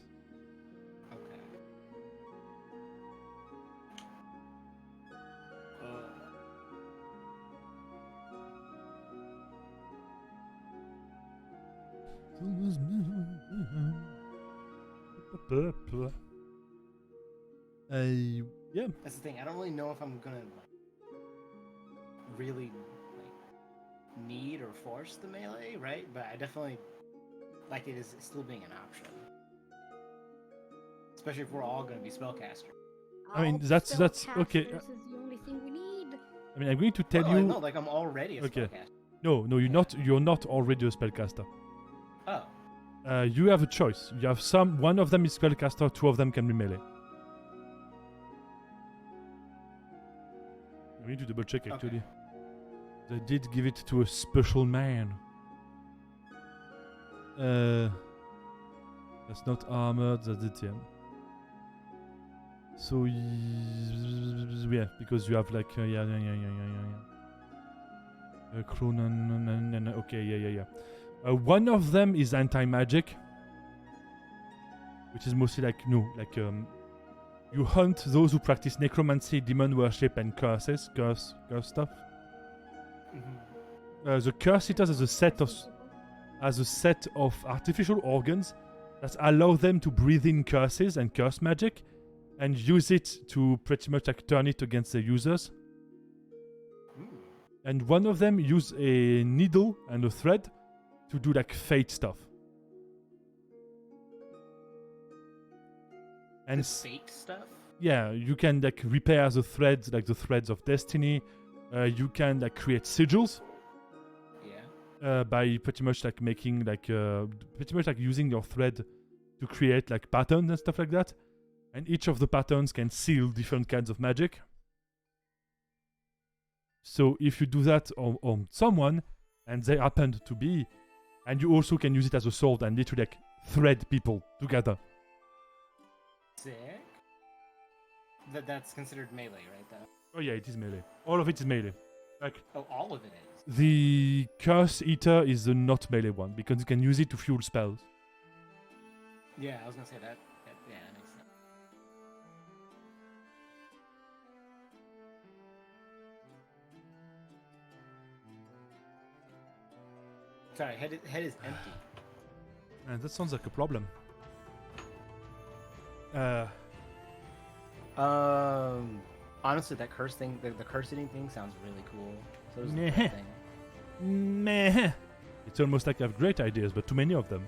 Okay. Yeah. That's the thing. I don't really know if I'm gonna like really like need or force the melee, right? But I definitely like it as still being an option, especially if we're all gonna be spellcasters. I mean, All that's- okay. spellcasters is the only thing we need. I mean, I'm going to tell Well, you. no, like I'm already a Okay. spellcaster. No, you're not. You're not already a spellcaster. Oh, You have a choice. You have some. One of them is spellcaster. Two of them can be melee. I need to double check actually. They did give it to a special man. That's not armored. That's it. Yeah. So yeah, because you have like yeah. Cronan, okay, yeah. One of them is anti-magic, which is mostly like you hunt those who practice necromancy, demon worship, and curse stuff. The curse eaters has a set of artificial organs that allow them to breathe in curses and curse magic, and use it to pretty much like turn it against the users. And one of them use a needle and a thread to do like fate stuff. And fate stuff. yeah, you can like repair the threads, like the threads of destiny. You can like create sigils. Yeah. By pretty much like making like pretty much like using your thread to create like patterns and stuff like that. And each of the patterns can seal different kinds of magic. So if you do that on someone, and they happen to be, and you also can use it as a sword and literally like thread people together. Sick. That's considered melee, right? Though. Oh yeah, it is melee. All of it is melee. Like Oh, all of it is. the Curse Eater is the not melee one because you can use it to fuel spells. Yeah, I was gonna say that. Yeah, that makes sense. Sorry, head is empty. And that sounds like a problem. Honestly, that curse thing, the curse eating thing sounds really cool. So does the Meh. thread thing. Meh. It's almost like I have great ideas, but too many of them.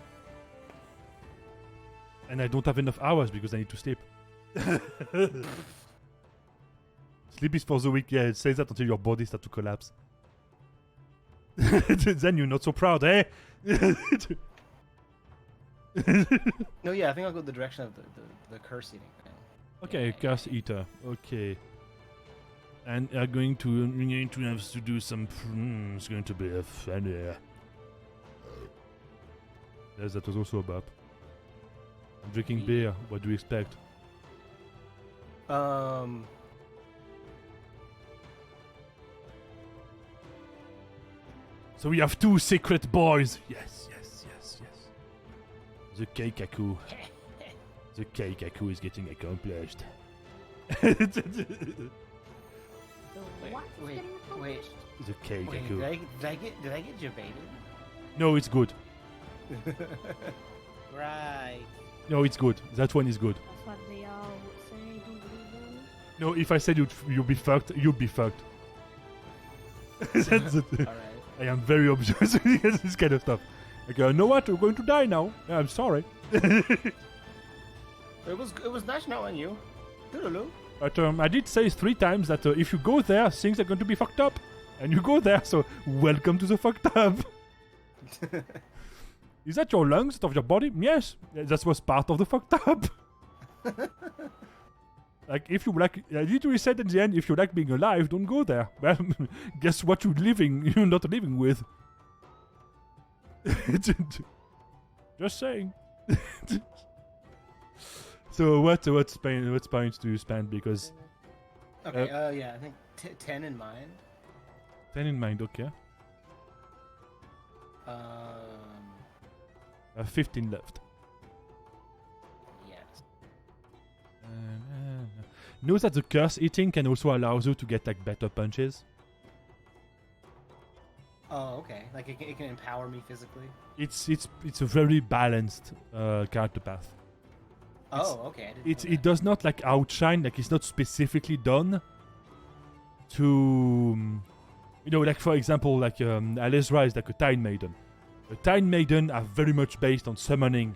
And I don't have enough hours because I need to sleep. Sleep is for the weak. Yeah, it says that until your body starts to collapse. Then you're not so proud, eh? No, yeah, I think I'll go the direction of the curse eating thing. Okay, Curse Eater. Okay. And we're going to have to do some. It's going to be a fun. Yes, that was also a burp. I'm drinking beer. What do you expect? So we have two secret boys. Yes. The Keikaku. The Keikaku is getting accomplished. The Wait, what's wait, getting wait. accomplished? The Wait, Keikaku. did I get debated? No, it's good. Right. No, it's good. That one is good. That's what they all would say. Don't believe them. No, if I said you'd be fucked, you'd be fucked. That's the thing. Alright. I am very obsessed with this kind of stuff. Like, you know what? We're going to die now. I'm sorry. It was nice knowing you. Toodaloo. But I did say 3 times that if you go there, things are going to be fucked up. And you go there, so welcome to the fucked up. Is that your lungs of your body? Yes. That was part of the fucked up. Like, if you like, I literally said at the end, if you like being alive, don't go there. Well, guess what you're not living with. Just saying. So what points do you spend? Because Okay. Yeah. I think 10 in mind. 10 in mind. Okay. 15 left. Yes. Know that the curse eating can also allow you to get like better punches. Oh, okay. Like it can empower me physically. It's a very balanced character path. Oh, okay. I didn't know It does not like outshine, like it's not specifically done to like for example, like Alezra is like a Tide Maiden. A Tide Maiden are very much based on summoning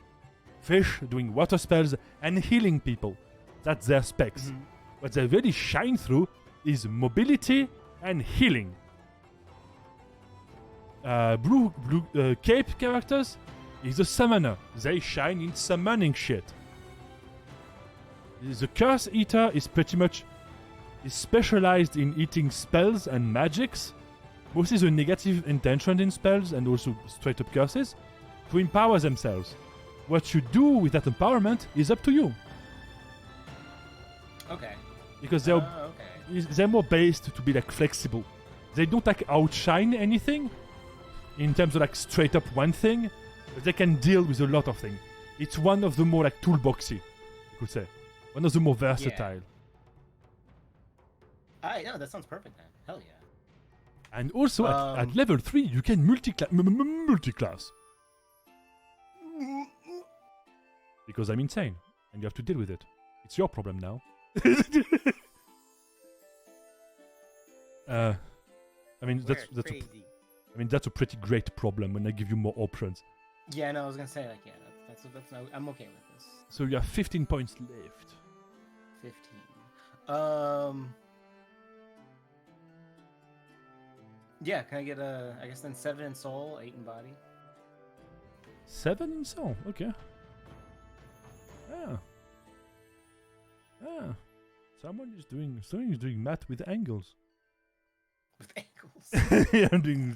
fish, doing water spells, and healing people. That's their specs. Mhm. What they really shine through is mobility and healing. Blue Cape characters is a summoner. They shine in summoning shit. The Curse Eater is pretty much specialized in eating spells and magics, mostly the negative intention in spells and also straight up curses, to empower themselves. What you do with that empowerment is up to you. Okay. Because Okay. they're more based to be like flexible. They don't like outshine anything in terms of like straight up one thing, but they can deal with a lot of things. It's one of the more like toolboxy, you could say. One of the more versatile. No, that sounds perfect then. Hell yeah. And also at level 3 you can multi-class. Because I'm insane and you have to deal with it. It's your problem now. I mean that's a pretty great problem when I give you more options. Yeah, no, I was gonna say like that's no, I'm okay with this. So you have 15 points left. 15. Yeah, can I get I guess then 7 in soul, 8 in body. 7 in soul, okay. Someone is doing math with angles. With ankles. Yeah, I'm doing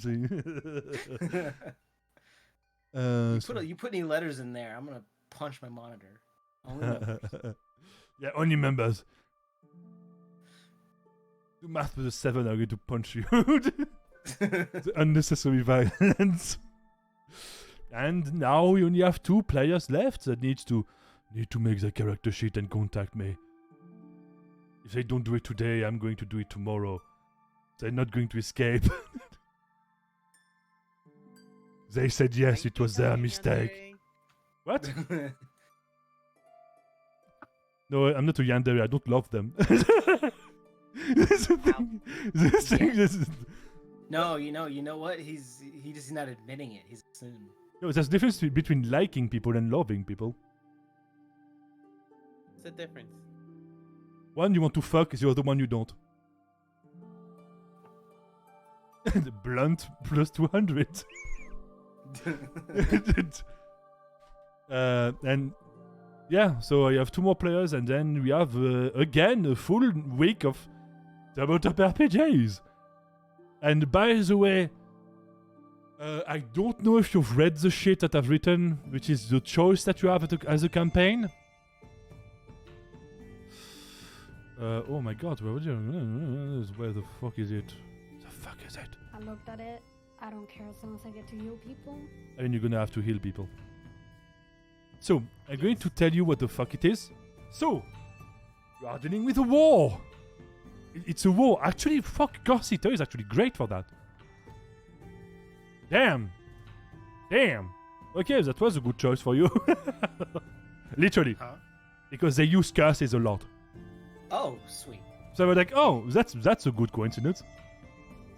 You put any letters in there, I'm gonna punch my monitor. Only numbers. Yeah, only members. Do math with a 7, I'm going to punch you. The unnecessary violence. And now we only have 2 players left that need to make their character sheet and contact me. If they don't do it today, I'm going to do it tomorrow. They're not going to escape. They said yes, it was their mistake. What? No, I'm not a yandere. I don't love them. No, you know what? He's just not admitting it. He's soon. No, there's a difference between liking people and loving people. What's the difference? One you want to fuck, the other one you don't. Blunt plus 200. And yeah, so I have 2 more players, and then we have again a full week of tabletop RPGs. And by the way, I don't know if you've read the shit that I've written, which is the choice that you have as a campaign. Oh my god, where the fuck is it? The fuck is it? I looked at it. I don't care as long as I get to heal people. I mean, you're gonna have to heal people. So, I'm going to tell you what the fuck it is. So, you are dealing with a war. It's a war. Actually, fuck, Curse-Eater is actually great for that. Damn. Okay, that was a good choice for you. Literally. Huh? Because they use curses a lot. Oh, sweet. So I was like, oh, that's a good coincidence.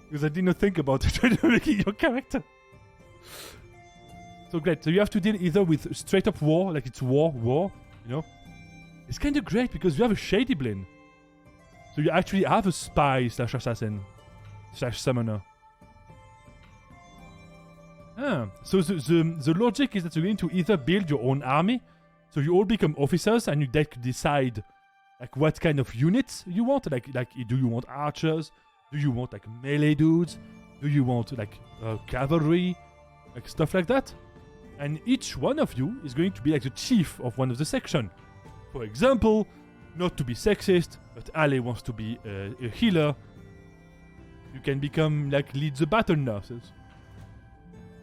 Because I didn't think about it when making your character. So great. So you have to deal either with straight up war, like it's war, you know. It's kind of great because you have a shady blin. So you actually have a spy / assassin / summoner. So the logic is that you're going to either build your own army, so you all become officers and you decide like what kind of units you want. Like do you want archers? Do you want like melee dudes? Do you want like cavalry? Like stuff like that? And each one of you is going to be like the chief of one of the section. For example, not to be sexist, but Ale wants to be a healer. You can become like lead the battle nurses.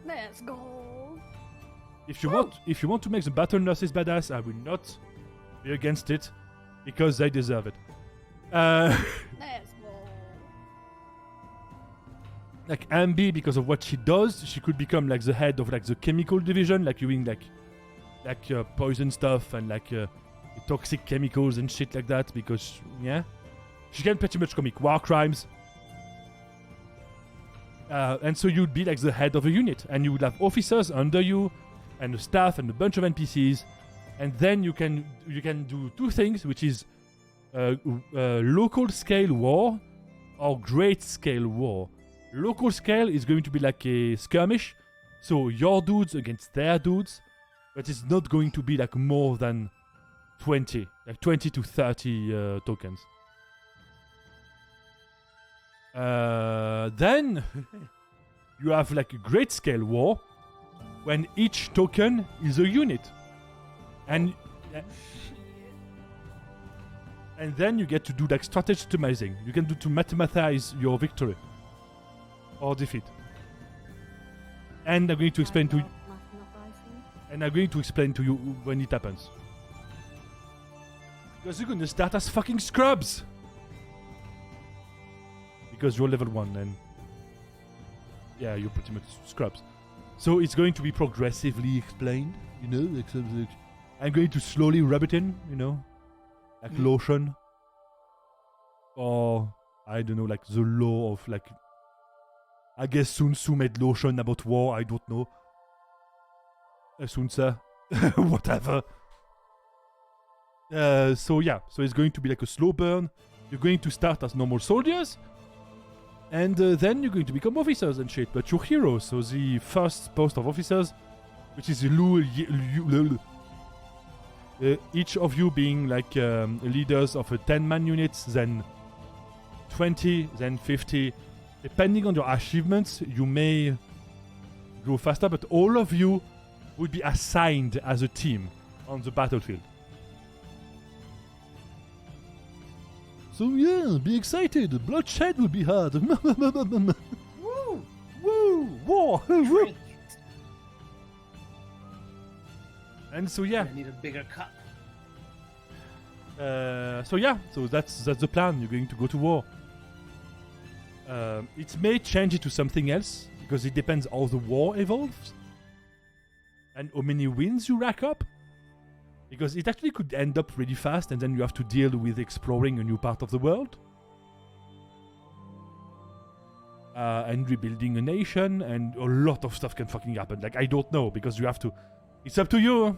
Let's go. If you want to make the battle nurses badass, I will not be against it because they deserve it. Let's go. Like Ambi, because of what she does, she could become like the head of like the chemical division, like doing like poison stuff and like toxic chemicals and shit like that. Because she can pretty much commit war crimes. And so you'd be like the head of a unit, and you would have officers under you, and a staff and a bunch of NPCs, and then you can do two things, which is local scale war or great scale war. Local scale is going to be like a skirmish, so your dudes against their dudes, but it's not going to be like more than 20 to 30 tokens. Then you have like a great scale war when each token is a unit, and then you get to do like strategy optimizing. You can do to mathematize your victory or defeat. And I'm going to explain to you. And I'm going to explain to you when it happens. Because you're gonna start as fucking scrubs. Because you're level 1 and you're pretty much scrubs. So it's going to be progressively explained, like I'm going to slowly rub it in, like lotion. Or, I don't know, like the law of like, I guess Sun Tzu made lotion about war, I don't know. Sun Tzu, whatever. So it's going to be like a slow burn. You're going to start as normal soldiers. And then you're going to become officers and shit, but you're heroes. So the first post of officers, which is each of you being like leaders of a 10-man unit, then 20, then 50. Depending on your achievements, you may go faster, but all of you will be assigned as a team on the battlefield. So be excited. Bloodshed will be hard. Woo! Woo! War! Woo! And so I need a bigger cup. So that's the plan. You're going to go to war. It may change it to something else because it depends how the war evolves and how many wins you rack up. Because it actually could end up really fast and then you have to deal with exploring a new part of the world. And rebuilding a nation, and a lot of stuff can fucking happen. Like, I don't know, because you have to... It's up to you.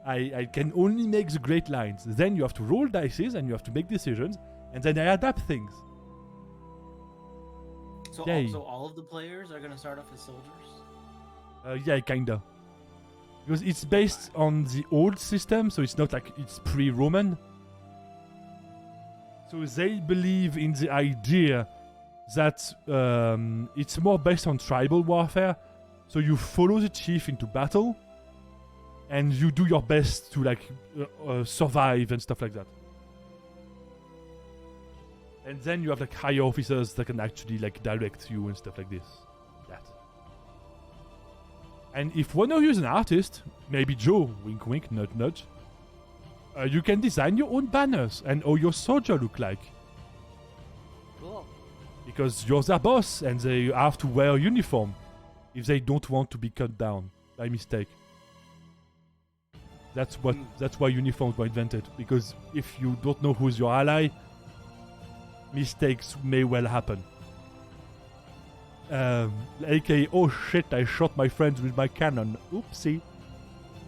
I can only make the great lines. Then you have to roll dices and you have to make decisions, and then I adapt things. So, so all of the players are going to start off as soldiers? Yeah, kinda. Because it's based on the old system, so it's not like it's pre-Roman. So they believe in the idea that it's more based on tribal warfare. So you follow the chief into battle, and you do your best to like survive and stuff like that. And then you have like higher officers that can actually like direct you and stuff like this. And if one of you is an artist, maybe Joe, wink wink, nudge nudge, you can design your own banners and how your soldier look like. Cool. Because you're their boss and they have to wear a uniform if they don't want to be cut down by mistake. That's why uniforms were invented. Because if you don't know who's your ally, mistakes may well happen. AKA, oh shit, I shot my friends with my cannon. Oopsie.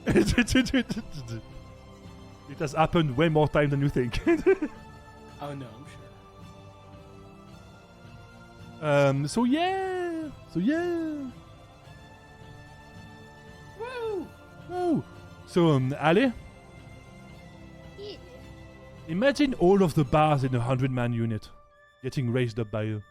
It has happened way more time than you think. Oh no, I'm sure. So yeah. Woo! Woo! So, Ale? Yeah. Imagine all of the bars in a 100-man unit getting raised up by you.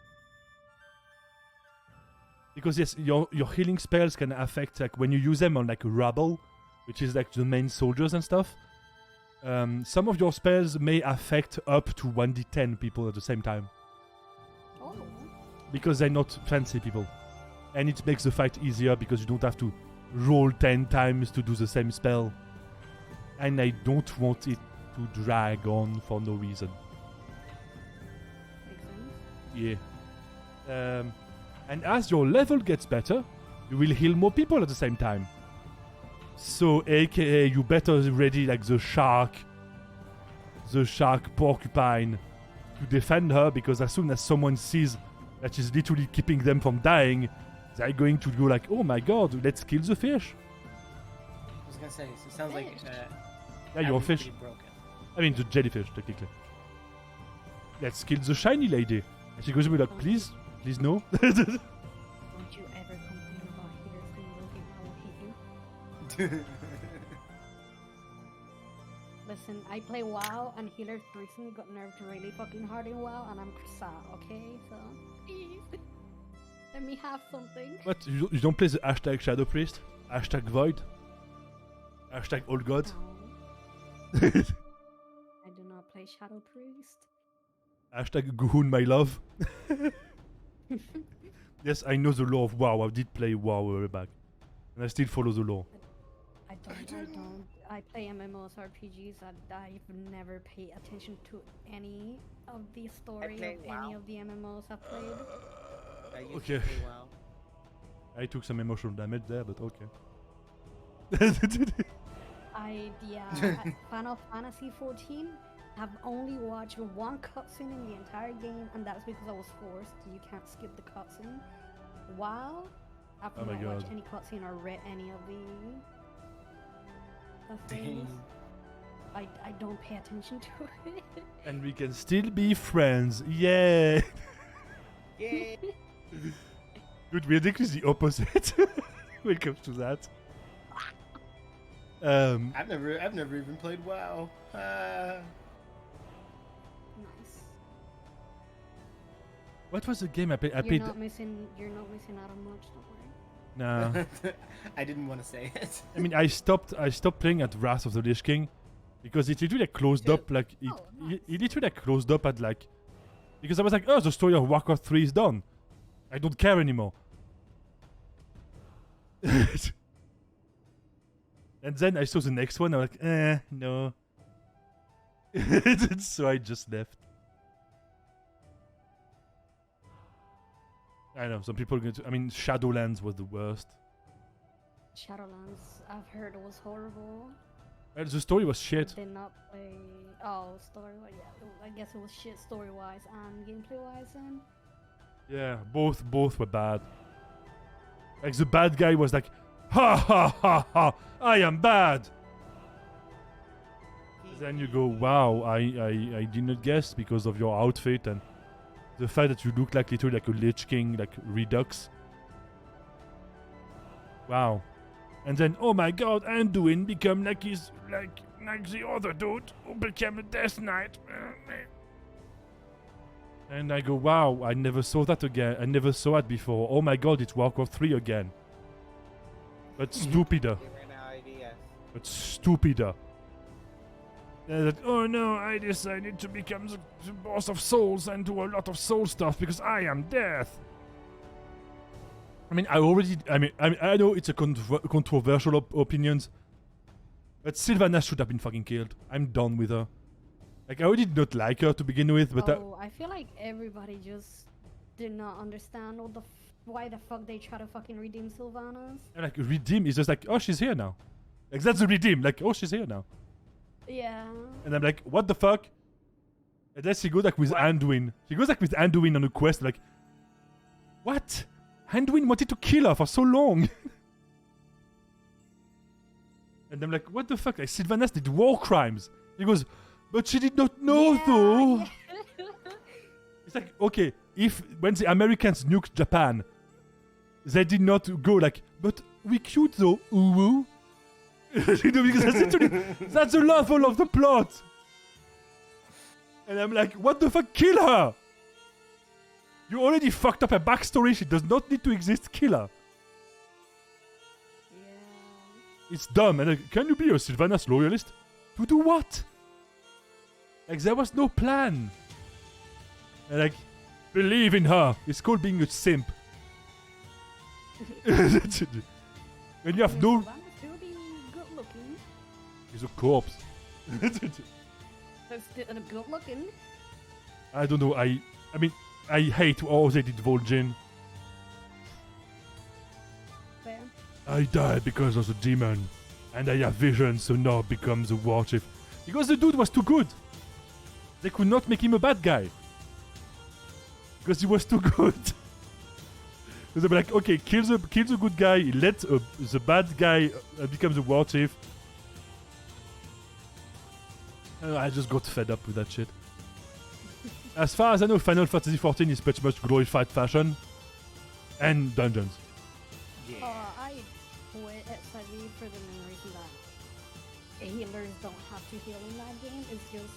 Because yes, your healing spells can affect like when you use them on like rabble, which is like the main soldiers and stuff. Some of your spells may affect up to 1d10 people at the same time Oh. because they're not fancy people, and it makes the fight easier because you don't have to roll 10 times to do the same spell. And I don't want it to drag on for no reason. Makes sense. Yeah. And as your level gets better, you will heal more people at the same time. So, aka, you better ready like the shark porcupine to defend her, because as soon as someone sees that she's literally keeping them from dying, they're going to go like, oh my god, let's kill the fish. I was gonna say, so it sounds like Yeah, you're a Abby's fish. pretty broken. I mean, the jellyfish, technically. Let's kill the shiny lady. And she goes to be like, please no. Don't you ever complain about healers being broken, I will hate you. Listen, I play WoW, and healers recently got nerfed really fucking hard in WoW, and I'm sad, okay? So, please, let me have something. What? You don't play the hashtag Shadow Priest? Hashtag Void? Hashtag Old God? No, I do not play Shadow Priest. Hashtag Guhun my love? Yes, I know the lore of WoW. I did play WoW a while back. And I still follow the lore. I don't. I play MMOs, RPGs, and I've never paid attention to any of the story play of WoW. any of the MMOs I've played. I used Okay. to play WoW. I took some emotional damage there, but okay. Final Fantasy 14. I've only watched one cutscene in the entire game, and that's because I was forced. You can't skip the cutscene. WoW, I've Oh my not watched God. any cutscene or read any of the things. Dang. I don't pay attention to it. And we can still be friends. Yeah! Yay! Dude, we're exactly the opposite when it comes to that. I've never even played WoW. Nice. What was the game I played? I You're played. not missing out on much, don't worry. Nah. I didn't want to say it. I mean, I stopped playing at Wrath of the Lich King because it literally like, closed up. Like it, Oh, nice. it literally like, closed up at like, because I was like, oh, the story of Warcraft 3 is done. I don't care anymore. And then I saw the next one. I'm like, no. So I just left. I know some people are going to. I mean, Shadowlands was the worst. Shadowlands, I've heard it was horrible. The story was shit. Did not play. Oh, story. Yeah, I guess it was shit story wise and gameplay wise. Then Yeah, both were bad. Like the bad guy was like, ha ha ha ha, I am bad. Then you go, wow, I did not guess because of your outfit and the fact that you look like literally like a Lich King, like Redux. Wow. And then, oh my god, Anduin become like his, like the other dude who became a Death Knight. And I go, wow, I never saw that again. I never saw it before. Oh my god, it's Warcraft 3 again. But stupider. They ran out of ideas. But stupider. And that, oh no, I decided to become the boss of souls and do a lot of soul stuff because I am death. I mean, I know it's a controversial opinions, but Sylvanas should have been fucking killed. I'm done with her. Like, I already did not like her to begin with, but I feel like everybody just did not understand why the fuck they try to fucking redeem Sylvanas. like, redeem is just like, oh, she's here now. Like, that's the redeem. Like, oh, she's here now. Yeah. And I'm like, what the fuck? And then she goes like with Anduin. She goes like with Anduin on a quest. Like, what? Anduin wanted to kill her for so long. And I'm like, what the fuck? Like, Sylvanas did war crimes. He goes, but she did not know though. Yeah. It's like, okay, if when the Americans nuked Japan, they did not go like, but we cute though, ooh. You know, because that's literally, that's the level of the plot. And I'm like, what the fuck, kill her? You already fucked up her backstory. She does not need to exist. Kill her. Yeah. It's dumb. And can you be a Sylvanas loyalist? To do what? Like, there was no plan. And, like, believe in her. It's called being a simp. When you have no... Savannah's still being good looking. He's a corpse. But still good looking. I don't know. I mean, I hate how they did Vol'jin. Fair. I died because of the demon. And I have vision, so now becomes a war chief. Because the dude was too good. They could not make him a bad guy. Because he was too good. So they were like, okay, kill the good guy, let the bad guy become the war chief. I just got fed up with that shit. As far as I know, Final Fantasy XIV is pretty much glorified fashion and dungeons. Yeah. I quit SIV for the main reason that healers don't have to heal in that game. It's just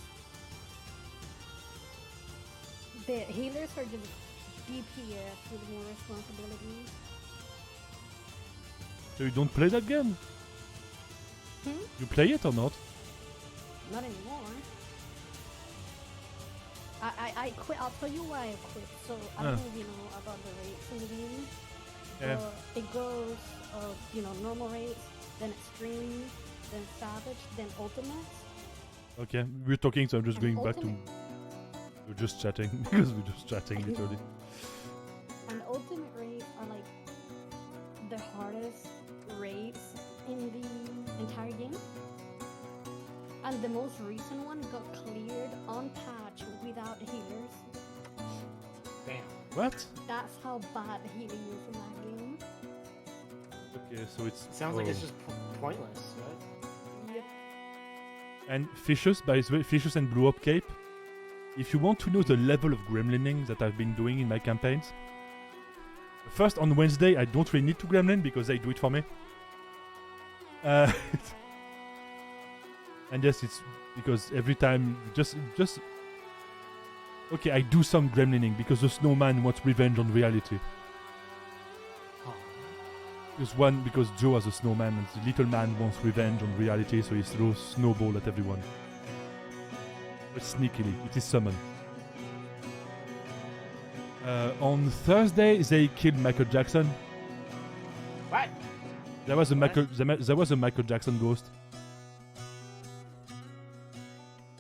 the healers are just DPS with more responsibilities. So you don't play that game? You play it or not? Not anymore. I quit. I'll tell you why I quit. So I don't know if you know about the rates in the game. Yeah. It goes, normal rates, then extreme, then savage, then ultimate. Okay, we're talking, so I'm just And going back to... ultimate. We're just chatting, because we're just chatting literally. And ultimate rates are like the hardest rates in the entire game. And the most recent one got cleared on patch without healers. Damn. What? That's how bad healing is in that game. Okay, so it's... Sounds like it's just pointless, right? Yep. And Fishes, by the way, Fishes and Blue Up Cape. If you want to know the level of gremlining that I've been doing in my campaigns, first on Wednesday I don't really need to gremlin because they do it for me. And yes, it's because every time just okay, I do some gremlining because the snowman wants revenge on reality. Because Joe has a snowman and the little man wants revenge on reality, so he throws snowball at everyone. But sneakily, it is summoned. On Thursday, they killed Michael Jackson. What? There was a Michael Jackson ghost.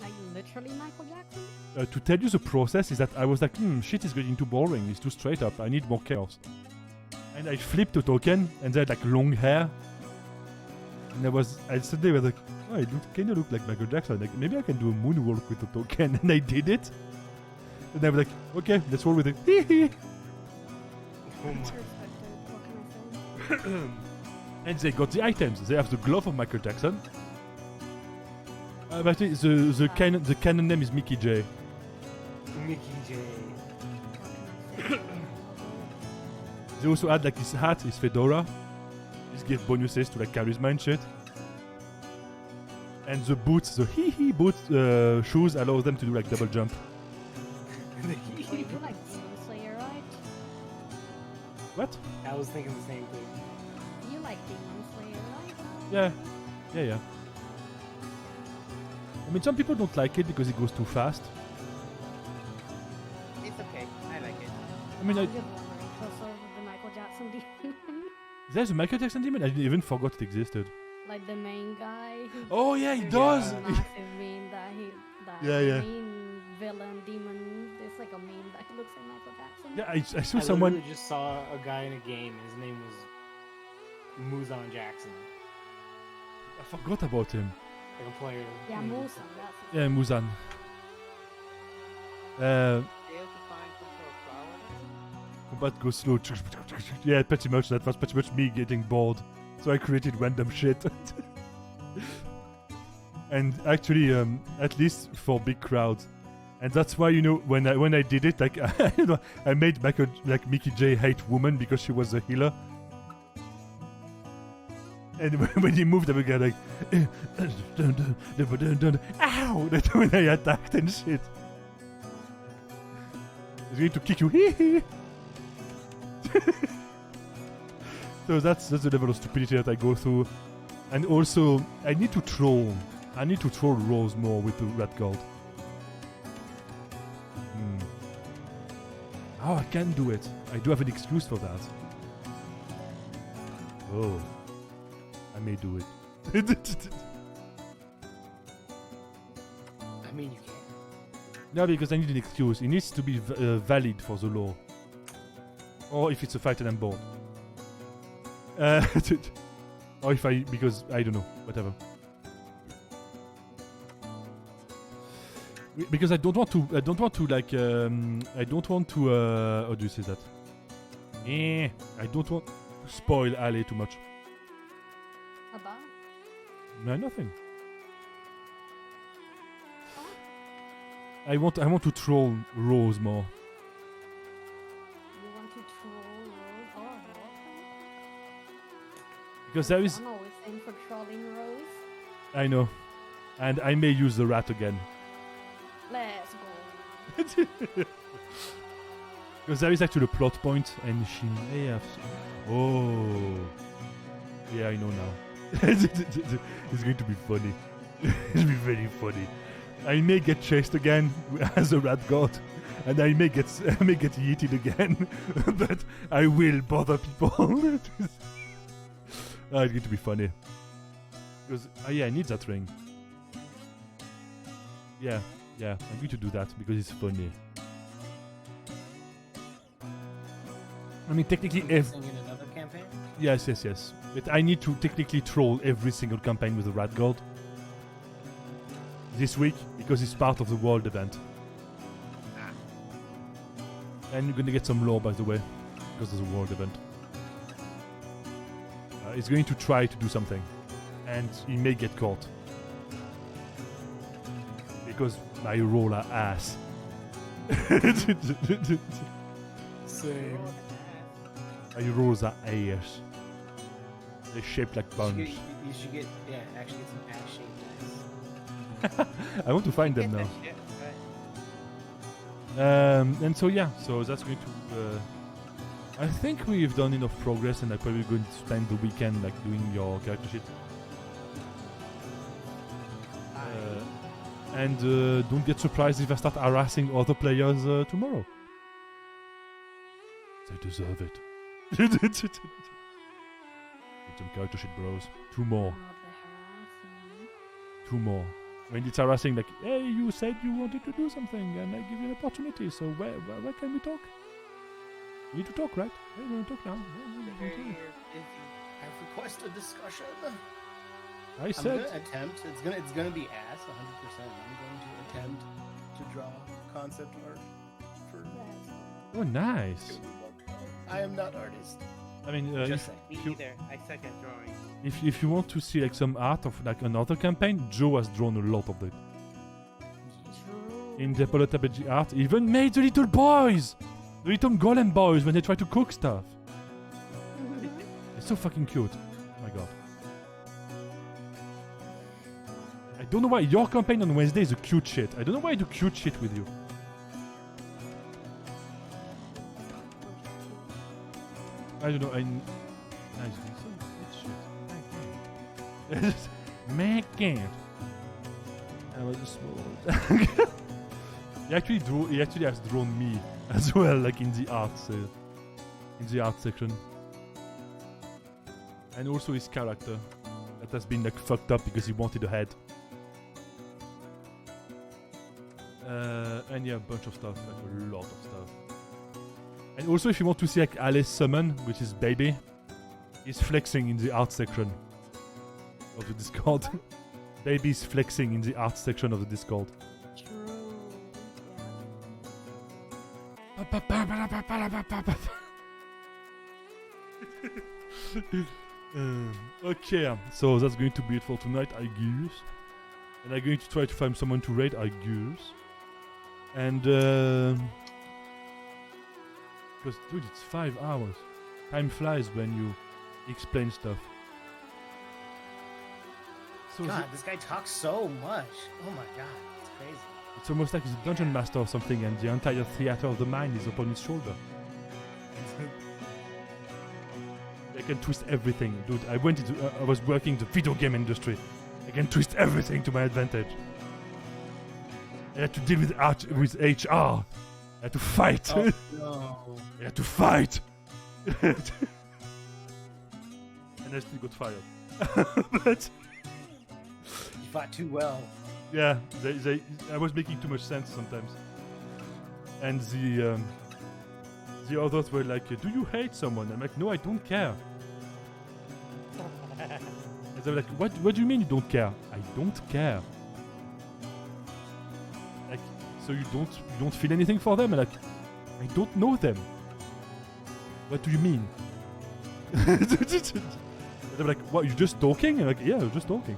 Are you literally Michael Jackson? To tell you the process is that I was like, shit is getting too boring. It's too straight up. I need more chaos. And I flipped a token, and they had like long hair. And I suddenly was like, oh, I kind of look like Michael Jackson. Like, maybe I can do a moonwalk with the token. And I did it. And I was like, okay, let's roll with it. Oh my. What can I say? And they got the items. They have the glove of Michael Jackson. But the canon name is Mickey J. Mickey J. What can I say? They also had like his hat, his fedora. This gave bonuses to like charisma and shit. And the boots, the hee boot shoes allows them to do like double jump. Wait, you like Demon Slayer, right? What? I was thinking the same thing. You like Demon Slayer, right? Yeah. I mean, some people don't like it because it goes too fast. It's okay. I like it. I mean, I'm just wondering because of the Michael Jackson demon. there's a Michael Jackson demon? I even forgot it existed. Like the main guy. Oh yeah, he Yeah. does! The massive meme that Yeah. main villain demon. There's like a meme that looks like Michael Jackson. Yeah, I saw I someone... literally just saw a guy in a game. His name was Muzan Jackson. I forgot about him. Like a player. Yeah, Musa. That's it. Yeah, Muzan. Fail to find control flower. Combat goes slow. Yeah, pretty much. That was pretty much me getting bored. So I created random shit. And actually, at least for big crowds. And that's why, when I did it, like, I made Mickey J hate woman because she was a healer. And when he moved, I would get like, ow! That's when I attacked and shit. going to kick you. Hee hee. So that's the level of stupidity that I go through. And also, I need to troll. I need to troll Rose more with the red gold. Oh, I can do it. I do have an excuse for that. Oh. I may do it. I mean, you can. No, because I need an excuse. It needs to be valid for the law. Or if it's a fight and I'm bored. Or if because I don't know, whatever. Because I don't want to how do you say that? I don't want to spoil Ale too much. About? No, nothing. I want to troll Rose more. You want to troll Rose? Oh, okay. Because there is... I'm always in for trolling Rose. I know. And I may use the rat again. Let's go. Because there is actually a plot point and she may have... Oh. Yeah, I know now. It's going to be funny. It'll be very funny. I may get chased again as a rat god, and I may get yeeted again, but I will bother people. It's going to be funny. Because yeah, I need that ring. Yeah, I'm going to do that because it's funny. I mean, technically, In another campaign? yes. But I need to technically troll every single campaign with a rat god this week because it's part of the world event. And you're gonna get some lore, by the way, because there's a world event. It's going to try to do something, and he may get caught because my roll are ass. Same. My rolls are ass. They're shaped like buns. You should get some ass-shaped dice. I want to find them now. Yeah, And so that's going to. I think we've done enough progress, and I'm probably going to spend the weekend like doing your character sheet. And don't get surprised if I start harassing other players tomorrow. They deserve it. Get some character sheet, bros. Two more. When it's harassing, like, hey, you said you wanted to do something, and I give you an opportunity. So where can we talk? We need to talk, right? Hey, we want to talk now. I have requested discussion. I said. I'm gonna attempt. It's gonna be ass 100%. I'm going to attempt to draw concept art for. Oh, nice. I am not artist. I mean, Just saying. Me either. I suck at drawing. if you want to see like some art of like another campaign, Joe has drawn a lot of it. In the TTRPG art, even made the little boys, the little golem boys when they try to cook stuff. It's so fucking cute. Oh my god. I don't know why your campaign on Wednesday is a cute shit. I don't know why I do cute shit with you. I don't know. I do some good shit. Man can't. I was a small. He actually has drawn me as well, like in the art section, and also his character that has been like fucked up because he wanted a head. And yeah, a bunch of stuff, like a lot of stuff. And also, if you want to see like Alice summon, which is baby, he's flexing in the art section of the Discord. Baby's flexing in the art section of the Discord. True. Okay, so that's going to be it for tonight, I guess. And I'm going to try to find someone to raid, I guess. And because dude, it's 5 hours. Time flies when you explain stuff. So God, this guy talks so much. Oh my god, it's crazy. It's almost like he's a dungeon master or something, and the entire theater of the mind is upon his shoulder. I can twist everything, dude. I was working the video game industry. I can twist everything to my advantage. I had to deal with HR. I had to fight. Oh, no. I had to fight. And I still got fired. But You fought too well. yeah, I was making too much sense sometimes. And the others were like, "Do you hate someone?" I'm like, "No, I don't care." And they were like, "What do you mean you don't care?" I don't care. Like, so you don't feel anything for them? I'm like, I don't know them. What do you mean? They were like, "What? You're just talking?" I'm like, "Yeah, I'm just talking."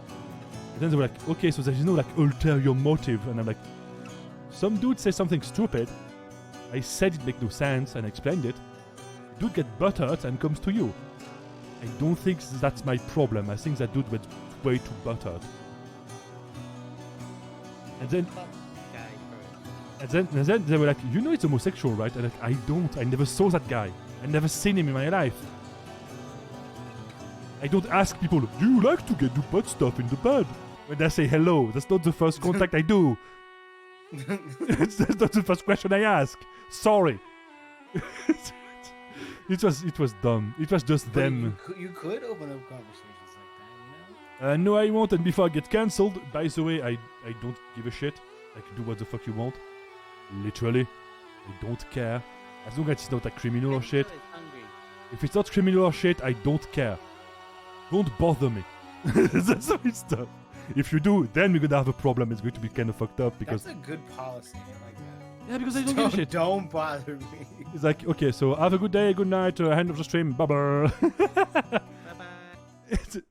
And then they were like, "Okay, so there's no like ulterior motive." And I'm like, "Some dude says something stupid. I said it make no sense and I explained it. Dude get butthurt and comes to you. I don't think that's my problem. I think that dude was way too butthurt." And then they were like, "You know it's homosexual, right?" And like, I don't. I never saw that guy. I never seen him in my life. I don't ask people, "Do you like to get do butt stuff in the bed?" When I say hello, that's not the first contact I do. That's not the first question I ask. Sorry. It was dumb. It was just But them. You could open up conversations like that, you know? No, I won't. And before I get cancelled, by the way, I don't give a shit. I can do what the fuck you want. Literally. I don't care. As long as it's not like criminal or shit. If it's not criminal or shit, I don't care. Don't bother me. That's the stuff. If you do, then we're gonna have a problem. It's going to be kind of fucked up because... That's a good policy. I like that. Yeah, because I don't give a shit. Don't bother me. It's like, okay, so have a good day, good night, end of the stream, bye-bye. Bye bye.